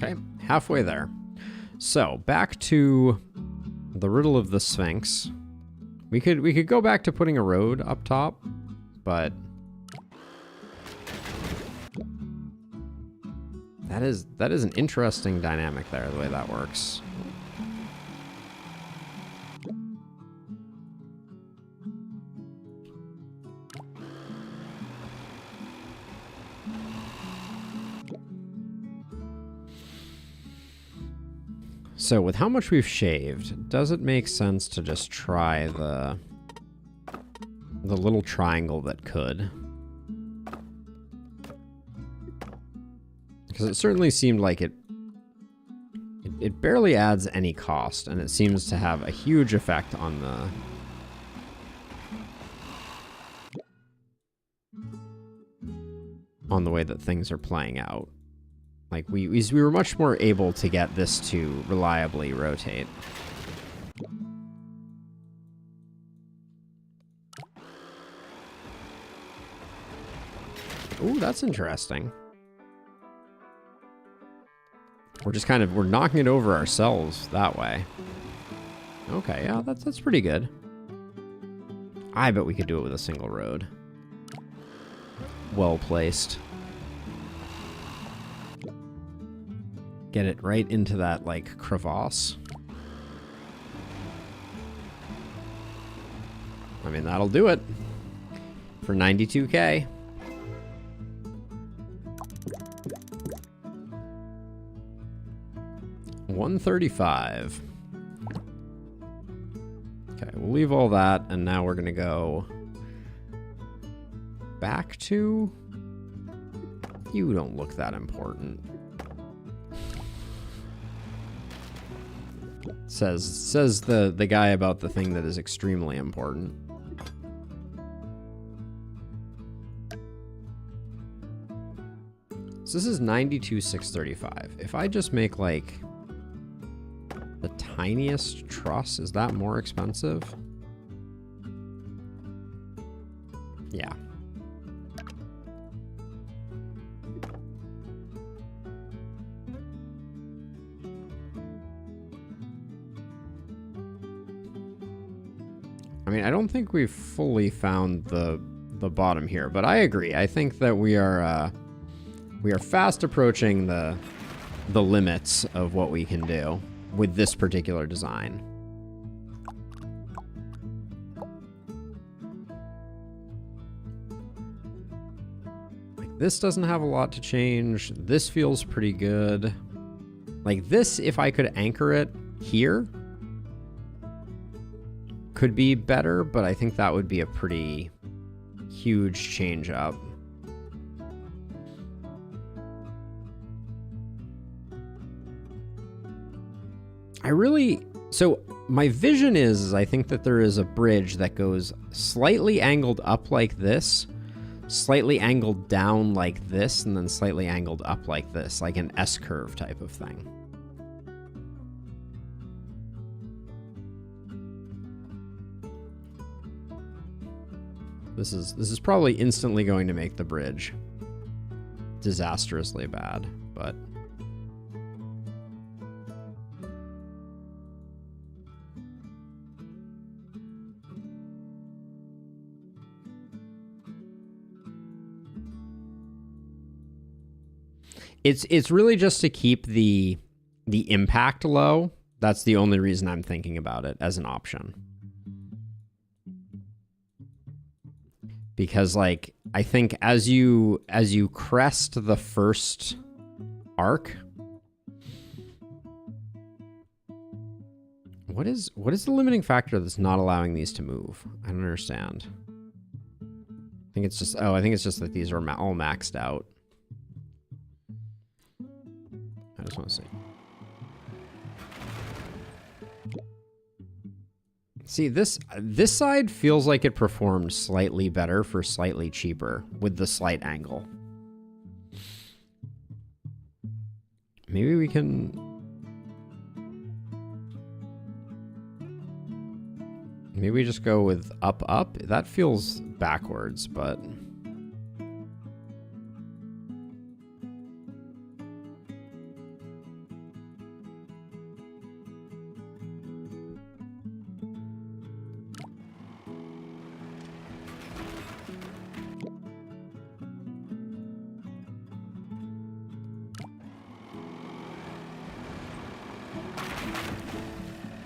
Okay, halfway there. So, back to the riddle of the Sphinx. We could go back to putting a road up top, but that is an interesting dynamic there, the way that works. So with how much we've shaved, does it make sense to just try the little triangle that could? Because it certainly seemed like it barely adds any cost, and it seems to have a huge effect on the way that things are playing out. Like, we were much more able to get this to reliably rotate. Ooh, that's interesting. We're just we're knocking it over ourselves that way. Okay, yeah, that's pretty good. I bet we could do it with a single road. Well placed. Get it right into that, like, crevasse. I mean, that'll do it. For 92K. $135. Okay, we'll leave all that, and now we're gonna go back to... You don't look that important. Says the guy about the thing that is extremely important. So this is 92,635. If I just make, like, the tiniest truss, is that more expensive? Yeah. I mean, I don't think we've fully found the bottom here, but I agree. I think that we are fast approaching the limits of what we can do with this particular design. Like, this doesn't have a lot to change. This feels pretty good. Like, this, if I could anchor it here, could be better, but I think that would be a pretty huge change up. So my vision is I think that there is a bridge that goes slightly angled up like this, slightly angled down like this, and then slightly angled up like this, like an S-curve type of thing. This is probably instantly going to make the bridge disastrously bad, but it's really just to keep the impact low. That's the only reason I'm thinking about it as an option. Because, like, I think as you crest the first arc, what is the limiting factor that's not allowing these to move? I don't understand. I think it's just that these are all maxed out. I just want to see. See, this side feels like it performed slightly better for slightly cheaper with the slight angle. Maybe we can... Maybe we just go with up, up. That feels backwards, but...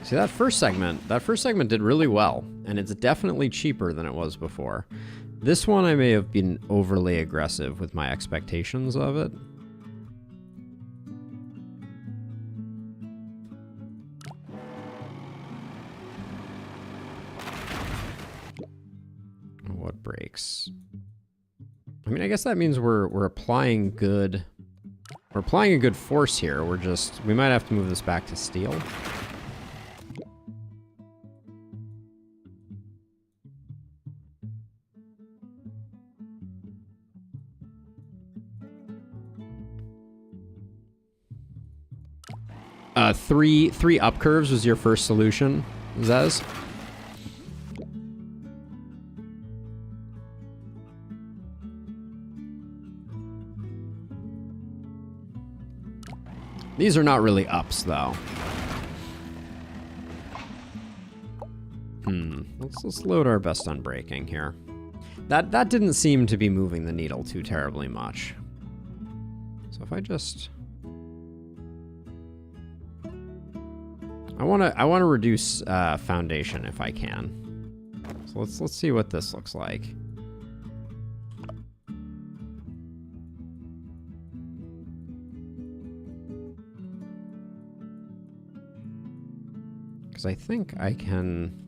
See, that first segment did really well, and it's definitely cheaper than it was before. This one, I may have been overly aggressive with my expectations of it. breaks. I mean, I guess that means we're applying good... We're applying a good force here. We might have to move this back to steel. Three up curves was your first solution, Zez? These are not really ups, though. Let's load our best on braking here. That didn't seem to be moving the needle too terribly much. So if I just... I wanna reduce foundation if I can. So let's see what this looks like. Because I think I can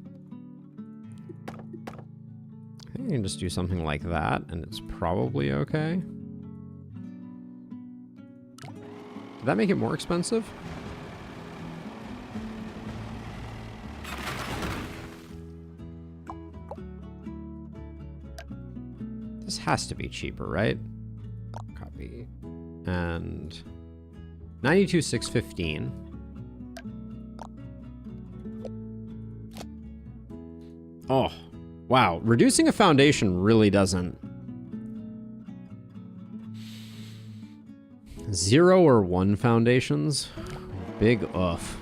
just do something like that, and it's probably okay. Did that make it more expensive? This has to be cheaper, right? Copy. And 92,615. Oh, wow. Reducing a foundation really doesn't... 0 or 1 foundations? Big oof.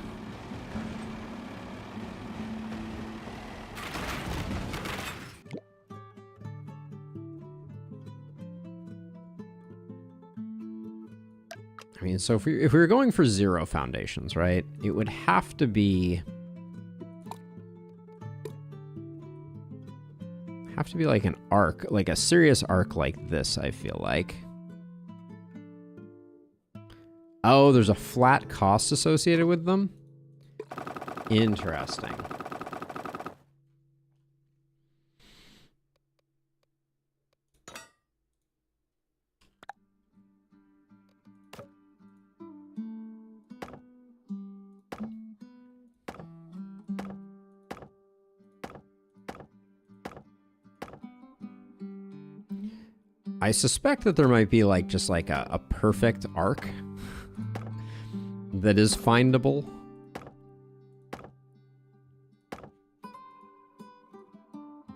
I mean, so if we were going for 0 foundations, right, it would have to be like an arc, like a serious arc like this, I feel like. Oh, there's a flat cost associated with them? Interesting. I suspect that there might be like just like a perfect arc that is findable.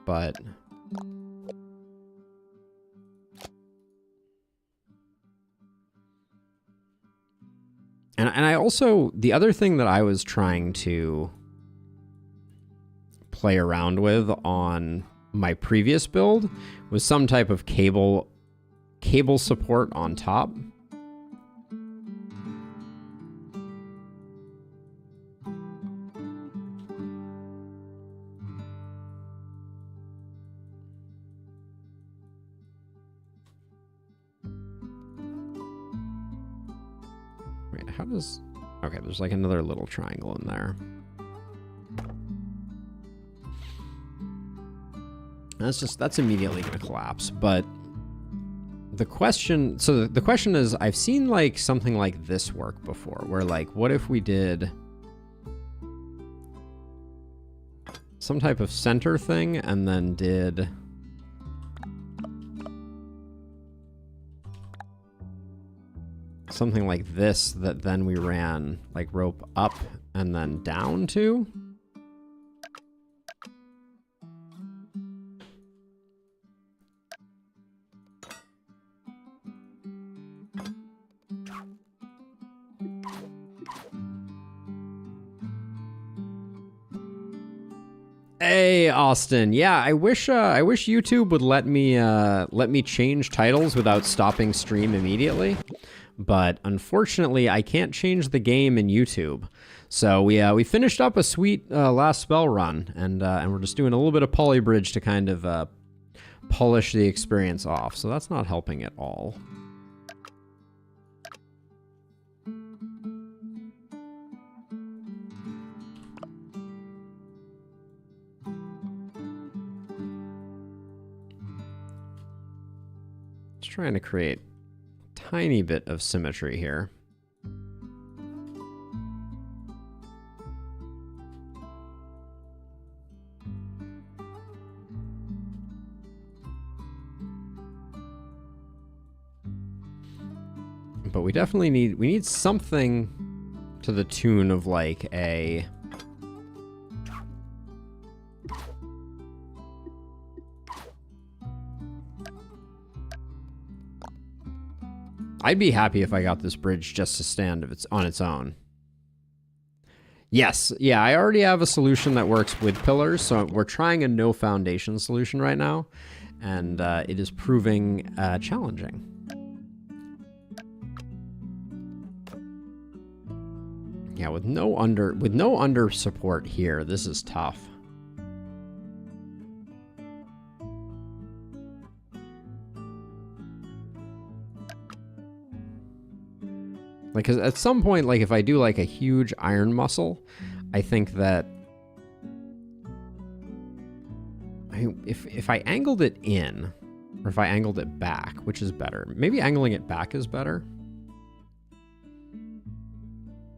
But and I also, the other thing that I was trying to play around with on my previous build was some type of cable support on top. Wait, how does... Okay, there's like another little triangle in there. That's immediately going to collapse, but the question is, I've seen like something like this work before, where like, what if we did some type of center thing and then did something like this that then we ran like rope up and then down to? Hey, Austin. Yeah, I wish YouTube would let me change titles without stopping stream immediately. But unfortunately, I can't change the game in YouTube. So we finished up a sweet last spell run, and we're just doing a little bit of polybridge to kind of polish the experience off. So that's not helping at all. trying to create a tiny bit of symmetry here. But we definitely need something to the tune of like a... I'd be happy if I got this bridge just to stand if it's on its own. Yes, yeah, I already have a solution that works with pillars, so we're trying a no foundation solution right now, and it is proving challenging. Yeah, with no under support here, this is tough. Like, 'cause at some point, like, if I do, like, a huge iron muscle, I think that... If I angled it in, or if I angled it back, which is better? Maybe angling it back is better.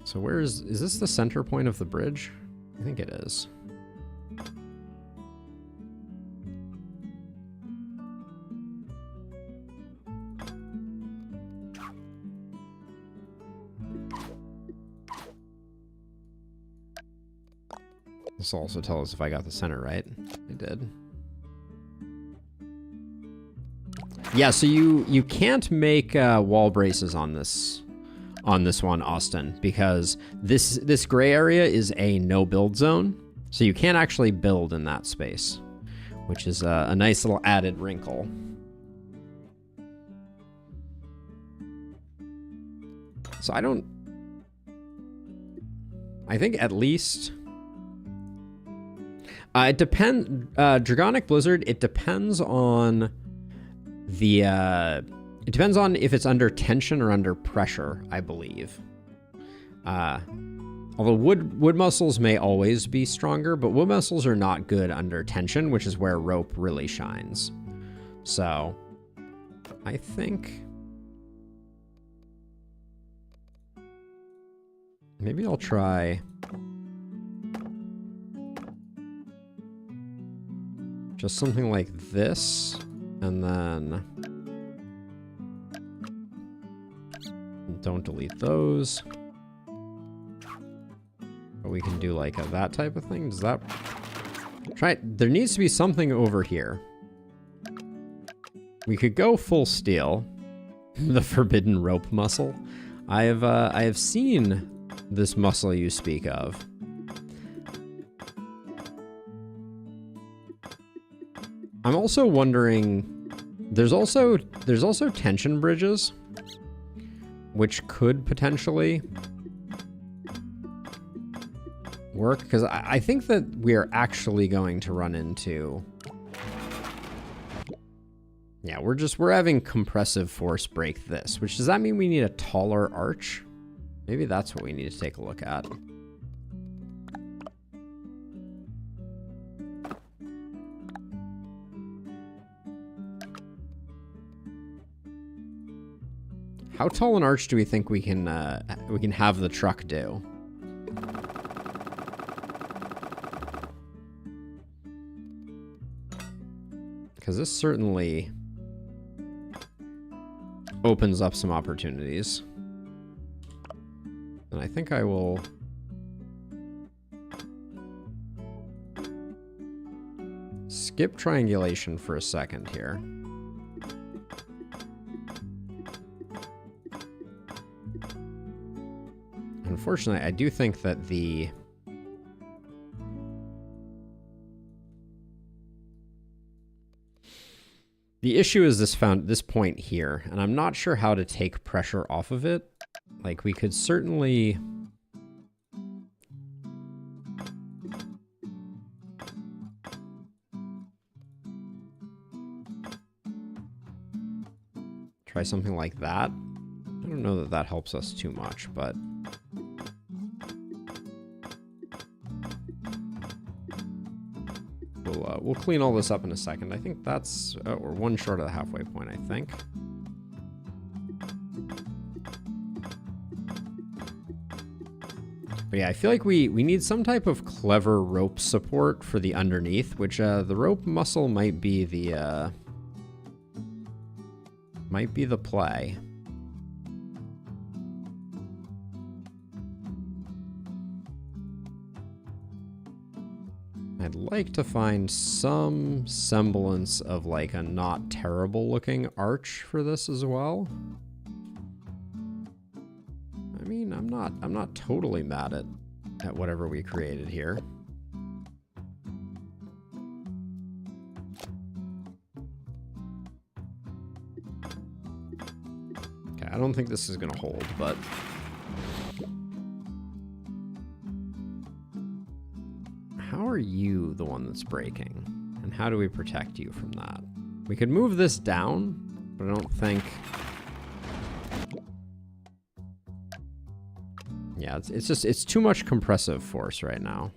So is this the center point of the bridge? I think it is. This will also tell us if I got the center right. I did. Yeah, so you can't make wall braces on this one, Austin, because this gray area is a no build zone, so you can't actually build in that space, which is a nice little added wrinkle. So I think at least... it depends. Dragonic Blizzard. It depends on the. It depends on if it's under tension or under pressure, I believe. Although wood muscles may always be stronger, but wood muscles are not good under tension, which is where rope really shines. So, I think maybe I'll try. Just something like this, and then don't delete those. But we can do like that type of thing. Does that... There needs to be something over here. We could go full steel. The forbidden rope muscle. I have seen this muscle you speak of. I'm also wondering, there's also tension bridges, which could potentially work, because I think that we are actually going to run into... Yeah, we're having compressive force break this, which does that mean we need a taller arch? Maybe that's what we need to take a look at. How tall an arch do we think we can have the truck do? Because this certainly opens up some opportunities. And I think I will... skip triangulation for a second here. Unfortunately, I do think that the issue is this point here, and I'm not sure how to take pressure off of it. Like, we could certainly... try something like that. I don't know that that helps us too much, but... We'll clean all this up in a second. I think that's... we're one short of the halfway point, I think. But yeah, I feel like we need some type of clever rope support for the underneath, which the rope muscle might be the play. I'd like to find some semblance of like a not terrible looking arch for this as well. I mean, I'm not totally mad at whatever we created here. Okay, I don't think this is gonna hold, but how are you the one that's breaking? And how do we protect you from that? We could move this down, but I don't think... Yeah, it's too much compressive force right now.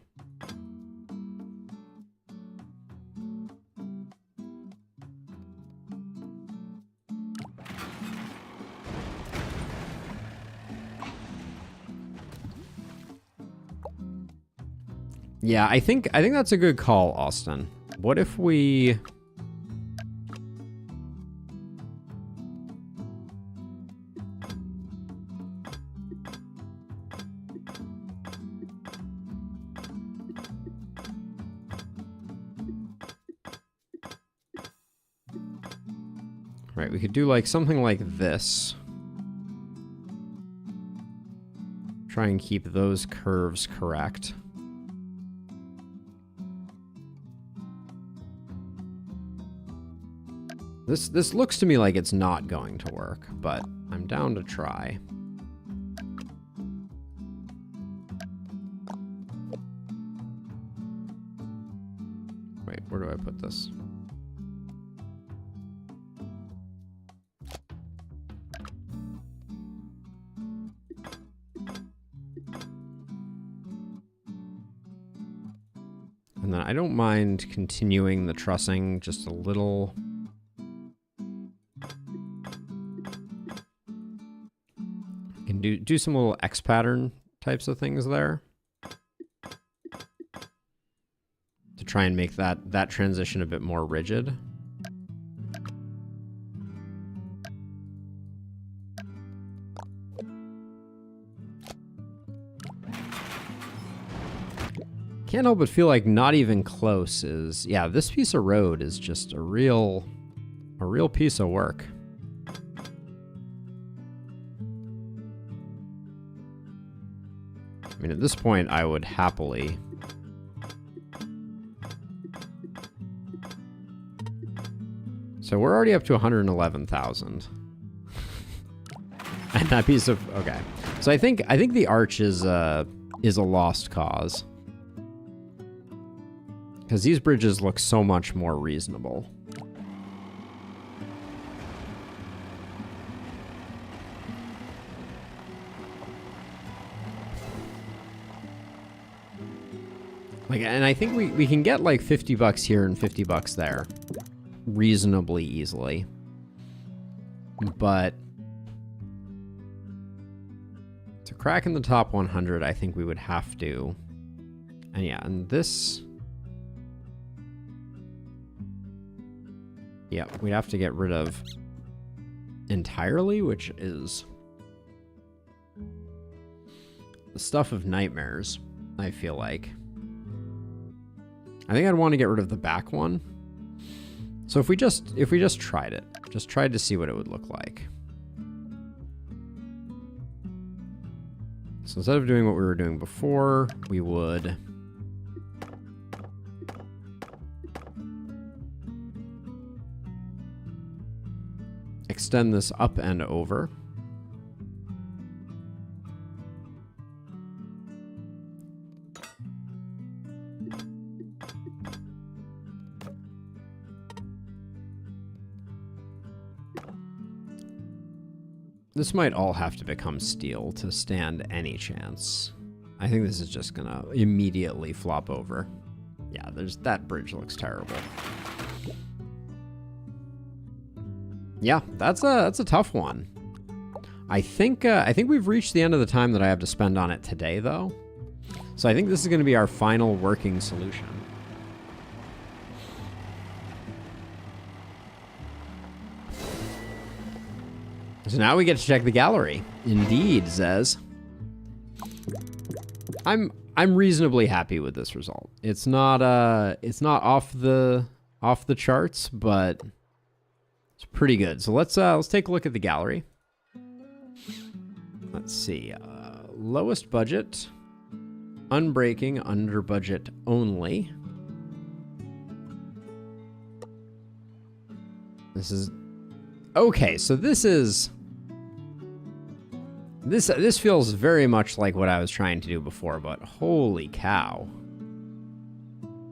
Yeah, I think that's a good call, Austin. What if we... Right, we could do like something like this. Try and keep those curves correct. This looks to me like it's not going to work, but I'm down to try. Wait, where do I put this? And then I don't mind continuing the trussing just a little. Do some little X pattern types of things there to try and make that transition a bit more rigid. Can't help but feel like not even close is, yeah, this piece of road is just a real piece of work. I mean, at this point, I would happily... So we're already up to 111,000. And that piece of... Okay. So I think the arch is a lost cause. Because these bridges look so much more reasonable. Like, and I think we can get like $50 here and $50 there reasonably easily. But to crack in the top 100, I think we would have to. And yeah, and this... Yeah, we'd have to get rid of entirely, which is the stuff of nightmares, I feel like. I think I'd want to get rid of the back one. So if we just tried it, just tried to see what it would look like. So instead of doing what we were doing before, we would extend this up and over. This might all have to become steel to stand any chance. I think this is just gonna immediately flop over. Yeah, that bridge looks terrible. Yeah, that's a tough one. I think we've reached the end of the time that I have to spend on it today, though. So I think this is going to be our final working solution. So now we get to check the gallery. Indeed, Zez. I'm reasonably happy with this result. It's not off the charts, but it's pretty good. So let's take a look at the gallery. Let's see. Lowest budget, unbreaking, under budget only. This is okay. So this feels very much like what I was trying to do before, but holy cow.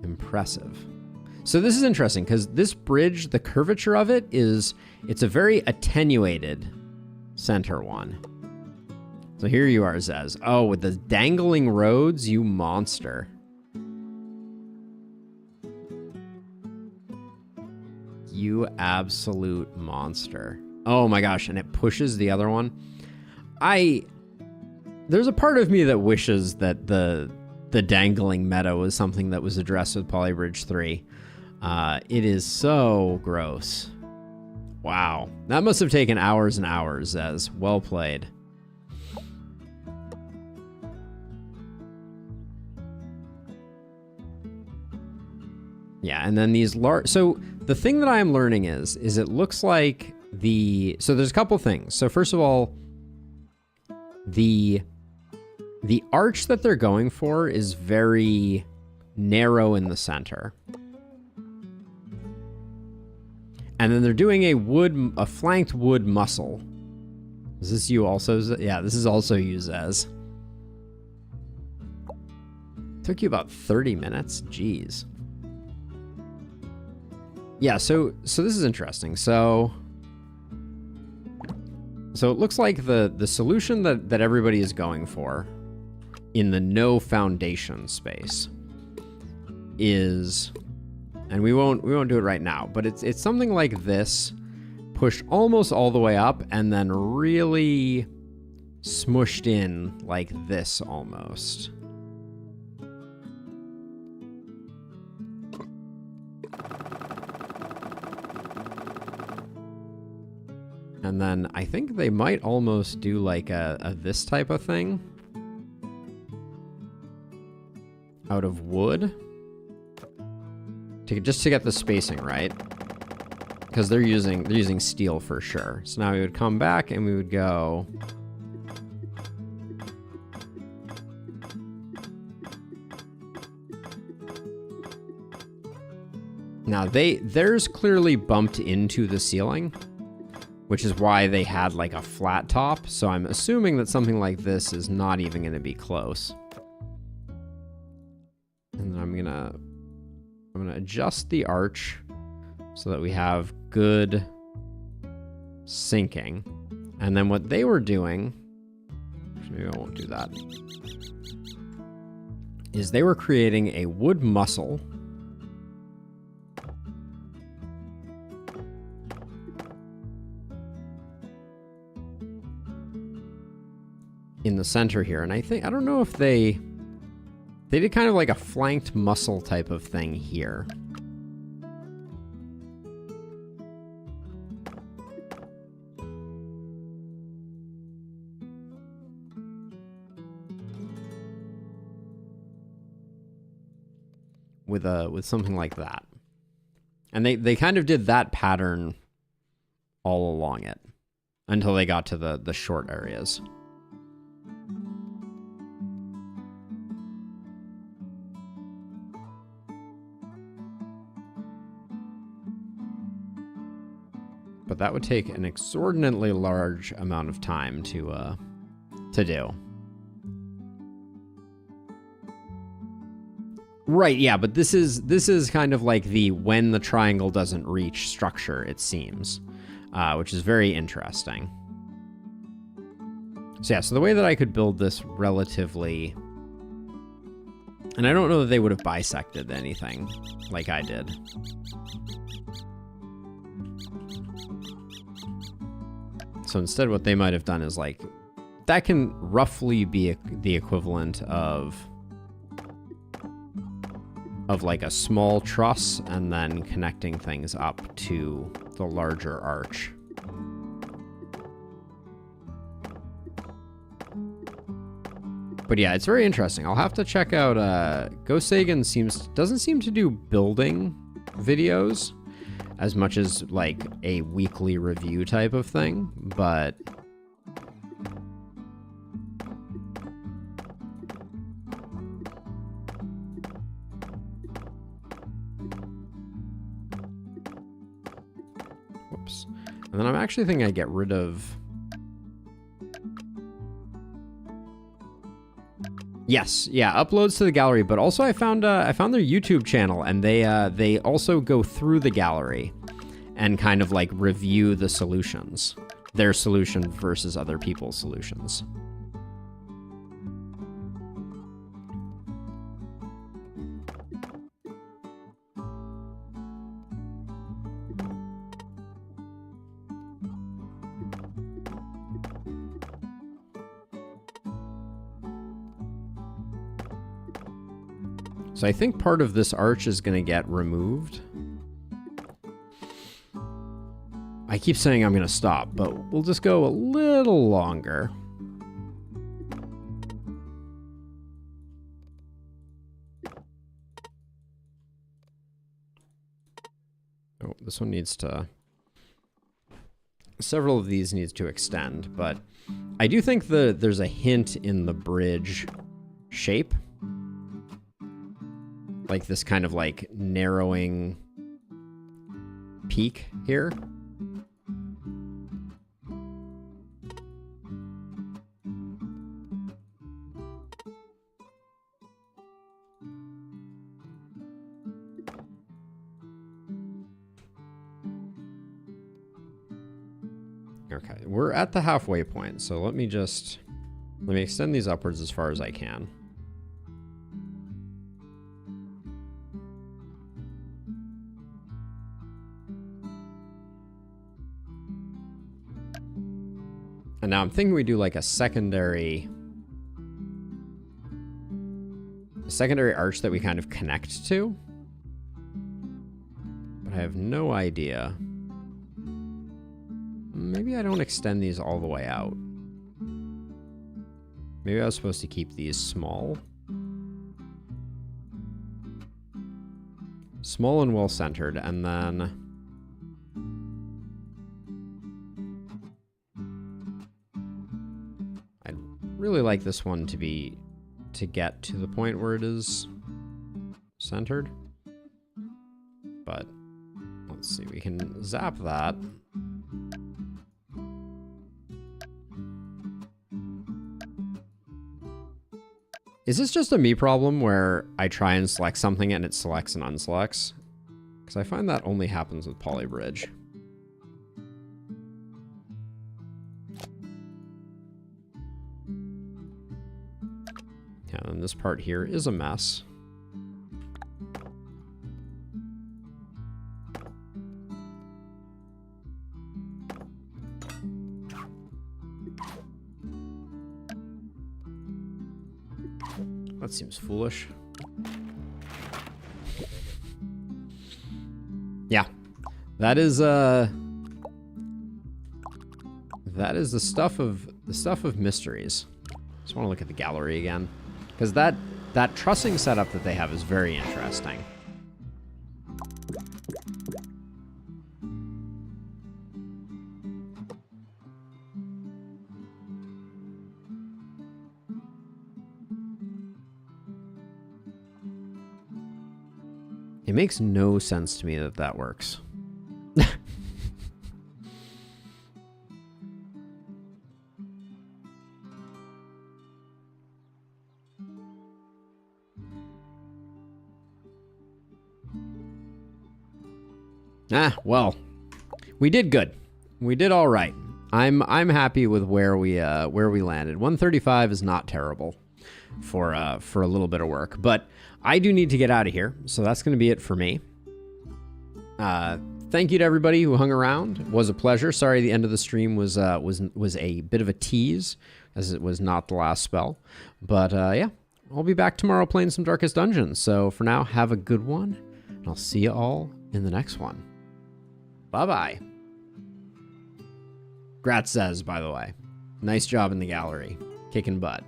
Impressive. So this is interesting because this bridge, the curvature of it it's a very attenuated center one. So here you are, Zez. Oh, with the dangling roads, you monster. You absolute monster. Oh my gosh, and it pushes the other one. There's a part of me that wishes that the dangling meta was something that was addressed with Polybridge 3. It is so gross. Wow. That must have taken hours and hours, Zez. Well played. Yeah, and then these large... So the thing that I am learning is it looks like so there's a couple things. So first of all, the arch that they're going for is very narrow in the center. And then they're doing a flanked wood muscle. Is this you also? Yeah, this is also you, Zez. Took you about 30 minutes? Jeez. Yeah, so this is interesting. So it looks like the solution that everybody is going for in the no foundation space is, and we won't do it right now, but it's something like this, pushed almost all the way up and then really smushed in like this almost. And then I think they might almost do like a this type of thing out of wood just to get the spacing right, because they're using steel for sure. So now we would come back and we would go now theirs clearly bumped into the ceiling, which is why they had like a flat top. So I'm assuming that something like this is not even going to be close. And then I'm gonna adjust the arch so that we have good sinking. And then what they were doing, maybe I won't do that, is they were creating a wood muscle in the center here. And I don't know if they did kind of like a flanked muscle type of thing here. With something like that. And they kind of did that pattern all along it until they got to the short areas. But that would take an exorbitantly large amount of time to do. Right, yeah, but this is kind of like the when the triangle doesn't reach structure, it seems, which is very interesting. So yeah, so the way that I could build this relatively, and I don't know that they would have bisected anything like I did. So instead what they might have done is like, that can roughly be the equivalent of of like a small truss and then connecting things up to the larger arch. But yeah, it's very interesting. I'll have to check out, Gosagan doesn't seem to do building videos as much as like a weekly review type of thing, but whoops. And then I'm actually thinking I get rid of, yes, yeah, uploads to the gallery, but also I found their YouTube channel, and they also go through the gallery and kind of like review the solutions, their solution versus other people's solutions. So I think part of this arch is going to get removed. I keep saying I'm going to stop, but we'll just go a little longer. Oh, this one needs to... Several of these needs to extend, but I do think there's a hint in the bridge shape. Like this kind of like narrowing peak here. Okay, we're at the halfway point, so let me extend these upwards as far as I can. And now I'm thinking we do like a secondary arch that we kind of connect to. But I have no idea. Maybe I don't extend these all the way out. Maybe I was supposed to keep these small. Small and well centered, and then really like this one to get to the point where it is centered. But let's see, we can zap that. Is this just a me problem where I try and select something and it selects and unselects? Because I find that only happens with Polybridge. And this part here is a mess. That seems foolish. Yeah. That is the stuff of mysteries. Just want to look at the gallery again. Because that trussing setup that they have is very interesting. It makes no sense to me that that works. Well, we did good. We did all right. I'm happy with where we landed. 135 is not terrible for a little bit of work, but I do need to get out of here, so that's going to be it for me. Thank you to everybody who hung around. It was a pleasure. Sorry the end of the stream was a bit of a tease, as it was not the last spell. But yeah, I'll be back tomorrow playing some Darkest Dungeons. So for now, have a good one, and I'll see you all in the next one. Bye-bye. Grat says, by the way, nice job in the gallery. Kicking butt.